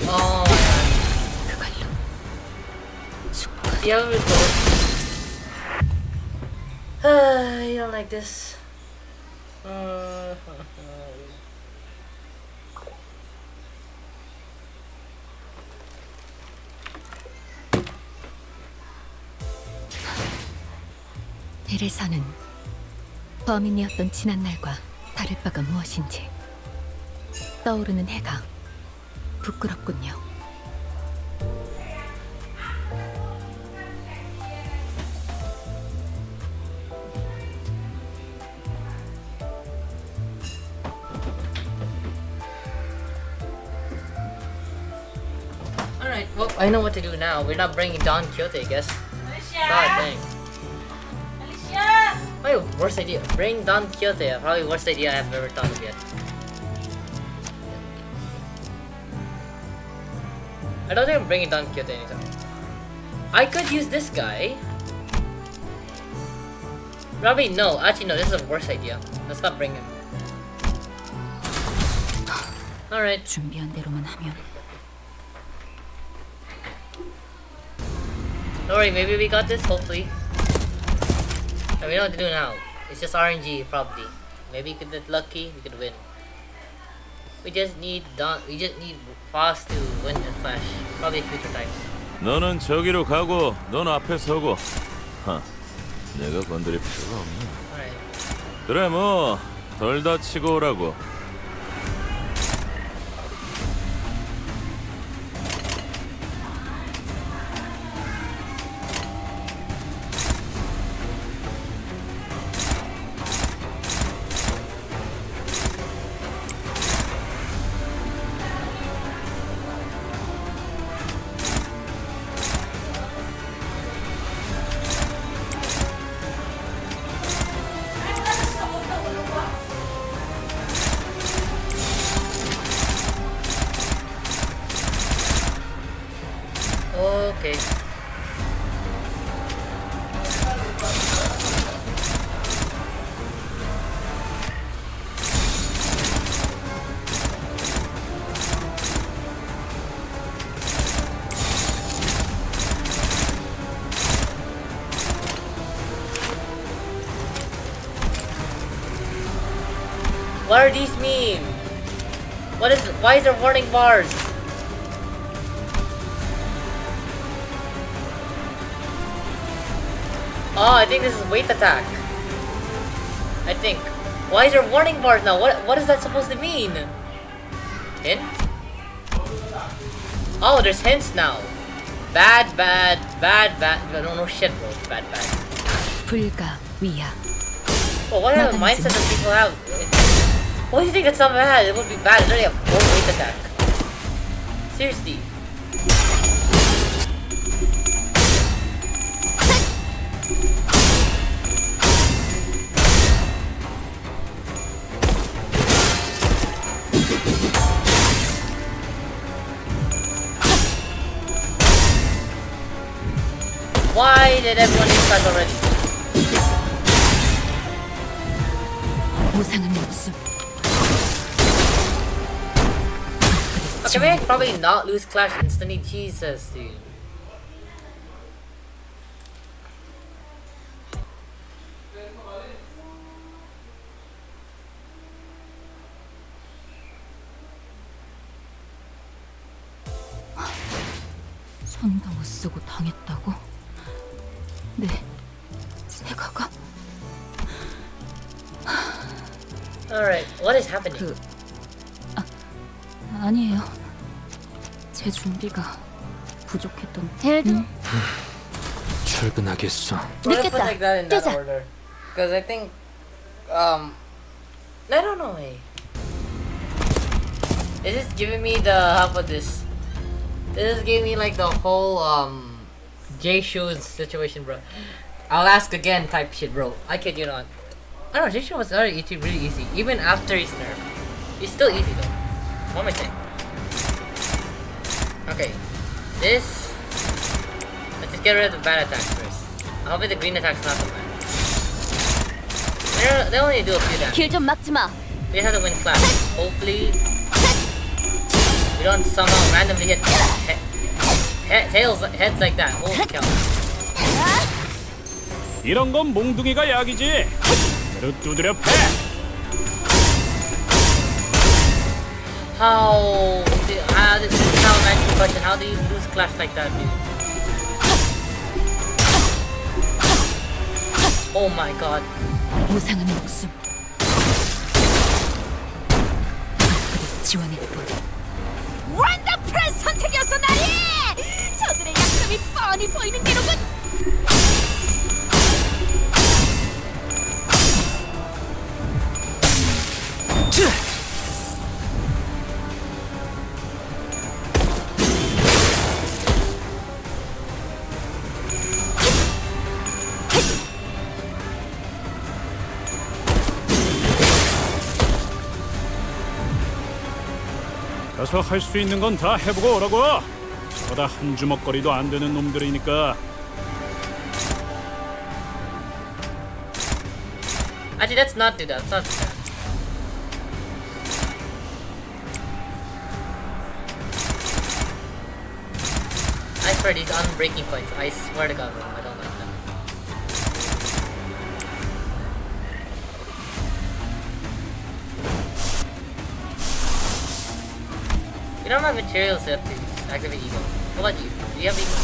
[SPEAKER 1] Oh,
[SPEAKER 3] 그걸로
[SPEAKER 1] yeah, we'll go. You don't like this.
[SPEAKER 3] 이래서는 범인이었던 지난날과 다를 바가 무엇인지 떠오르는 해가 부끄럽군요.
[SPEAKER 1] Alright, well, I know what to do now. We're not bringing Don Quixote, I guess. God dang. My worst idea. Bring Don Quixote. Probably worst idea I've ever thought of yet. I don't think I'm bringing Don Quixote anytime. I could use this guy. Probably no. Actually, no. This is a worse idea. Let's not bring him. Alright.
[SPEAKER 3] 준비한 대로만 하면
[SPEAKER 1] Don't worry, maybe we got this, hopefully. And we know what to do now. It's just RNG, probably. Maybe we could get lucky, we could win. We just need Fast to win and Flash. Probably future times.
[SPEAKER 4] 너는 저기로 가고 넌 앞에 서고. 내가 건드릴 필요가 없네.
[SPEAKER 1] Alright.
[SPEAKER 4] 그래 뭐 덜 다치고 오라고.
[SPEAKER 1] Okay. What are these mean? Why is there warning bars? Oh, I think this is weight attack. I think. Why is there warning bars now? What is that supposed to mean? Hint? Oh, there's hints now. Bad. No shit, bro. Bad.
[SPEAKER 3] 불가 위야.
[SPEAKER 1] Well, what kind of mindset does people have? Why do you think it's not bad? It would be bad. It's only a 4 weight attack. Seriously. Why did everyone use that already?
[SPEAKER 3] 보상은 목숨.
[SPEAKER 1] Okay, maybe I could probably not lose Clash instantly. Jesus, dude.
[SPEAKER 3] 손도 못 쓰고 당했다고? 네, 세가가?
[SPEAKER 1] Alright, what is happening?
[SPEAKER 3] 아니에요. 제 준비가 부족했던.
[SPEAKER 8] 출근하겠어.
[SPEAKER 1] Why put
[SPEAKER 6] 늦겠다.
[SPEAKER 1] like that in that
[SPEAKER 6] 뛰자.
[SPEAKER 1] order? Because I think, I don't know. Hey, is this giving me the how about this? This is giving me like the whole J Shoes situation, bro. I'll ask again type shit, bro. I kid you not. I don't know. J Shoes was already really easy, even after he's nerfed. He's still easy though. One more thing. Okay, this. Let's just get rid of the bad attacks first. I hope the green attack's not so bad. They only do a few damage.
[SPEAKER 6] 길 좀 막지 마.
[SPEAKER 1] We have to win class. Hopefully, we don't somehow randomly hit heads like that. Holy cow.
[SPEAKER 5] 이런 건 몽둥이가 약이지. 그대로 두드려 패.
[SPEAKER 1] This is now a magic question. How do you lose class like that, dude? Oh my god.
[SPEAKER 3] 무상한 목숨. 지원해 볼.
[SPEAKER 6] 원더풀한 선택이었어 나리. 저들의 약점이 뻔히 보이는 대로군.
[SPEAKER 5] 가서 할 수 있는 건 다 해보고 오라고. 저보다 한 주먹거리도 안 되는 놈들이니까.
[SPEAKER 1] Actually, let's not do that. Let's not do that. I swear these unbreaking points. I swear to God, bro, I don't like them. We don't have materials left to activate Eagle. How about you? Do you have Eagle?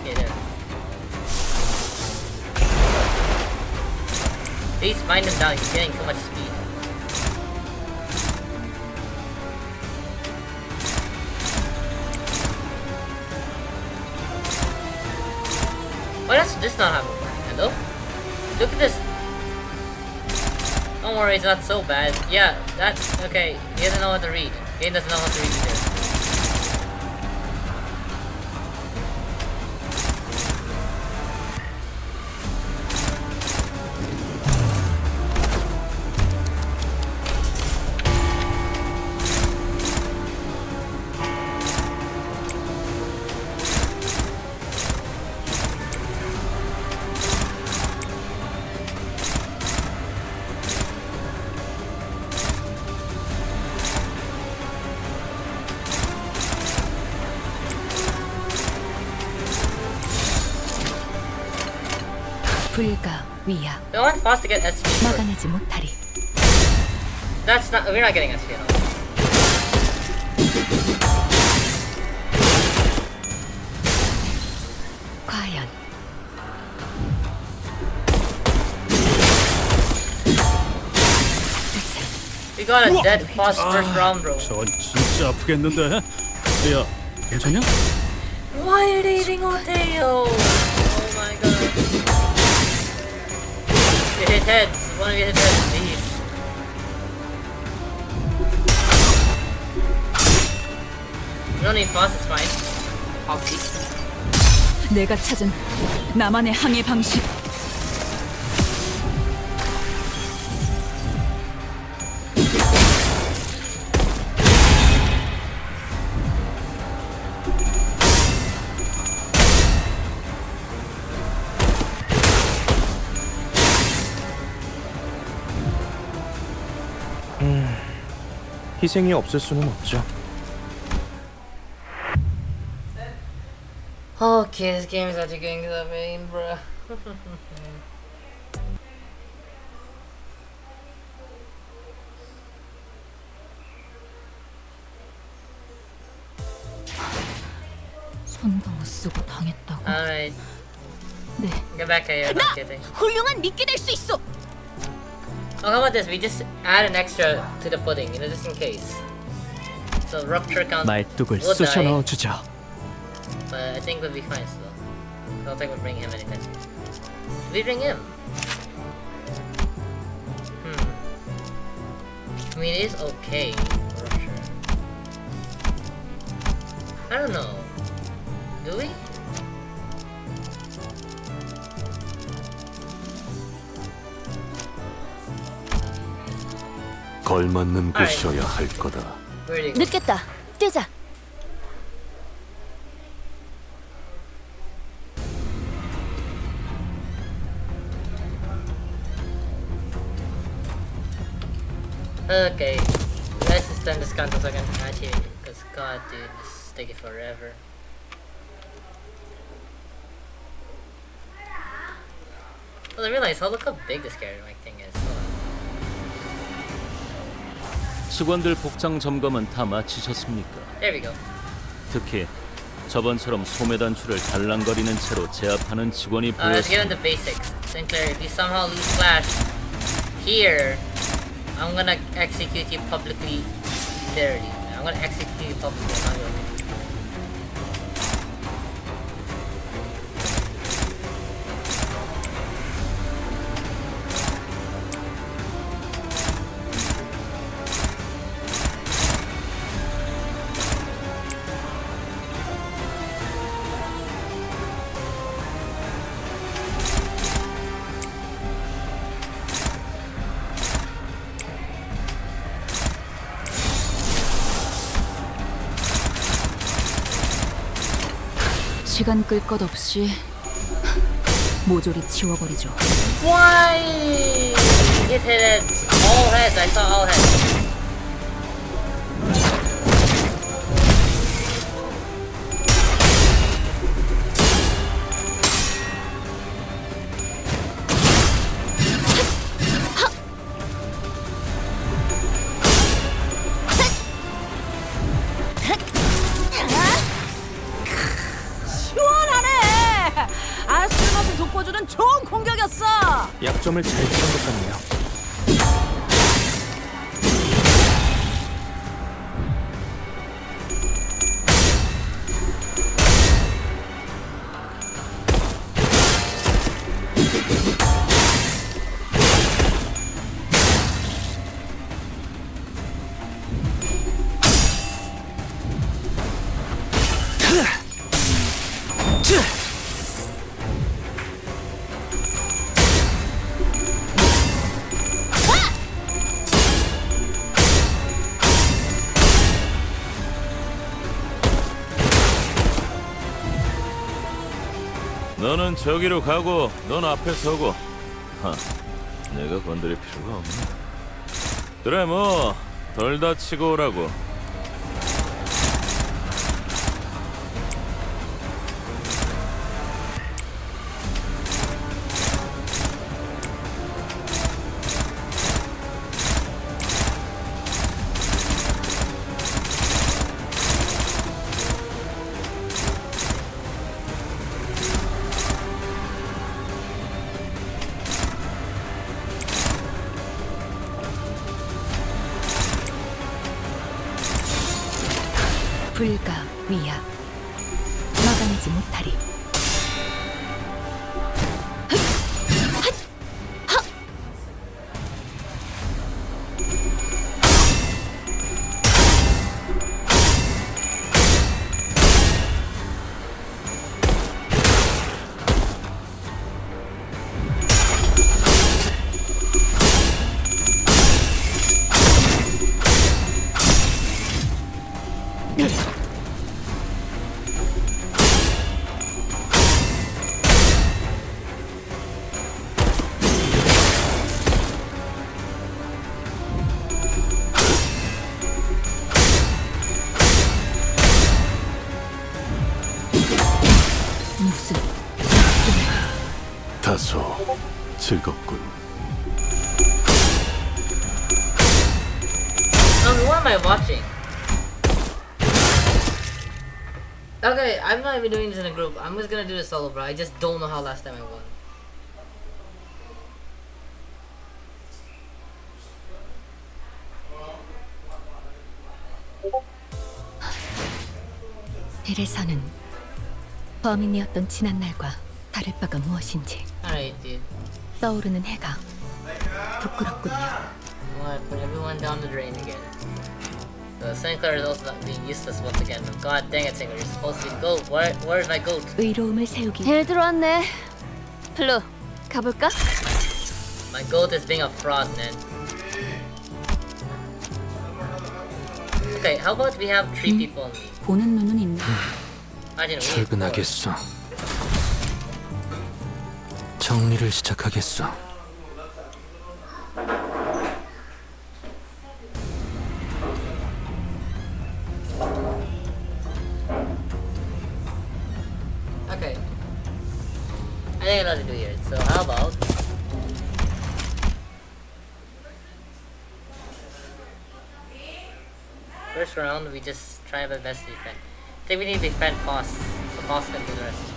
[SPEAKER 1] Okay, there. Please bind him down. He's getting too much speed. Why does this not have a plan? Hello? Look at this. Don't worry, it's not so bad. Yeah, that's okay. He doesn't know how to read. Game doesn't know how to read either.
[SPEAKER 3] 불가 위야.
[SPEAKER 1] We want Foss to get SP.
[SPEAKER 3] 막아내지 못하리.
[SPEAKER 1] That's not. We're not getting SP at all.
[SPEAKER 3] 과연
[SPEAKER 1] We got a dead Foss first round, bro.
[SPEAKER 5] 전 진짜 아프겠는데. 야, 괜찮냐?
[SPEAKER 1] Why are they eating Oteo? Oh my god. You hit heads. One of you hit heads, please. You don't need Foss, it's fine. I'll see.
[SPEAKER 3] 내가 찾은 나만의 항해 방식.
[SPEAKER 8] 희생이 없을 수는 없죠.
[SPEAKER 1] Okay, this game is actually getting to the vein, bruh.
[SPEAKER 3] 손도 못 쓰고 당했다고.
[SPEAKER 1] Alright,
[SPEAKER 3] 네,
[SPEAKER 1] get back here. I'm
[SPEAKER 6] 나
[SPEAKER 1] kidding.
[SPEAKER 6] 훌륭한 미끼 될 수 있어.
[SPEAKER 1] Oh, how about this? We just add an extra to the pudding, you know, just in case. So rupture count
[SPEAKER 5] 말뚝을
[SPEAKER 1] will
[SPEAKER 5] 쑤셔
[SPEAKER 1] die,
[SPEAKER 5] 넣어주자.
[SPEAKER 1] but I think we'll be fine still. I don't think we'll bring him anytime. We bring him. I mean, it is okay. Rupture. I don't know. Do we?
[SPEAKER 5] 걸맞는
[SPEAKER 1] Alright.
[SPEAKER 5] 곳이어야 할 거다.
[SPEAKER 1] Where do you go?
[SPEAKER 6] 늦겠다. 뛰자.
[SPEAKER 1] Okay, let's just turn this canto so I can actually, because god dude, this is taking forever. Well, I realize, look how big this character thing is. Hold on.
[SPEAKER 4] 직원들 복장 점검은 다 마치셨습니까?
[SPEAKER 1] There we go.
[SPEAKER 4] 특히 저번처럼 소매 단추를 달랑거리는 채로 제압하는 직원이
[SPEAKER 1] Let's get
[SPEAKER 4] 보였습니다.
[SPEAKER 1] into basics. Sinclair, if you somehow lose Flash here, I'm gonna execute you publicly. Literally. I'm gonna execute you publicly. I'm not gonna-
[SPEAKER 3] 시간 끌 것 없이 모조리 치워버리죠.
[SPEAKER 1] Why? Hit heads. All heads. I saw all heads.
[SPEAKER 3] 시원하네. 아, 쓸모없는 돋궈주는 좋은 공격이었어.
[SPEAKER 8] 약점을 잘 찾은 것 같네요.
[SPEAKER 4] 너는 저기로 가고 넌 앞에 서고. 내가 건드릴 필요가 없네. 그래 뭐 덜 다치고 오라고.
[SPEAKER 3] 불가 위약 막아내지 못하리. 무슨
[SPEAKER 5] 다소 즐겁군.
[SPEAKER 1] What am I watching? Okay, I'm not even doing this in a group. I'm just gonna do this solo, bro. I just don't know how last time I won.
[SPEAKER 3] 이래서는 범인이었던 지난날과 다를 바가 무엇인지
[SPEAKER 1] Alright, dude.
[SPEAKER 3] 떠오르는 해가 부끄럽군요.
[SPEAKER 1] What? Put everyone down the drain again. The Sinclair is also not being useless once again. God dang it, Sinclair. You're supposed to be the goat. Where's my goat?
[SPEAKER 3] 의로움을 세우기. 일 들어왔네. 플루, 가볼까?
[SPEAKER 1] My goat is being a fraud, man. Okay, how about we have 3 people on me?
[SPEAKER 3] 보는 눈은 있네.
[SPEAKER 1] Imagine we
[SPEAKER 8] 출근하겠어. 정리를 시작하겠어.
[SPEAKER 1] Okay. I think I know what to do here. So how about first round we just try our best to defend. I think we need to defend Boss. So Boss can do the rest.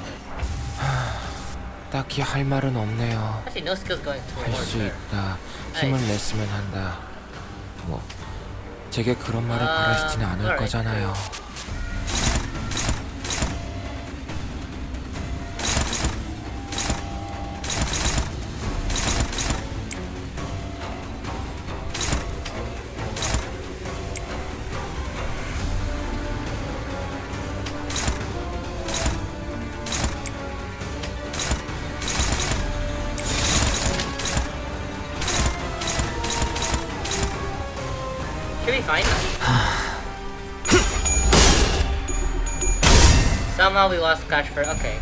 [SPEAKER 8] 딱히 할 말은 없네요.
[SPEAKER 1] Actually no skills going
[SPEAKER 8] 할
[SPEAKER 1] towards
[SPEAKER 8] 수
[SPEAKER 1] her.
[SPEAKER 8] 있다. 힘을 냈으면 한다. 뭐 제게 그런 말을 바라시지는 않을
[SPEAKER 1] alright.
[SPEAKER 8] 거잖아요.
[SPEAKER 1] Should be fine. Somehow we lost Catch for okay.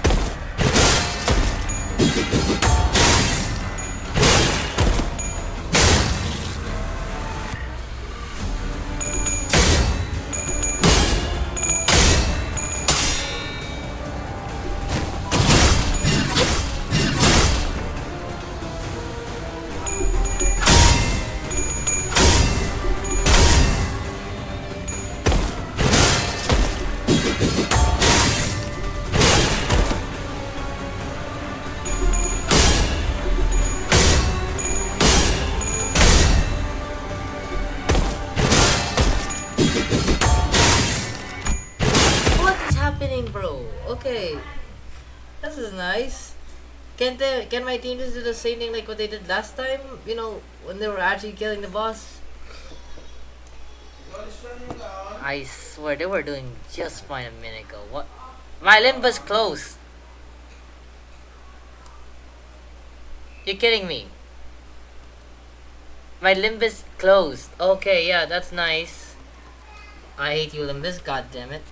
[SPEAKER 1] Bro, okay, this is nice. Can my team just do the same thing like what they did last time? You know, when they were actually killing the boss. I swear they were doing just fine a minute ago. What? My Limbus closed. You're kidding me. My Limbus closed. Okay, yeah, that's nice. I hate you, Limbus. God damn it.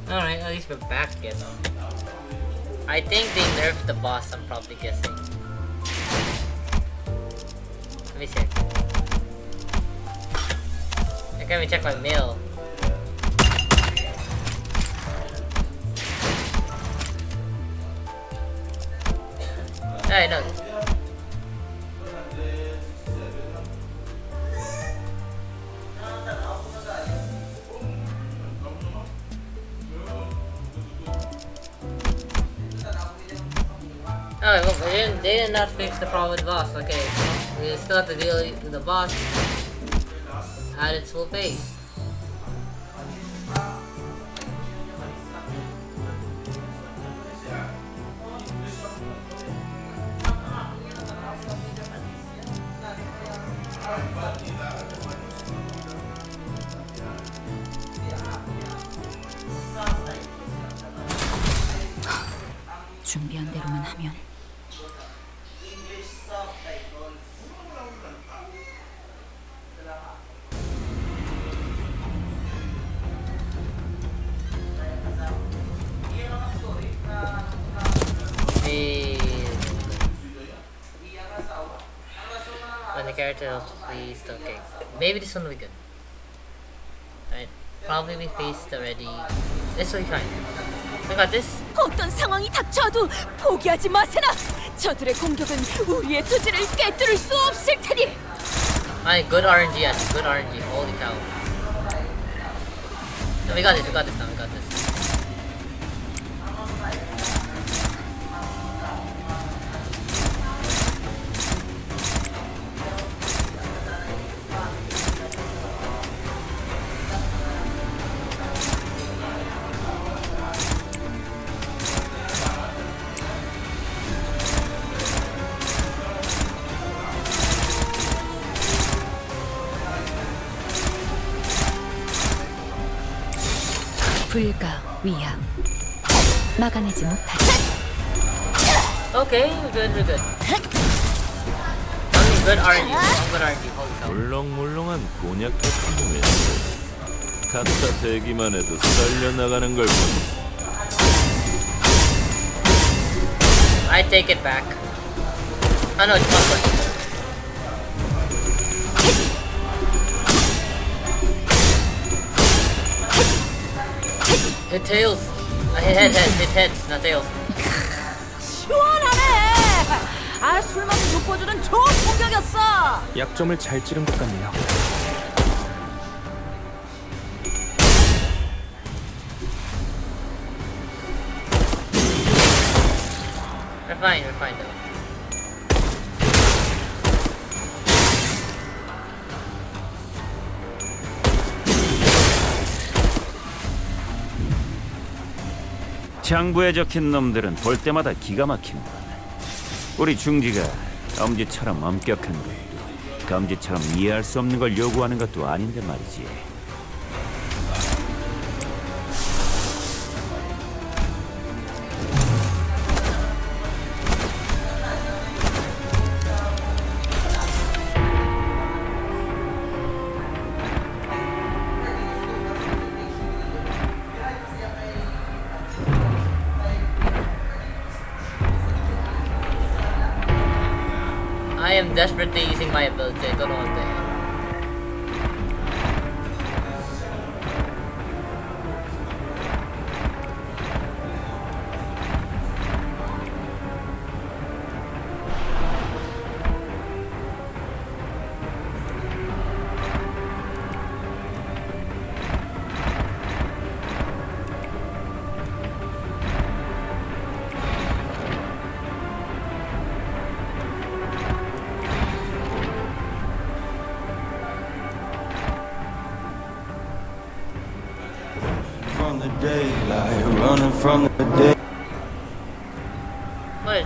[SPEAKER 1] Alright, at least we're back, guess. I think they nerfed the boss, I'm probably guessing. Let me check. I can't even check my mail. Alright, no. Oh, well, they did not fix the problem with boss. Okay, We still have to deal with the boss at its full pace.
[SPEAKER 3] 준비한 대로만 하면
[SPEAKER 1] When the character else please, okay. Maybe this one will be good. Right. Probably we faced already. This will be fine. We got this.
[SPEAKER 7] 어떤 상황이 닥쳐도 포기하지 마세나. 저들의 공격은 우리의 투지를 꿰뚫을 수 없을 테니.
[SPEAKER 1] Alright, good RNG, yes, good RNG. Holy cow. No, we got this now, we got this.
[SPEAKER 3] 불가 위야 막아내지 못하지.
[SPEAKER 1] Okay, we're good. I mean, good RNG, good RNG, holy cow.
[SPEAKER 4] 물렁물렁한 곤약 같은 놈의 갖다 대기만 해도 살려나가는 걸 보니
[SPEAKER 1] I take it back. Oh no, it's not good. Hit tails. Hit heads, not tails.
[SPEAKER 7] 시원하네. 아, 술맛을 돋궈주는 좋은 공격이었어.
[SPEAKER 8] 약점을 잘 찌른 것 같네요.
[SPEAKER 1] We're fine though.
[SPEAKER 9] 장부에 적힌 놈들은 볼 때마다 기가 막힌다. 우리 중지가 엄지처럼 엄격한 것도 검지처럼 이해할 수 없는 걸 요구하는 것도 아닌데 말이지.
[SPEAKER 1] I am desperately using my ability. I don't know what the hell.
[SPEAKER 11] From the daylight, running from the day.
[SPEAKER 1] What?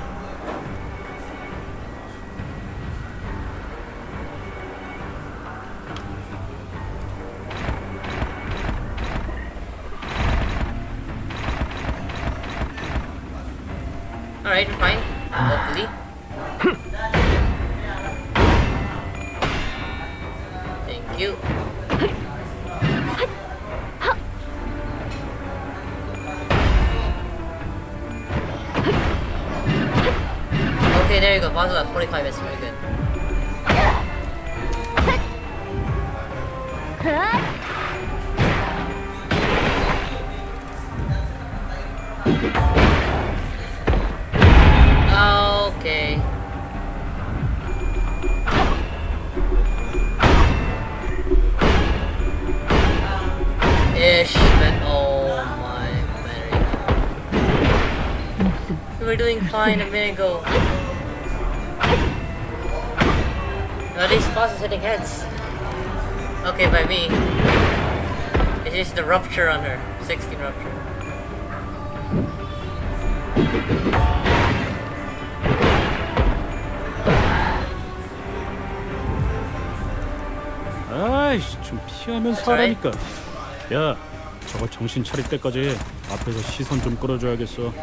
[SPEAKER 1] Alright, fine. Hopefully. Thank you. Okay, there you go. Puzzle at 45 is really good. Okay. Ish, man. Oh my battery. We were doing fine a minute ago. No, these bosses hitting heads. Okay, by me. It's just the rupture on her. 16 rupture.
[SPEAKER 10] 아이씨, 좀 피하면서 하라니까. 야, 저거 정신 차릴 때까지 앞에서 시선 좀 끌어줘야겠어.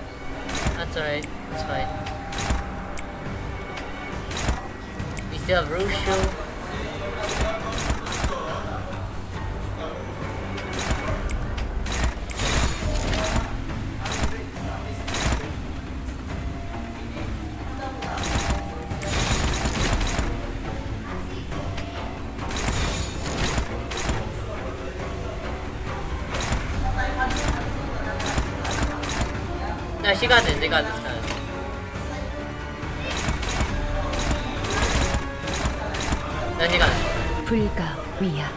[SPEAKER 1] That's alright. That's fine. We still have Rushu. No, she got this. They got this. No, she got it.
[SPEAKER 3] 불가 위야.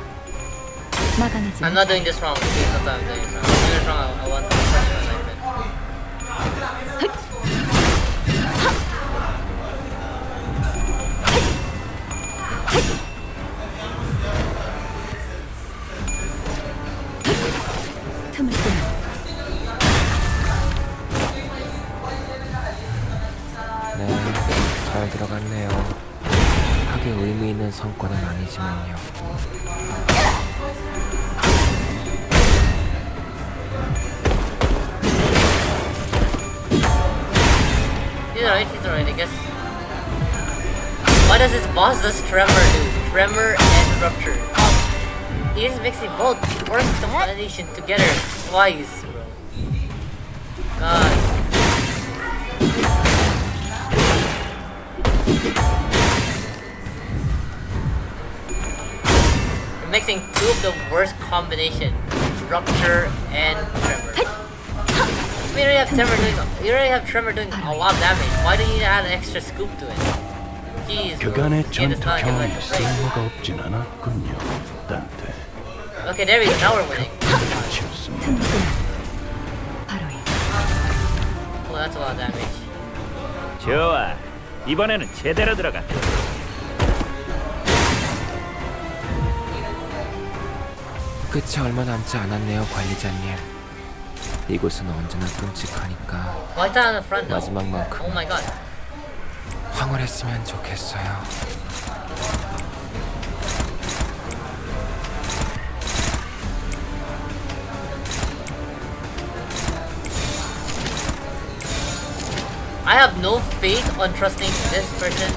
[SPEAKER 3] 막아내지.
[SPEAKER 1] I'm not doing this wrong. Please, that's what I'm doing this wrong. I'm doing this wrong. I want to touch my knife.
[SPEAKER 3] 틈을 끊어.
[SPEAKER 8] 네, 잘 들어갔네요. 하게 의미 있는 성과는 아니지만요.
[SPEAKER 1] He's alright, I guess. Why does his boss just Tremor do? Tremor and Rupture. He's mixing both. Worst combination together twice, bro. God. You're mixing two of the worst combination. Rupture and Tremor. You already have Tremor doing a lot of damage. Why do you need to add an extra scoop to it? Jeez, bro.
[SPEAKER 5] 그간의
[SPEAKER 1] Kid is not getting
[SPEAKER 5] 전투경험이
[SPEAKER 1] like a break.
[SPEAKER 5] 쓸모가 없진 않았군요, 단테.
[SPEAKER 1] Okay, there we go. Now we're winning.
[SPEAKER 5] 끝이었습니다.
[SPEAKER 3] 틈을 끊어. 바로 이.
[SPEAKER 1] Oh, that's a lot of damage.
[SPEAKER 9] 좋아. 이번에는 제대로 들어가.
[SPEAKER 8] 끝이 얼마 남지 않았네요, 관리자님. 이곳은 언제나 끔찍하니까
[SPEAKER 1] Why is that on the front though?
[SPEAKER 8] 마지막만큼
[SPEAKER 1] Oh my god.
[SPEAKER 8] 황홀했으면 좋겠어요.
[SPEAKER 1] I have no faith on trusting this person.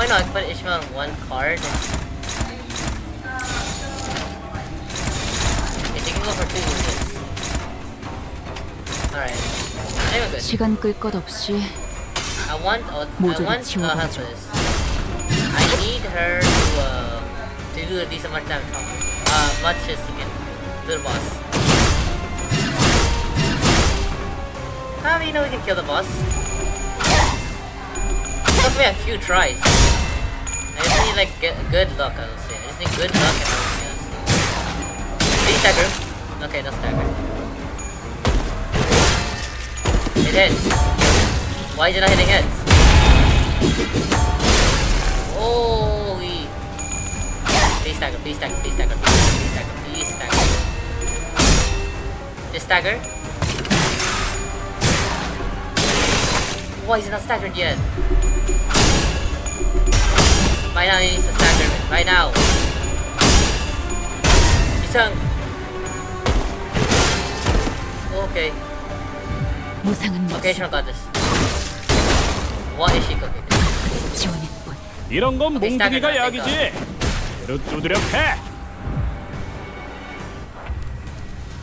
[SPEAKER 1] Why not put Ishmael on one card? Okay, they can go for 2 units. Alright. Anyway, good.
[SPEAKER 3] 시간 끌 것 없이
[SPEAKER 1] I want
[SPEAKER 3] 모조리
[SPEAKER 1] how for
[SPEAKER 3] 지워버려줘.
[SPEAKER 1] this. I need her to do a decent much damage. Much as you can to the boss. How do you know we can kill the boss? Took me a few tries. I just need like good luck, I would say. I just need good luck and everything else. Please stagger. Okay, no stagger. It hits. Why is it not hitting heads? Holy. Please stagger, please stagger, please stagger, please stagger, please stagger. Just stagger. Why is it not staggered yet? By now he needs to stagger it. Right now. 이상. Okay.
[SPEAKER 3] 무상은
[SPEAKER 1] Okay, sure got this. What is she cooking?
[SPEAKER 3] 지원일 뿐.
[SPEAKER 10] 이런 건
[SPEAKER 1] 오케이,
[SPEAKER 10] 몽둥이가
[SPEAKER 1] 스타일이다,
[SPEAKER 10] 약이지. 대로 두드려 패.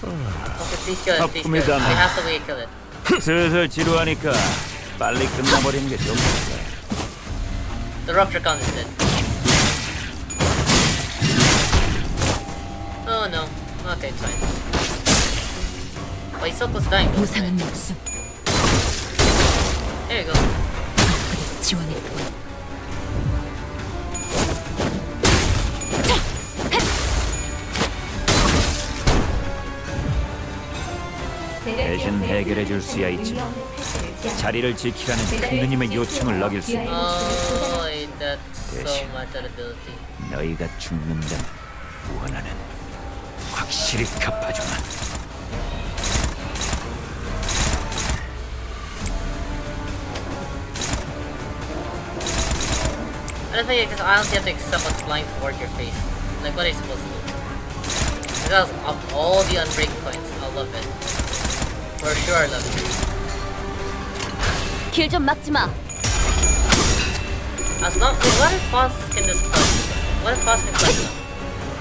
[SPEAKER 1] Okay, please kill it, please kill it. It has to be kill it.
[SPEAKER 9] 슬슬 지루하니까 빨리 끝나버리는 게 좋겠어.
[SPEAKER 1] The rupture count is dead. Oh no. Okay, it's fine. Oh, he's so close to dying.
[SPEAKER 3] 무상한 목숨
[SPEAKER 1] There you go.
[SPEAKER 3] 지원했고
[SPEAKER 9] 대신 해결해 줄 수야 있지만 자리를 지키라는 큰 누님의 요청을 어길 수 있는
[SPEAKER 1] Oh, that's so much ability.
[SPEAKER 9] 너희가 죽는다면 원하는 확실히 갚아주마.
[SPEAKER 1] I don't think because I honestly have to accept what's flying towards your face. Like, what are you supposed to do? Because of all the unbreak points, I love it. For sure, I love it.
[SPEAKER 6] 길 좀 막지 마.
[SPEAKER 1] As long, what if boss can just clutch? What if boss can clutch them?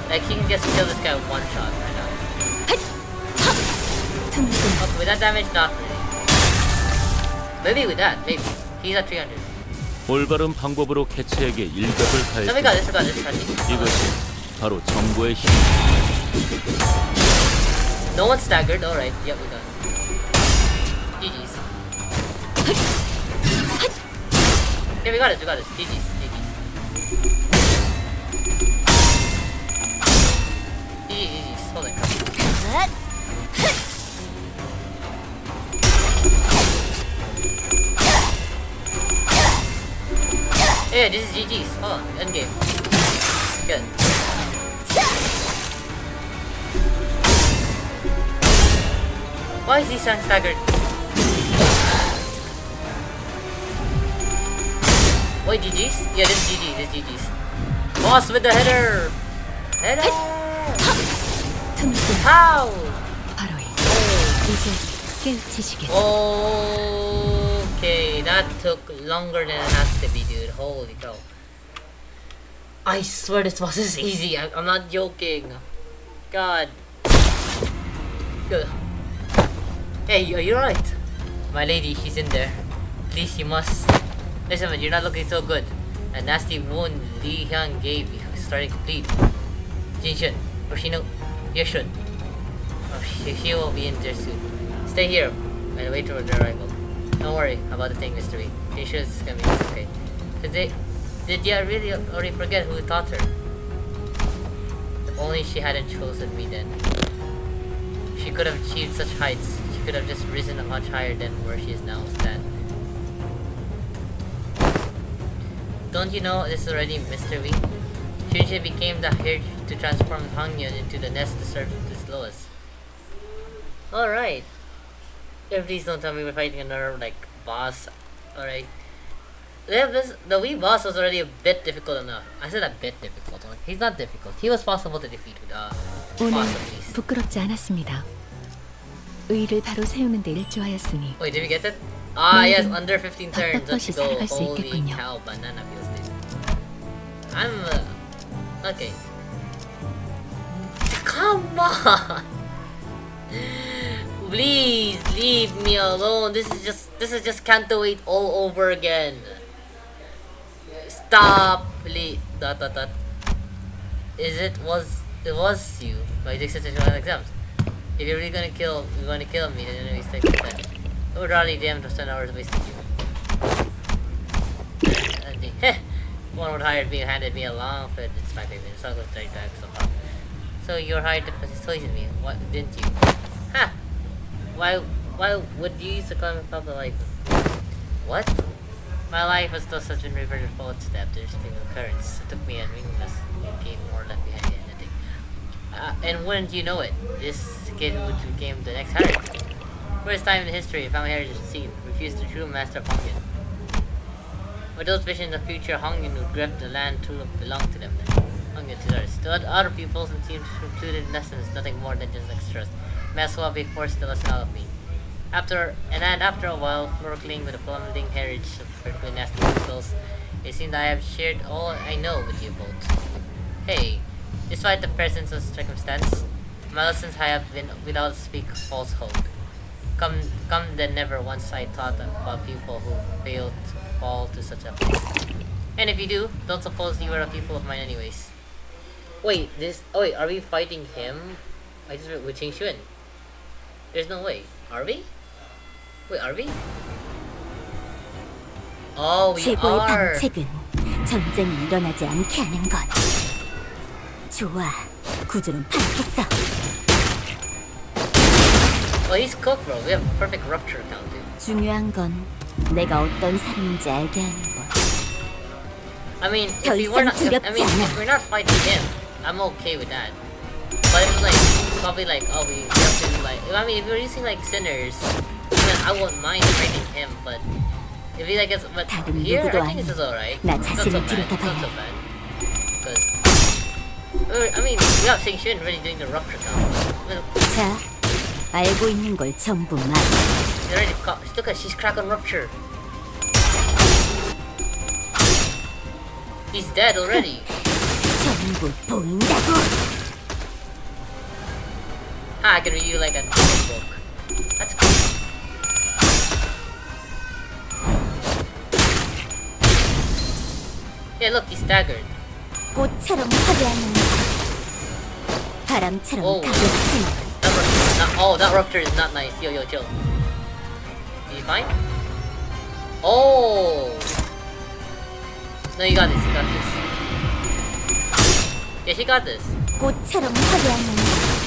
[SPEAKER 1] Like, he can just kill this guy with one shot right now. Okay, with that damage, not really. Maybe with that, maybe. He's at 300.
[SPEAKER 4] 올바른 방법으로 개체에게 일격을
[SPEAKER 1] So we
[SPEAKER 4] 가해.
[SPEAKER 1] got this, we got this, trust me.
[SPEAKER 4] 이것이 바로 정보의 힘.
[SPEAKER 1] No one's staggered, alright, yep, we done. GG's. Yeah, we got it, GG's, GG's. GG's, holy crap. Yeah, this is GG's, hold on, endgame. Good. Why is he staggered? Wait, GG's? Yeah, this is GG, this is GG's. Boss with the header! Header! How?
[SPEAKER 3] 바로 이제 깨우치시겠
[SPEAKER 1] Okay, that took longer than it has to be, dude. Holy cow. I swear this boss is easy. I'm not joking. God. Good. Hey, you're right. My lady, she's in there. Please, you must. Listen, man, you're not looking so good. A nasty wound Li Hyun gave you is starting to bleed. Jinshun, Yoshino, Yeshun. Oh, she will be in there soon. Stay here and wait for their arrival. Don't worry about the thing, mystery. Jinshun is gonna be okay. Did you really already forget who taught her? If only she hadn't chosen me then. She could have achieved such heights. She could have just risen much higher than where she is now stand. Don't you know this is already mystery? Shunshin became the heir to transform Hangyun into the nest to serve its lowest. Alright. Please don't tell me we're fighting another like boss. Alright. The wee boss was already a bit difficult enough. I said a bit difficult. He's not difficult. He was possible to defeat with boss at least.
[SPEAKER 3] 부끄럽지 않았습니다. 의를 바로 세우는 데 일조하였으니.
[SPEAKER 1] Wait, did we get it? Ah, yes, under 15 turns. Let's
[SPEAKER 3] 떳떳이
[SPEAKER 1] go.
[SPEAKER 3] 살아갈 수
[SPEAKER 1] Holy
[SPEAKER 3] 있겠군요.
[SPEAKER 1] cow, banana feels good. I'm okay. Come on! Please leave me alone. This is just Kanto 8 all over again. Stop, please. Dot. It was you. My dissertation exams. If you're really gonna kill me, then you're gonna take that. I would rather damn to spend hours wasting you. One would hired me and handed me a long fit. It's my favorite. It's not going to take back somehow. So you're hired to poison me. What didn't you? Ha! Why would you use the common public life? What? My life was still such a reverted forward step. There's a occurrence. It took me a ringless game more left behind anything. And wouldn't you know it? This kid who became the next Harry. First time in history, family heritage scene refused the true master of Hongyan. With those visions of future, Hongyan would grab the land to belong to them. Hongyan to theirs. To other pupils and teams included lessons, nothing more than just extras. May as well be forced to listen out of me. After a while, snorkeling with a plummeting heritage of particularly nasty pupils, it seemed I have shared all I know with you both. Hey, despite the presence of circumstance, My lessons have been without speak falsehood. Come then never once I thought about people who failed to fall to such a... And if you do, don't suppose you are a people of mine anyways. Wait, wait, are we fighting him? I just with Qing Xuan. There's no way. Are we? Wait, are we? Oh, we
[SPEAKER 7] 최고의
[SPEAKER 1] are.
[SPEAKER 7] 방책은 전쟁이 일어나지 않게 하는 것. 좋아, 구조는 파악했어.
[SPEAKER 1] Well, he's cooked, bro. We have perfect rupture count, dude.
[SPEAKER 7] 중요한 건 내가 어떤 사람인지 알게 하는 것.
[SPEAKER 1] I mean, if we were not, if we're not fighting him, I'm okay with that. But if it's like, probably like, oh, we have to like, I mean, if we're using like sinners, then I won't mind fighting him, but if he like, but here, I think this is alright. It's not so bad. It's not so bad. Because, I mean, we have Qing Xuan already doing the rupture count.
[SPEAKER 7] 자, 알고 있는 걸 전부 말.
[SPEAKER 1] Look at, she's cracking rupture. He's dead already.
[SPEAKER 7] 전부 보인다고.
[SPEAKER 1] I can read you like a comic book. That's cool. Yeah, look, he's staggered.
[SPEAKER 7] 꽃처럼 화려한 바람처럼 가볍지.
[SPEAKER 1] That rupture is not nice. Yo, chill. You fine? Oh! No, you got this, you got this. Yeah, he got this.
[SPEAKER 7] 꽃처럼 화려한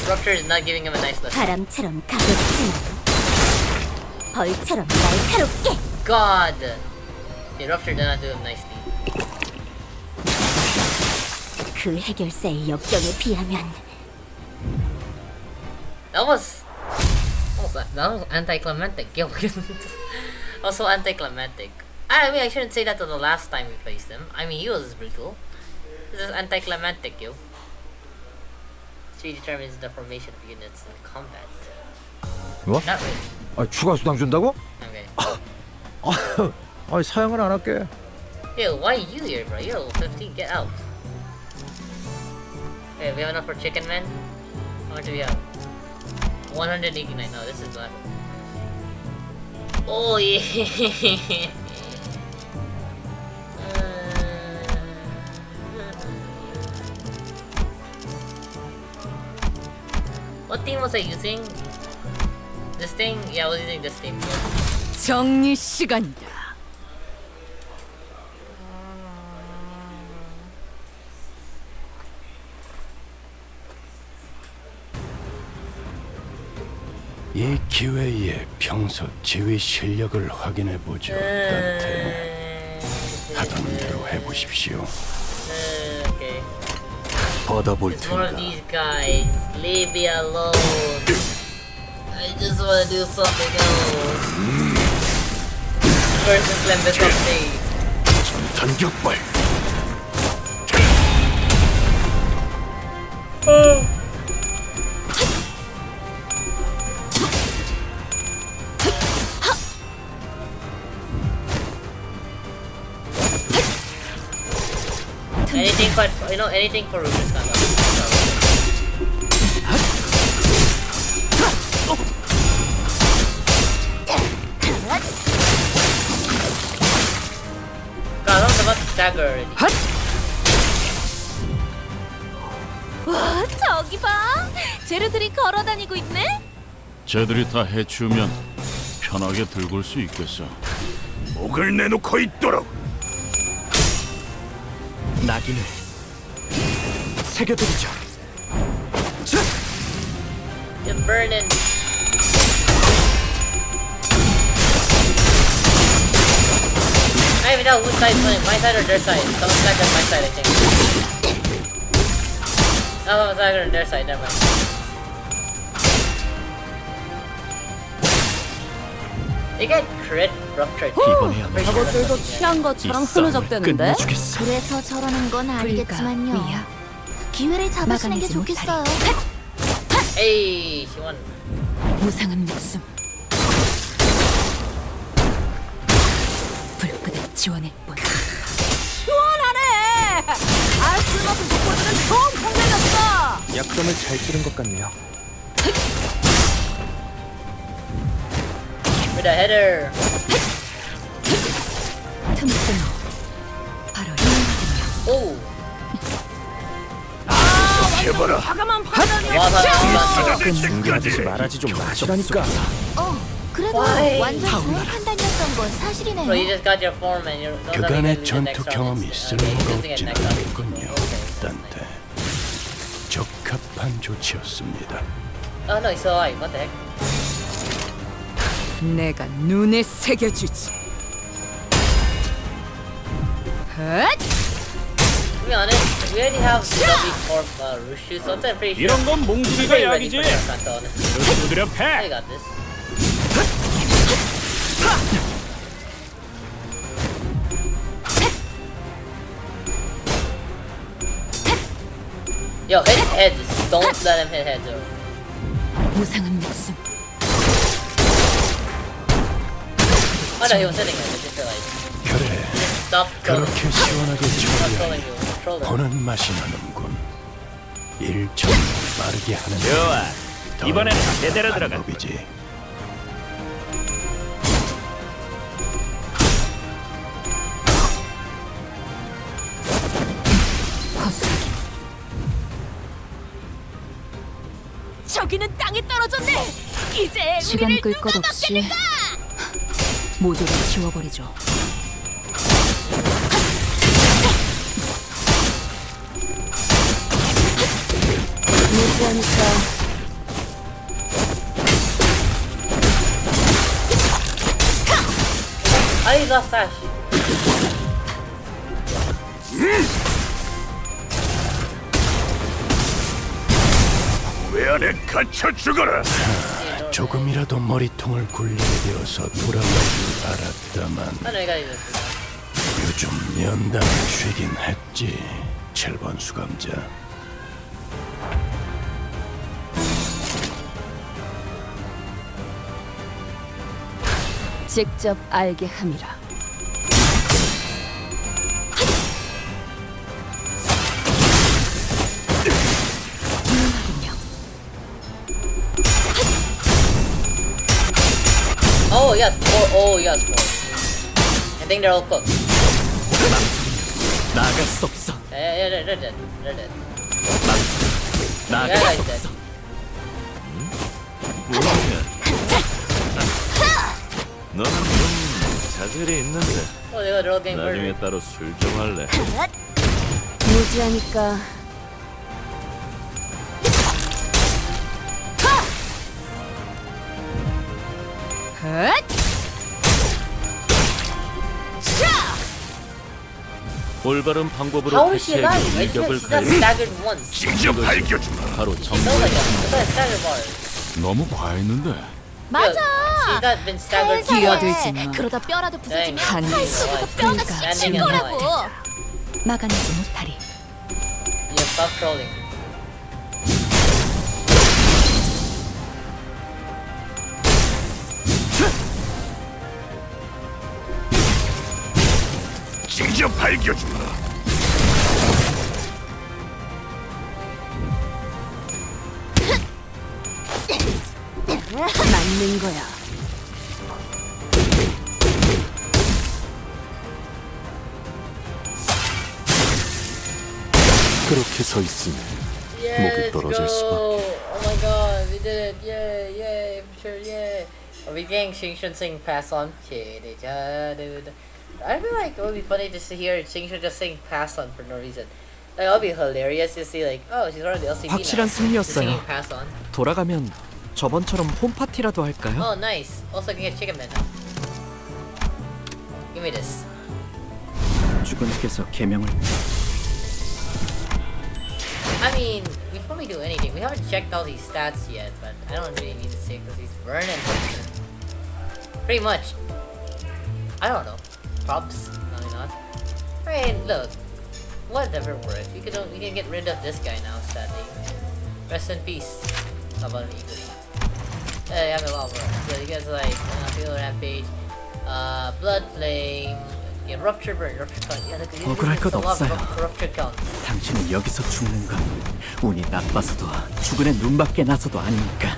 [SPEAKER 1] Rupture is not giving him a nice lesson.
[SPEAKER 7] 바람처럼 가볍지. 벌처럼 날카롭게.
[SPEAKER 1] God! Yeah, Rupture did not do him nicely.
[SPEAKER 7] 그 해결사의 역경에 비하면
[SPEAKER 1] That was anticlimactic. Yo, also anticlimactic. I mean, I shouldn't say that to the last time we faced him. I mean, he was brutal. This is anticlimactic, yo. She determines the formation of units in combat.
[SPEAKER 12] 뭐?
[SPEAKER 1] Not really.
[SPEAKER 12] 아, 추가 수당 준다고?
[SPEAKER 1] Okay.
[SPEAKER 12] 아, 사양은 안 할게.
[SPEAKER 1] Yo, why are you here, bro? You're level 15. Get out. Okay, we have enough for chicken, man. How much do we have? 189. No, this is not. Oh yeah. What team was I using? This thing? Yeah, I was using this team.
[SPEAKER 3] 정리 시간이다.
[SPEAKER 5] 이 기회에 평소 지휘 실력을 확인해 보죠. 따뜻해. 하던 대로 해보십시오.
[SPEAKER 1] Okay.
[SPEAKER 5] 받아볼
[SPEAKER 1] It's one of
[SPEAKER 5] 테니까.
[SPEAKER 1] these guys. Leave me alone. I just wanna do something else. Versus Limbus update.
[SPEAKER 5] 전격발.
[SPEAKER 1] Anything for, anything for Rufus Kanda. God, I was about to stagger already.
[SPEAKER 6] 와, 저기 봐. 재료들이 걸어다니고 있네.
[SPEAKER 10] 쟤들이 다 해치우면 편하게 들고 수 있겠어.
[SPEAKER 5] 목을 내놓고 있도록.
[SPEAKER 12] 낙인을 새겨드리죠.
[SPEAKER 1] You're burning. I don't even know whose side is winning, my side or their side. Someone's back on my side, I think. Oh, it's either on their side, never mind. They get crit ruptured.
[SPEAKER 3] 저것들도 취한 것처럼 흐느적대는데?
[SPEAKER 6] 그래서 저러는 건 알겠지만요. 기회를 잡으시는 게 좋겠어요.
[SPEAKER 1] Hey, she won.
[SPEAKER 3] 무상한 목숨. 불끈한 지원의 뿐. 시원하네! 아, 쓸모없는 독보들은 총 공격이었어!
[SPEAKER 8] 약점을 잘 찌른 것 같네요.
[SPEAKER 1] With a header. Oh.
[SPEAKER 5] 해봐라.
[SPEAKER 8] 중계하듯이 말하지 좀 마시라니까.
[SPEAKER 6] 그래도
[SPEAKER 1] Why?
[SPEAKER 6] 완전 좋은 판단이었던 건 사실이네요.
[SPEAKER 1] So you just got your form and you're don't have
[SPEAKER 12] 그간의
[SPEAKER 1] to use it
[SPEAKER 12] 전투
[SPEAKER 1] next round.
[SPEAKER 12] 경험이
[SPEAKER 1] You're
[SPEAKER 12] 쓸모가
[SPEAKER 1] using it
[SPEAKER 12] 없진
[SPEAKER 1] next round.
[SPEAKER 12] 않겠군요.
[SPEAKER 1] Okay.
[SPEAKER 12] 딴테 적합한 조치였습니다.
[SPEAKER 1] Oh no, he's still alive. What the heck?
[SPEAKER 3] 내가 눈에 새겨주지. 헛!
[SPEAKER 1] To be honest, we already have the W form Rushu, so I'm pretty sure.
[SPEAKER 10] 이런 건 몽둥이가
[SPEAKER 1] Pretty ready
[SPEAKER 10] 약이지.
[SPEAKER 1] for that Kanto, honestly.
[SPEAKER 10] 두드려
[SPEAKER 1] I
[SPEAKER 10] 패.
[SPEAKER 1] got this. Yo, hit heads. Don't let him hit heads over.
[SPEAKER 3] 무상한 목숨.
[SPEAKER 1] Oh no, he was hitting him. It's just like
[SPEAKER 12] 그래,
[SPEAKER 1] stop trolling.
[SPEAKER 12] 그렇게 시원하게
[SPEAKER 1] Stop
[SPEAKER 12] 처리하니
[SPEAKER 1] trolling you. Troll him.
[SPEAKER 12] 보는 맛이 나는군. 일정 빠르게 하는
[SPEAKER 9] 좋아.
[SPEAKER 12] 더
[SPEAKER 9] 이번엔 제대로 들어가.
[SPEAKER 12] 방법이지.
[SPEAKER 6] 저기는 땅에 떨어졌네. 이제
[SPEAKER 3] 시간
[SPEAKER 6] 우리를
[SPEAKER 3] 끌
[SPEAKER 6] 누가
[SPEAKER 3] 것 없이
[SPEAKER 6] 막겠는가?
[SPEAKER 3] 모조리 지워버리죠. 무지하니까
[SPEAKER 1] I lost Ash.
[SPEAKER 5] 왜 안에 갇혀 죽어라.
[SPEAKER 12] 조금이라도 머리통을 굴리게 되어서 돌아갈 줄 알았다만
[SPEAKER 1] I know you gotta use this.
[SPEAKER 12] 요즘 연단을 쉬긴 했지. 7번 수감자.
[SPEAKER 3] 직접 알게 함이라.
[SPEAKER 1] Oh yes, oh yes, I think they're all cooked.
[SPEAKER 8] 나갈 수 없어.
[SPEAKER 1] Yeah, they're dead. They're dead.
[SPEAKER 8] 나갈
[SPEAKER 1] Yeah,
[SPEAKER 8] 수
[SPEAKER 1] he's dead.
[SPEAKER 4] 너는 좀 자질이 있는데
[SPEAKER 1] Oh, they're all getting
[SPEAKER 4] 나중에
[SPEAKER 1] murdered.
[SPEAKER 4] 따로 술 좀 할래.
[SPEAKER 3] 무지하니까 헛!
[SPEAKER 4] 올바른
[SPEAKER 1] How
[SPEAKER 4] 방법으로
[SPEAKER 1] is she
[SPEAKER 4] 대체하기
[SPEAKER 1] alive? She's
[SPEAKER 4] 일격을
[SPEAKER 1] not
[SPEAKER 4] 가해
[SPEAKER 1] staggered once.
[SPEAKER 5] 직접 밝혀주마.
[SPEAKER 4] 바로
[SPEAKER 1] She
[SPEAKER 4] 정보.
[SPEAKER 1] knows like that. Look at that stagger bar.
[SPEAKER 5] 너무 과했는데.
[SPEAKER 6] 맞아.
[SPEAKER 1] She's not been staggered
[SPEAKER 3] 기어들지
[SPEAKER 1] once.
[SPEAKER 3] 마.
[SPEAKER 6] 그러다 뼈라도 부서지면
[SPEAKER 1] 네.
[SPEAKER 6] 팔 속에서 뼈가
[SPEAKER 3] 그러니까
[SPEAKER 6] 칠
[SPEAKER 1] 지금
[SPEAKER 6] 거라고.
[SPEAKER 3] 막아내지 못하리.
[SPEAKER 1] Yeah, stop trolling.
[SPEAKER 5] 직접 밝혀주마.
[SPEAKER 3] 맞는 거야.
[SPEAKER 5] 그렇게 서 있으면
[SPEAKER 1] Yeah,
[SPEAKER 5] 목이
[SPEAKER 1] let's
[SPEAKER 5] 떨어질
[SPEAKER 1] go.
[SPEAKER 5] 수밖에.
[SPEAKER 1] Oh my god, we did it. Yeah, yeah, for sure, yeah. Are we getting Xingshun sing pass on? I feel like it would be funny just to hear Xingshun just sing pass on for no reason. Like, it would be hilarious to see, like, oh, she's already LCD now.
[SPEAKER 8] 확실한
[SPEAKER 1] Just
[SPEAKER 8] 승리였어요.
[SPEAKER 1] singing pass on.
[SPEAKER 8] 돌아가면 저번처럼 홈파티라도 할까요?
[SPEAKER 1] Oh, nice. Also, can get chicken man now. Give me this.
[SPEAKER 8] 주군께서 계명을
[SPEAKER 1] I mean, before we do anything, we haven't checked all these stats yet, but I don't really need to say because he's burning something. Pretty much. I don't know. Props? No, you're not. I mean, look. Whatever works. We can get rid of this guy now, sadly. Rest in peace. How about me? I have a lot more. So you guys like Feel Rampage, Blood Flame, yeah, Rupture Burn, Rupture Count. Yeah, look,
[SPEAKER 8] 억울할 것 없어요.
[SPEAKER 1] Rupture Count.
[SPEAKER 8] 당신이 여기서 죽는 건 운이 나빠서도 주군의 눈밖에 나서도 아니니까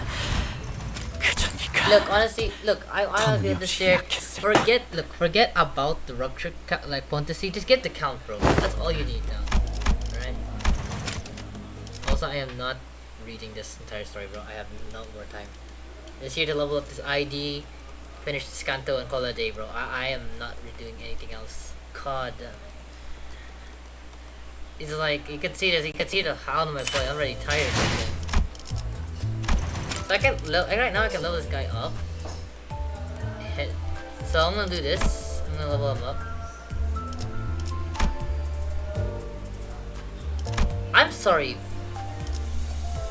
[SPEAKER 8] 그저 네가
[SPEAKER 1] look, honestly, look, I honestly this year, forget about the rupture, like, fantasy, just get the count, bro. That's all you need now, right? Also, I am not reading this entire story, bro. I have no more time. Just here to level up this ID, finish this canto, and call it a day, bro. I am not doing anything else. God. It's like, you can see this, you can see the hound on my boy. I'm already tired. So right now I can level this guy up. So I'm gonna do this. I'm gonna level him up. I'm sorry.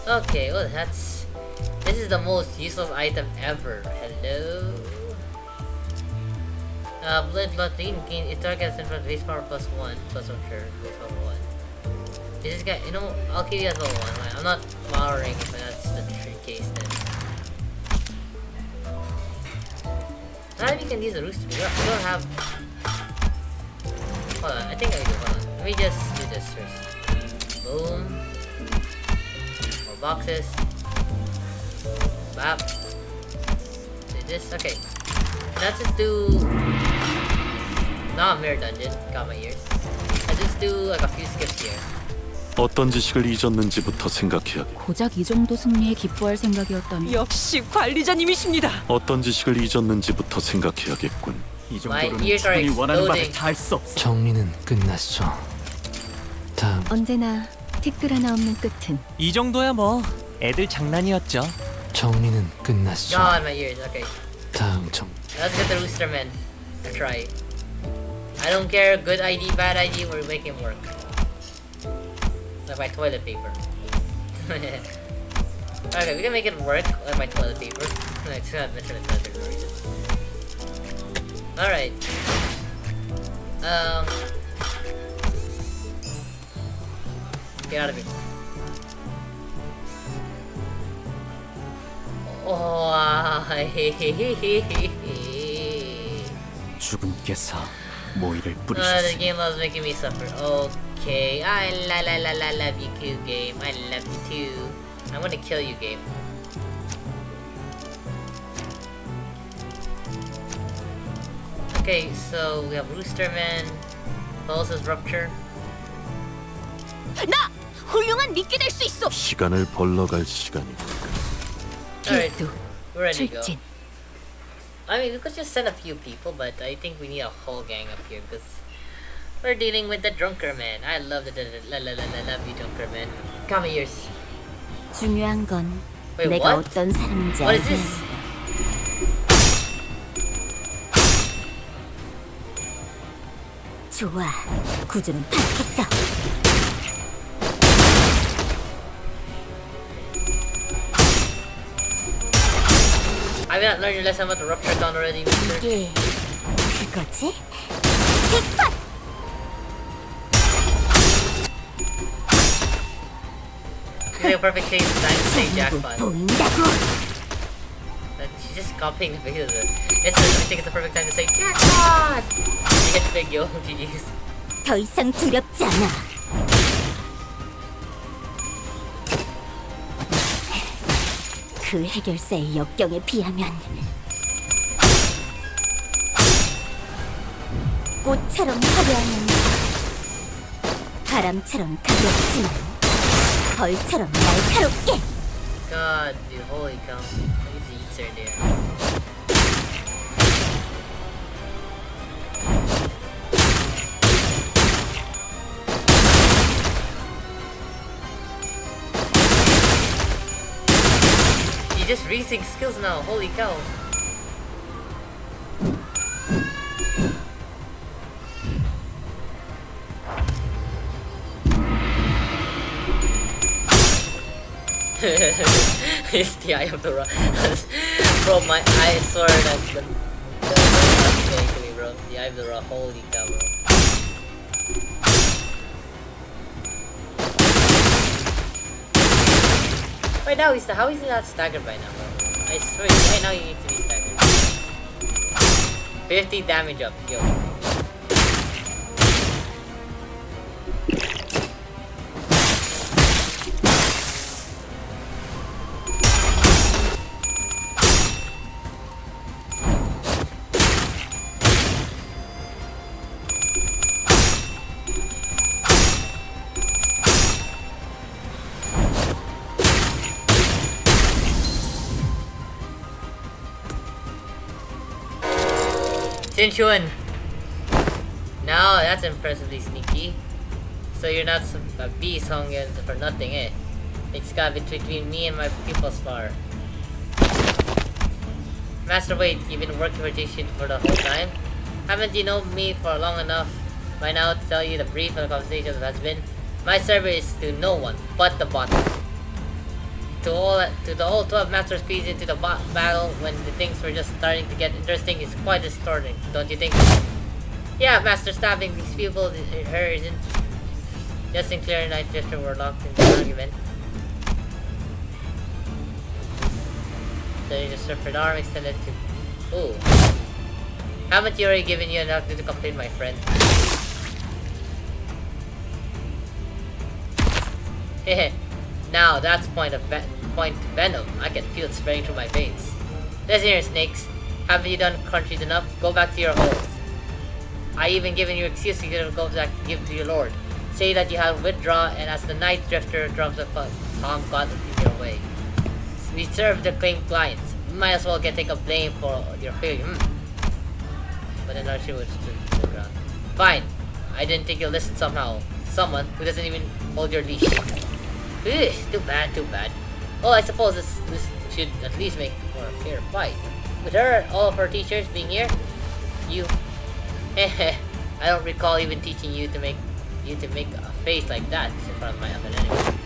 [SPEAKER 1] Okay, well this is the most useless item ever. Hello. Blood gain it targets in front base power +1 plus rupture base power 1. Is this guy, you know, I'll keep you as level 1. Right? I'm not powering if that's the case then. Now we can use the rooster. We don't have. Hold on, I think I do. Hold on. Let me just do this first. Boom. More boxes. Bap. Do this. Okay. Let's just do. Now mirror dungeon. Got my ears. I just do like a few skips here.
[SPEAKER 12] 어떤 지식을 잊었는지부터 생각해야.
[SPEAKER 3] 고작 이 정도 승리에 기뻐할 생각이었다면
[SPEAKER 7] 역시 관리자님이십니다.
[SPEAKER 12] 어떤 지식을 잊었는지부터 생각해야겠군.
[SPEAKER 1] 이 정도로는 충분히 원하는 바를 다 할 수 없어.
[SPEAKER 8] 정리는 끝났어. 다음.
[SPEAKER 3] 언제나 티끌 하나 없는 끝은
[SPEAKER 8] 이 정도야 뭐. 애들 장난이었죠. 정리는 끝났어.
[SPEAKER 1] God, my ears. Okay.
[SPEAKER 8] 다음 정.
[SPEAKER 1] Let's get the rooster man. I try. I don't care. Good ID, bad ID. We're making work. Like my toilet paper. Okay, we can make it work like my toilet paper. I just gotta mention the toilet paper reason. Alright. Get out of here. Oh,
[SPEAKER 8] 죽음께서 모이를
[SPEAKER 1] the
[SPEAKER 8] 뿌리셨으니
[SPEAKER 1] game loves making me suffer. Okay, I love you too, game. I love you too. I'm gonna kill you, game. Okay, so we have Roosterman, Pulse's Rupture.
[SPEAKER 6] 나 훌륭한 미끼 될 수 있어.
[SPEAKER 12] 시간을 벌러갈 시간이니까.
[SPEAKER 1] Alright, we're ready to go.
[SPEAKER 3] 출진.
[SPEAKER 1] I mean, we could just send a few people, but I think we need a whole gang up here because we're dealing with the drunker man. I love the love you, drunker man. Come here.
[SPEAKER 3] 중요한 건
[SPEAKER 1] Wait,
[SPEAKER 3] 내가
[SPEAKER 1] what?
[SPEAKER 3] 어떤 사람인지
[SPEAKER 1] What is
[SPEAKER 3] 알게
[SPEAKER 1] this?
[SPEAKER 3] 좋아. 구조는 파악했어.
[SPEAKER 1] I've not learned your lesson about the rupture gun already, mister.
[SPEAKER 3] 이게 그거지?
[SPEAKER 1] This is a perfect case of time to say jackpot.
[SPEAKER 3] 보인다고.
[SPEAKER 1] She's just copying the video. I think it's the perfect time to say jackpot. You get big, yo. GG's.
[SPEAKER 3] 더 이상 두렵지 않아. 그 해결사의 역경에 비하면 꽃처럼 화려하면서 바람처럼 가볍지만 벌처럼 날카롭게.
[SPEAKER 1] God, dude, holy cow. Look at the eats right there. He's just racing skills now, holy cow. It's the eye of the raw. Bro, my eye swear that's the to me, bro. The eye of the raw, holy cow, bro. Wait, now how is he not staggered by now, bro? I swear, right now you need to be staggered. 50 damage up, yo. Sinchuan. Now that's impressively sneaky. So you're not a beast hung in for nothing, eh? It's got between me and my pupil spar. Master, wait, you've been working for Jixin for the whole time? Haven't you known me for long enough by now to tell you the brief of the conversation has been? My service is to no one but the bot. To the whole 12 masters squeeze into the battle when the things were just starting to get interesting is quite distorting, don't you think? Yeah, Master, stabbing these people, her isn't. Just Sinclair and Night Drifter were locked in the argument. So you just separate arm extended to. Ooh. Haven't you already given you enough to complete, my friend? Hehe. Now that's point venom. I can feel it spraying through my veins. Listen here, snakes. Haven't you done countries enough? Go back to your holes. I even given you excuse to go back to give to your lord. Say that you have withdraw, and as the Night Drifter drops a calm God in your way. We serve the claimed clients. We might as well take a blame for your failure. But then she would turn around. Fine. I didn't think you'll listen somehow. Someone who doesn't even hold your leash. Ugh, too bad, too bad. Well, I suppose this should at least make for a fair fight. With her, all of her teachers being here, you. I don't recall even teaching you to make a face like that in front of my other enemy.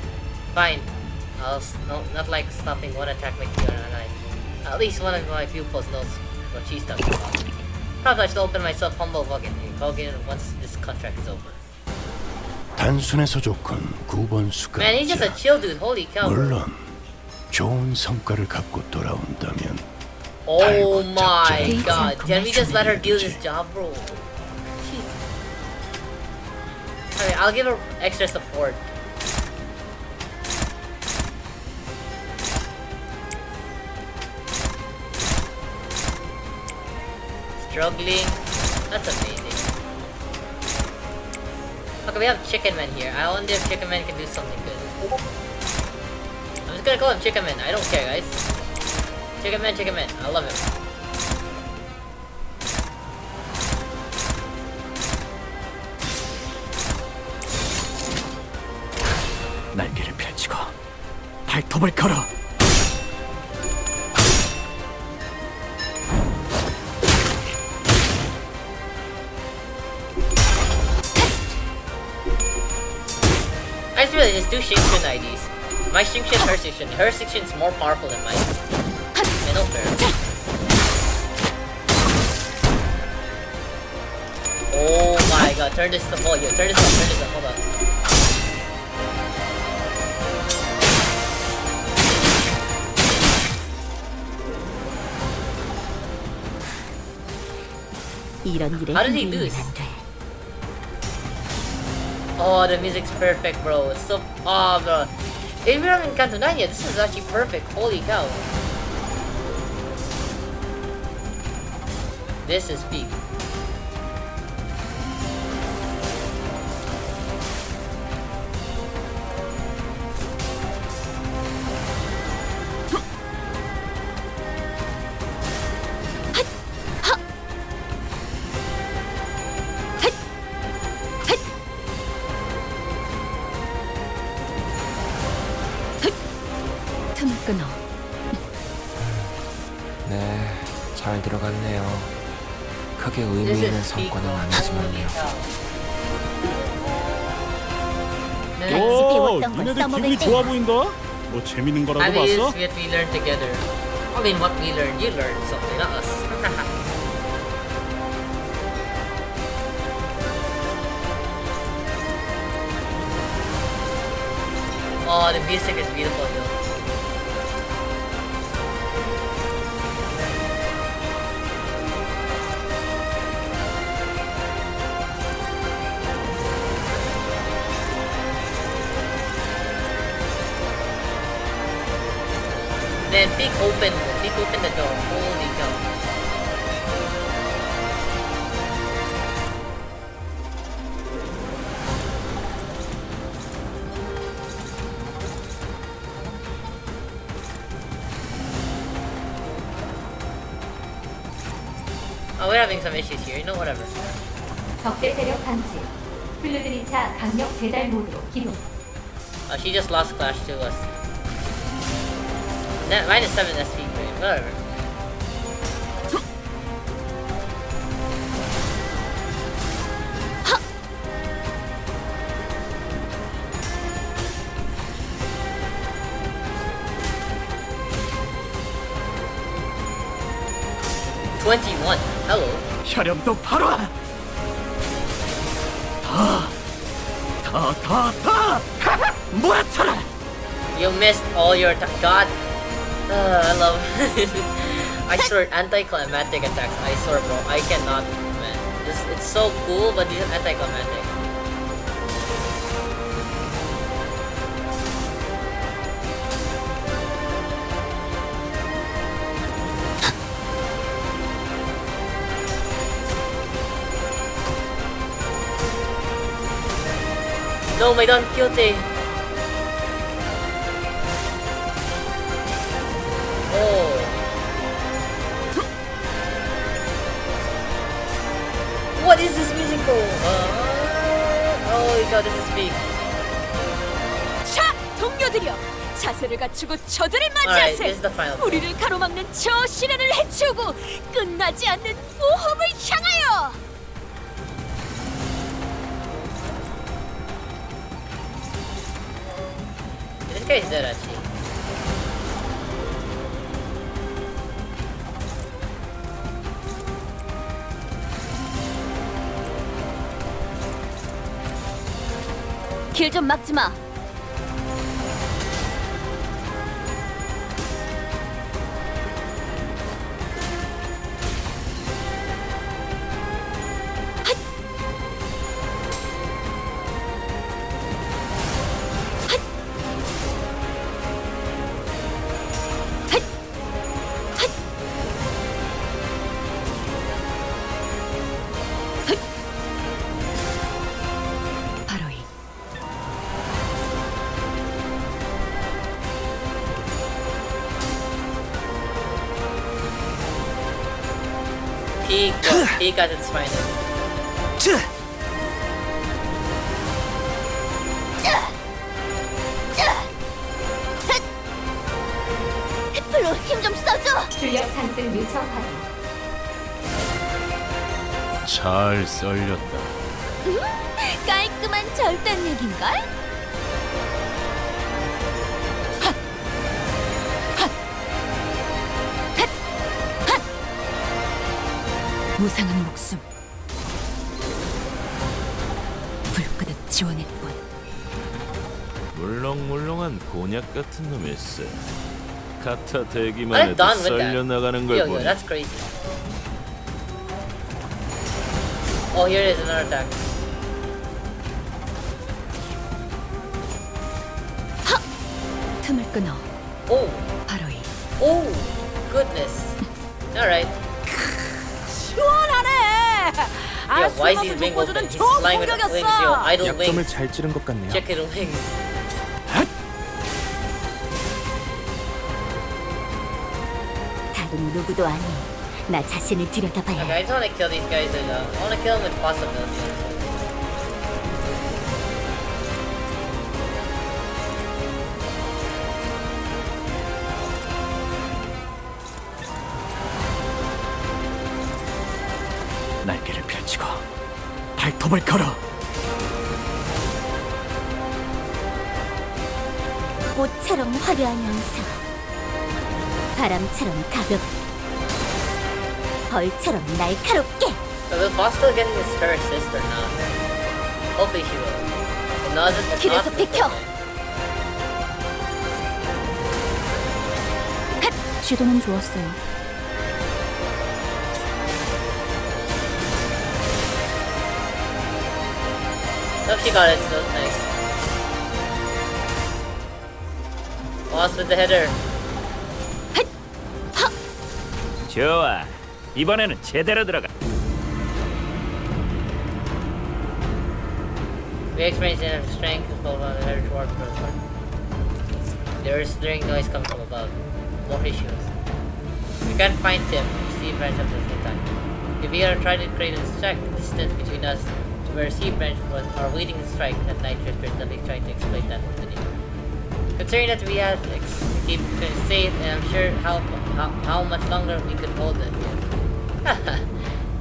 [SPEAKER 1] Fine. Not like stopping one attack like you and I. At least one of my pupils knows what she's talking about. Perhaps I should open myself humble Vogan once this contract is over.
[SPEAKER 12] 단순해서 좋건 9번 수가
[SPEAKER 1] Man, he's just a chill dude. Holy cow.
[SPEAKER 12] 물론 좋은 성과를 갖고 돌아온다면
[SPEAKER 1] Oh my god. Can we just let her do this job, bro? Jeez. I mean, I'll give her extra support. Struggling. That's amazing. Okay, we have Chicken Man here. I wonder if Chicken Man can do something good. I'm just gonna call him Chicken Man. I don't care, guys. Chicken Man, Chicken Man. I love him.
[SPEAKER 5] 날개를 펼치고 발톱을 걸어.
[SPEAKER 1] I just really just do Shinkshin IDs. My Shinkshin, her Shinkshin. Her Shinshin's more powerful than mine. No fair. Oh my god, turn this to full here. Turn this up, hold on. How did he do this? Oh, the music's perfect, bro. It's so... Oh, bro. If you're not in Kanto 9 yet, this is actually perfect. Holy cow. This is peak.
[SPEAKER 3] 끊어.
[SPEAKER 8] 네, 잘 들어갔네요. 크게 의미 있는 성과는 아니지만요.
[SPEAKER 10] 오, 니네들 기분이 좋아 보인다? 뭐 재밌는 거라도
[SPEAKER 1] I mean,
[SPEAKER 10] 봤어?
[SPEAKER 1] it's what we learned together. I mean, what we learned, you learned something, not us. Oh, the music is beautiful, though. Then peek open the door. Holy cow. Oh, we're having some issues here. You know, whatever.
[SPEAKER 7] 적대 세력 감지. 플루드린 차 강력 배달 모드로 기동.
[SPEAKER 1] She just lost Clash to us. Minus 7 SP. Whatever. (21) Hello.
[SPEAKER 5] 혈염도 바로 와. 다 모아쳐라.
[SPEAKER 1] You missed all your God. I love. I swear, anticlimactic attacks. I swear, bro. I cannot, man. It's so cool, but these are anticlimactic. No, my Don Quixote. Oh. What is this musical? Oh, you got this is big.
[SPEAKER 3] 자, 동료들이여, 자세를 갖추고 저들을
[SPEAKER 1] Alright, this
[SPEAKER 3] 맞이하세.
[SPEAKER 1] is the final.
[SPEAKER 3] 우리를 가로막는 저 시련을 해치우고 끝나지 않는 모험을 향하여.
[SPEAKER 1] This guy's dead actually.
[SPEAKER 3] 길 좀 막지 마. 바로 이
[SPEAKER 1] Peak at its finest.
[SPEAKER 6] 햇불로 힘 좀 써줘.
[SPEAKER 7] 출력 상승 요청 확인.
[SPEAKER 5] 잘 썰렸다.
[SPEAKER 6] 깔끔한 절단력인걸?
[SPEAKER 3] 무상한 목숨. 불끄듯 지원일 뿐.
[SPEAKER 4] 물렁물렁한 곤약 같은 놈일세. 카타 대기만
[SPEAKER 1] I'm
[SPEAKER 4] 해도
[SPEAKER 1] done with that.
[SPEAKER 4] 썰려나가는 걸
[SPEAKER 1] Yo,
[SPEAKER 4] 보니
[SPEAKER 1] that's crazy. Oh, here is another attack.
[SPEAKER 3] 틈을 끊어.
[SPEAKER 1] Oh,
[SPEAKER 3] 바로 이
[SPEAKER 1] oh, goodness. Alright.
[SPEAKER 3] 시원하네.
[SPEAKER 1] Yeah, why is he being open? He's flying with wings, yo. Idle
[SPEAKER 8] 약점을
[SPEAKER 1] wings.
[SPEAKER 8] 잘 찌른 것 같네요.
[SPEAKER 1] Check his wings.
[SPEAKER 6] 다른 누구도 아닌 나 자신을 들여다봐야
[SPEAKER 1] Okay, I just wanna kill these guys and I wanna kill them with possibility.
[SPEAKER 5] 날개를 펼치고 발톱을 걸어.
[SPEAKER 6] 꽃처럼 화려하면서 바람처럼 가볍게 벌처럼 날카롭게.
[SPEAKER 1] So will Boss still getting her sister now? Hopefully she will. If not, if
[SPEAKER 6] 길에서
[SPEAKER 1] not,
[SPEAKER 6] 비켜.
[SPEAKER 3] 시도는 좋았어요.
[SPEAKER 1] Nope, she got it still. Nice. Boss with the header.
[SPEAKER 9] 좋아. 이번에는 제대로 들어가.
[SPEAKER 1] We experience enough strength as well as the header toward the sword. There is stirring noise coming from above. More issues. We can't find Tim. See if right up at the same time. If we are trying to create a distract distance between us to where Sea Branch was our waiting to strike, that night personally trying to explain that to me. Considering that we had keep it safe, and I'm sure how much longer we could hold it.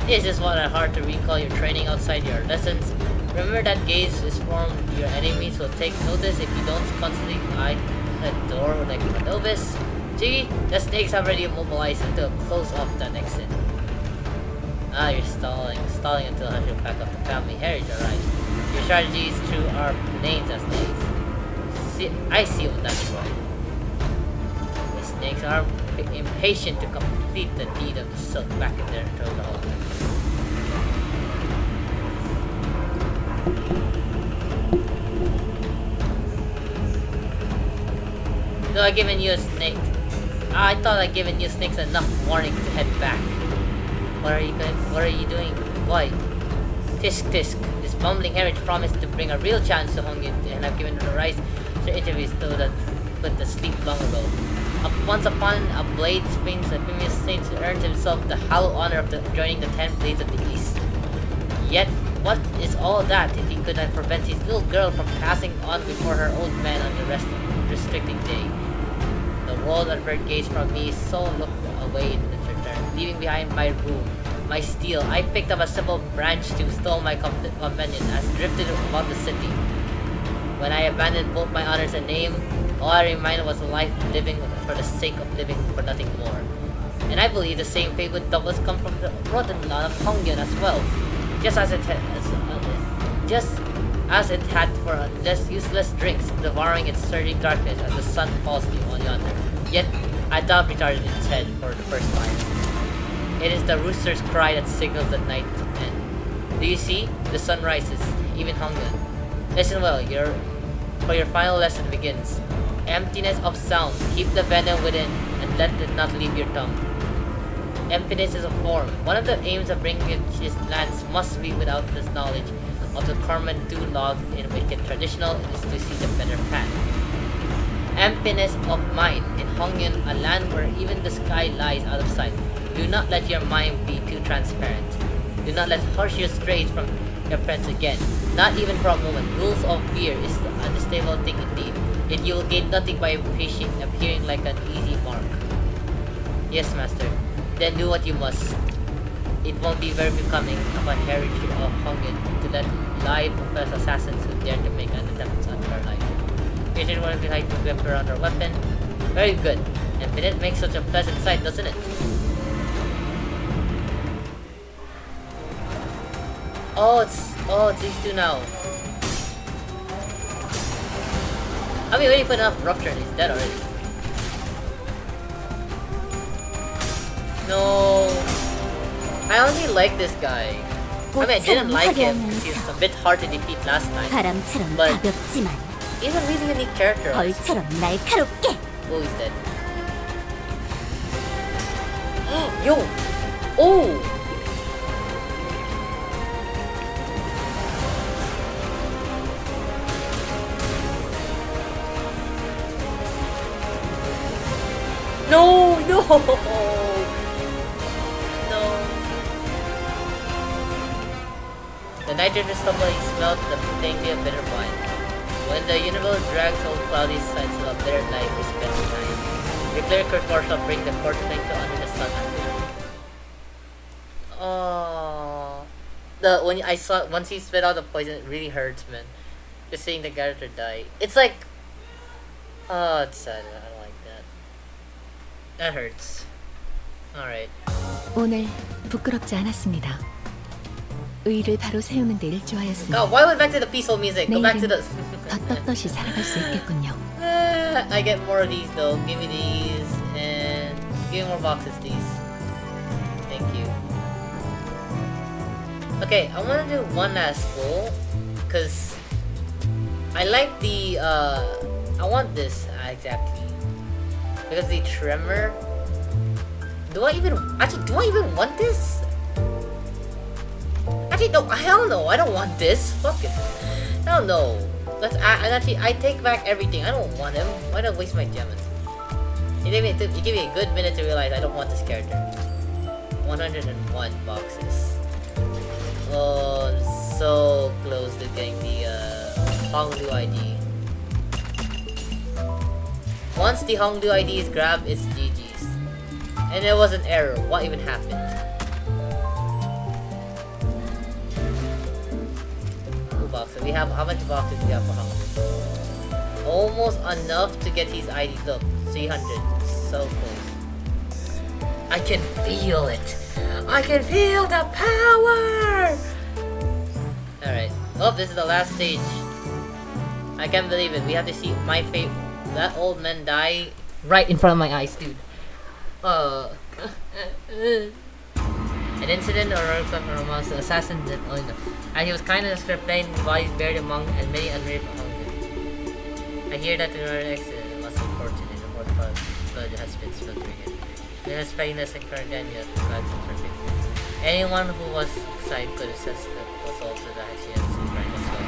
[SPEAKER 1] This is what are hard to recall your training outside your lessons. Remember that gaze is formed your enemies will take notice if you don't constantly eye the door like a novice. Gee, the snakes have already immobilized until close off that exit. Ah, you're stalling until I should pack up the family heritage, alright. Your strategy is through our names as snakes. See, I see what that's right. The snakes are impatient to complete the deed of the silk back in their throat hole. No, I given you a snake. I thought I'd given you snakes enough warning to head back. What are you doing? Why? Tisk tisk. This bumbling heritage promised to bring a real chance to Hong Yun, and I've given her the rights to interviews so that put to sleep long ago. Once upon a blade springs, a famous saint earned himself the hallowed honor of joining the 10 Blades of the East. Yet, what is all that if he could not prevent his little girl from passing on before her old man on the restricting day? The world averted gaze from me, so looked away in its return, leaving behind my room, my steel. I picked up a simple branch to stole my companion as drifted about the city. When I abandoned both my honors and name, all I reminded was a life living for the sake of living for nothing more. And I believe the same fate would doubtless come from the rotten land of Hong Yun as well, just as it had for less useless drinks, devouring its surging darkness as the sun falls on yonder. Yet, I doubt retarded its head for the first time. It is the rooster's cry that signals the night end. Do you see? The sun rises, even Hong Yun. Listen well, for your final lesson begins. Emptiness of sound. Keep the venom within, and let it not leave your tongue. Emptiness is a form. One of the aims of bringing his lands must be without this knowledge of the Corman Du log in which the traditional is to see the better path. Emptiness of mind. In Hong Yun, a land where even the sky lies out of sight. Do not let your mind be too transparent. Do not let harsh you stray from your friends again. Not even for a moment. Rules of fear is a unstable thing indeed. Yet you will gain nothing by appearing like an easy mark. Yes, master. Then do what you must. It won't be very becoming of a heritage of Hong Yun to let live professed assassins who dare to make an attempt on her life. Patient wanted to hide to grip around her weapon. Very good. And it makes such a pleasant sight, doesn't it? Oh, it's these two now. I've been waiting for enough rupture and he's dead already. No. I only like this guy. I mean, I didn't like him because he was a bit hard to defeat last time. But he's a really unique character. Oh, he's dead. Yo! Oh! No! No! No. The nitrogen stumble smelled the dainty of bitter wine. When the universe drags old cloudy sights of a bitter night is spent time. Your clear course shall bring the fortune to under the sun. Oh, once he spit out the poison, it really hurts, man. Just seeing the character die. It's like, oh, it's sad. I don't like that. That hurts. Alright.
[SPEAKER 3] 오늘 부끄럽지 않았습니다. 의를 바로 세우는 데 일조하였으니.
[SPEAKER 1] Oh, why went back to the peaceful music? Go back to the.
[SPEAKER 3] 더 떳떳이 살아갈 수 있겠군요.
[SPEAKER 1] I get more of these though. Give me these and give me more boxes, please. Thank you. Okay, I want to do one last goal because I like the. I want this exactly because the tremor. Do I even want this? Actually, no. Hell no. I don't want this. Fuck it. Hell no. I take back everything. I don't want him. Why not waste my gems? You gave me a good minute to realize I don't want this character. 101 boxes. Oh, I'm so close to getting the Honglu ID. Once the Honglu ID is grabbed, it's GG's. And there was an error. What even happened? Two boxes. We have how many boxes do we have for Honglu? Almost enough to get his ID. Look, 300. So close. I can feel it. I can feel the power. Alright. Oh, this is the last stage. I can't believe it. We have to see my fate. That old man die right in front of my eyes, dude. An incident or romance, the assassin did and he was kind of replaying bodies buried among and many unrated among them. I hear that the accident was unfortunate. The fourth blood has been spilled again. Then it's playing the second Daniel. Anyone who was inside could assess the results of the accident right as well.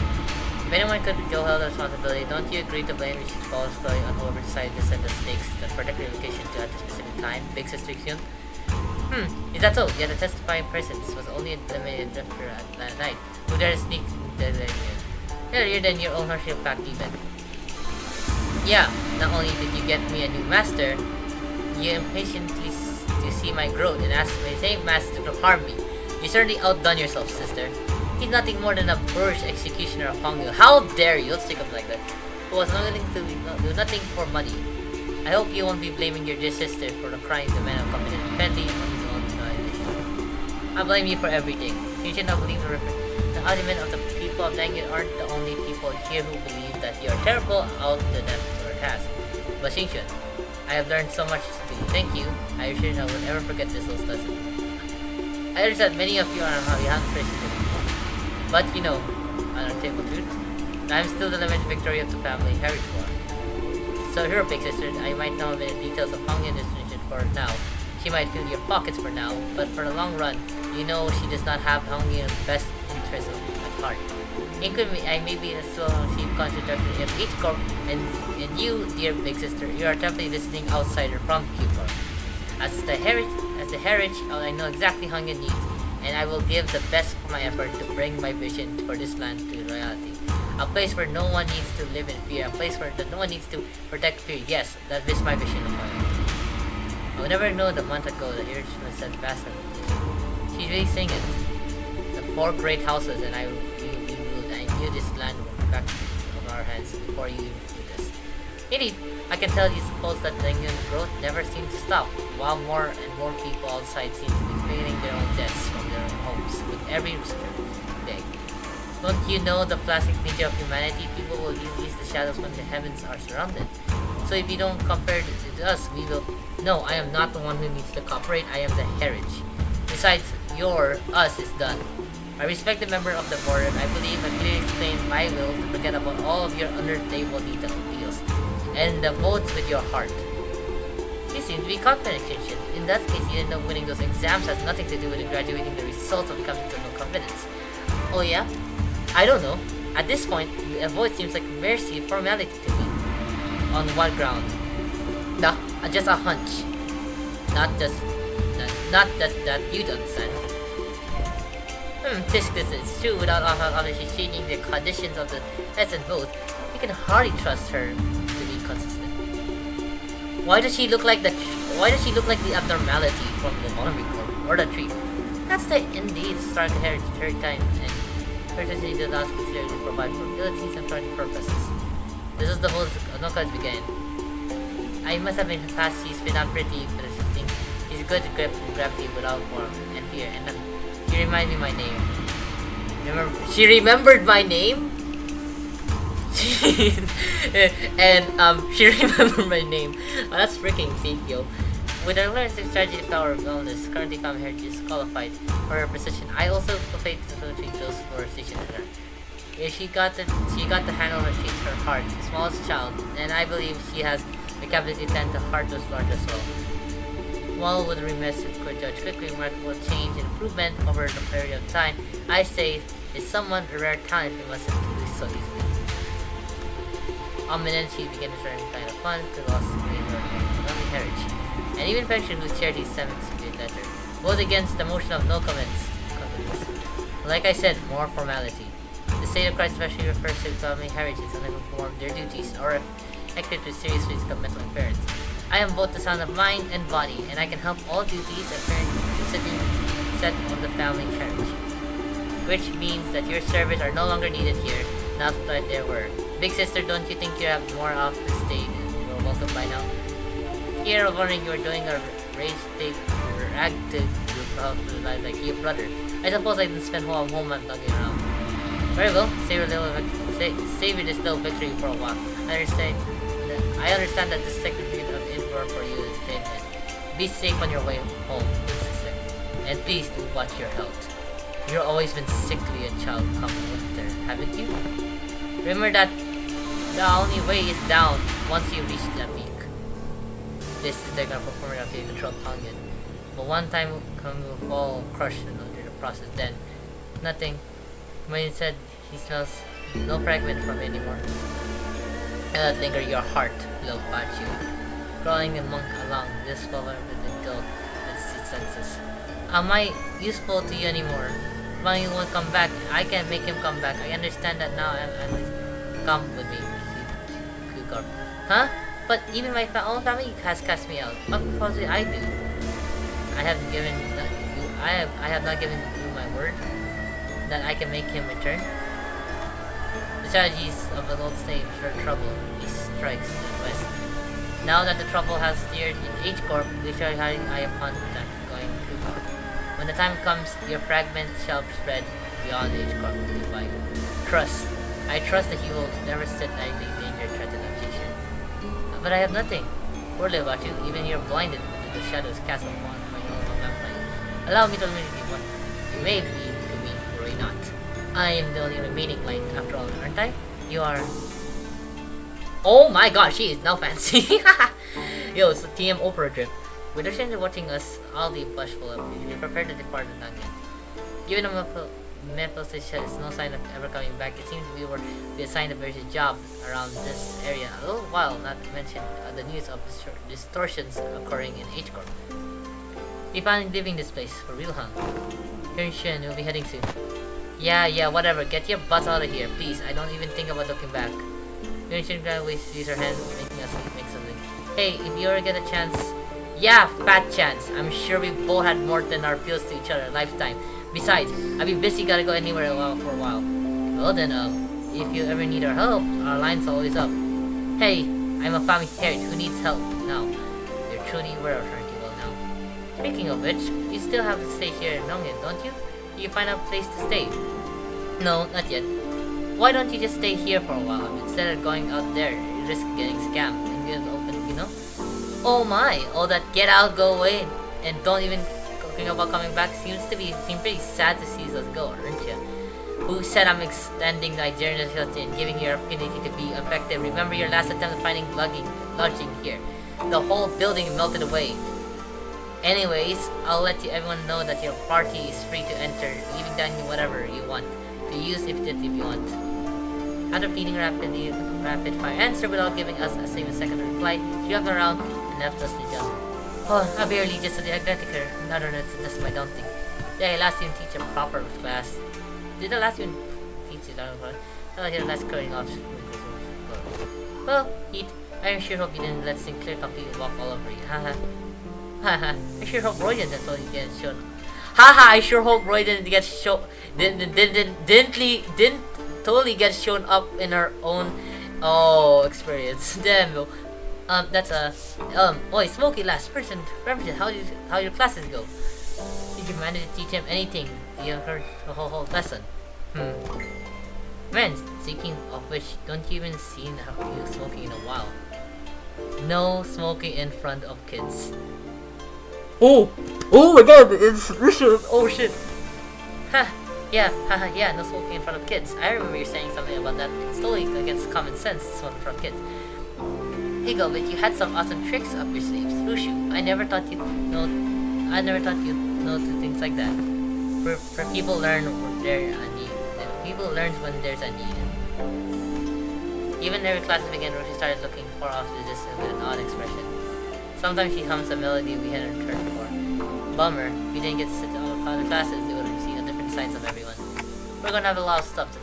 [SPEAKER 1] If anyone could go held responsibility, don't you agree to blame which falls probably on whoever decided to send the snakes that protect the location to at a specific time? Big Sister Kyun? Is that so? Yet the testifying presence was only eliminated after that night. Who dared sneak into the earlier than your own Hershey fact even. Yeah, not only did you get me a new master, you impatiently to see my growth and asked my same master to harm me. You certainly outdone yourself, sister. He's nothing more than a boorish executioner of Hongyu. How dare you? Let's think of like that. Who was willing to do nothing for money. I hope you won't be blaming your dear sister for the crimes the man have committed petty on his own initiative. I blame you for everything. You should not believe the argument of the people of Dangin aren't the only people here who believe that you are terrible out to them or task. But Xingxuan, I have learned so much today. Thank you. I assure you I will never forget this little lesson. I understand many of you are unhappy Christian. But you know, untamable truth, I'm still the limited victory of the family heritage war. So here, big sister, I might know the details of Hongyan destination for now. She might fill your pockets for now, but for the long run, you know she does not have Hongyan's best interest at heart. I may be a slow chief contradictory of each corp, and you, dear big sister, you are definitely visiting outsider from Q4. As the heritage, I know exactly Hongyan needs, and I will give the best of my effort to bring my vision for this land to reality. A place where no one needs to live in fear, a place where no one needs to protect fear. Yes, that is my vision of mine. I would never know the month ago that Heritage was said fast. She's really saying it. The 4 great houses and I knew this land would be back of our hands before you even do this. Indeed, I can tell you suppose that the Indian growth never seemed to stop, while more and more people outside seem to be feeling their own deaths from their own homes with every restriction day. Don't you know the plastic nature of humanity? People will use the shadows when the heavens are surrounded. So if you don't compare to us, we will... No, I am not the one who needs to cooperate. I am the heritage. Besides, your us is done. I respect the member of the board, and I believe I clearly explained my will to forget about all of your under-table detailed appeals, and the votes with your heart. You seem to be confident, Shinshin. In that case, you end up winning those exams has nothing to do with graduating the results of coming to no confidence. Oh yeah? I don't know. At this point, a vote seems like merely formality to me. On what ground? No, just a hunch. Not that you'd understand. This is true without obviously changing the conditions of the peasant vote. You can hardly trust her to be consistent. Why does she look like the abnormality from the Monarchy Corp or the tree? That's the indeed stark heritage time, and courtesy does not consider to provide for abilities and project purposes. This is the most Anoka's began. I must have been fast. She's been not pretty, but she's good to grip gravity without warmth and fear, and she reminded me my name. She remembered my name? And she remembered my name. Oh, that's freaking fake, yo. With her learned strategy power of wellness, currently Common Heritage is qualified for her position. I also played the treat those for a station in her. If she got to handle her treat, her heart, the smallest child, and I believe she has the capacity to tend to heart those large as well. While with remiss could judge quickly remarkable change and improvement over the period of time, I say is someone a rare talent who mustn't lose so easily. Ominent, she began to turn kind of fun to lost between her and heritage. And even French who shared these 7 to be better. Goes against the motion of no comments. Like I said, more formality. The state of Christ especially refers to family heritage and never perform their duties or acted with serious risk of mental impairments. I am both the son of mind and body, and I can help all duties apparently set on the family carriage. Which means that your service are no longer needed here, not that there were. Big sister, don't you think you have more off the state? You're welcome by now. Here, wondering you were doing a rage tape rag to like you, brother. I suppose I didn't spend whole month looking around. Very well, save this little victory for a while. I understand that this secretary of info for you is paid. Be safe on your way home, sister. And please do watch your health. You've always been sickly a child come winter, haven't you? Remember that the only way is down once you reach that peak. This is like a performer of the control Tongan. But one time will fall crushed under the process, then nothing. When he said he smells no fragment from it anymore. And that linger your heart, little Bachu. Crawling the monk along this floor with the guilt and its senses. Am I useful to you anymore? When he won't come back, I can't make him come back. I understand that now. Come with me, Kugar. Huh? But even my own family has cast me out. What proposal I do? I have not given you my word that I can make him return. The strategies of the old stage for trouble. He strikes to the west. Now that the trouble has steered in H Corp, we shall hide eye upon that going Kugar. When the time comes, your fragment shall spread beyond H Corp. Goodbye. Trust. I trust that you will never sit idly in danger threatened temptation. But I have nothing. Worldly about you, even you're blinded with the shadows cast upon my own lamplight. Allow me to limit you what you may be to me, worry not. I am the only remaining light after all, aren't I? You are... Oh my god, she is now fancy! Yo, it's the TM Opera drip. With the watching us, all the blushful of you, we prepare to depart the dungeon. Given a Memphis is no sign of ever coming back, it seems we were assigned a various job around this area a little while, not to mention the news of distortions occurring in H Corp. We finally leaving this place for real, huh? Shen will be heading soon. Yeah, whatever. Get your butts out of here, please. I don't even think about looking back. Shen gradually sees her hand, making us make something. Hey, if you ever get a chance, yeah, fat chance. I'm sure we both had more than our feels to each other a lifetime. Besides, I'll be busy, gotta go anywhere for a while. Well then, if you ever need our help, our line's always up. Hey, I'm a family parent who needs help now. You're truly aware of her, you will now. Speaking of which, you still have to stay here in Nongin, don't you? You find a place to stay? No, not yet. Why don't you just stay here for a while? Instead of going out there, you risk getting scammed and get open, you know? Oh my, all that get out, go away, and don't even talking about coming back seem pretty sad to see us go, aren't you? Who said I'm extending the journey and giving you an opportunity to be effective? Remember your last attempt at finding lodging here. The whole building melted away. Anyways, I'll let everyone know that your party is free to enter, leaving down whatever you want to use if you want. After feeding rapid fire answer without giving us a single second to reply, she walked around and left us to jump. Oh, I barely just diagnostic her. Another that's my daunting. Yeah, I last even teach a proper class. Did I last even teach it? I hear last clearing off. Well, Heat, I sure hope you didn't let Sinclair completely walk all over you. Haha. Haha. I sure hope Roy didn't shown. Haha, I sure hope Roy didn't totally get shown up in her own experience. Damn. That's Oi, Smokey, last person. Remember how your classes go? Did you manage to teach him anything? You heard the whole lesson? Man, speaking of which, don't you even see you smoking in a while? No smoking in front of kids. Oh my god, it's vicious. Oh shit. Ha. Yeah, no smoking in front of kids. I remember you saying something about that. It's totally against common sense to smoke in front of kids. Higgle, but you had some awesome tricks up your sleeves. Ushu, I never thought you know to things like that. For people learn when there's a need. People learn when there's a need. Even every classes began, Roshi started looking far off the distance with an odd expression. Sometimes she hums a melody we hadn't heard before. Bummer. We didn't get to sit in all the classes. We would have seen the different sides of everyone. We're gonna have a lot of stuff to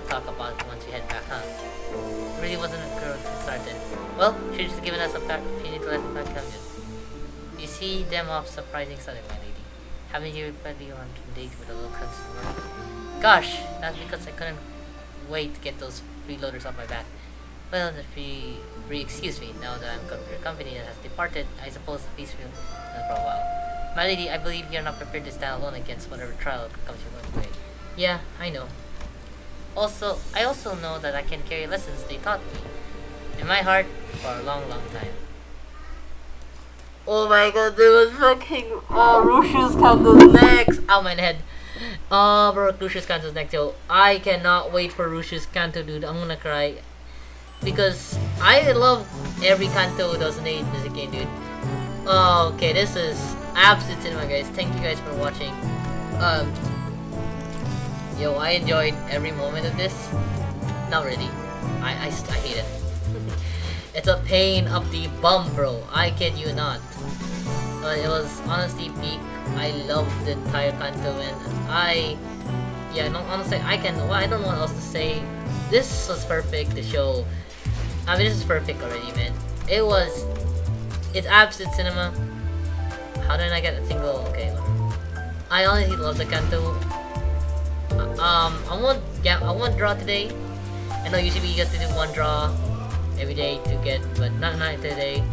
[SPEAKER 1] talk about once we head back, huh? It really wasn't a good start then. Well, she's just giving us a opportunity to let them back come in. You see them off surprising suddenly, my lady. Haven't you ready on date with a little customer? Gosh, that's because I couldn't wait to get those freeloaders off my back. Well, if you excuse me, now that I'm your company that has departed, I suppose the peace will for a while. My lady, I believe you're not prepared to stand alone against whatever trial comes your way. Yeah, I know. I also know that I can carry lessons they taught me in my heart for a long, long time. Oh my god, there was fucking Rushu's Kanto's next! Ow, my head. Oh, bro, Rushu's Kanto's next, yo. I cannot wait for Rushu's Kanto, dude. I'm gonna cry. Because I love every Kanto 2008 music game, dude. Oh, okay, this is absolute cinema, guys. Thank you guys for watching. Yo, I enjoyed every moment of this. Not really. I hate it. It's a pain up the bum, bro. I kid you not. But it was honestly peak. I loved the entire Kanto, and honestly, I don't know what else to say. This was perfect to show. I mean, this is perfect already, man. It's absolute cinema. How did I get a single? Okay, I honestly love the Kanto. I won't draw today. I know usually we get to do one draw every day to get, but not today.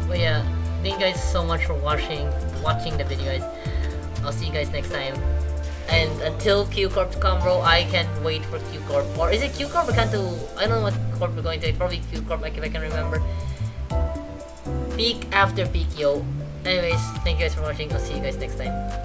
[SPEAKER 1] But yeah, thank you guys so much for watching the video, guys. I'll see you guys next time. And until Q Corp come, bro, I can't wait for Q Corp. Or is it Q Corp? I don't know what Corp we're going to. It's probably Q Corp, like if I can remember. Peak after peak, yo. Anyways, thank you guys for watching. I'll see you guys next time.